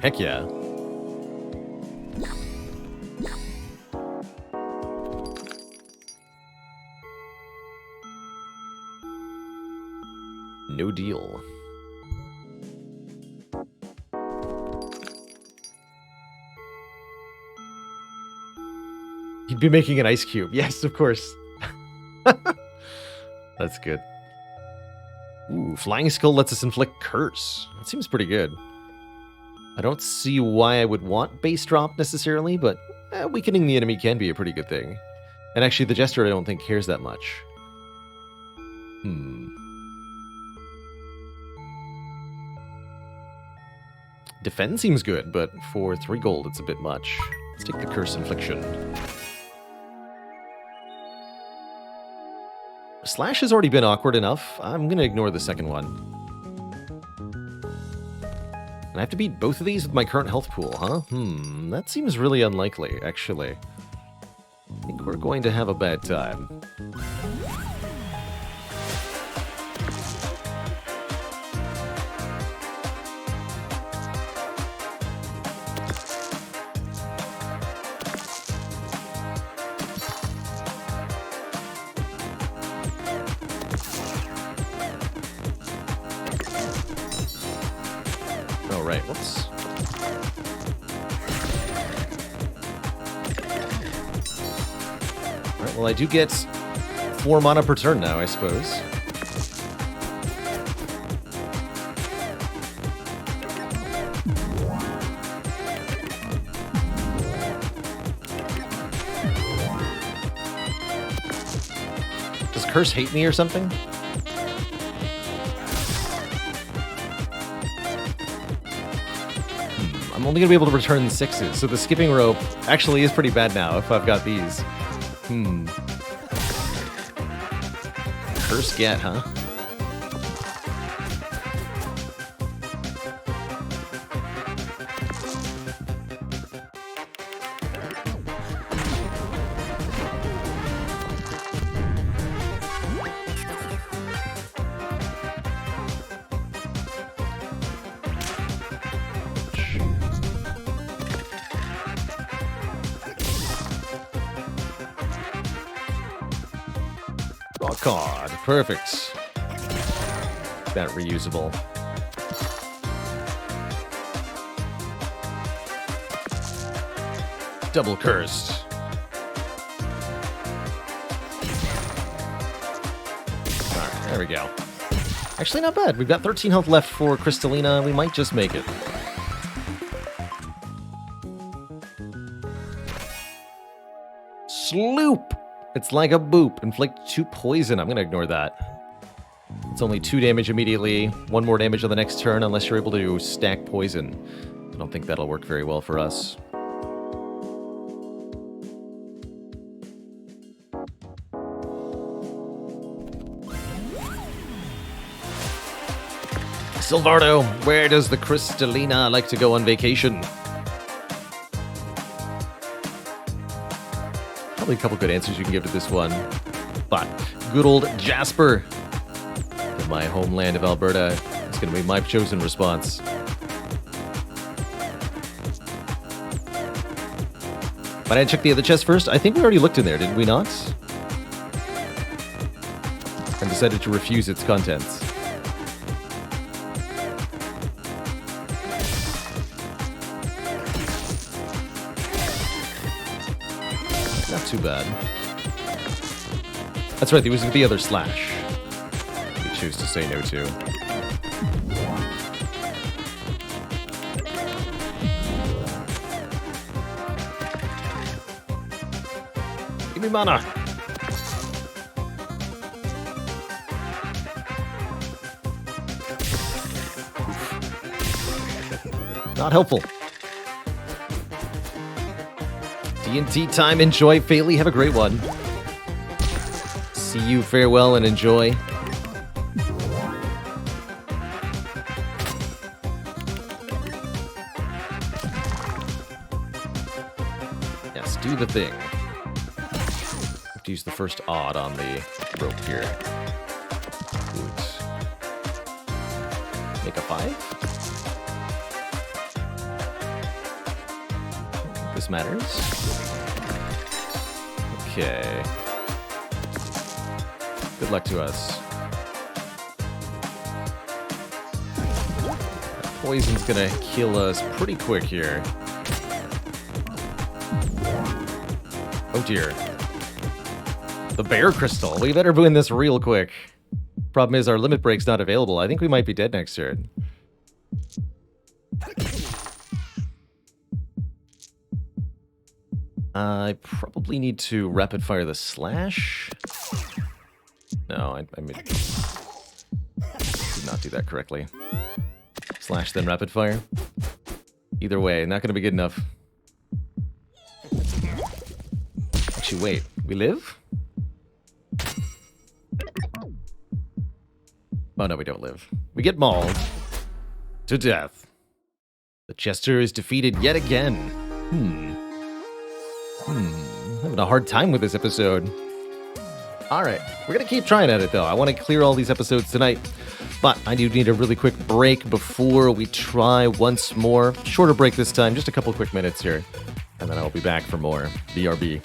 Heck yeah. No deal. You'd be making an ice cube. Yes, of course. That's good. Ooh, Flying Skull lets us inflict curse. That seems pretty good. I don't see why I would want base drop necessarily, but weakening the enemy can be a pretty good thing. And actually, the Jester I don't think cares that much. Defend seems good, but for 3 gold, it's a bit much. Let's take the curse infliction. Slash has already been awkward enough. I'm going to ignore the second one. And I have to beat both of these with my current health pool, huh? That seems really unlikely, actually. I think we're going to have a bad time. Right, whoops. Alright, well I do get 4 mana per turn now, I suppose. Does Curse hate me or something? I'm only going to be able to return 6s, so the skipping rope actually is pretty bad now if I've got these. Curse get, huh? Draw card. Perfect. That reusable. Double cursed. Alright, there we go. Actually, not bad. We've got 13 health left for Crystallina. We might just make it. Sloop! It's like a boop. Inflict 2 poison. I'm going to ignore that. It's only 2 damage immediately. 1 more damage on the next turn unless you're able to stack poison. I don't think that'll work very well for us. Silvardo, where does the Crystallina like to go on vacation? Probably a couple good answers you can give to this one. But good old Jasper in my homeland of Alberta is going to be my chosen response. But I checked the other chest first. I think we already looked in there, did we not? And decided to refuse its contents. Not too bad. That's right, there was the other slash. We choose to say no to. Give me mana! Oof. Not helpful. D&T time. Enjoy, Failey. Have a great one. See you. Farewell and enjoy. Yes, do the thing. Have to use the first odd on the rope here. Good. Make a 5. This matters. Okay. Good luck to us. That poison's gonna kill us pretty quick here. Oh dear. The bear crystal. We better win this real quick. Problem is our limit break's not available. I think we might be dead next turn. I probably need to rapid fire the slash. No, I did not do that correctly. Slash then rapid fire. Either way, not going to be good enough. Actually, wait. We live? Oh no, we don't live. We get mauled to death. The Chester is defeated yet again. Having a hard time with this episode. Alright, we're going to keep trying at it though. I want to clear all these episodes tonight. But I do need a really quick break before we try once more. Shorter break this time, just a couple quick minutes here. And then I'll be back for more BRB.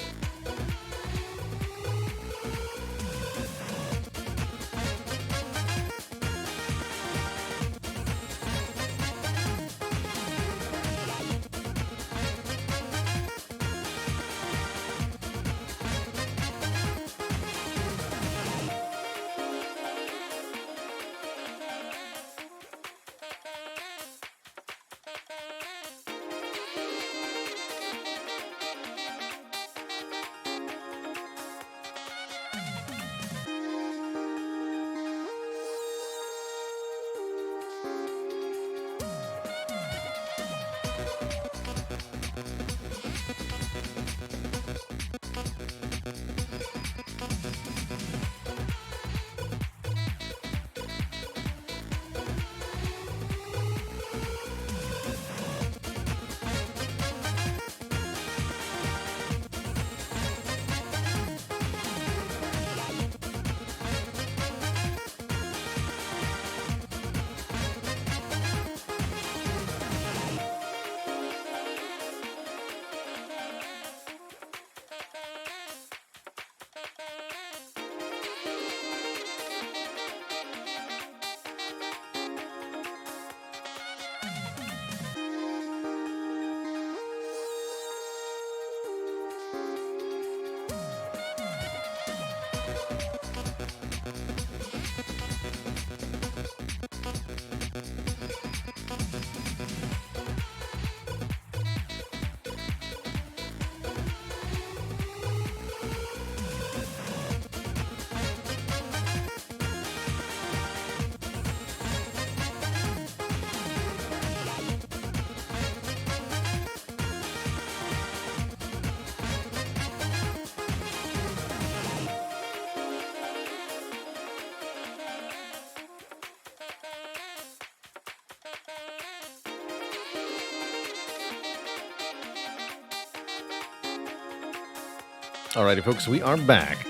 Alrighty, folks, we are back.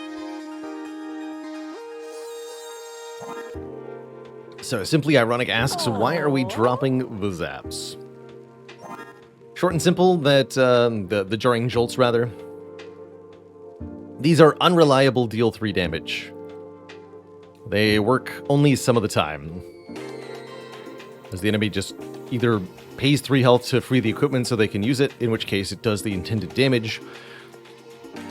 So, Simply Ironic asks, why are we dropping the zaps? Short and simple, that the jarring jolts, rather. These are unreliable deal 3 damage. They work only some of the time. As the enemy just either pays 3 health to free the equipment so they can use it, in which case it does the intended damage.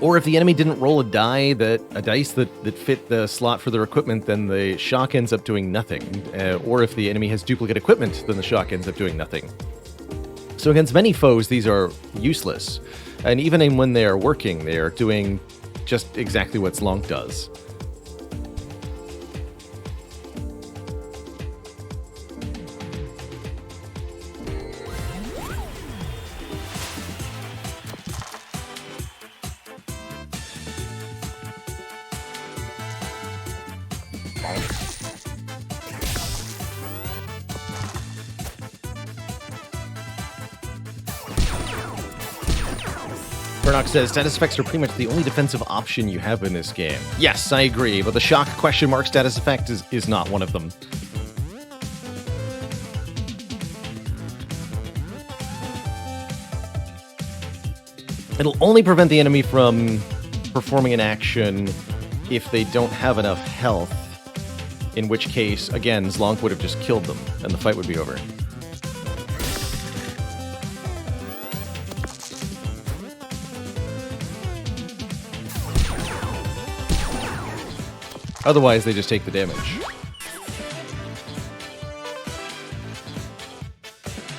Or if the enemy didn't roll a dice that fit the slot for their equipment, then the shock ends up doing nothing. Or if the enemy has duplicate equipment, then the shock ends up doing nothing. So against many foes, these are useless. And even when they are working, they are doing just exactly what Slonk does. Burnock says, status effects are pretty much the only defensive option you have in this game. Yes, I agree, but the shock question mark status effect is not one of them. It'll only prevent the enemy from performing an action if they don't have enough health, in which case, again, Zlonk would have just killed them, and the fight would be over. Otherwise, they just take the damage.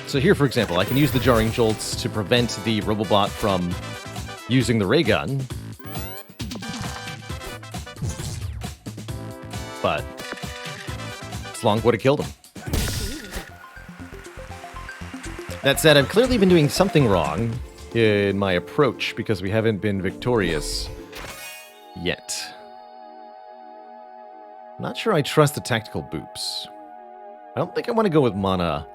So here, for example, I can use the Jarring Jolts to prevent the Robobot from using the ray gun. But Slonk would have killed him. That said, I've clearly been doing something wrong in my approach because we haven't been victorious yet. I'm not sure I trust the tactical boops. I don't think I want to go with mana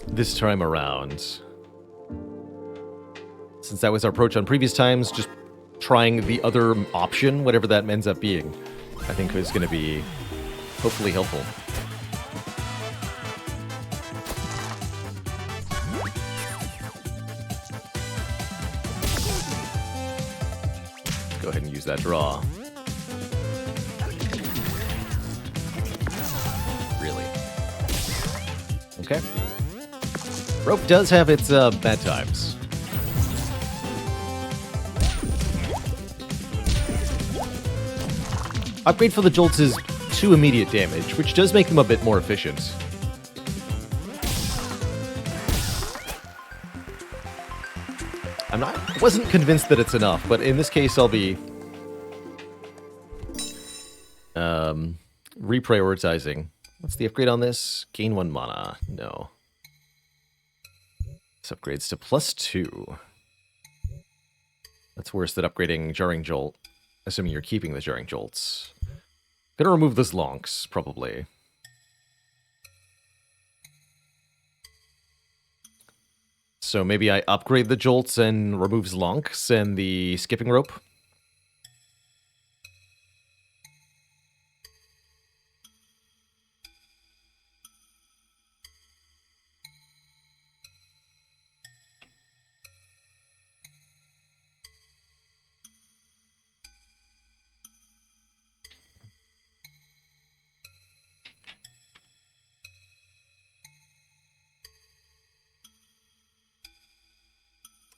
this time around. Since that was our approach on previous times, just trying the other option, whatever that ends up being, I think is going to be hopefully helpful. Go ahead and use that draw. Really? Okay. Rope does have its bad times. Upgrade for the Jolts is 2 immediate damage, which does make them a bit more efficient. Wasn't convinced that it's enough, but in this case I'll be reprioritizing. What's the upgrade on this? Gain 1 mana. No. This upgrades to +2. That's worse than upgrading Jarring Jolt, assuming you're keeping the Jarring Jolts. Gonna remove the Zlonks, probably. So maybe I upgrade the Jolts and remove Zlonks and the skipping rope.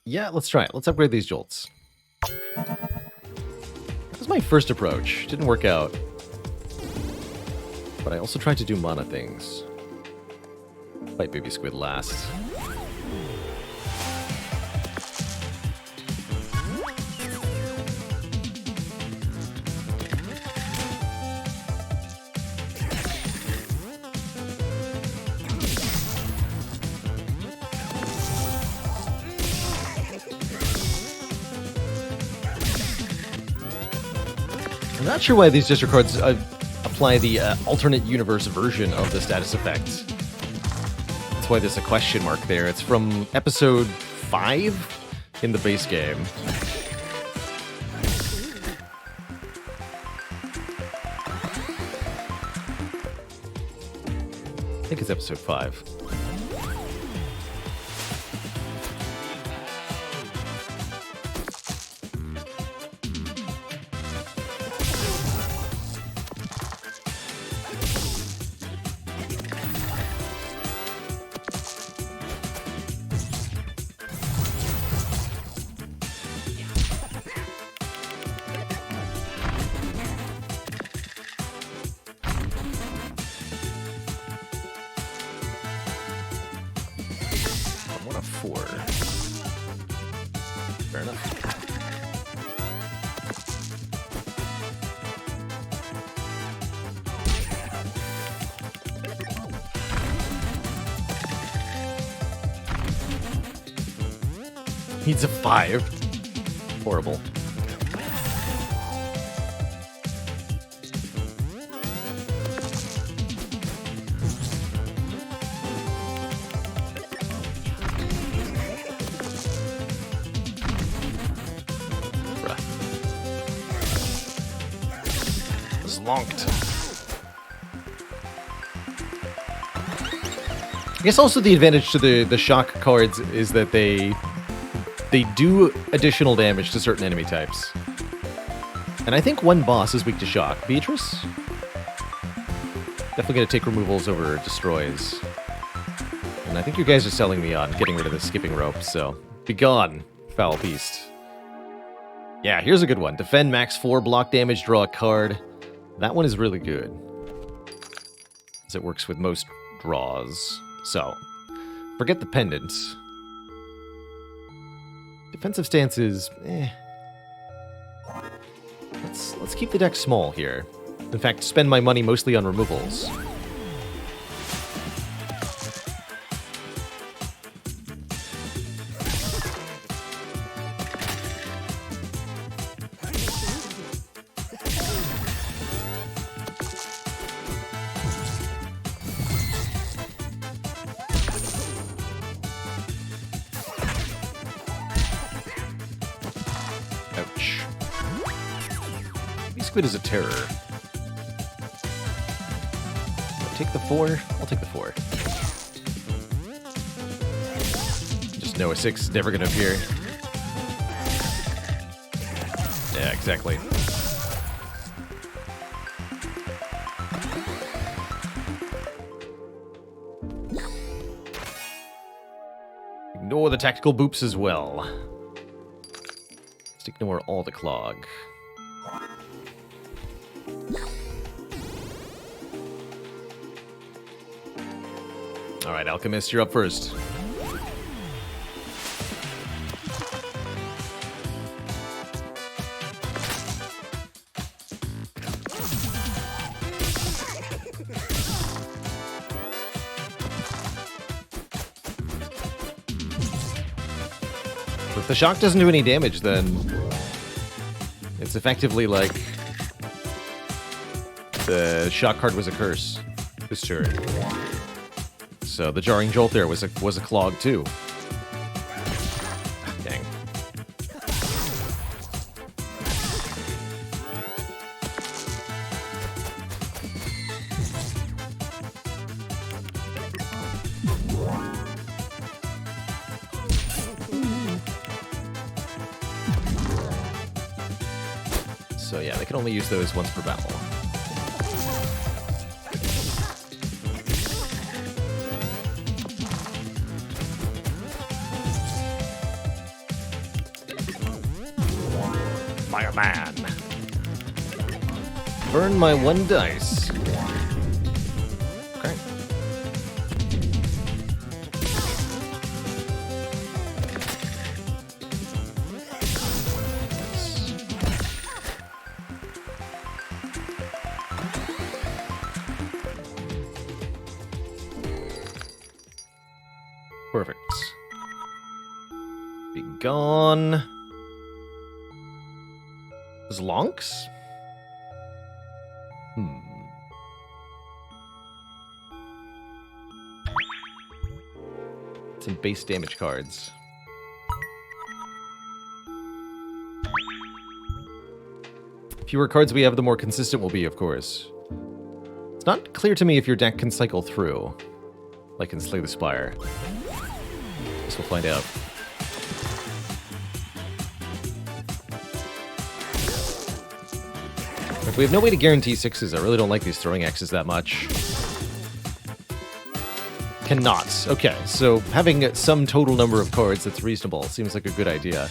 Yeah, let's try it. Let's upgrade these Jolts. That was my first approach. Didn't work out. But I also tried to do mana things. Fight Baby Squid last. I'm not sure why these district cards apply the alternate universe version of the status effect. That's why there's a question mark there. It's from episode 5 in the base game. I think it's episode 5. Fair enough. Needs a 5. Horrible. Zlonked. I guess also the advantage to the shock cards is that they do additional damage to certain enemy types. And I think one boss is weak to shock. Beatrice? Definitely going to take removals over destroys. And I think you guys are selling me on getting rid of the skipping rope, so be gone, foul beast. Yeah, here's a good one. Defend max 4, block damage, draw a card. That one is really good, as it works with most draws. So, forget the pendant. Defensive stance is, Let's keep the deck small here. In fact, spend my money mostly on removals. Ouch. Squid is a terror. Take the 4. I'll take the 4. Just know a 6 is never gonna appear. Yeah, exactly. Ignore the tactical boops as well. Just ignore all the clog. Alright, Alchemist, you're up first. If the shock doesn't do any damage, then it's effectively like the shock card was a curse this turn. So the Jarring Jolt there was a clog too. Dang. So yeah, they can only use those once per battle. Fireman. Burn my 1 dice. Okay. Perfect. Be gone. Zonks? Some base damage cards. Fewer cards we have, the more consistent we'll be, of course. It's not clear to me if your deck can cycle through, like in Slay the Spire. Guess we'll find out. We have no way to guarantee 6s. I really don't like these throwing X's that much. Cannot. Okay, so having some total number of cards that's reasonable seems like a good idea.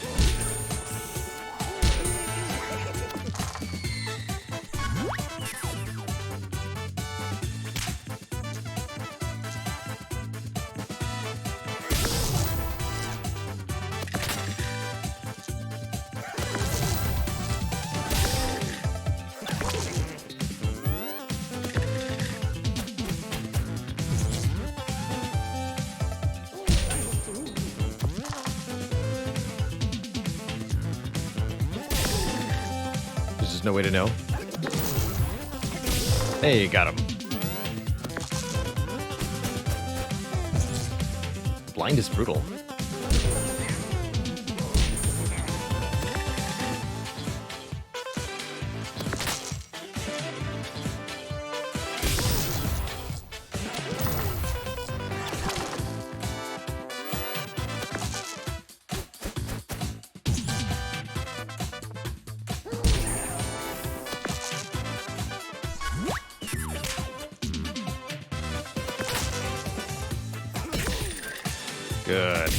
No way to know. Hey, got him. Blind is brutal. Good.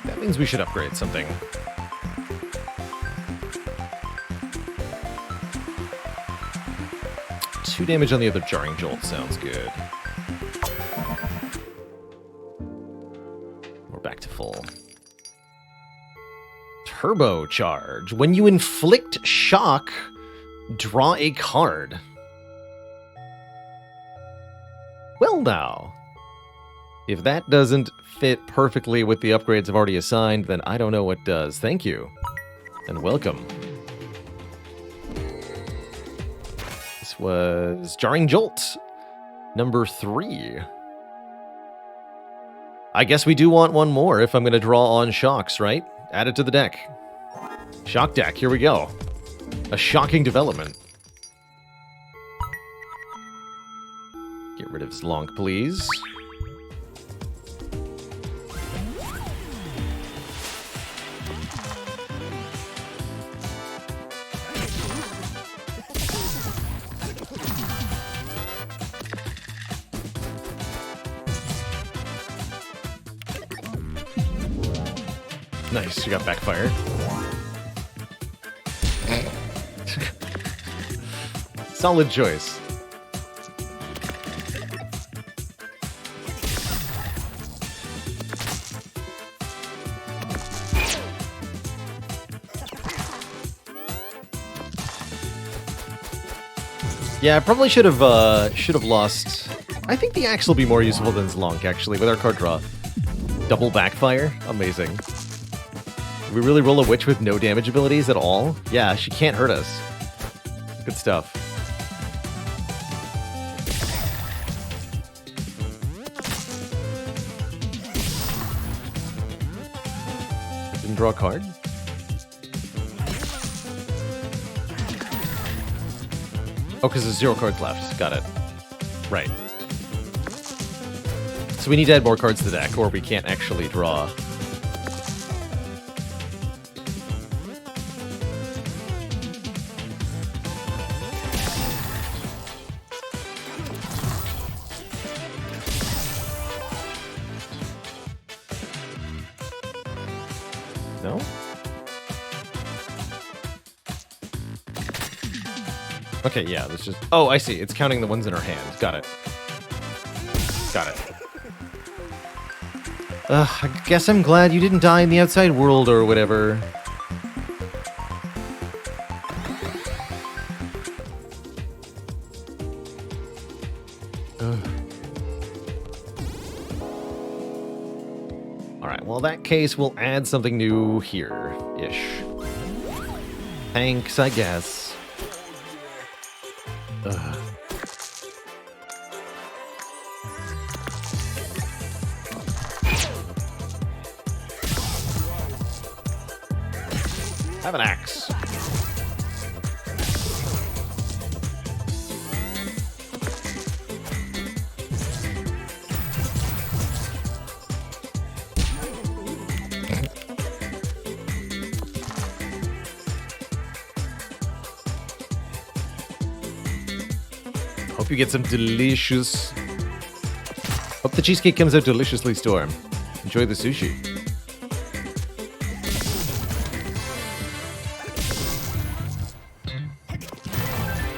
That means we should upgrade something. 2 damage on the other Jarring Jolt sounds good. We're back to full. Turbo Charge. When you inflict shock, draw a card. Well now, if that doesn't fit perfectly with the upgrades I've already assigned, then I don't know what does. Thank you, and welcome. This was Jarring Jolt, number 3. I guess we do want one more if I'm going to draw on shocks, right? Add it to the deck. Shock deck, here we go. A shocking development. Get rid of Slonk, please. Nice, you got backfire. Solid choice. Yeah, I probably should have lost. I think the axe will be more useful than Slonk, actually, with our card draw. Double backfire, amazing. We really roll a witch with no damage abilities at all? Yeah, she can't hurt us. Good stuff. Didn't draw a card? Oh, because there's 0 cards left. Got it. Right. So we need to add more cards to the deck, or we can't actually draw. No? Okay, yeah, let's just... Oh, I see. It's counting the ones in her hand. Got it. Got it. I guess I'm glad you didn't die in the outside world or whatever. Alright, well, in that case, we'll add something new here-ish. Thanks, I guess. Ugh. Have an axe. Hope you get some delicious... Hope the cheesecake comes out deliciously, Storm. Enjoy the sushi.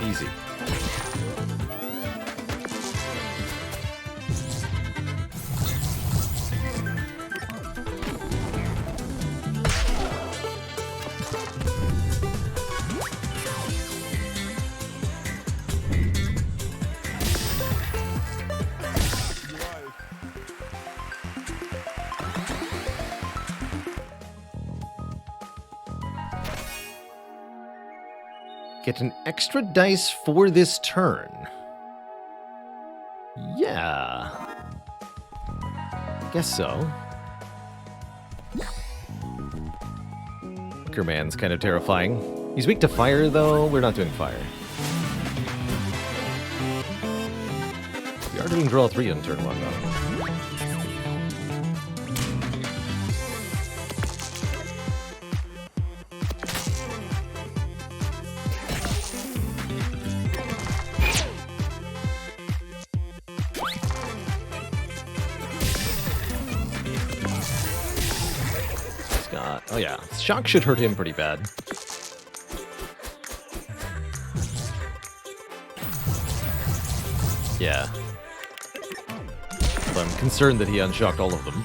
Easy. Get an extra dice for this turn. Yeah. Guess so. Man's kind of terrifying. He's weak to fire, though. We're not doing fire. We are doing draw 3 on turn 1, though. He's got... Oh, yeah. Shock should hurt him pretty bad. Yeah. But I'm concerned that he unshocked all of them.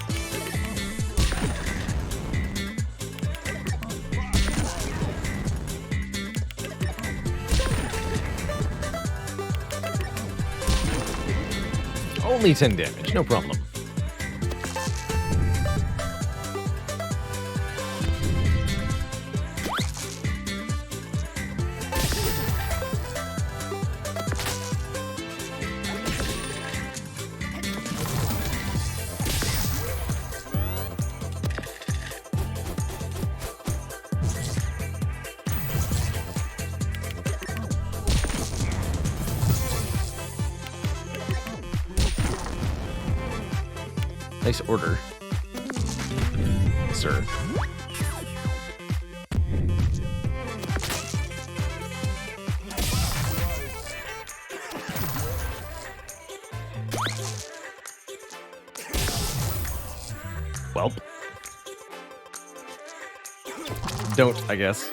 Only 10 damage, no problem. Nice order, sir. Welp. Don't, I guess.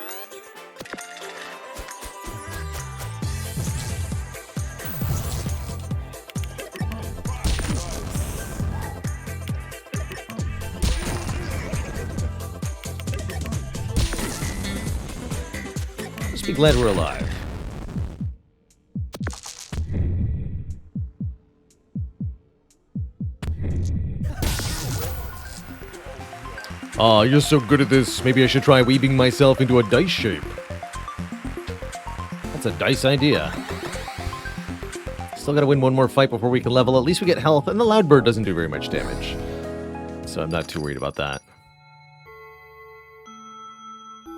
Just be glad we're alive. Ah, you're so good at this. Maybe I should try weaving myself into a dice shape. That's a dice idea. Still gotta win one more fight before we can level. At least we get health, and the loud bird doesn't do very much damage. So I'm not too worried about that.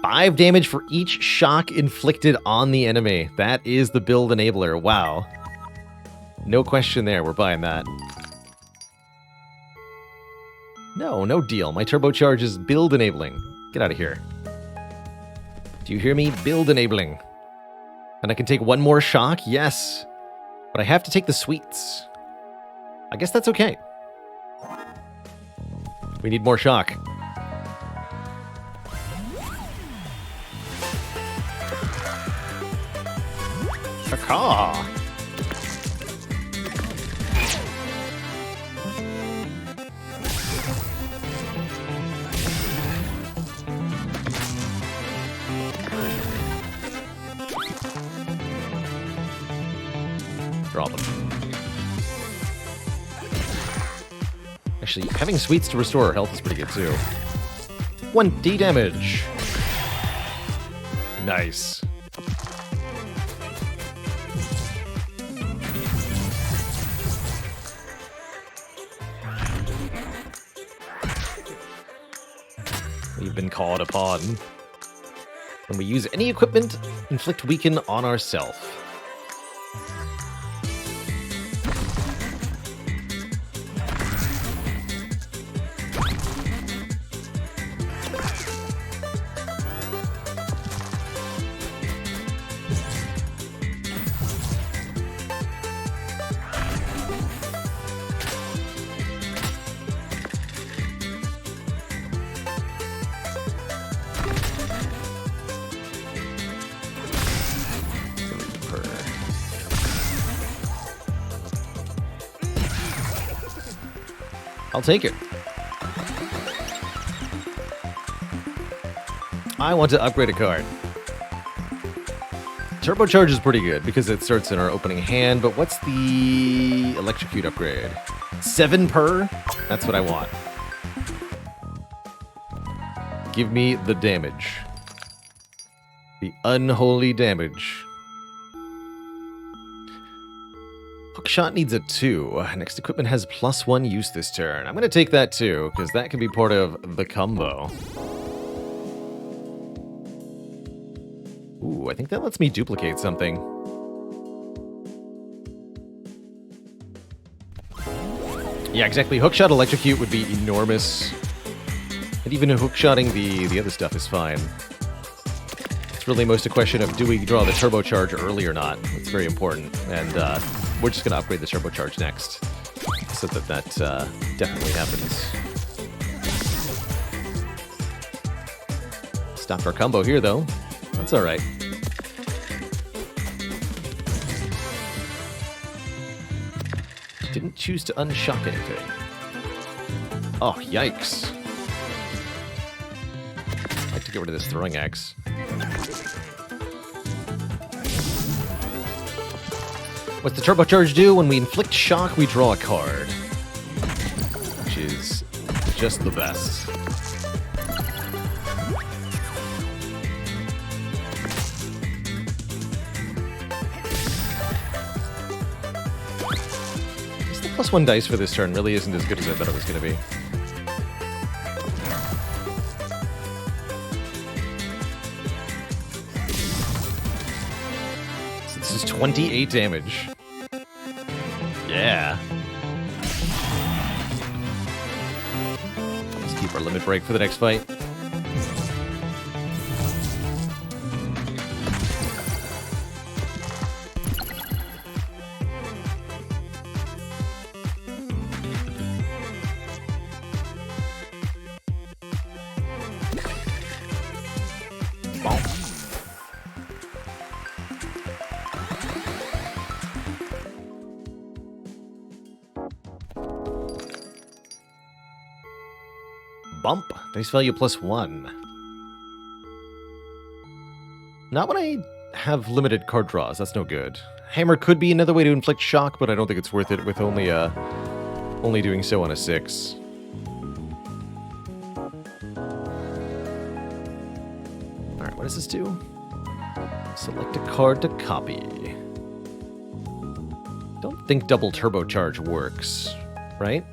5 damage for each shock inflicted on the enemy. That is the build enabler. Wow. No question there. We're buying that. No, no deal. My turbocharge is build enabling. Get out of here. Do you hear me? Build enabling. And I can take one more shock? Yes. But I have to take the sweets. I guess that's okay. We need more shock. Caw. Drop them. Actually, having sweets to restore our health is pretty good too. 20 damage. Nice. We've been called upon. When we use any equipment, inflict weaken on ourselves. I'll take it. I want to upgrade a card. Turbocharge is pretty good because it starts in our opening hand, but what's the electrocute upgrade? 7 per? That's what I want. Give me the damage. The unholy damage. Hookshot needs a 2. Next equipment has +1 use this turn. I'm going to take that too, because that can be part of the combo. Ooh, I think that lets me duplicate something. Yeah, exactly. Hookshot Electrocute would be enormous. And even hookshotting the other stuff is fine. It's really most a question of do we draw the turbocharge early or not. It's very important. And we're just going to upgrade the turbocharge next. So that definitely happens. Stopped our combo here, though. That's alright. Didn't choose to unshock anything. Oh, yikes. I'd like to get rid of this throwing axe. What's the turbocharge do? When we inflict shock, we draw a card. Which is just the best. The +1 dice for this turn really isn't as good as I thought it was going to be. So this is 28 damage. Yeah. Let's keep our limit break for the next fight. Bump. Dice value +1. Not when I have limited card draws. That's no good. Hammer could be another way to inflict shock, but I don't think it's worth it with only doing so on a 6. Alright, what does this do? Select a card to copy. Don't think double turbocharge works, right?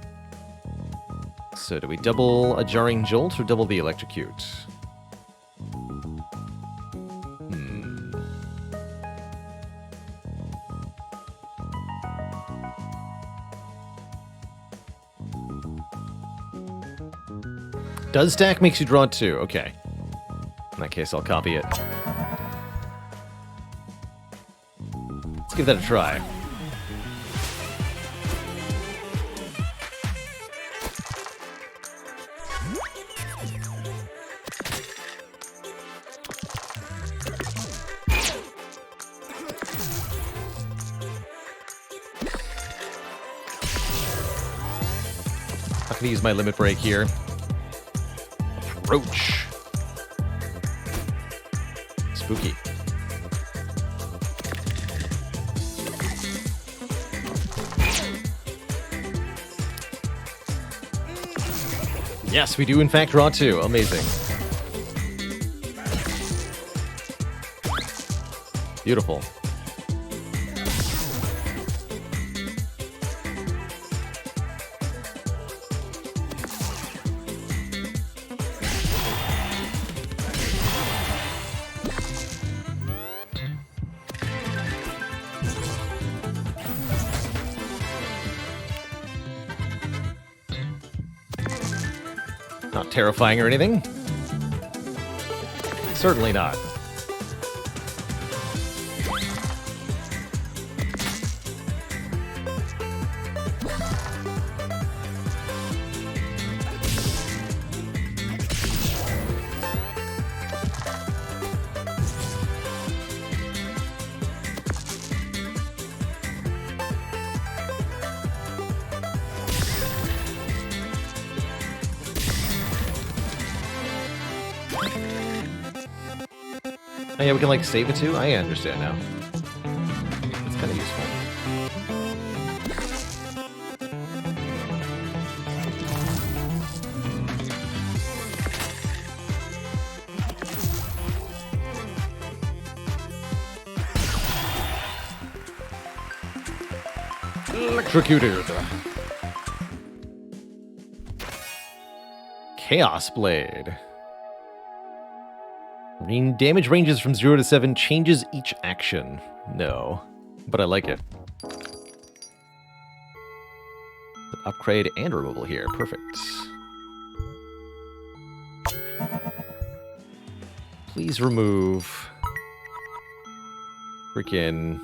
So do we double a Jarring Jolt or double the Electrocute? Does stack makes you draw 2, okay. In that case, I'll copy it. Let's give that a try. I'm gonna use my limit break here. Approach. Spooky. Yes, we do in fact draw 2. Amazing. Beautiful. Not terrifying or anything. Certainly not. Oh yeah, we can like save it too? I understand now. It's kind of useful. Electrocuted. Chaos Blade. Damage ranges from 0 to 7, changes each action. No, but I like it. Upgrade and removal here. Perfect. Please remove freaking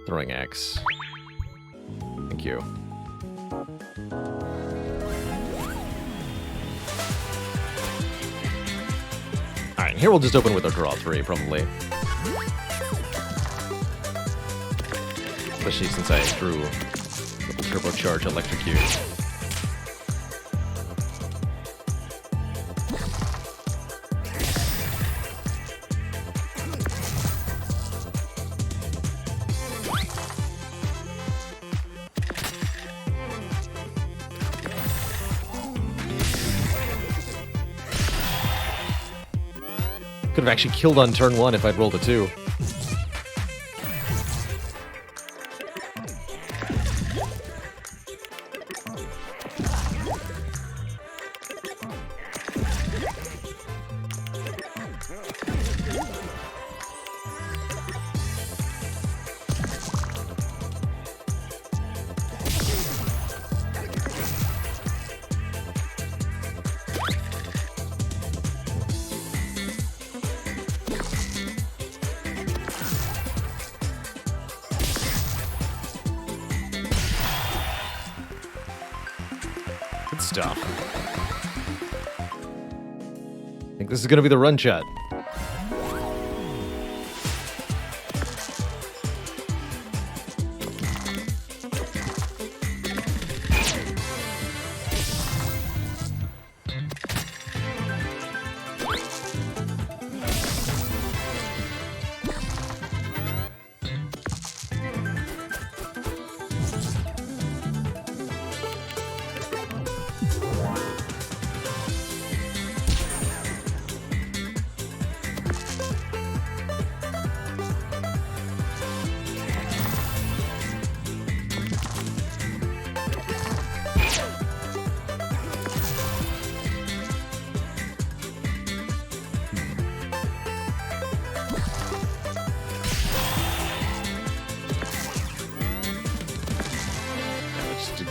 throwing axe. Thank you. Alright, here we'll just open with a draw 3, probably. Especially since I drew double turbocharge electrocute. Could have actually killed on turn 1 if I'd rolled a 2. Good stuff. I think this is going to be the run shot.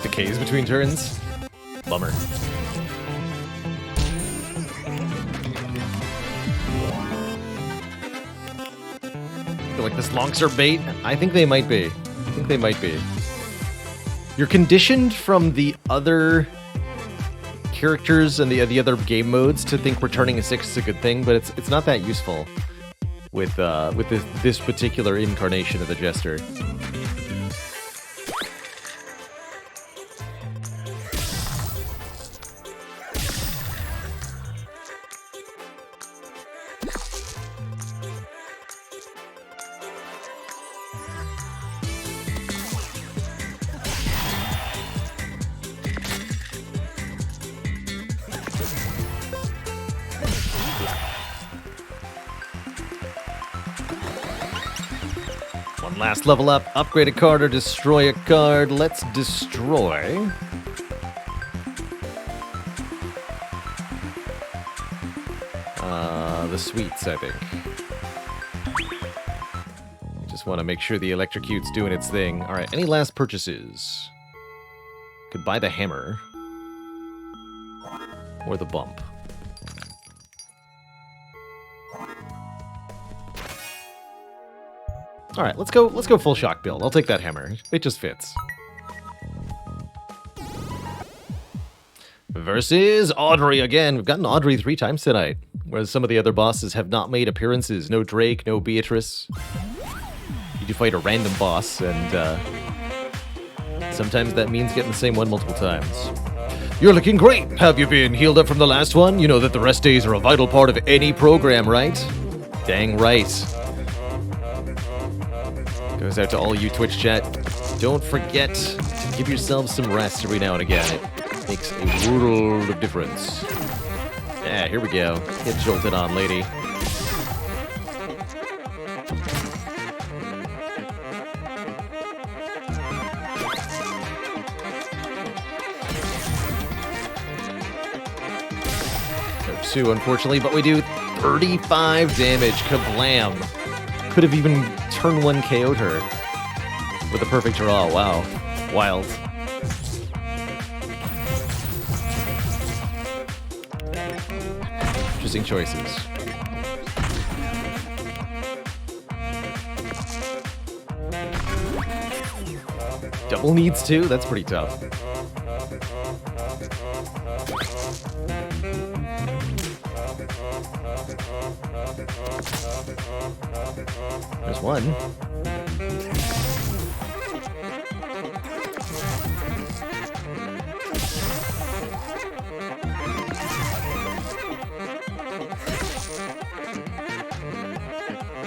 Decays between turns. Bummer. Feel like this lonks are bait. I think they might be. You're conditioned from the other characters and the other game modes to think returning a 6 is a good thing, but it's not that useful with this particular incarnation of the Jester. One last level up, upgrade a card or destroy a card. Let's destroy. The sweets, I think. Just want to make sure the electrocute's doing its thing. Alright, any last purchases? Could buy the hammer. Or the bump. Alright, let's go full shock build. I'll take that hammer. It just fits. Versus Audrey again. We've gotten Audrey 3 times tonight, whereas some of the other bosses have not made appearances. No Drake, no Beatrice. You do fight a random boss, and sometimes that means getting the same one multiple times. You're looking great! Have you been healed up from the last one? You know that the rest days are a vital part of any program, right? Dang right. Goes out to all you Twitch chat. Don't forget to give yourselves some rest every now and again. It makes a world of difference. Yeah, here we go. Get jolted on, lady. No 2, unfortunately, but we do 35 damage. Kablam. Could have even turn 1 KO'd her with a perfect draw. Wow. Wild. interesting choices. Double needs 2? That's pretty tough. There's one.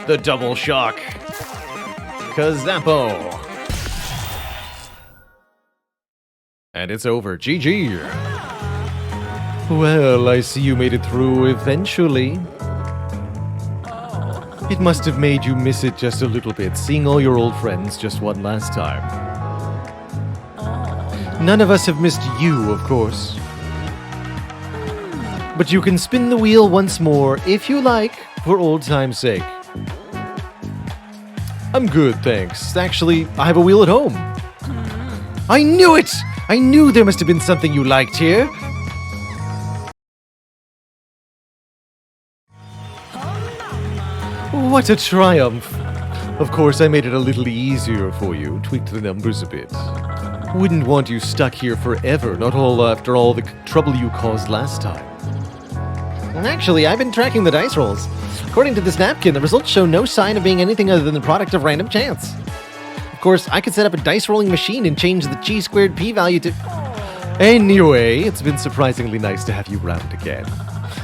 The double shock. Kazappo. And it's over. GG. Well, I see you made it through eventually. It must have made you miss it just a little bit, seeing all your old friends just one last time. None of us have missed you, of course. But you can spin the wheel once more, if you like, for old time's sake. I'm good, thanks. Actually, I have a wheel at home. I knew it! I knew there must have been something you liked here. What a triumph! Of course, I made it a little easier for you, tweaked the numbers a bit. Wouldn't want you stuck here forever, not all after all the trouble you caused last time. Actually, I've been tracking the dice rolls. According to this napkin, the results show no sign of being anything other than the product of random chance. Of course, I could set up a dice rolling machine and change the chi-squared p-value to... Anyway, it's been surprisingly nice to have you round again.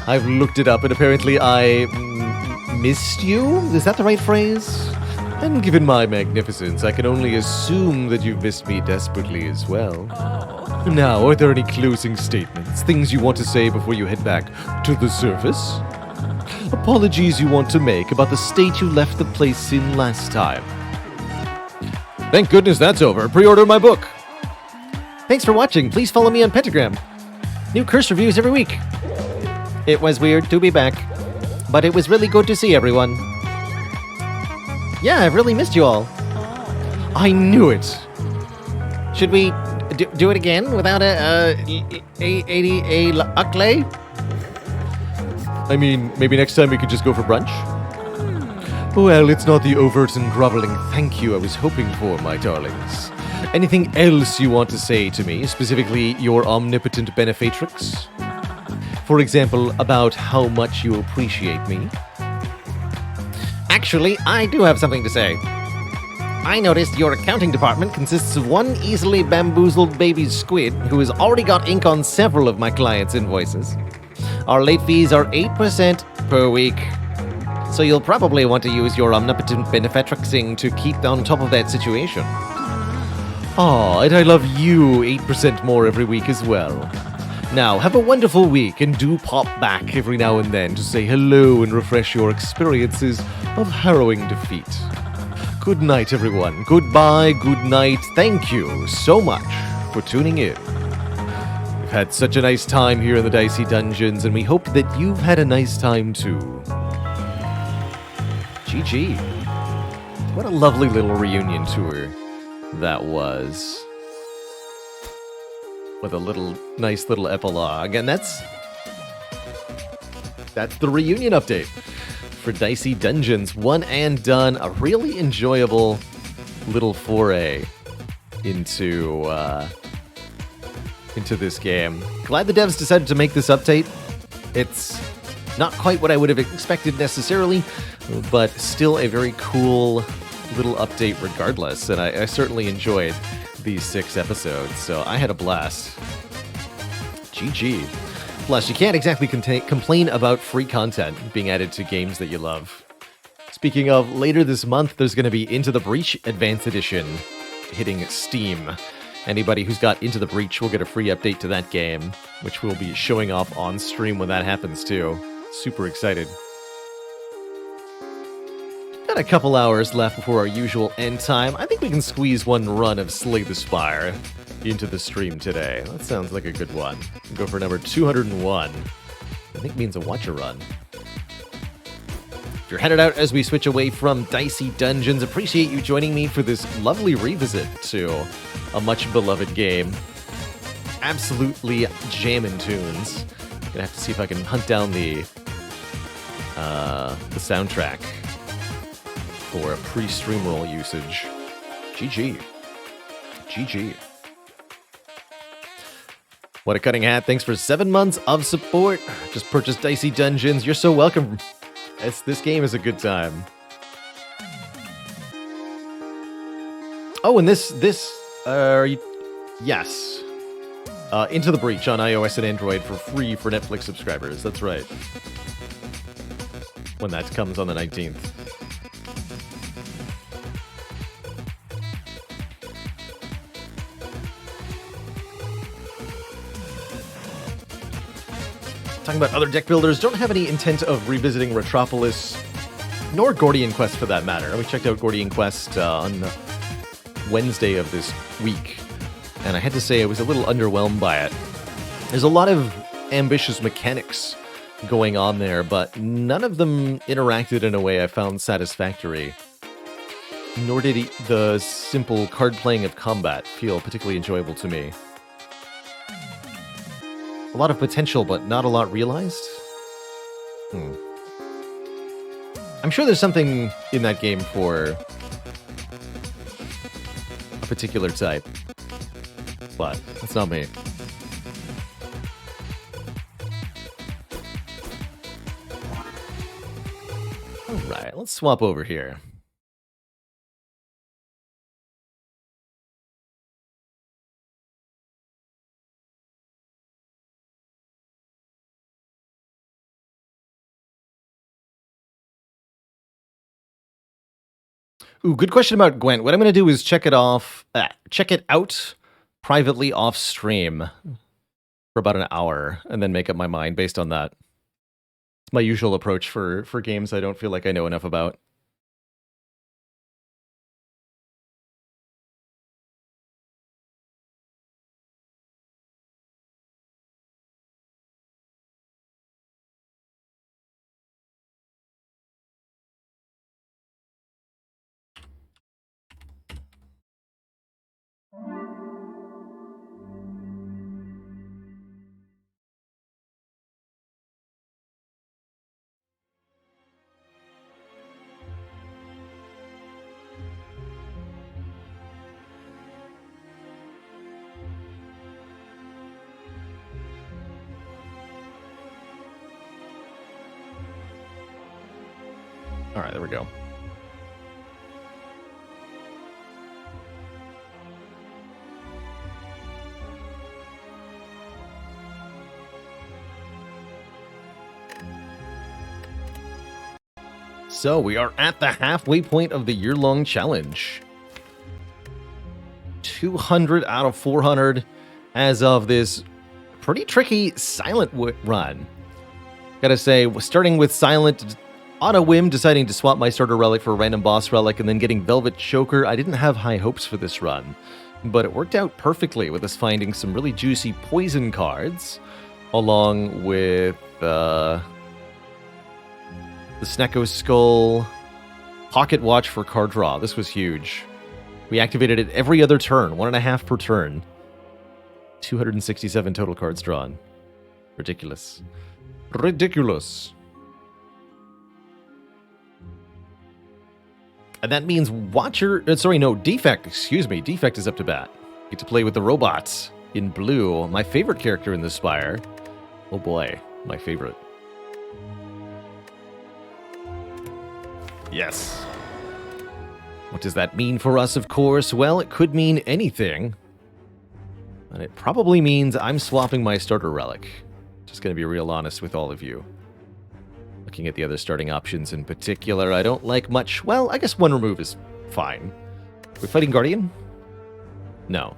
I've looked it up and apparently I... missed you? Is that the right phrase? And given my magnificence, I can only assume that you've missed me desperately as well. Now, are there any closing statements, things you want to say before you head back to the surface? Apologies you want to make about the state you left the place in last time? Thank goodness that's over. Pre-order my book. Thanks for watching. Please follow me on Pentagram. New curse reviews every week. It was weird to be back, but it was really good to see everyone. Yeah, I've really missed you all. I knew it. Should we do it again without a ukulele? I mean, maybe next time we could just go for brunch? Well, it's not the overt and groveling thank you I was hoping for, my darlings. Anything else you want to say to me, specifically your omnipotent benefatrix? For example, about how much you appreciate me? Actually, I do have something to say. I noticed your accounting department consists of one easily bamboozled baby squid who has already got ink on several of my clients' invoices. Our late fees are 8% per week. So you'll probably want to use your omnipotent benefatrixing to keep on top of that situation. Aw, and I love you 8% more every week as well. Now, have a wonderful week and do pop back every now and then to say hello and refresh your experiences of harrowing defeat. Good night, everyone. Goodbye, good night. Thank you so much for tuning in. We've had such a nice time here in the Dicey Dungeons, and we hope that you've had a nice time too. GG. What a lovely little reunion tour that was. With a nice little epilogue. And that's the reunion update for Dicey Dungeons. One and done. A really enjoyable little foray into this game. Glad the devs decided to make this update. It's not quite what I would have expected necessarily, but still a very cool little update regardless. And I certainly enjoyed these 6 episodes, so I had a blast. GG. Plus, you can't exactly complain about free content being added to games that you love. Speaking of, later this month, there's going to be Into the Breach Advanced Edition hitting Steam. Anybody who's got Into the Breach will get a free update to that game, which we'll be showing off on stream when that happens too. Super excited. Got a couple hours left before our usual end time. I think we can squeeze one run of Slay the Spire into the stream today. That sounds like a good one. We'll go for number 201. I think means a watch a run. If you're headed out as we switch away from Dicey Dungeons, appreciate you joining me for this lovely revisit to a much beloved game. Absolutely jammin' tunes. Gonna have to see if I can hunt down the the soundtrack for a pre-stream roll usage. GG. GG. What a cutting hat. Thanks for 7 months of support. Just purchased Dicey Dungeons. You're so welcome. This game is a good time. Oh, and yes. Into the Breach on iOS and Android for free for Netflix subscribers. That's right. When that comes on the 19th. Talking about other deck builders, don't have any intent of revisiting Retropolis, nor Gordian Quest for that matter. We checked out Gordian Quest on Wednesday of this week, and I had to say I was a little underwhelmed by it. There's a lot of ambitious mechanics going on there, but none of them interacted in a way I found satisfactory. Nor did the simple card playing of combat feel particularly enjoyable to me. A lot of potential, but not a lot realized? I'm sure there's something in that game for a particular type, but that's not me. Alright, let's swap over here. Ooh, good question about Gwent. What I'm going to do is check it out privately off stream for about an hour, and then make up my mind based on that. It's my usual approach for games I don't feel like I know enough about. All right, there we go. So we are at the halfway point of the year-long challenge. 200 out of 400 as of this pretty tricky Silent run. Gotta say, starting with Silent, on a whim, deciding to swap my starter relic for a random boss relic and then getting Velvet Choker, I didn't have high hopes for this run. But it worked out perfectly with us finding some really juicy poison cards, along with the Snecko Skull, Pocket Watch for card draw. This was huge. We activated it every other turn, 1.5 per turn. 267 total cards drawn. Ridiculous. Ridiculous. And that means Defect, excuse me. Defect is up to bat. Get to play with the robots in blue. My favorite character in the Spire. Oh boy, my favorite. Yes. What does that mean for us, of course? Well, it could mean anything. And it probably means I'm swapping my starter relic. Just going to be real honest with all of you. Looking at the other starting options in particular, I don't like much. Well, I guess one remove is fine. We're fighting Guardian? No.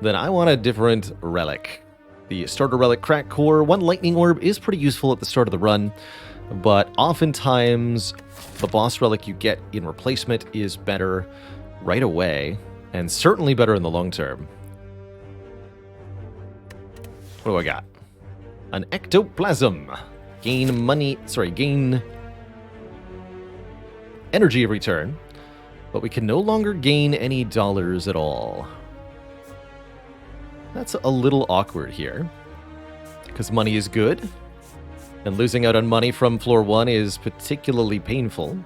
Then I want a different relic. The starter relic Crack Core. One lightning orb is pretty useful at the start of the run, but oftentimes the boss relic you get in replacement is better right away, and certainly better in the long term. What do I got? An Ectoplasm. Gain energy every turn, but we can no longer gain any dollars at all. That's a little awkward here, because money is good, And losing out on money from floor 1 is particularly painful.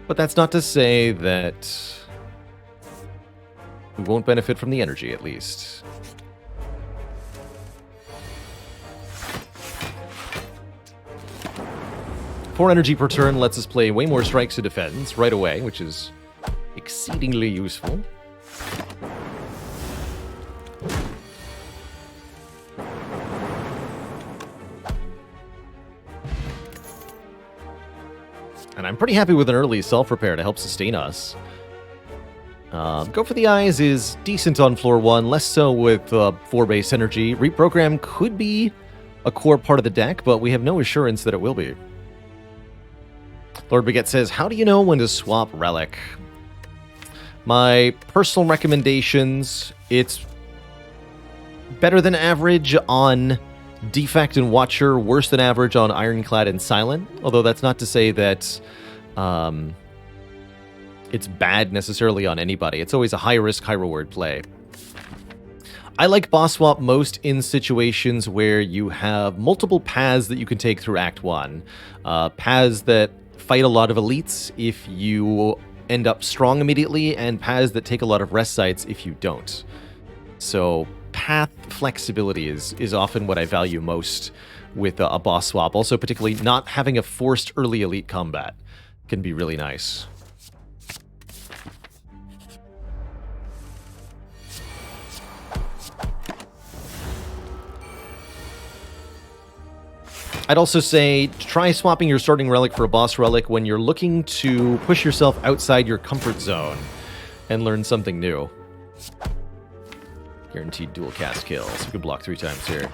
But that's not to say that we won't benefit from the energy, at least. Four energy per turn lets us play way more strikes to defense right away, which is exceedingly useful. And I'm pretty happy with an early self-repair to help sustain us. Go for the Eyes is decent on floor 1, less so with 4 base energy. Reprogram could be a core part of the deck, but we have no assurance that it will be. Lord Baguette says, how do you know when to swap Relic? My personal recommendations, it's better than average on Defect and Watcher, worse than average on Ironclad and Silent, although that's not to say that it's bad necessarily on anybody. It's always a high-risk, high-reward play. I like boss swap most in situations where you have multiple paths that you can take through Act 1. Paths that fight a lot of elites if you end up strong immediately, and paths that take a lot of rest sites if you don't. So path flexibility is often what I value most with a boss swap. Also, particularly not having a forced early elite combat can be really nice. I'd also say try swapping your starting relic for a boss relic when you're looking to push yourself outside your comfort zone and learn something new. Guaranteed dual cast kills. We can block 3 times here.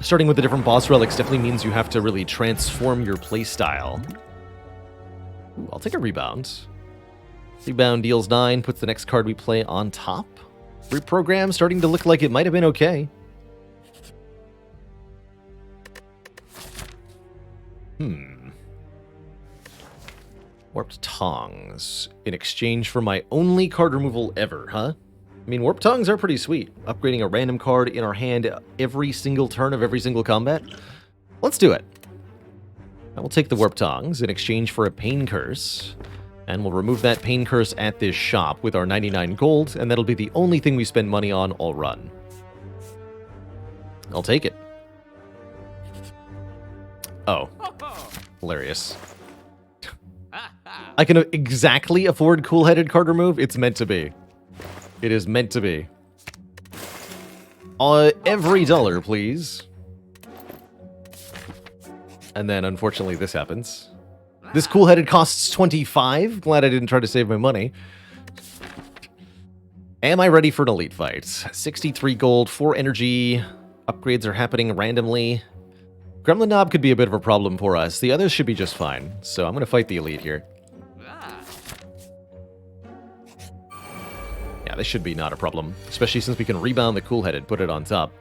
Starting with the different boss relics definitely means you have to really transform your playstyle. Ooh, I'll take a rebound. Rebound deals 9, puts the next card we play on top. Reprogram starting to look like it might have been okay. Warped Tongs. In exchange for my only card removal ever, huh? I mean, Warped Tongs are pretty sweet. Upgrading a random card in our hand every single turn of every single combat. Let's do it. I will take the Warped Tongs in exchange for a Pain Curse. And we'll remove that Pain Curse at this shop with our 99 gold, and that'll be the only thing we spend money on all run. I'll take it. Oh. Hilarious. I can exactly afford cool-headed card remove. It's meant to be. It is meant to be. Every dollar, please. And then, unfortunately, this happens. This cool-headed costs 25. Glad I didn't try to save my money. Am I ready for an elite fight? 63 gold, 4 energy. Upgrades are happening randomly. Gremlin Knob could be a bit of a problem for us. The others should be just fine. So I'm going to fight the elite here. Yeah, this should be not a problem. Especially since we can rebound the cool-headed, put it on top.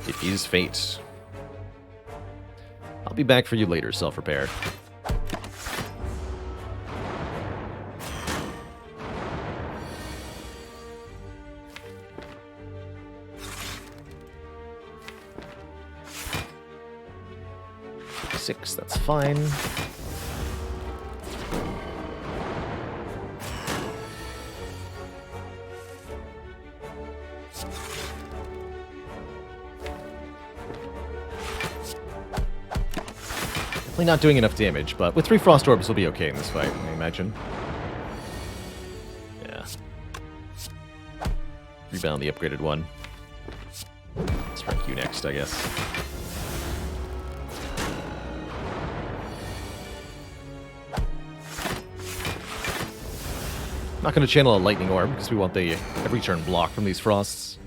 It is fate. I'll be back for you later, self-repair. Six, that's fine. Definitely not doing enough damage, but with 3 Frost Orbs we'll be okay in this fight, I imagine. Yeah. Rebound the upgraded one. Let's rank you next, I guess. Not going to channel a Lightning Orb, because we want the every turn block from these Frosts.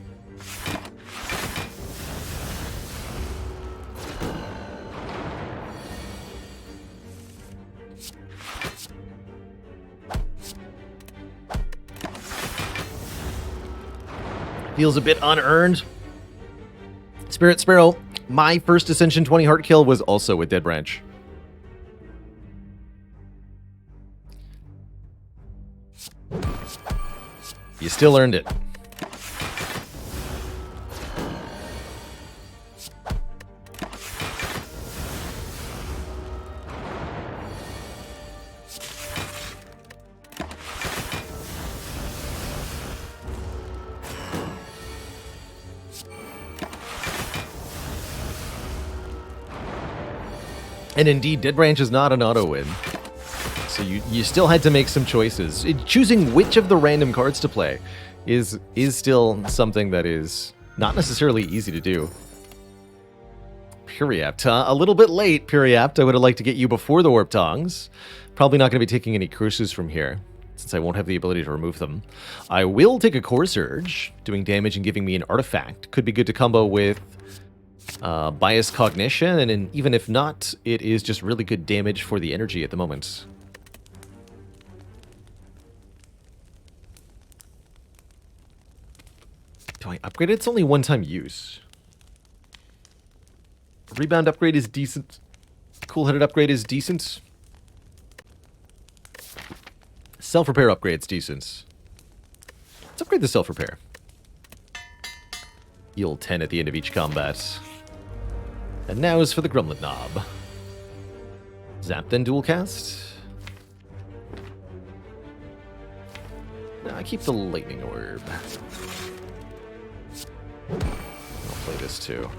Feels a bit unearned. Spirit Sparrow, my first Ascension 20 heart kill was also with Dead Branch. You still earned it. And indeed, Dead Branch is not an auto-win. So you still had to make some choices. Choosing which of the random cards to play is still something that is not necessarily easy to do. Puriapt, a little bit late, Puriapt. I would have liked to get you before the Warp Tongs. Probably not going to be taking any curses from here, since I won't have the ability to remove them. I will take a Core Surge, doing damage and giving me an artifact. Could be good to combo with Bias Cognition, and even if not, it is just really good damage for the energy at the moment. Do I upgrade it? It's only one-time use. Rebound upgrade is decent. Cool-headed upgrade is decent. Self-repair upgrade's decent. Let's upgrade the self-repair. Heal 10 at the end of each combat. And now is for the Grumlet Knob. Zap, then dual cast. Nah, I keep the Lightning Orb. I'll play this too.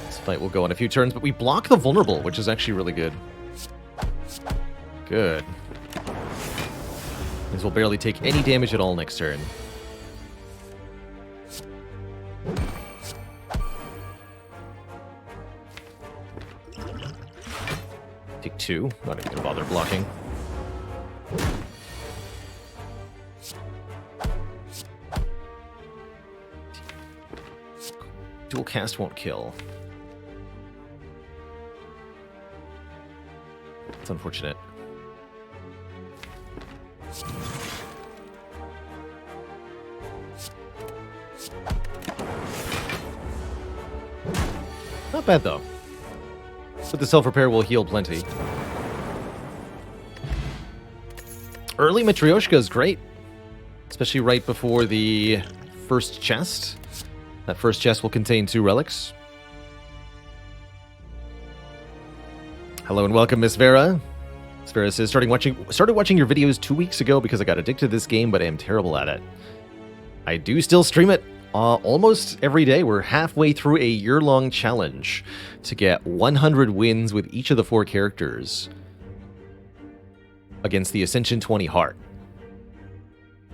This fight will go on a few turns, but we block the Vulnerable, which is actually really good. Good. Means we'll barely take any damage at all next turn. Take 2. Not even gonna bother blocking. Dual cast won't kill. It's unfortunate. Not bad, though. But the self-repair will heal plenty. Early Matryoshka is great. Especially right before the first chest. That first chest will contain 2 relics. Hello and welcome, Miss Vera. Miss Vera says, started watching your videos 2 weeks ago because I got addicted to this game, but I am terrible at it. I do still stream it almost every day. We're halfway through a year-long challenge to get 100 wins with each of the 4 characters against the Ascension 20 Heart.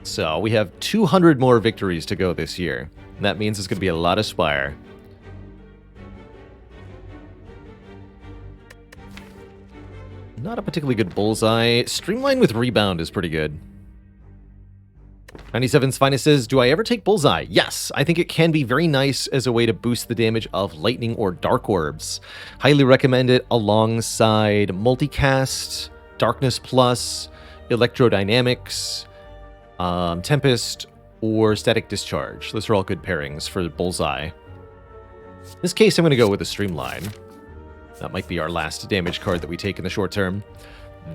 So we have 200 more victories to go this year. And that means it's going to be a lot of Spire. Not a particularly good bullseye. Streamline with Rebound is pretty good. 97's Finest says, do I ever take Bullseye? Yes, I think it can be very nice as a way to boost the damage of Lightning or Dark Orbs. Highly recommend it alongside Multicast, Darkness Plus, Electrodynamics, Tempest, or Static Discharge. Those are all good pairings for Bullseye. In this case, I'm going to go with a Streamline. That might be our last damage card that we take in the short term.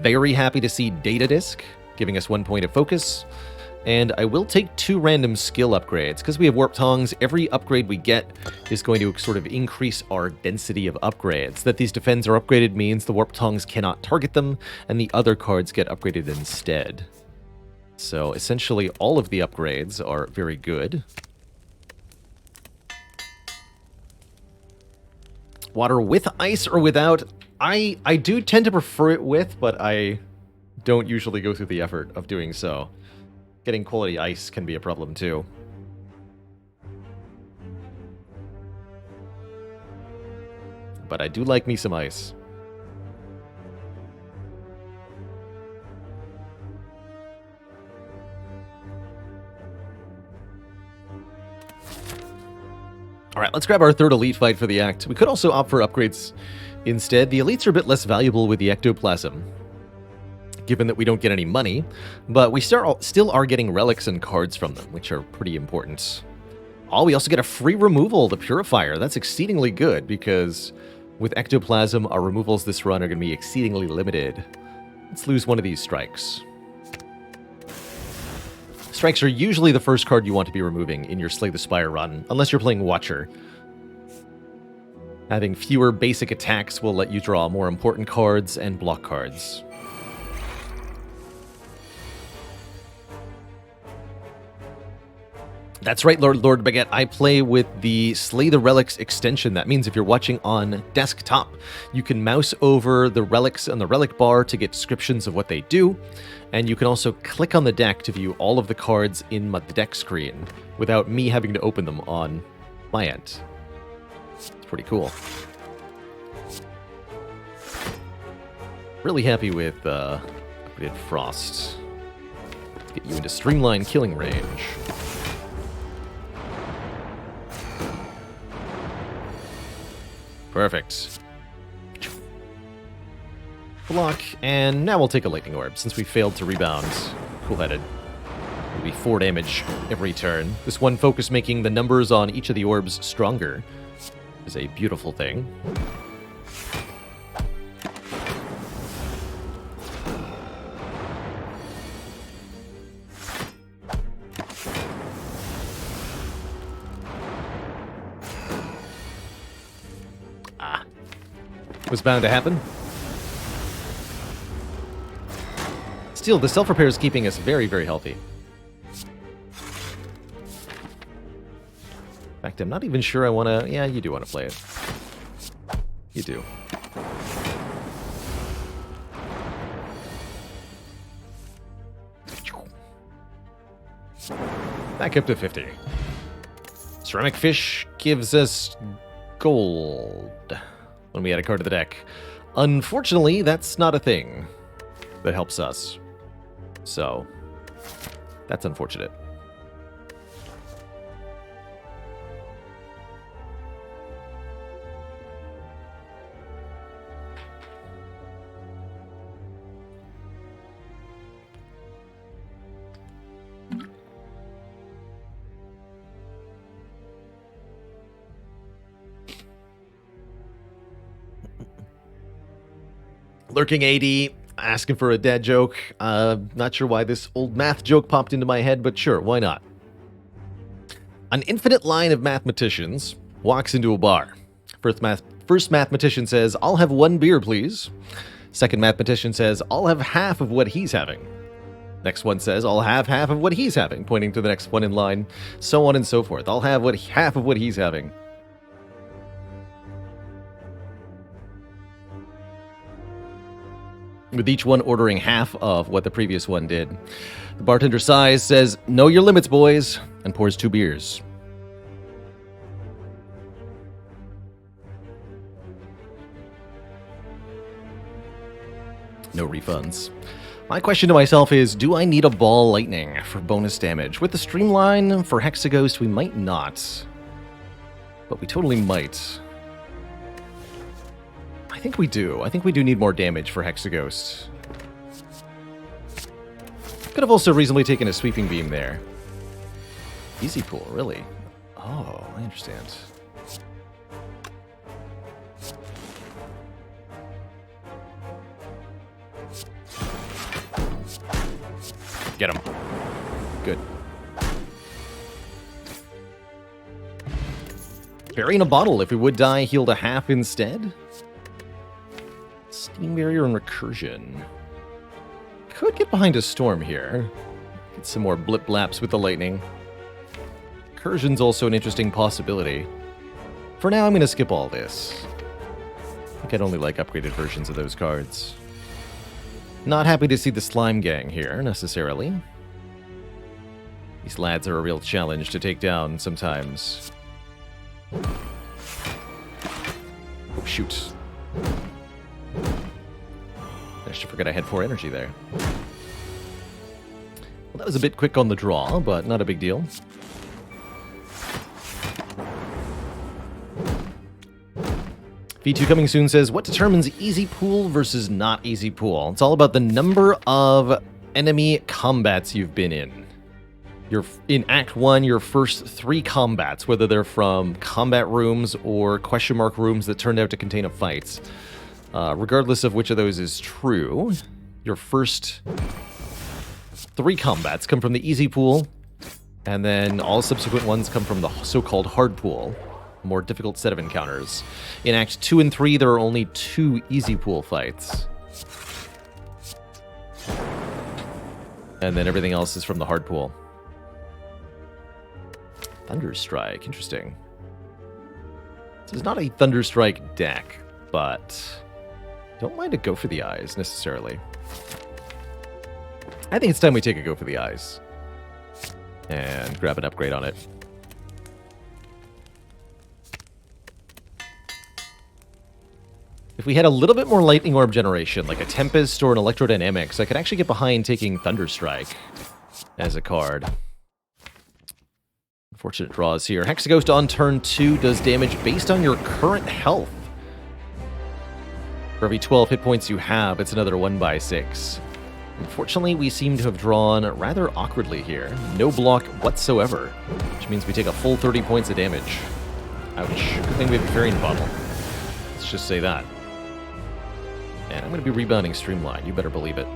Very happy to see Data Disc, giving us 1 point of focus. And I will take 2 random skill upgrades. Because we have Warp Tongs, every upgrade we get is going to sort of increase our density of upgrades. That these defends are upgraded means the Warp Tongs cannot target them, and the other cards get upgraded instead. So essentially all of the upgrades are very good. Water with ice or without? I do tend to prefer it with, but I don't usually go through the effort of doing so. Getting quality ice can be a problem too. But I do like me some ice. Alright, let's grab our 3rd elite fight for the act. We could also opt for upgrades instead. The elites are a bit less valuable with the ectoplasm, given that we don't get any money, but we still are getting relics and cards from them, which are pretty important. Oh, we also get a free removal, the Purifier. That's exceedingly good, because with ectoplasm, our removals this run are going to be exceedingly limited. Let's lose one of these strikes. Strikes are usually the first card you want to be removing in your Slay the Spire run, unless you're playing Watcher. Having fewer basic attacks will let you draw more important cards and block cards. That's right, Lord Baguette. I play with the Slay the Relics extension. That means if you're watching on desktop, you can mouse over the relics on the relic bar to get descriptions of what they do, and you can also click on the deck to view all of the cards in the deck screen without me having to open them on my end. It's pretty cool. Really happy with upgraded Frost. Let's get you into streamline killing range. Perfect. Block, and now we'll take a Lightning Orb, since we failed to rebound. Cool-headed. It'll be 4 damage every turn. This one focus making the numbers on each of the orbs stronger is a beautiful thing. Was bound to happen. Still, the self-repair is keeping us very, very healthy. In fact, I'm not even sure I want to... Yeah, you do want to play it. You do. Back up to 50. Ceramic Fish gives us gold when we add a card to the deck. Unfortunately, that's not a thing that helps us. So, that's unfortunate. Lurking AD, asking for a dad joke. Not sure why this old math joke popped into my head, but sure, why not? An infinite line of mathematicians walks into a bar. First mathematician says, "I'll have 1 beer, please." Second mathematician says, "I'll have half of what he's having." Next one says, "I'll have half of what he's having," pointing to the next one in line, so on and so forth. "I'll have half of what he's having." With each one ordering half of what the previous one did. The bartender sighs, says, "Know your limits, boys," and pours 2 beers. No refunds. My question to myself is, do I need a ball lightning for bonus damage? With the streamline for Hexaghost, we might not. But we totally might. I think we do. I think we do need more damage for Hexaghost. Could have also reasonably taken a sweeping beam there. Easy pool, really? Oh, I understand. Get him. Good. Berry in a bottle. If we would die, healed a half instead. Steam Barrier and Recursion. Could get behind a Storm here. Get some more blip blaps with the lightning. Recursion's also an interesting possibility. For now, I'm going to skip all this. I think I'd only like upgraded versions of those cards. Not happy to see the Slime Gang here, necessarily. These lads are a real challenge to take down sometimes. Oh, shoot. I should forget I had 4 energy there. Well, that was a bit quick on the draw, but not a big deal. V2 Coming Soon says, what determines easy pool versus not easy pool? It's all about the number of enemy combats you've been in. You're in Act 1, your first 3 combats, whether they're from combat rooms or question mark rooms that turned out to contain a fight. Regardless of which of those is true, your first 3 combats come from the easy pool, and then all subsequent ones come from the so-called hard pool, a more difficult set of encounters. In Act 2 and 3, there are only 2 easy pool fights. And then everything else is from the hard pool. Thunderstrike, interesting. This is not a Thunderstrike deck, but don't mind a go for the eyes, necessarily. I think it's time we take a go for the eyes. And grab an upgrade on it. If we had a little bit more Lightning Orb generation, like a Tempest or an Electrodynamics, I could actually get behind taking Thunderstrike as a card. Unfortunate draws here. Hexaghost on turn 2 does damage based on your current health. For every 12 hit points you have, it's another 1/6. Unfortunately, we seem to have drawn rather awkwardly here. No block whatsoever, which means we take a full 30 points of damage. Ouch. Good thing we have a Fairy in the bottle. Let's just say that. And I'm going to be rebounding Streamline. You better believe it.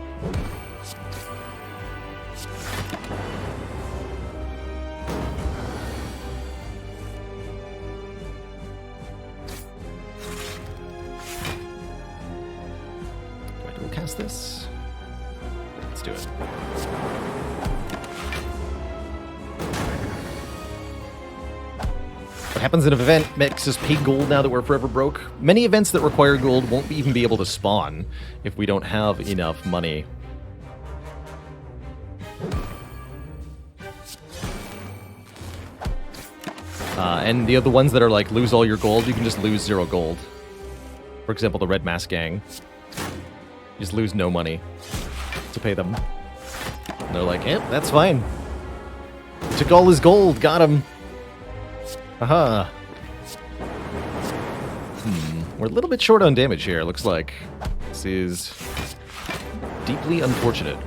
Do I dual cast this? Let's do it. What happens in an event makes us pay gold now that we're forever broke. Many events that require gold won't even be able to spawn if we don't have enough money. And the other ones that are like, lose all your gold, you can just lose 0 gold. For example, the Red Mask Gang. You just lose no money to pay them. And they're like, eh, that's fine. Took all his gold, got him. Aha. We're a little bit short on damage here, looks like. This is deeply unfortunate.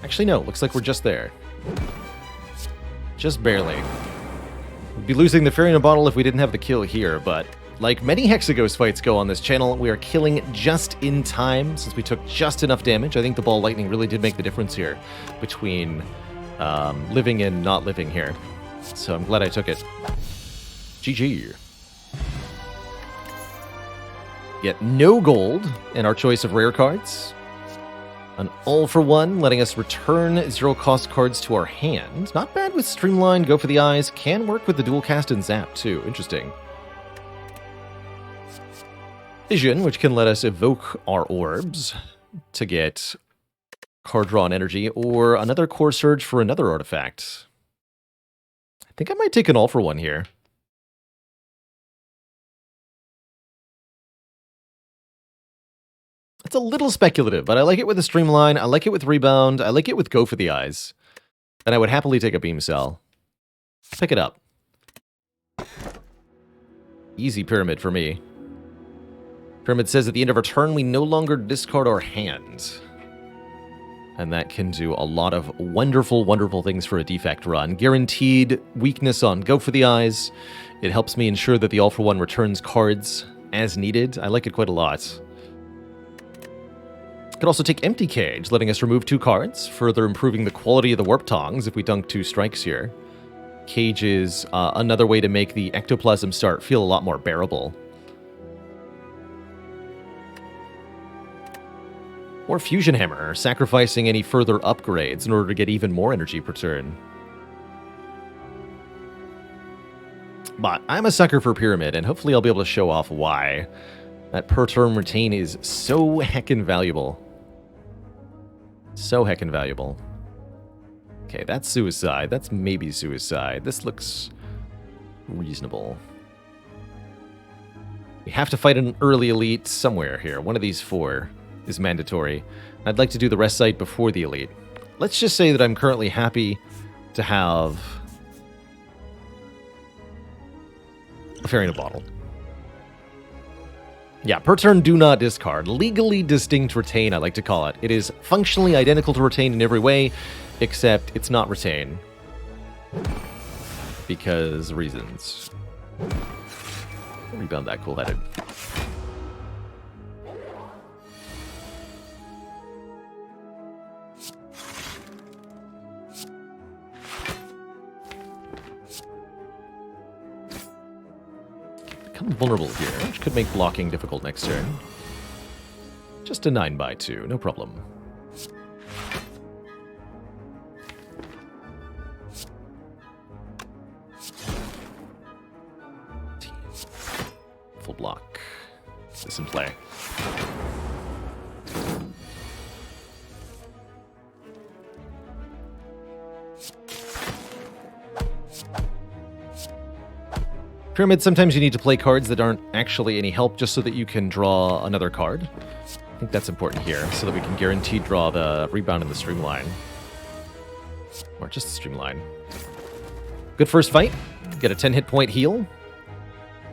Actually, no, looks like we're just there. Just barely. We'd be losing the Fairy in a Bottle if we didn't have the kill here, but like many Hexaghost fights go on this channel, we are killing just in time since we took just enough damage. I think the Ball Lightning really did make the difference here between living and not living here. So I'm glad I took it. GG. Get no gold in our choice of rare cards. An all-for-one, letting us return 0-cost cards to our hand. Not bad with Streamline, Go for the Eyes. Can work with the dual cast and zap, too. Interesting. Vision, which can let us evoke our orbs to get card draw and energy, or another Core Surge for another artifact. I think I might take an all-for-one here. It's a little speculative, but I like it with a Streamline, I like it with Rebound, I like it with Go for the Eyes. And I would happily take a Beam Cell. Pick it up. Easy Pyramid for me. Pyramid says at the end of our turn, we no longer discard our hand. And that can do a lot of wonderful, wonderful things for a defect run. Guaranteed weakness on Go for the Eyes. It helps me ensure that the all-for-one returns cards as needed. I like it quite a lot. Could also take Empty Cage, letting us remove 2 cards, further improving the quality of the Warp Tongs if we dunk 2 strikes here. Cage is another way to make the Ectoplasm start feel a lot more bearable. Or Fusion Hammer, sacrificing any further upgrades in order to get even more energy per turn. But I'm a sucker for Pyramid, and hopefully I'll be able to show off why. That per turn retain is so heckin' valuable. So heckin' valuable. Okay, that's Suicide. That's maybe Suicide. This looks reasonable. We have to fight an early elite somewhere here. One of these 4 is mandatory. I'd like to do the rest site before the elite. Let's just say that I'm currently happy to have a Fairy in a Bottle. Yeah, per turn, do not discard. Legally distinct retain, I like to call it. It is functionally identical to retain in every way, except it's not retain. Because reasons. Rebound that cool-headed. become vulnerable here, which could make blocking difficult next turn. Just a 9/2, no problem. Full block. This in play. Pyramid, sometimes you need to play cards that aren't actually any help just so that you can draw another card. I think that's important here, so that we can guarantee draw the rebound and the streamline. Or just the streamline. Good first fight. Get a 10 hit point heal.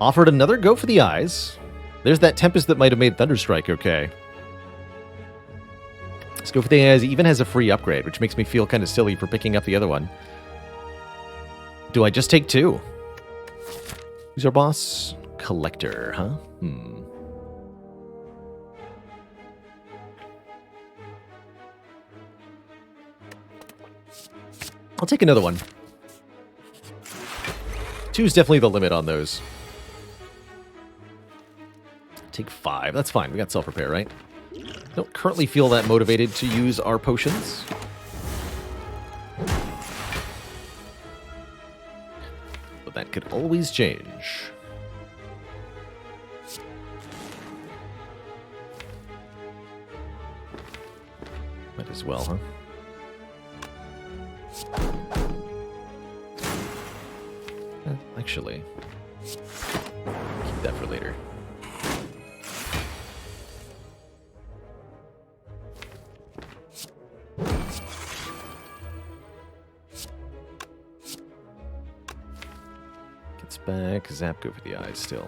Offered another go for the eyes. There's that Tempest that might have made Thunderstrike okay. Let's go for the eyes. It even has a free upgrade, which makes me feel kind of silly for picking up the other one. Do I just take 2? Who's our boss? Collector, huh? I'll take another one. 2 is definitely the limit on those. Take 5. That's fine. We got self-repair, right? Don't currently feel that motivated to use our potions. But that could always change. Might as well, huh? Actually, keep that for later. Gets back. Zap, go for the eyes still.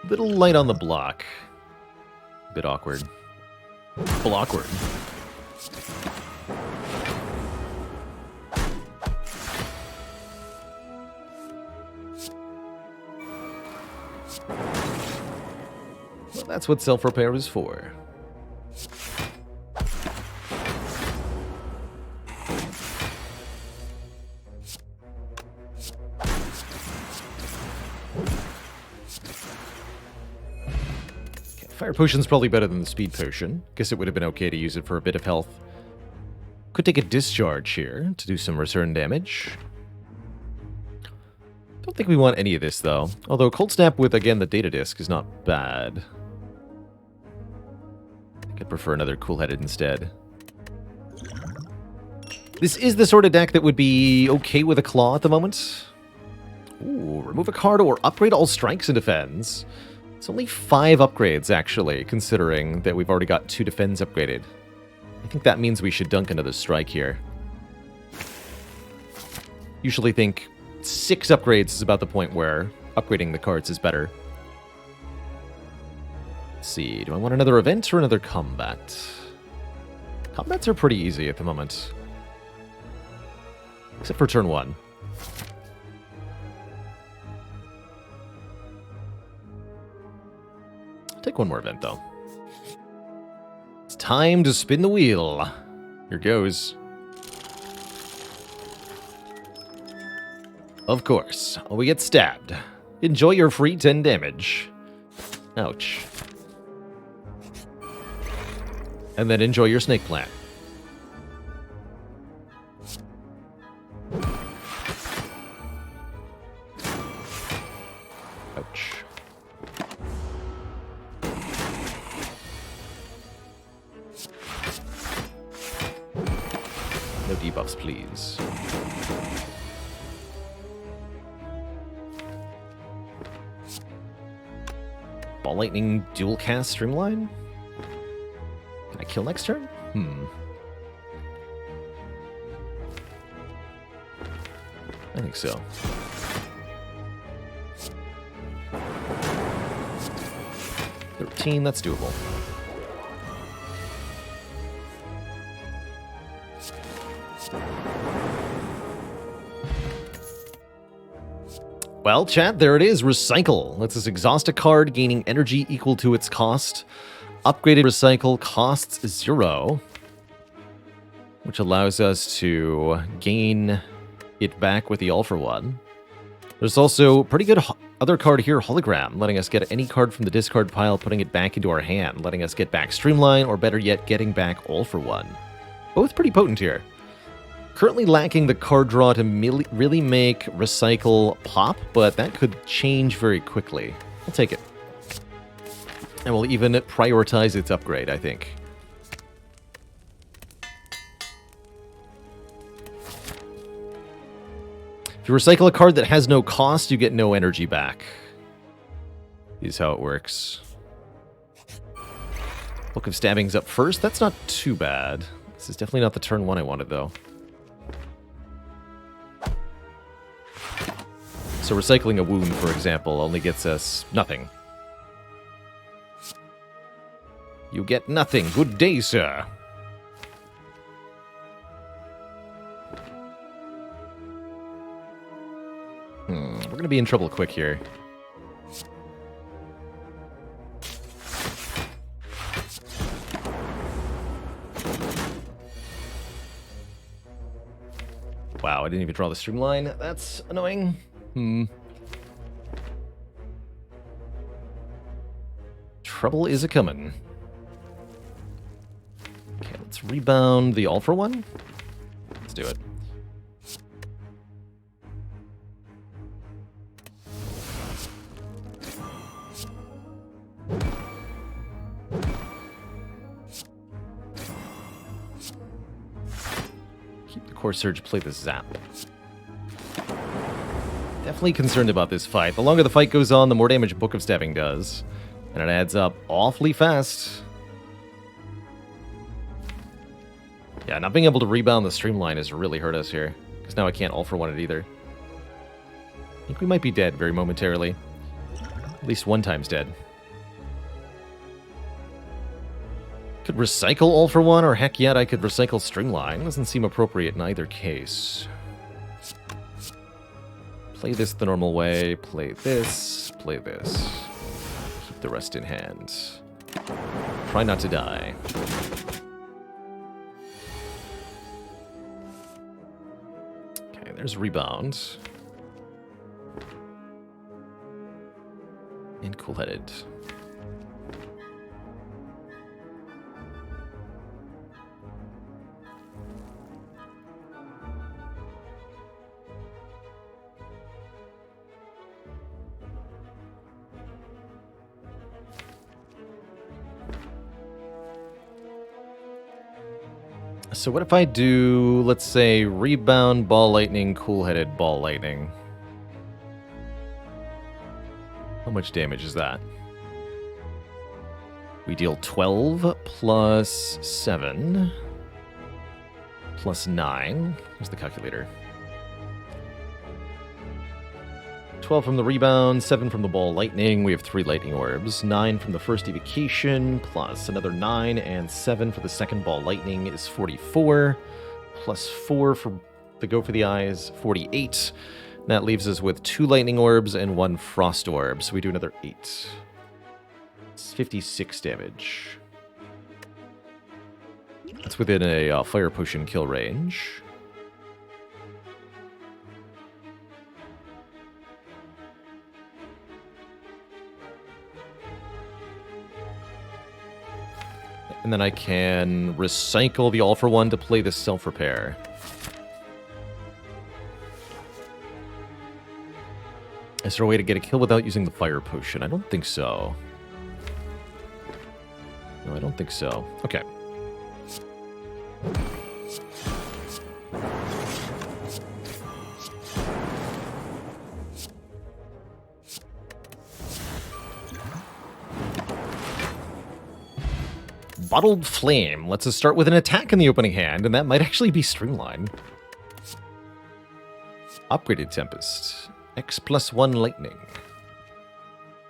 Little light on the block. Bit awkward. Awkward. Well, that's what self-repair is for. Fire potion's probably better than the speed potion. Guess it would have been okay to use it for a bit of health. Could take a discharge here to do some return damage. Don't think we want any of this, though. Although Cold Snap with, again, the data disk is not bad. I think I'd prefer another Cool-Headed instead. This is the sort of deck that would be okay with a Claw at the moment. Ooh, remove a card or upgrade all strikes and defends. It's only 5 upgrades, actually, considering that we've already got 2 defends upgraded. I think that means we should dunk another strike here. Usually think 6 upgrades is about the point where upgrading the cards is better. Let's see, do I want another event or another combat? Combats are pretty easy at the moment. Except for turn 1. Take one more event, though. It's time to spin the wheel. Here goes. Of course, we get stabbed. Enjoy your free 10 damage. Ouch. And then enjoy your snake plant. Ouch. No debuffs, please. Ball Lightning dual cast Streamline? Can I kill next turn? I think so. That's doable. Well, chat, there it is. Recycle. Lets us exhaust a card, gaining energy equal to its cost. Upgraded Recycle costs 0, which allows us to gain it back with the All for One. There's also pretty good other card here, Hologram, letting us get any card from the discard pile, putting it back into our hand, letting us get back Streamline, or better yet, getting back All for One. Both pretty potent here. Currently lacking the card draw to really make Recycle pop, but that could change very quickly. I'll take it. And we'll even prioritize its upgrade, I think. If you recycle a card that has no cost, you get no energy back. Is how it works. Book of Stabbing's up first. That's not too bad. This is definitely not the turn one I wanted, though. So recycling a wound, for example, only gets us nothing. You get nothing. Good day, sir. We're going to be in trouble quick here. Wow, I didn't even draw the Streamline. That's annoying. Trouble is a-comin'. Okay, let's rebound the All for One. Let's do it. Keep the Core Surge, play the Zap. Definitely concerned about this fight. The longer the fight goes on, the more damage Book of Stabbing does. And it adds up awfully fast. Yeah, not being able to rebound the Streamline has really hurt us here. Because now I can't All for One it either. I think we might be dead very momentarily. At least one time's dead. Could recycle All for One, or heck yet, I could recycle Streamline. Doesn't seem appropriate in either case. Play this the normal way, play this, play this. Keep the rest in hand. Try not to die. Okay, there's Rebound. And Cool-Headed. So what if I do, let's say, Rebound, Ball Lightning, Cool-Headed, Ball Lightning? How much damage is that? We deal 12 plus 7 plus 9. Here's the calculator. 12 from the Rebound, 7 from the Ball Lightning. We have 3 Lightning Orbs. 9 from the first Evocation, plus another 9, and 7 for the second Ball Lightning is 44. Plus 4 for the Go for the Eyes, 48. That leaves us with 2 Lightning Orbs and 1 Frost Orb, so we do another 8. It's 56 damage. That's within a Fire Potion kill range. And then I can recycle the All for One to play the Self-Repair. Is there a way to get a kill without using the Fire Potion? I don't think so. No, I don't think so. Okay. Bottled Flame lets us start with an attack in the opening hand, and that might actually be Streamline. Upgraded Tempest. X plus 1 Lightning.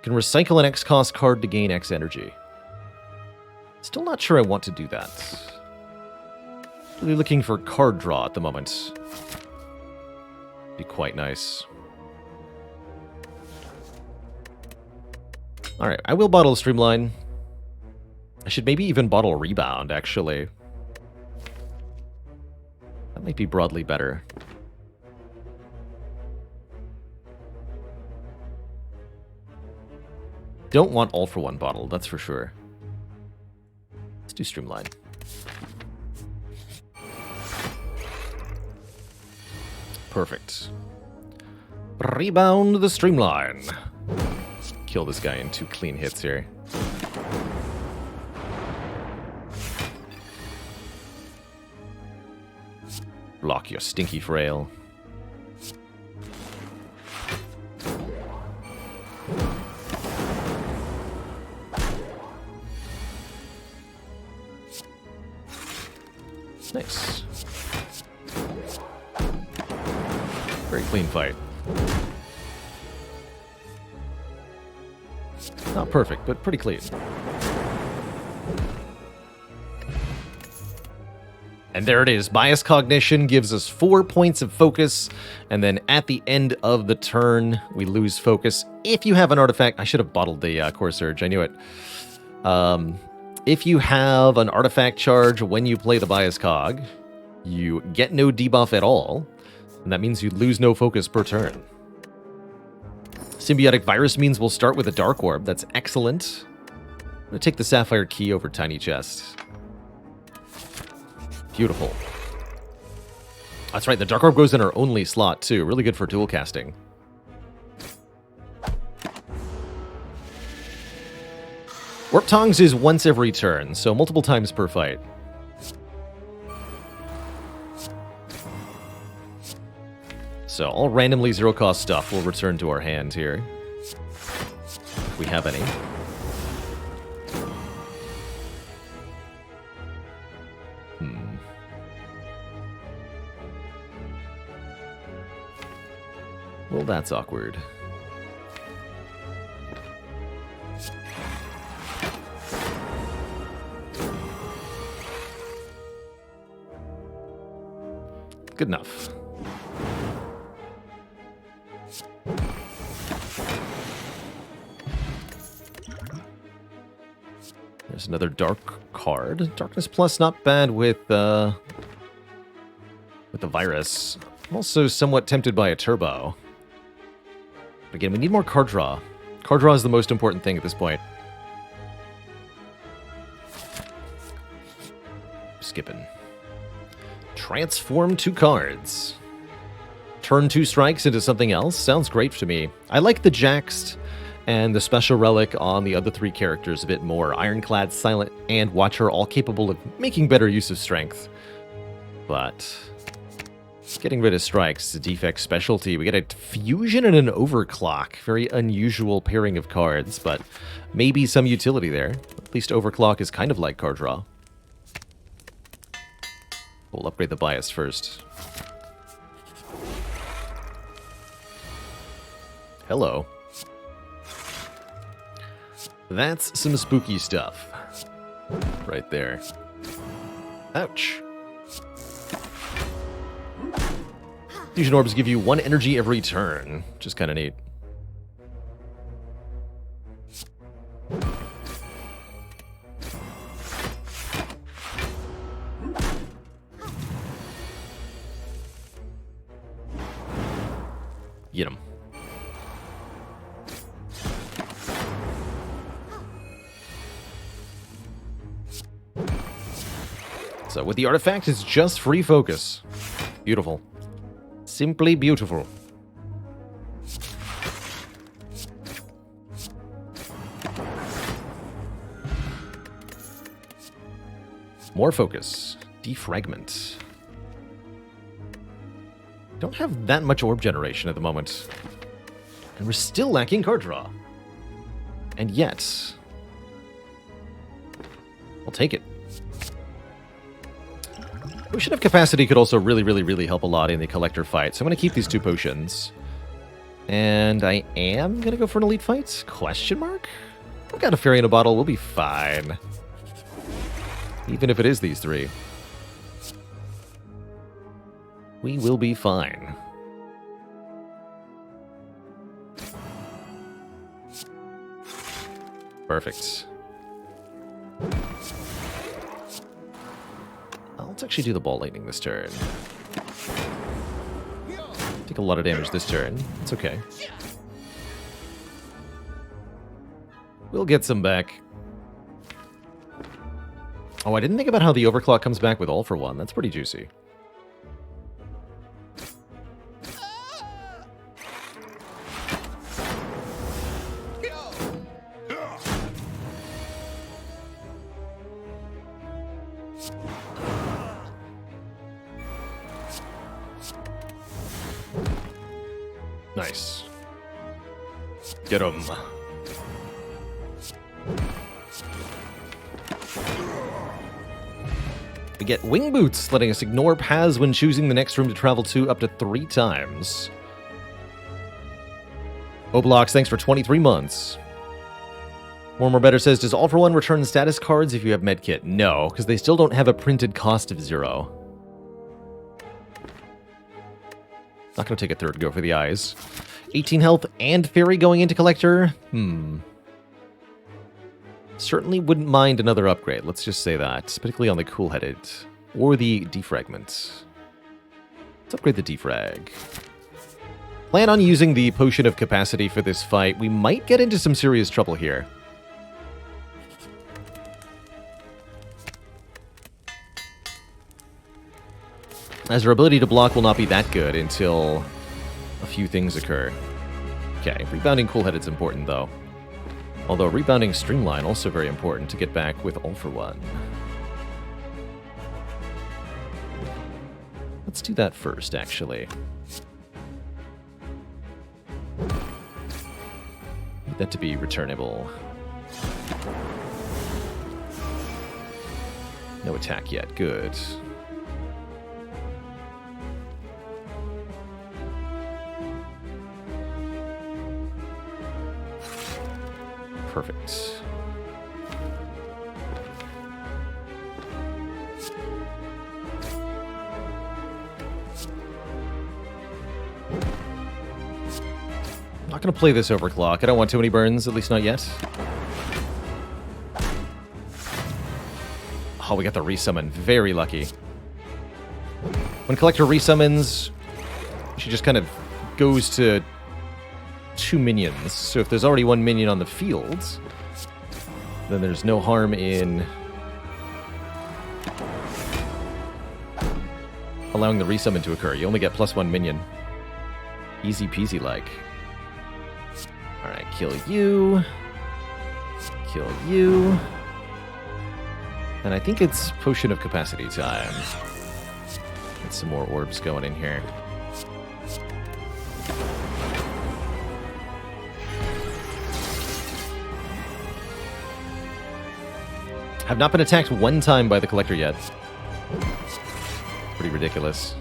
Can recycle an X cost card to gain X energy. Still not sure I want to do that. Really looking for card draw at the moment. Be quite nice. Alright, I will bottle Streamline. I should maybe even bottle Rebound, actually. That might be broadly better. Don't want all for one bottle, that's for sure. Let's do Streamline. Perfect. Rebound the Streamline. Kill this guy in 2 clean hits here. Block your stinky frail. Nice. Very clean fight. Not perfect, but pretty clean. And there it is. Bias Cognition gives us 4 points of focus, and then at the end of the turn, we lose focus. If you have an artifact... I should have bottled the Core Surge. I knew it. If you have an artifact charge when you play the Bias Cog, you get no debuff at all, and that means you lose no focus per turn. Symbiotic Virus means we'll start with a Dark Orb. That's excellent. I'm going to take the Sapphire Key over Tiny Chest. Beautiful. That's right, the Dark Orb goes in our only slot, too. Really good for dual casting. Warp Tongs is once every turn, so multiple times per fight. So all randomly zero-cost stuff will return to our hand here. If we have any. Well, that's awkward. Good enough. There's another dark card. Darkness Plus, not bad with the virus. I'm also somewhat tempted by a turbo. But again, we need more card draw. Card draw is the most important thing at this point. Skipping. Transform 2 cards. Turn 2 strikes into something else. Sounds great to me. I like the Jaxed and the special relic on the other 3 characters a bit more. Ironclad, Silent, and Watcher, all capable of making better use of strength. But getting rid of strikes is a defect specialty. We get a fusion and an overclock. Very unusual pairing of cards, but maybe some utility there. At least overclock is kind of like card draw. We'll upgrade the bias first. Hello. That's some spooky stuff. Right there. Ouch. Fusion orbs give you 1 energy every turn, which is kind of neat. Get him. So with the artifact, it's just free focus. Beautiful. Simply beautiful. More focus. Defragment. Don't have that much orb generation at the moment. And we're still lacking card draw. And yet... I'll take it. Potion of Capacity could also really help a lot in the Collector fight, so I'm going to keep these 2 potions. And I am going to go for an Elite fight? Question mark? I've got a Fairy in a bottle, we'll be fine. Even if it is these 3. We will be fine. Perfect. Let's actually do the Ball Lightning this turn. Take a lot of damage this turn. It's okay. We'll get some back. Oh, I didn't think about how the overclock comes back with all for one. That's pretty juicy. Nice. Get him. We get wing boots, letting us ignore paths when choosing the next room to travel to up to 3 times. Oblox, thanks for 23 months. Warmer Better says, does All for One return status cards if you have medkit? No, because they still don't have a printed cost of 0. Not going to take a third go for the eyes. 18 health and fairy going into collector? Certainly wouldn't mind another upgrade, let's just say that. Particularly on the cool-headed. Or the defragment. Let's upgrade the defrag. Plan on using the potion of capacity for this fight. We might get into some serious trouble here. As our ability to block will not be that good until a few things occur. Okay, rebounding cool-headed's important, though. Although rebounding streamline also very important to get back with all for one. Let's do that first, actually. Need that to be returnable. No attack yet, good. Perfect. I'm not going to play this overclock. I don't want too many burns, at least not yet. Oh, we got the resummon. Very lucky. When Collector resummons, she just kind of goes to 2 minions. So if there's already 1 minion on the field, then there's no harm in allowing the resummon to occur. You only get +1 minion. Easy peasy like. Alright, kill you. Kill you. And I think it's Potion of Capacity time. Get some more orbs going in here. Have not been attacked 1 time by the Collector yet. Pretty ridiculous.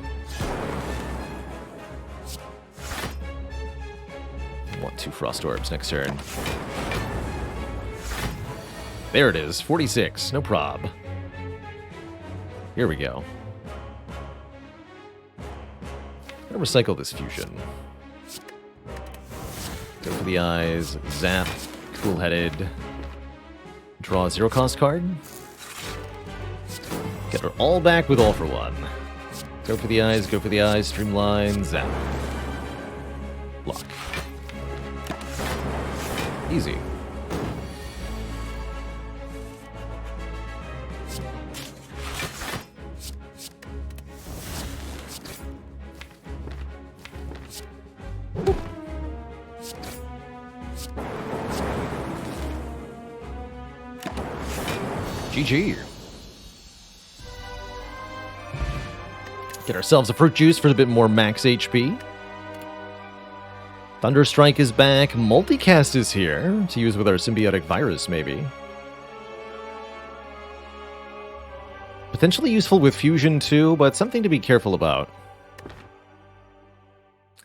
Want 2 Frost Orbs next turn. There it is, 46, no prob. Here we go. I'm gonna recycle this fusion. Go for the eyes, zap, cool-headed. Draw a 0-cost card. Get her all back with all for one. Go for the eyes, streamline, zap. Block. Easy. GG. Get ourselves a fruit juice for a bit more max HP. Thunderstrike is back. Multicast is here to use with our symbiotic virus, maybe. Potentially useful with fusion too, but something to be careful about.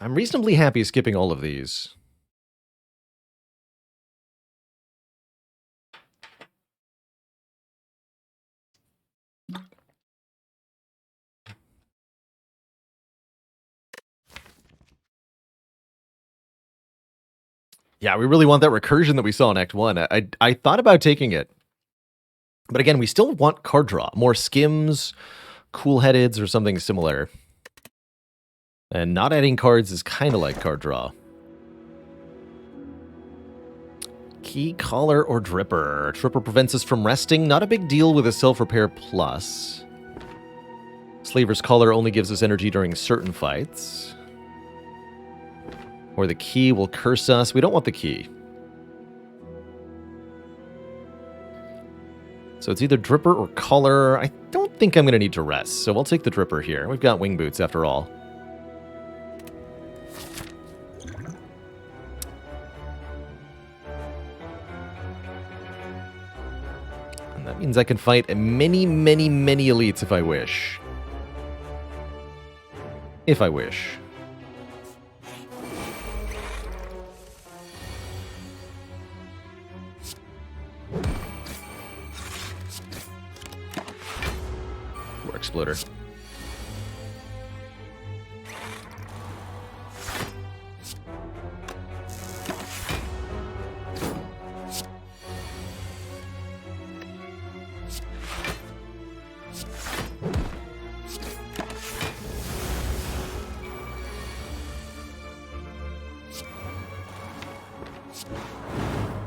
I'm reasonably happy skipping all of these. Yeah, we really want that recursion that we saw in Act 1. I thought about taking it. But again, we still want card draw. More skims, cool-headeds, or something similar. And not adding cards is kind of like card draw. Key, Collar, or Dripper? Dripper prevents us from resting. Not a big deal with a Self-Repair Plus. Slaver's Collar only gives us energy during certain fights. Or the Key will curse us. We don't want the Key. So it's either Dripper or Collar. I don't think I'm going to need to rest, so I'll take the Dripper here. We've got Wing Boots after all. And that means I can fight many, many, many elites if I wish. If I wish. War Exploder.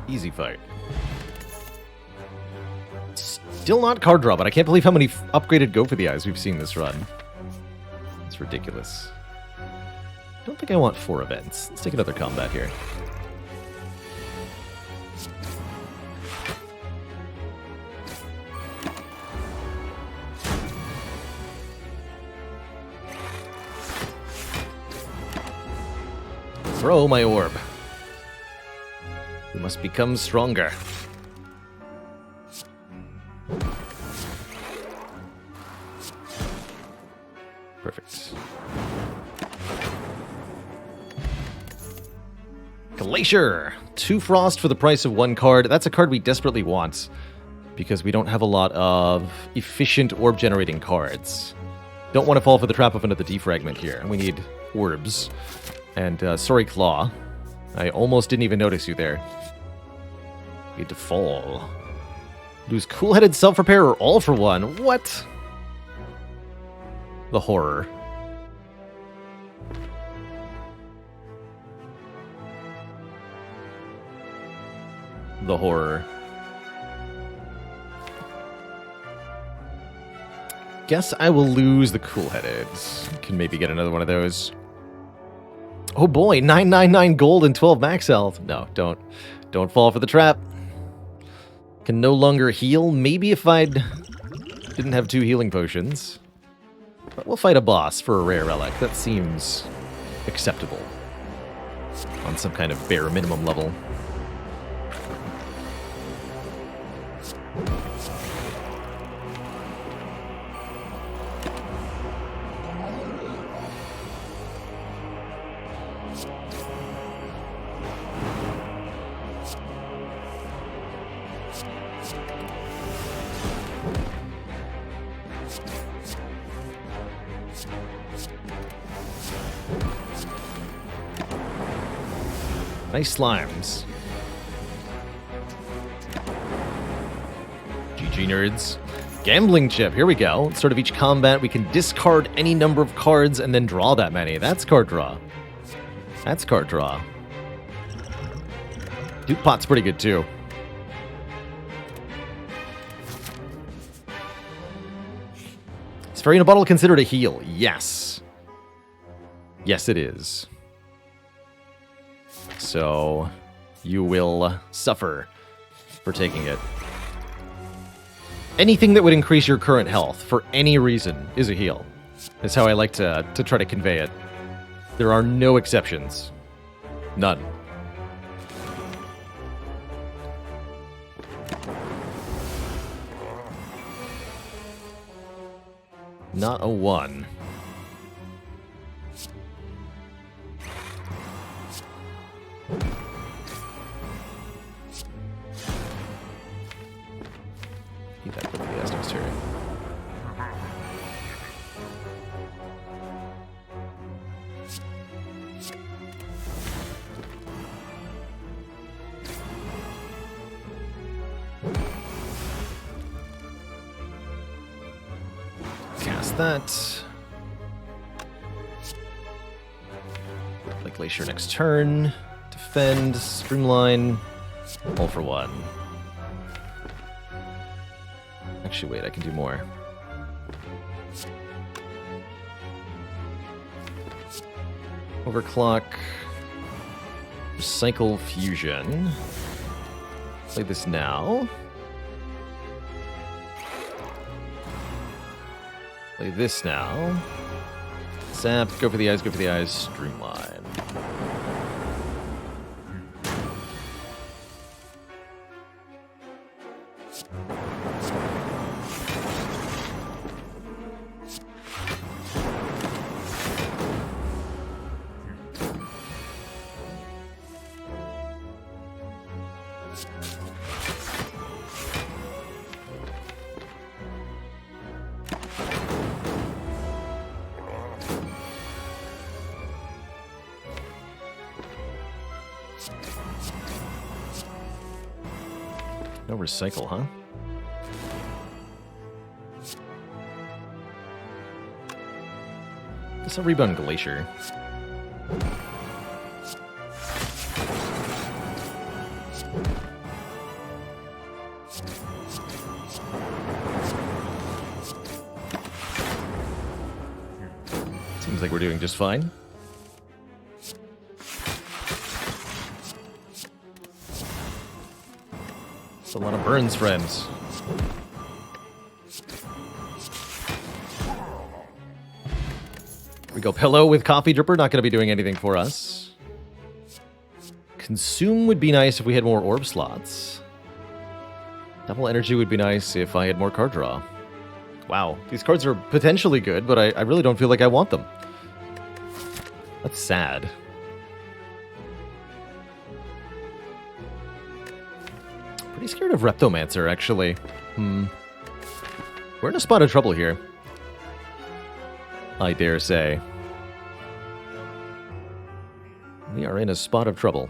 Easy fight. Still not card draw, but I can't believe how many upgraded Go for the Eyes we've seen this run. It's ridiculous. Don't think I want 4 events. Let's take another combat here. Throw my orb. We must become stronger. Perfect. Glacier! 2 Frost for the price of 1 card. That's a card we desperately want, because we don't have a lot of efficient orb-generating cards. Don't want to fall for the trap of another defragment here. We need orbs. And, sorry, Claw. I almost didn't even notice you there. We need to fall. Lose Cool-Headed, Self-Repair, or All for 1. What? The horror. The horror. Guess I will lose the Cool-Headed. Can maybe get another one of those. Oh boy, 999 gold and 12 max health. No, don't fall for the trap. Can no longer heal. Maybe if I didn't have 2 healing potions. But we'll fight a boss for a rare relic. That seems acceptable. On some kind of bare minimum level. Nice slimes. GG nerds. Gambling chip, here we go. Start of each combat, we can discard any number of cards and then draw that many. That's card draw. That's card draw. Duke Pot's pretty good too. Is Fairy in a Bottle considered a heal? Yes. Yes, it is. So, you will suffer for taking it. Anything that would increase your current health for any reason is a heal. That's how I like to try to convey it. There are no exceptions. None. Not a 1. Eat that quickly, that's next turn. Cast that. Like Glacier next turn. Defend, Streamline. All for one. Actually, wait, I can do more. Overclock. Recycle Fusion. Play this now. Play this now. Zap, go for the eyes, go for the eyes. Streamline. No recycle, huh? Guess I'll rebound Glacier. Seems like we're doing just fine. It's a lot of burns, friends. Here we go. Pillow with Coffee Dripper. Not going to be doing anything for us. Consume would be nice if we had more orb slots. Double Energy would be nice if I had more card draw. Wow. These cards are potentially good, but I really don't feel like I want them. That's sad. Pretty scared of Reptomancer, actually. We're in a spot of trouble here. I dare say. We are in a spot of trouble.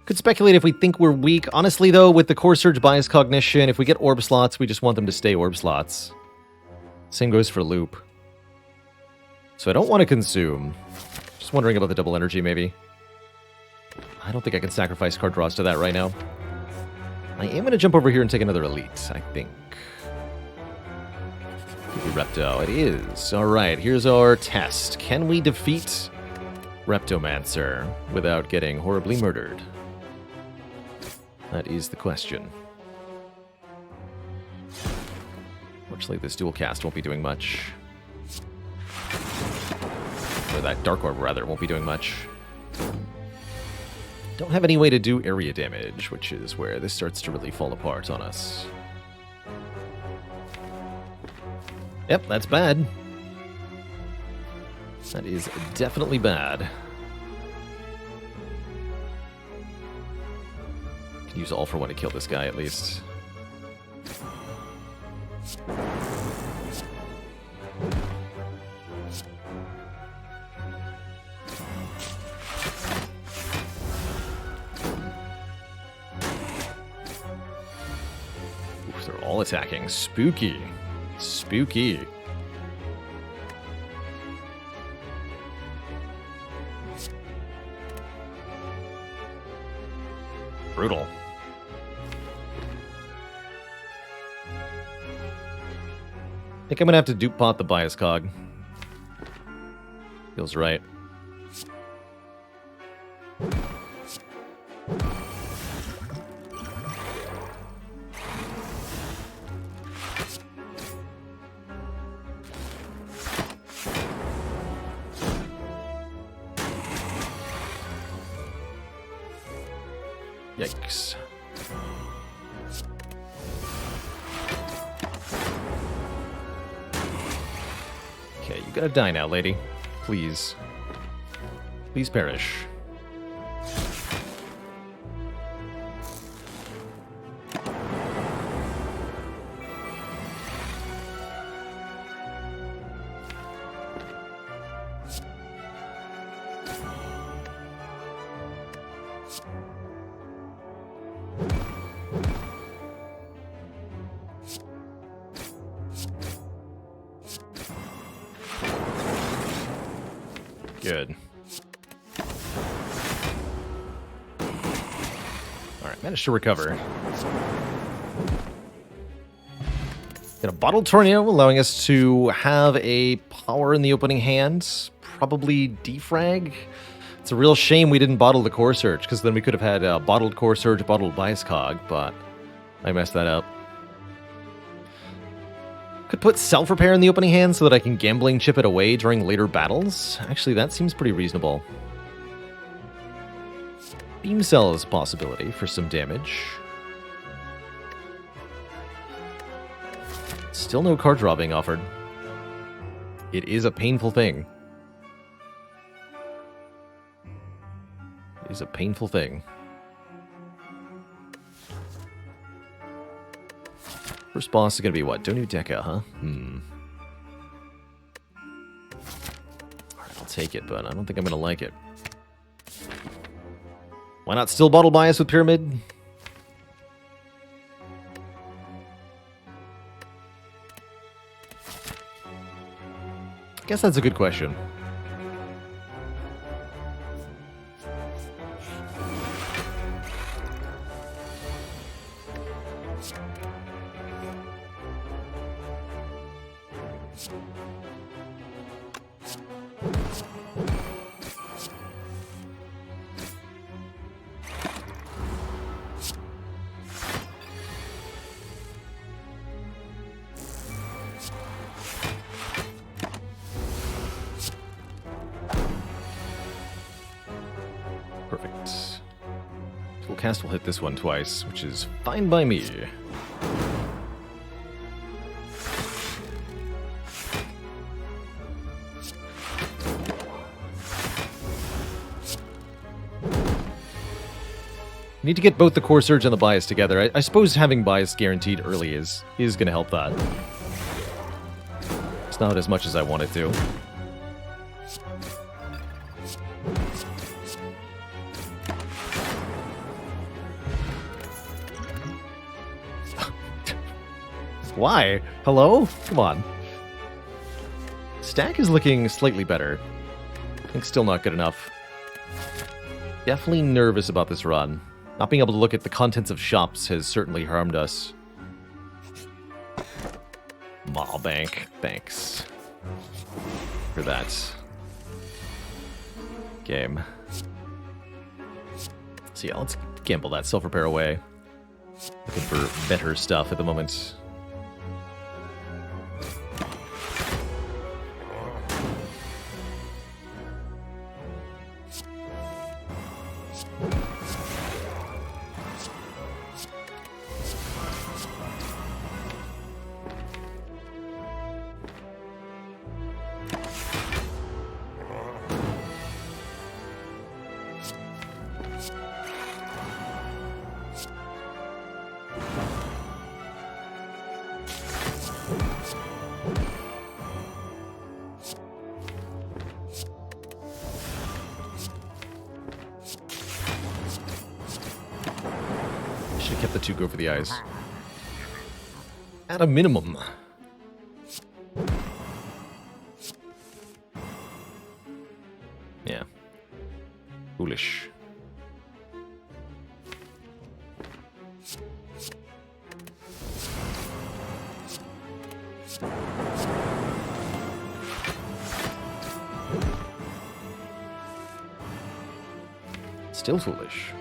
Could speculate if we think we're weak. Honestly, though, with the Core Surge Bias Cognition, if we get orb slots, we just want them to stay orb slots. Same goes for Loop. So I don't want to consume. Just wondering about the double energy, maybe. I don't think I can sacrifice card draws to that right now. I am going to jump over here and take another Elite, I think. Could be Repto. It is. Alright, here's our test. Can we defeat Reptomancer without getting horribly murdered? That is the question. Fortunately, this dual cast won't be doing much. Or that Dark Orb, rather, won't be doing much. Don't have any way to do area damage, which is where this starts to really fall apart on us. Yep, that's bad. That is definitely bad. Can use all for one to kill this guy, at least. Oof, they're all attacking. Spooky. Spooky. Brutal. I think I'm gonna have to dupe pot the bias cog. Feels right. Yikes. Okay, you gotta die now, lady. Please. Please perish. Good. Alright, managed to recover. Got a Bottled Tornado, allowing us to have a power in the opening hand. Probably defrag. It's a real shame we didn't bottle the Core Surge, because then we could have had a bottled Core Surge, bottled Bias Cog, but I messed that up. Could put Self-Repair in the opening hand so that I can Gambling Chip it away during later battles. Actually, that seems pretty reasonable. Beam Cell is a possibility for some damage. Still no card draw being offered. It is a painful thing. It is a painful thing. First boss is going to be what? Donu Deca, huh? Alright, I'll take it, but I don't think I'm going to like it. Why not still Bottle Bias with Pyramid? I guess that's a good question. Perfect. Full cast will hit this one twice, which is fine by me. Need to get both the Core Surge and the Bias together. I suppose having Bias guaranteed early is going to help that. It's not as much as I want it to. Why? Hello? Come on. Stack is looking slightly better. I think still not good enough. Definitely nervous about this run. Not being able to look at the contents of shops has certainly harmed us. Mall Bank. Thanks. For that. Game. So yeah, let's gamble that Self-Repair away. Looking for better stuff at the moment. Should've kept the 2 go for the eyes. At a minimum. Yeah. Foolish. Still foolish.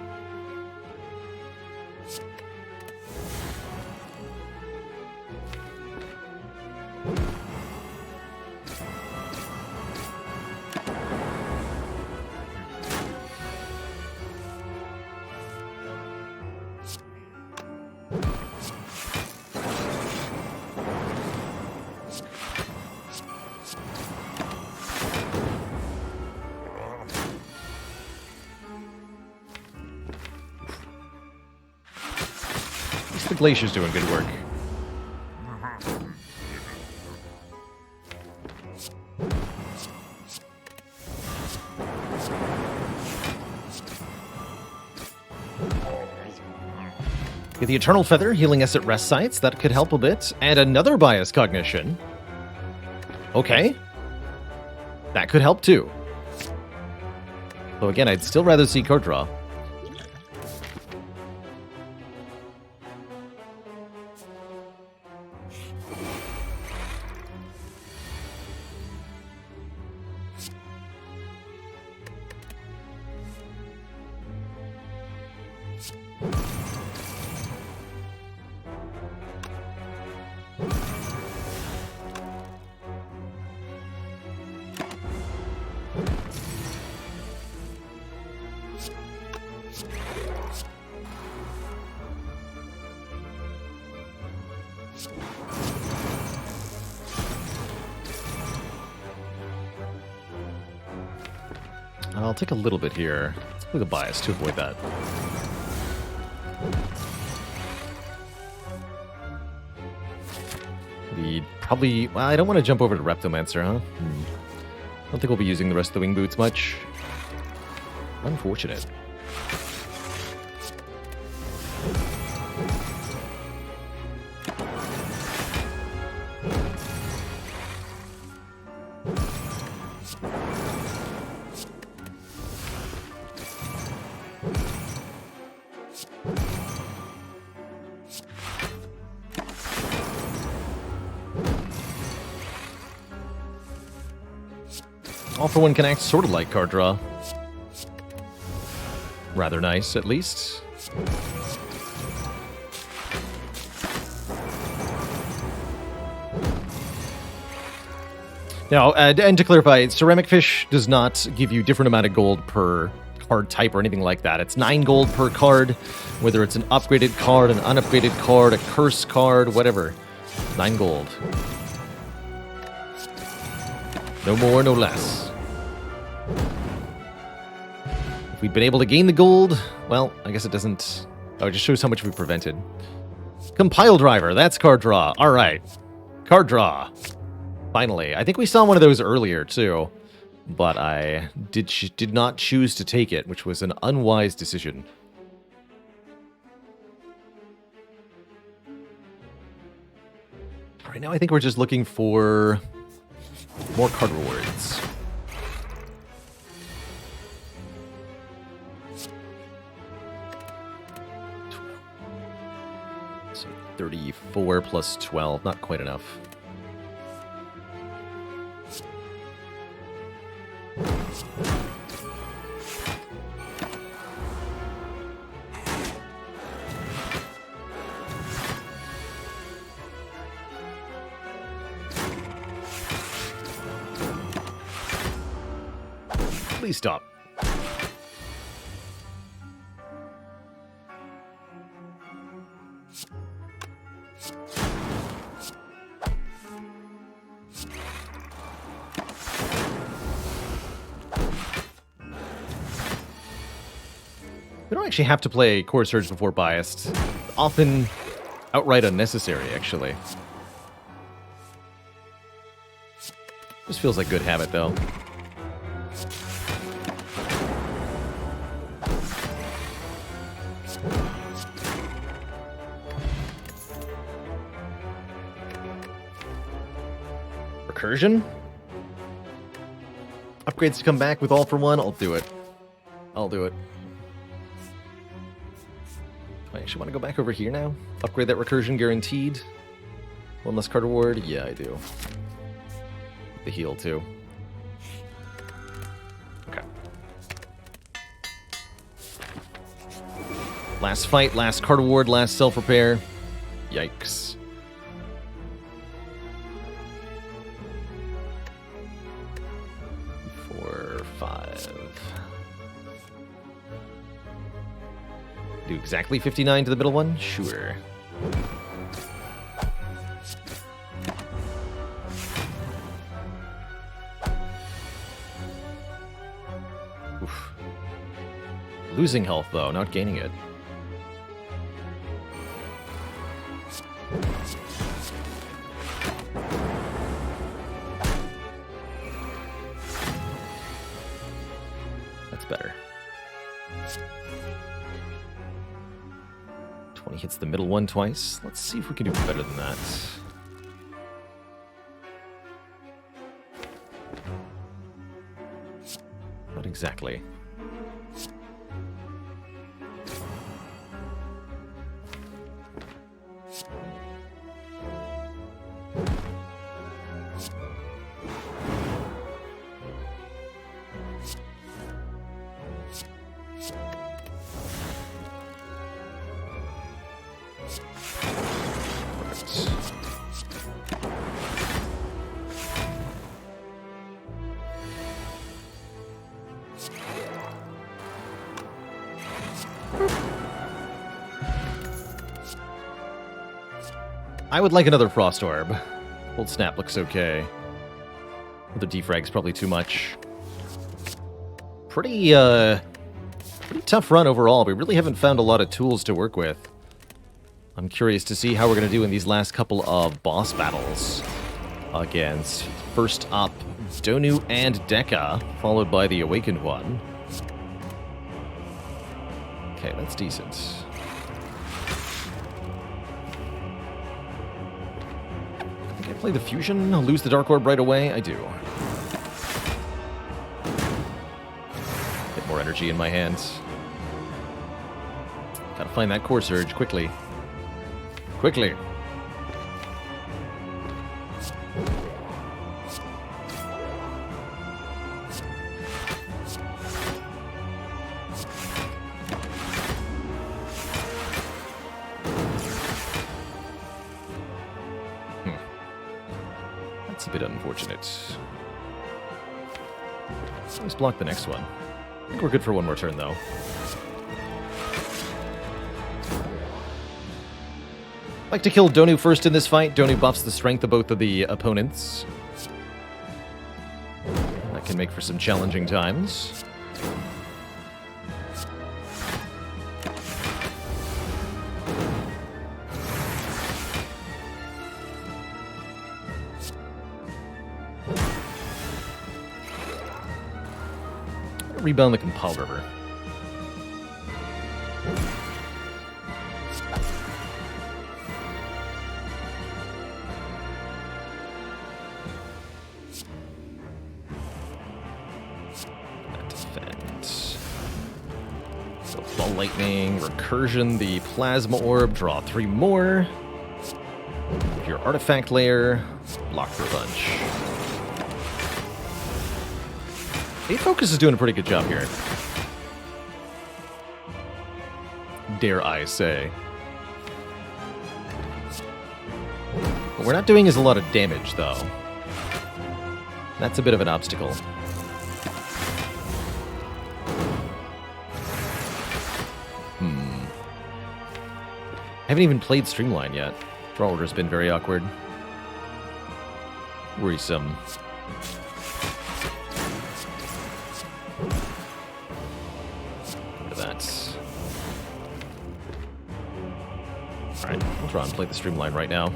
The Glacier's doing good work. Get the Eternal Feather healing us at rest sites. That could help a bit. And another Bias Cognition. Okay. That could help too. Though again, I'd still rather see card draw. I'll take a little bit here. Let's play the bias to avoid that. We probably... Well, I don't want to jump over to Reptomancer, huh? I don't think we'll be using the rest of the wing boots much. Unfortunate. All for one can act sort of like card draw. Rather nice, at least. Now, and to clarify, Ceramic Fish does not give you different amount of gold per card type or anything like that. It's 9 gold per card, whether it's an upgraded card, an unupgraded card, a curse card, whatever. 9 gold. No more, no less. If we'd been able to gain the gold, well, I guess it doesn't... Oh, it just shows how much we prevented. Compile driver, that's card draw. All right. Card draw. Finally. I think we saw one of those earlier, too. But I did not choose to take it, which was an unwise decision. Right now, I think we're just looking for more card rewards. So 34 plus 12, not quite enough. Please stop. We don't actually have to play Core Surge before Biased. Often outright unnecessary, actually. This feels like good habit, though. Recursion? Upgrades to come back with all for one? I'll do it. I'll do it. I actually want to go back over here now. Upgrade that recursion guaranteed. One less card reward? Yeah, I do. The heal, too. Okay. Last fight, last card reward, last self-repair. Yikes. Do exactly 59 to the middle one? Sure. Oof. Losing health, though, not gaining it. That's better. 20 hits the middle one twice. Let's see if we can do better than that. Not exactly. Perfect. I would like another Frost Orb. Old Snap looks okay. The defrag's probably too much. Pretty tough run overall. We really haven't found a lot of tools to work with. I'm curious to see how we're going to do in these last couple of boss battles. Against, first up, Donu and Dekka, followed by the Awakened one. Okay, that's decent. Can I play the Fusion? I'll lose the Dark Orb right away? I do. Get more energy in my hands. Gotta find that Core Surge quickly. Quickly! That's a bit unfortunate. Let's block the next one. I think we're good for one more turn, though. Like to kill Donu first in this fight. Donu buffs the strength of both of the opponents. That can make for some challenging times. Rebound the Compal River. Lightning, Recursion, the Plasma Orb, draw 3 more. Your Artifact Layer, block for a bunch. A-Focus is doing a pretty good job here. Dare I say. What we're not doing is a lot of damage, though. That's a bit of an obstacle. I haven't even played Streamline yet. Draw order's been very awkward. Worrisome. Look at that. Alright, I'll try and play the Streamline right now.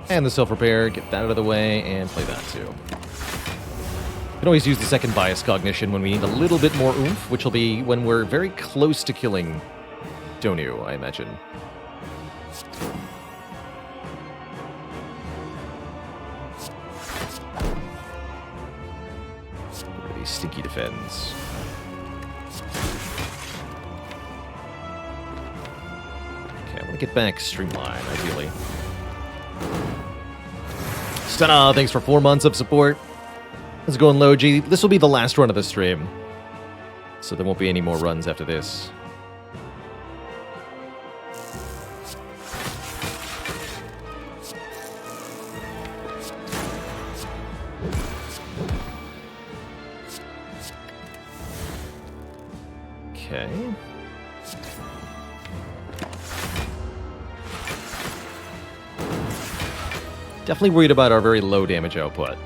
And the Self-Repair, get that out of the way, and play that too. Can always use the second Bias Cognition when we need a little bit more oomph, which will be when we're very close to killing Donu, I imagine. Look at these stinky defends. Okay, I want to get back Streamline, ideally. Stunna, thanks for 4 months of support. How's it going, Logi? This will be the last run of the stream, so there won't be any more runs after this. Okay. Definitely worried about our very low damage output.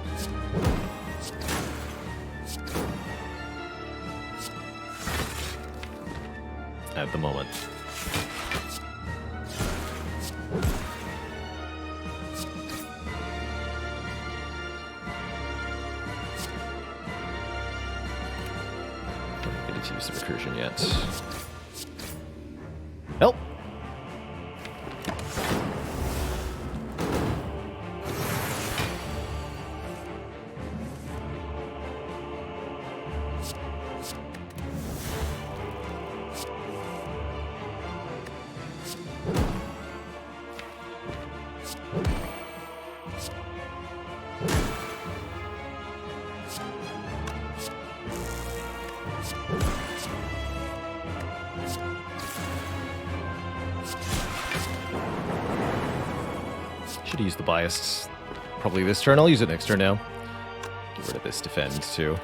At the moment. Don't get to use the recursion yet. Help! Should have used the biased probably this turn. I'll use it next turn now. Get rid of this defend, too.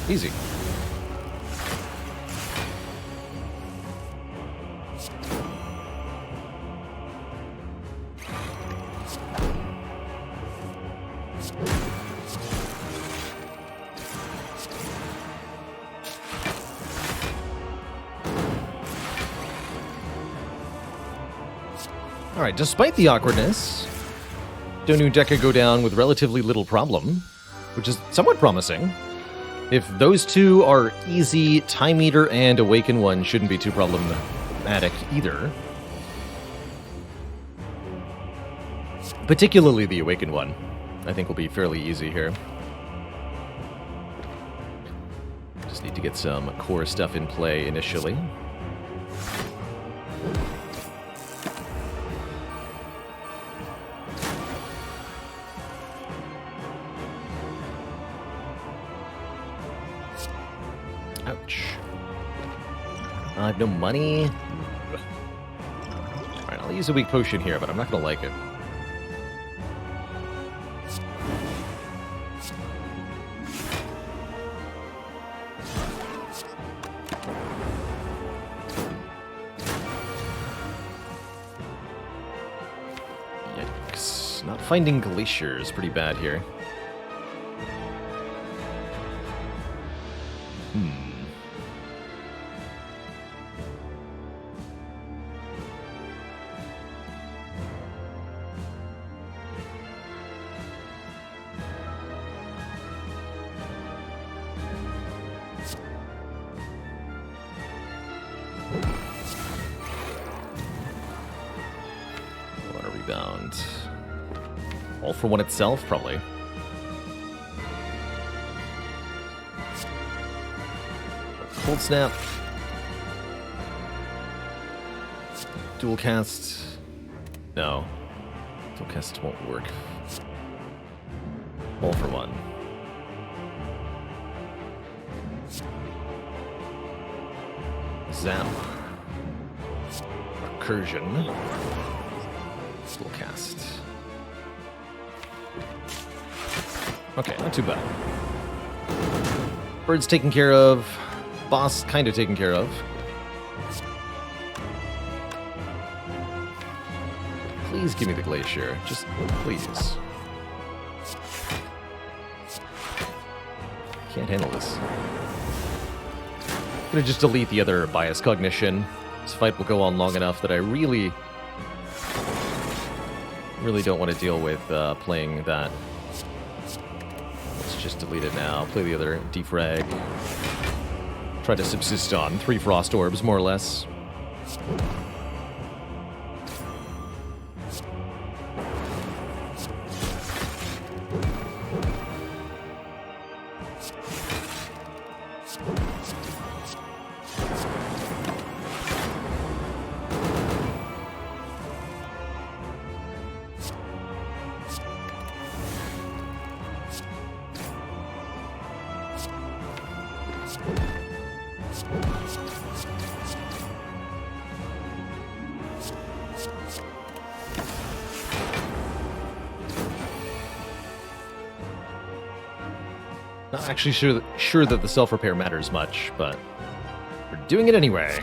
Easy. Alright, despite the awkwardness, Donu Deka go down with relatively little problem, which is somewhat promising. If those two are easy, Time Eater and Awaken one shouldn't be too problematic either. Particularly the Awaken one, I think will be fairly easy here. Just need to get some core stuff in play initially. Ouch. I have no money. Alright, I'll use a weak potion here, but I'm not going to like it. Yikes. Not finding Glacier is pretty bad here. Water rebound. All for one itself, probably. Cold snap. Dual cast. No. Dual cast won't work. All for one. Zap. Recursion. Dual cast. Okay, not too bad. Bird's taken care of. Boss kind of taken care of. Please give me the Glacier. Just please. Can't handle this. I'm gonna just delete the other bias cognition. This fight will go on long enough that I really don't want to deal with playing that. Let's just delete it now. Play the other defrag. Try to subsist on 3 Frost Orbs, more or less. Not actually sure that the self-repair matters much, but we're doing it anyway.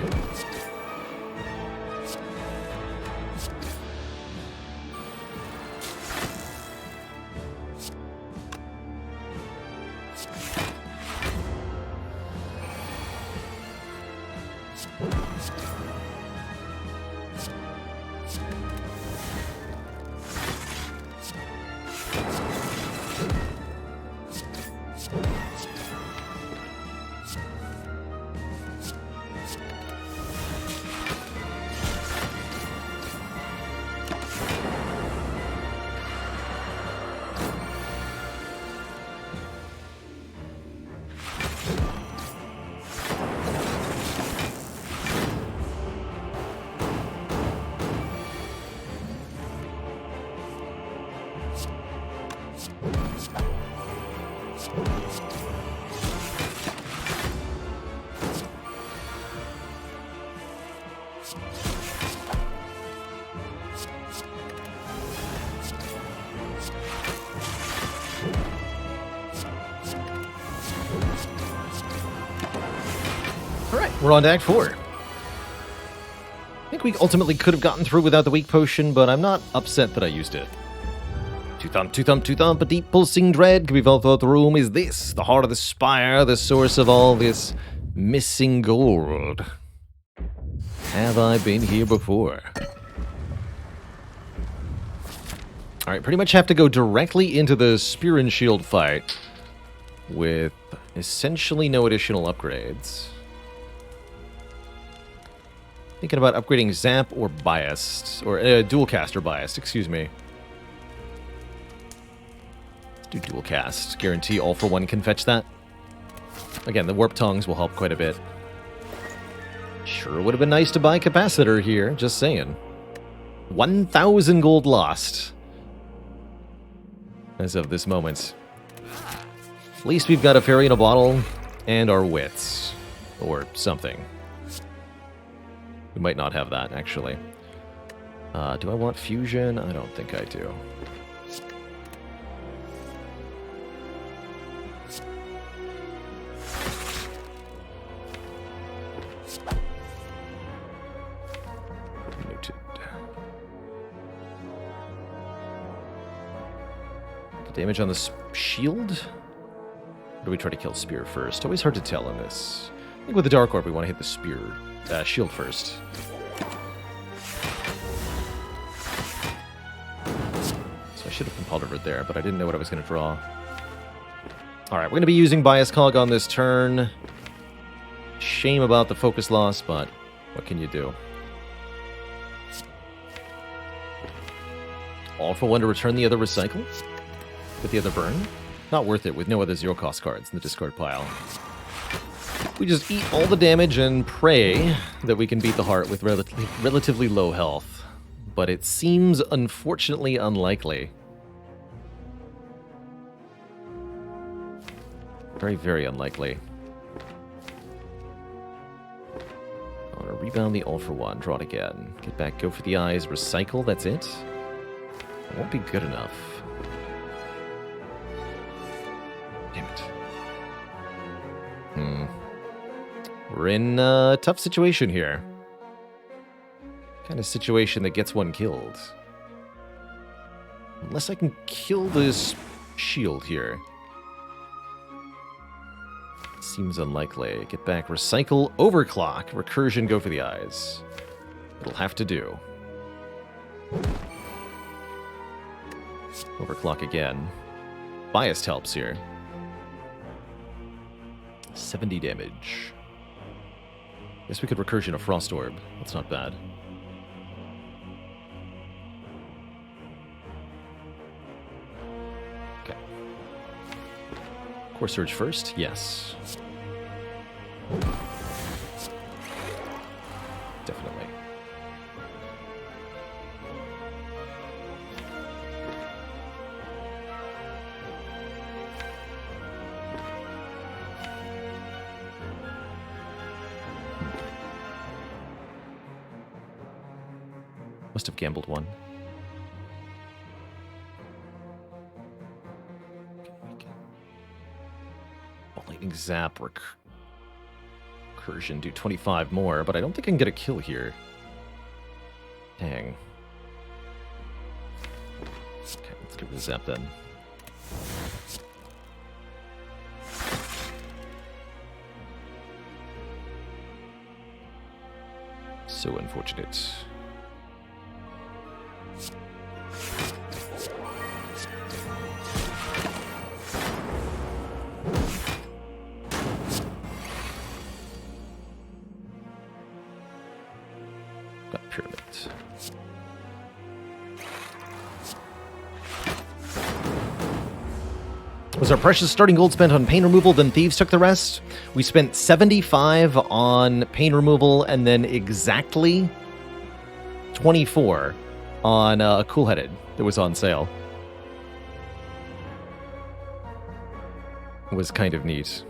We're on to Act 4. I think we ultimately could have gotten through without the weak potion, but I'm not upset that I used it. Two thump, a deep pulsing dread can be felt throughout the room. Is this the heart of the spire, the source of all this missing gold? Have I been here before? Alright, pretty much have to go directly into the spear and shield fight with essentially no additional upgrades. Thinking about upgrading Zap or Biased, or Dual Cast or Biased, excuse me. Let's do Dual Cast. Guarantee All for One can fetch that. Again, the Warp Tongues will help quite a bit. Sure would have been nice to buy Capacitor here, just saying. 1,000 gold lost. As of this moment. At least we've got a fairy in a bottle and our wits. Or something. We might not have that, actually. Do I want fusion? I don't think I do. Noted. The damage on the shield? Or do we try to kill spear first? Always hard to tell in this. I think with the Dark Orb we want to hit the spear. Shield first. So I should have compelled over there, but I didn't know what I was going to draw. Alright, we're going to be using Bias Cog on this turn. Shame about the focus loss, but what can you do? All for one to return the other recycle? With the other burn? Not worth it with no other zero-cost cards in the discard pile. We just eat all the damage and pray that we can beat the heart with relatively low health. But it seems unfortunately unlikely. Very, very unlikely. I want to rebound the All for One, draw it again. Get back, go for the eyes, recycle, that's it? That won't be good enough. Damn it. We're in a tough situation here. Kind of situation that gets one killed. Unless I can kill this shield here. Seems unlikely. Get back, recycle, overclock, recursion, go for the eyes. It'll have to do. Overclock again. Biased helps here. 70 damage. Guess we could recursion a Frost Orb. That's not bad. Okay. Core Surge first? Yes. Definitely. Must have gambled one. Lightning Zap, recursion, do 25 more, but I don't think I can get a kill here. Dang. Okay, let's give it a Zap then. So unfortunate. Pyramid. Was our precious starting gold spent on pain removal, then thieves took the rest? We spent 75 on pain removal, and then exactly 24 on Cool-Headed that was on sale. was kind of neat.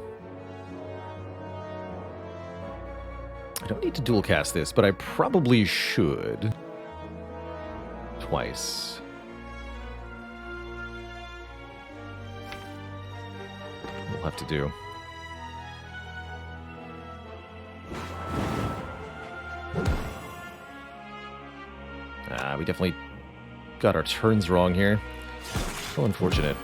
I don't need to dual cast this, but I probably should. Twice. We'll have to do. We definitely got our turns wrong here. So unfortunate.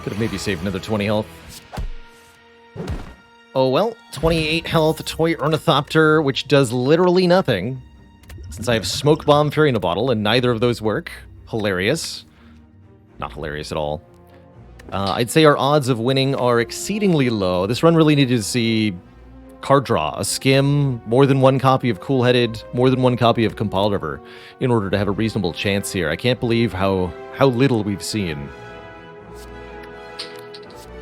Could have maybe saved another 20 health. Oh well, 28 health, Toy Ornithopter, which does literally nothing. Since I have Smoke Bomb, Fairy in a Bottle, and neither of those work. Hilarious. Not hilarious at all. I'd say our odds of winning are exceedingly low. This run really needed to see card draw, a skim, more than one copy of Cool Headed, more than one copy of Compile River, in order to have a reasonable chance here. I can't believe how little we've seen.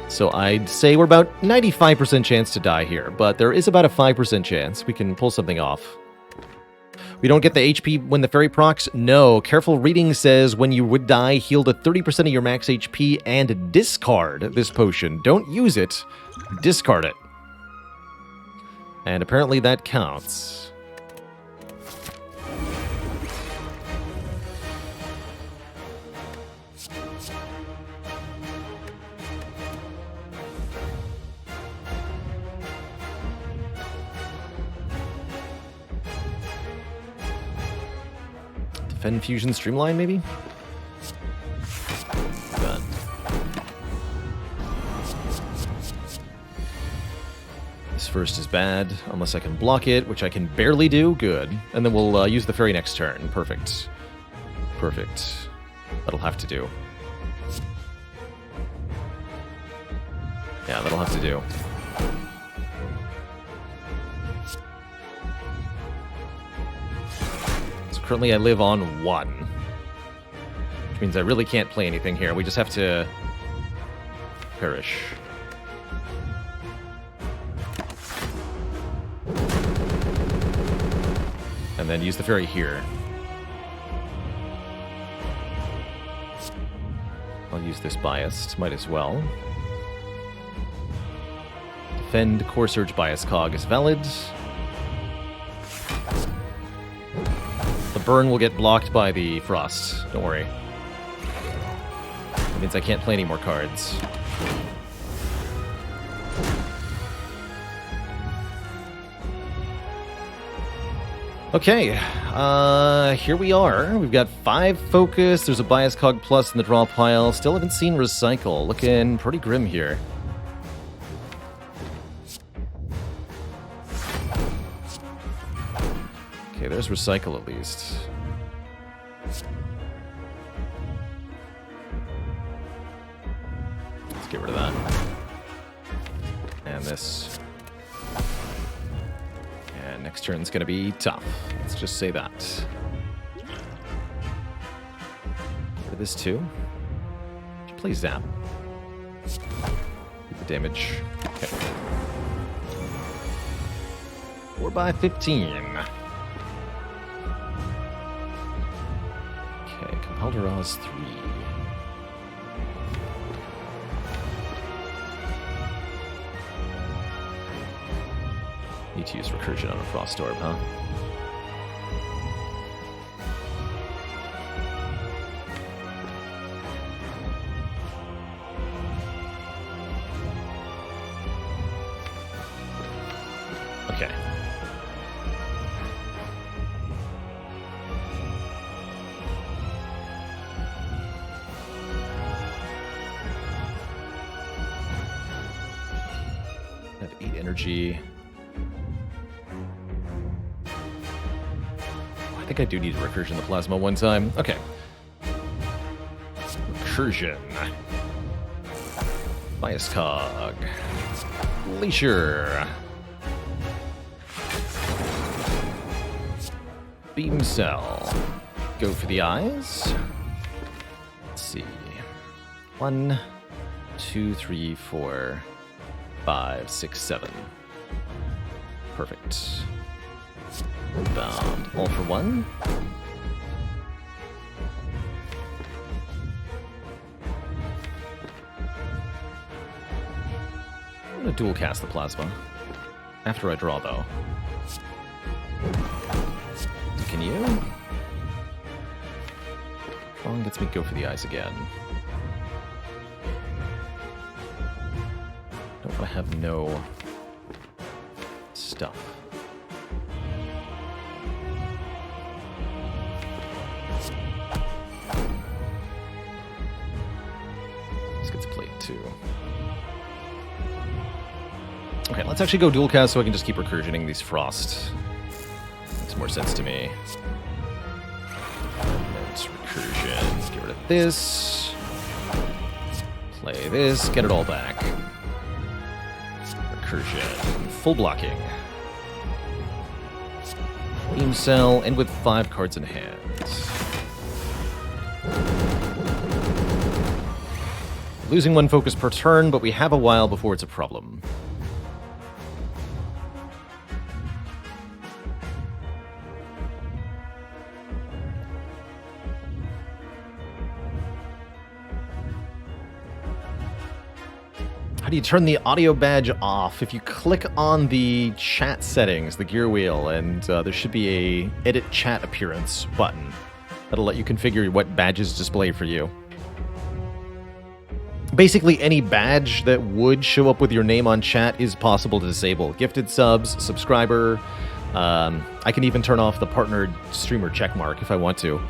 So I'd say we're about 95% chance to die here, but there is about a 5% chance we can pull something off. We don't get the HP when the fairy procs? No. Careful reading says when you would die, heal to 30% of your max HP and discard this potion. Don't use it. Discard it. And apparently that counts. Defend Fusion Streamline, maybe? Done. This first is bad, unless I can block it, which I can barely do. Good. And then we'll use the fairy next turn. Perfect. Perfect. That'll have to do. Yeah, that'll have to do. Currently I live on 1. Which means I really can't play anything here. We just have to perish. And then use the fairy here. I'll use this biased, might as well. Defend Core Surge Bias Cog is valid. The burn will get blocked by the frost. Don't worry. That means I can't play any more cards. Okay, here we are. We've got 5 focus. There's a Bias Cog Plus in the draw pile. Still haven't seen Recycle. Looking pretty grim here. Okay, there's Recycle at least. Let's get rid of that. And this. And next turn's gonna be tough. Let's just say that. Get rid of this too. Play Zap. Keep the damage. Okay. 4 by 15. Alderaz 3. Need to use Recursion on a Frost Orb, huh? Okay. Energy. I think I do need to recursion the plasma one time. Okay. Recursion. Bias Cog. Glacier. Beam Cell. Go for the eyes. Let's see. 1, 2, 3, 4. 5, 6, 7. Perfect. Bound. All for 1. dual cast the plasma. After I draw, though. Can you? Drawing gets me go for the eyes again. Don't want to have no stuff. This gets played too. Okay, let's actually go dual cast so I can just keep recursioning these frost. Makes more sense to me. Let's recursion. Get rid of this. Play this. Get it all back. Recursion. Full blocking. Beam cell. End with 5 cards in hand. Losing 1 focus per turn, but we have a while before it's a problem. How do you turn the audio badge off? If you click on the chat settings, the gear wheel, and there should be a edit chat appearance button. That'll let you configure what badges display for you. Basically, any badge that would show up with your name on chat is possible to disable. Gifted subs, subscriber. I can even turn off the partnered streamer checkmark if I want to.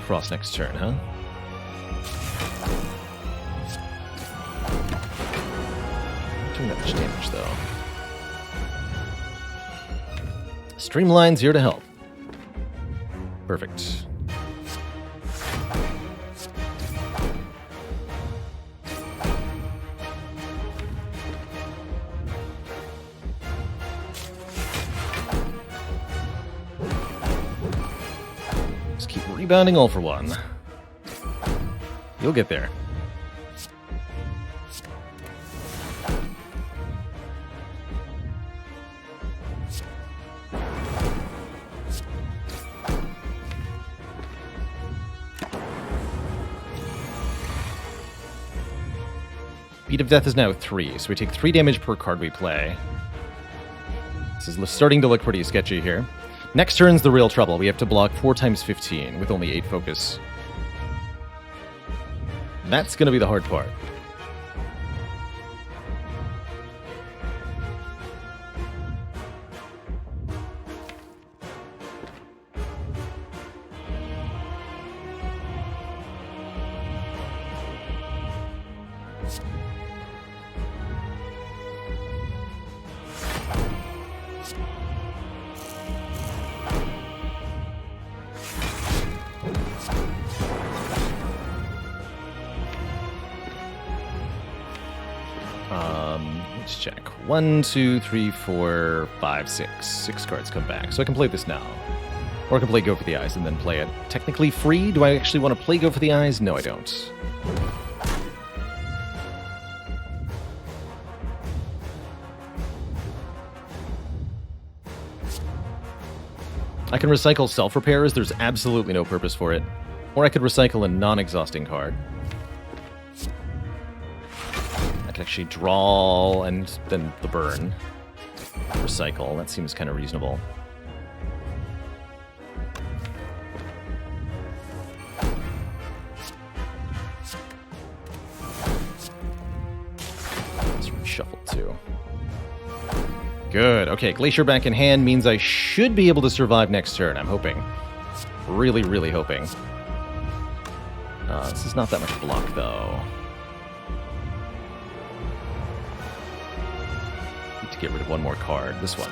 Frost next turn, huh? Doing that much damage, though. Streamline's here to help. Perfect. Rebounding all for one. You'll get there. Beat of Death is now 3, so we take 3 damage per card we play. This is starting to look pretty sketchy here. Next turn's the real trouble. We have to block 4 times 15 with only 8 focus. That's going to be the hard part. Let's check. 1, 2, 3, 4, 5, 6. 6 cards come back. So I can play this now. Or I can play Go for the Eyes and then play it technically free. Do I actually want to play Go for the Eyes? No, I don't. I can recycle self-repairs. There's absolutely no purpose for it. Or I could recycle a non-exhausting card. I can actually draw and then the burn. Recycle. That seems kind of reasonable. Let's reshuffle too. Good. Okay, Glacier back in hand means I should be able to survive next turn. I'm hoping. Really, really hoping. This is not that much block, though. Need to get rid of one more card. This one.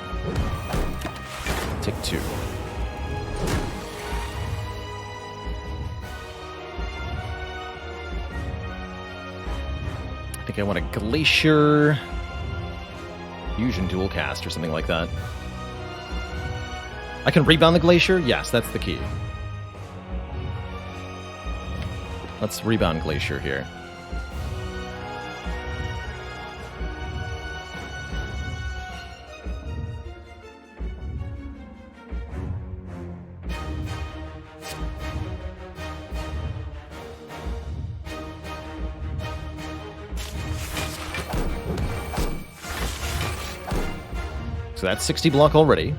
Take 2. I think I want a Glacier... Fusion dual cast or something like that. I can rebound the glacier? Yes, that's the key. Let's rebound glacier here. So that's 60 block already.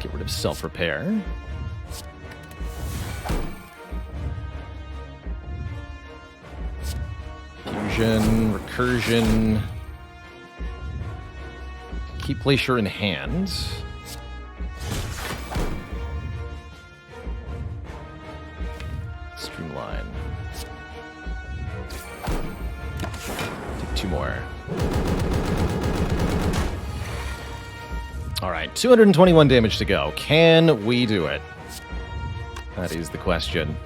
Get rid of self-repair. Fusion, recursion. Keep glacier in hand. Streamline. Take 2 more. All right, 221 damage to go. Can we do it? That is the question.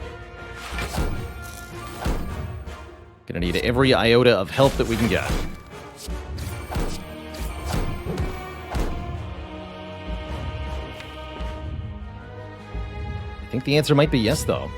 Gonna need every iota of health that we can get. I think the answer might be yes, though.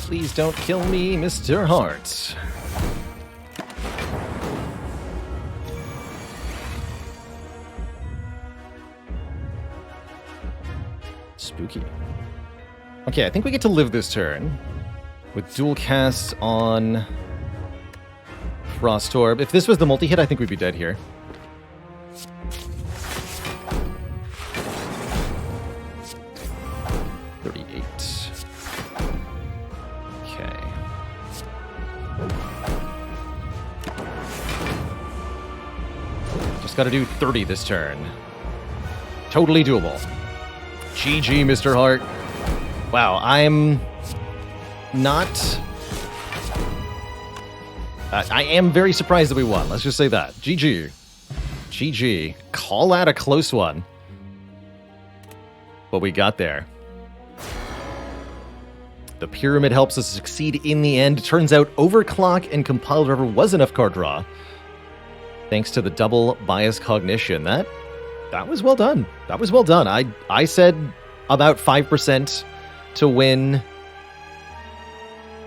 Please don't kill me, Mr. Hart. Spooky. Okay, I think we get to live this turn with dual casts on Frost Orb. If this was the multi-hit, I think we'd be dead here. Got to do 30 this turn. Totally doable. GG, Mr. Hart. Wow, I'm not... I am very surprised that we won. Let's just say that. GG. GG. Call out a close one. But we got there. The pyramid helps us succeed in the end. Turns out Overclock and Compiled River was enough card draw. Thanks to the double bias cognition. That was well done. That was well done. I said about 5% to win.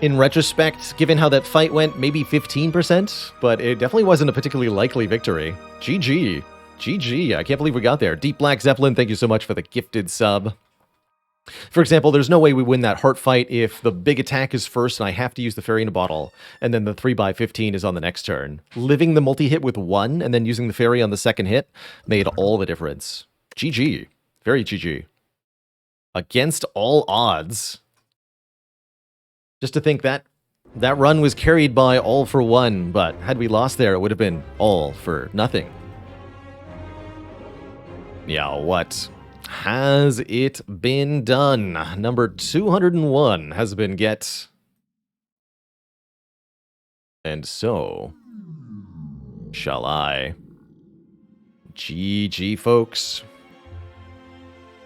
In retrospect, given how that fight went, maybe 15%, but it definitely wasn't a particularly likely victory. GG. GG. I can't believe we got there. Deep Black Zeppelin, thank you so much for the gifted sub. For example, there's no way we win that heart fight if the big attack is first and I have to use the fairy in a bottle, and then the 3x15 is on the next turn. Living the multi-hit with 1 and then using the fairy on the second hit made all the difference. GG. Very GG. Against all odds. Just to think that run was carried by All for One, but had we lost there, it would have been all for nothing. Yeah, what has it been done? Number 201 has been get. And so shall I. GG, folks.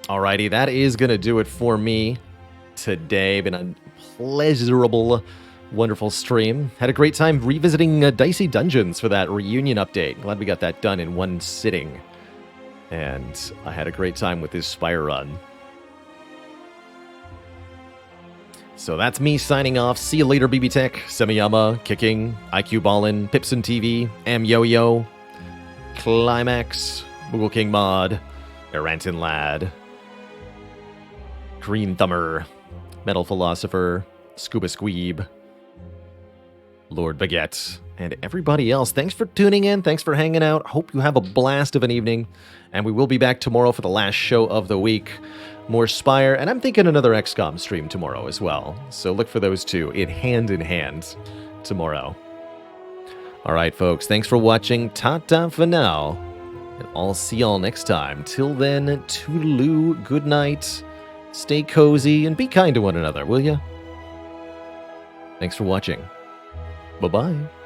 Alrighty, that is going to do it for me today. Been a pleasurable, wonderful stream. Had a great time revisiting Dicey Dungeons for that reunion update. Glad we got that done in one sitting. And I had a great time with this Spire run. So that's me signing off. See you later, BB Tech, Semiyama, Kicking, IQ Ballin, Pipson TV, M Yo-Yo, Climax, Moogle King Mod, Erantin Lad, Green Thumber, Metal Philosopher, Scuba Squeeb, Lord Baguette, and everybody else. Thanks for tuning in. Thanks for hanging out. Hope you have a blast of an evening. And we will be back tomorrow for the last show of the week. more Spire, and I'm thinking another XCOM stream tomorrow as well. So look for those two in hand tomorrow. All right, folks, thanks for watching. Ta-ta for now. And I'll see y'all next time. Till then, toodaloo, good night, stay cozy, and be kind to one another, will ya? Thanks for watching. Bye-bye.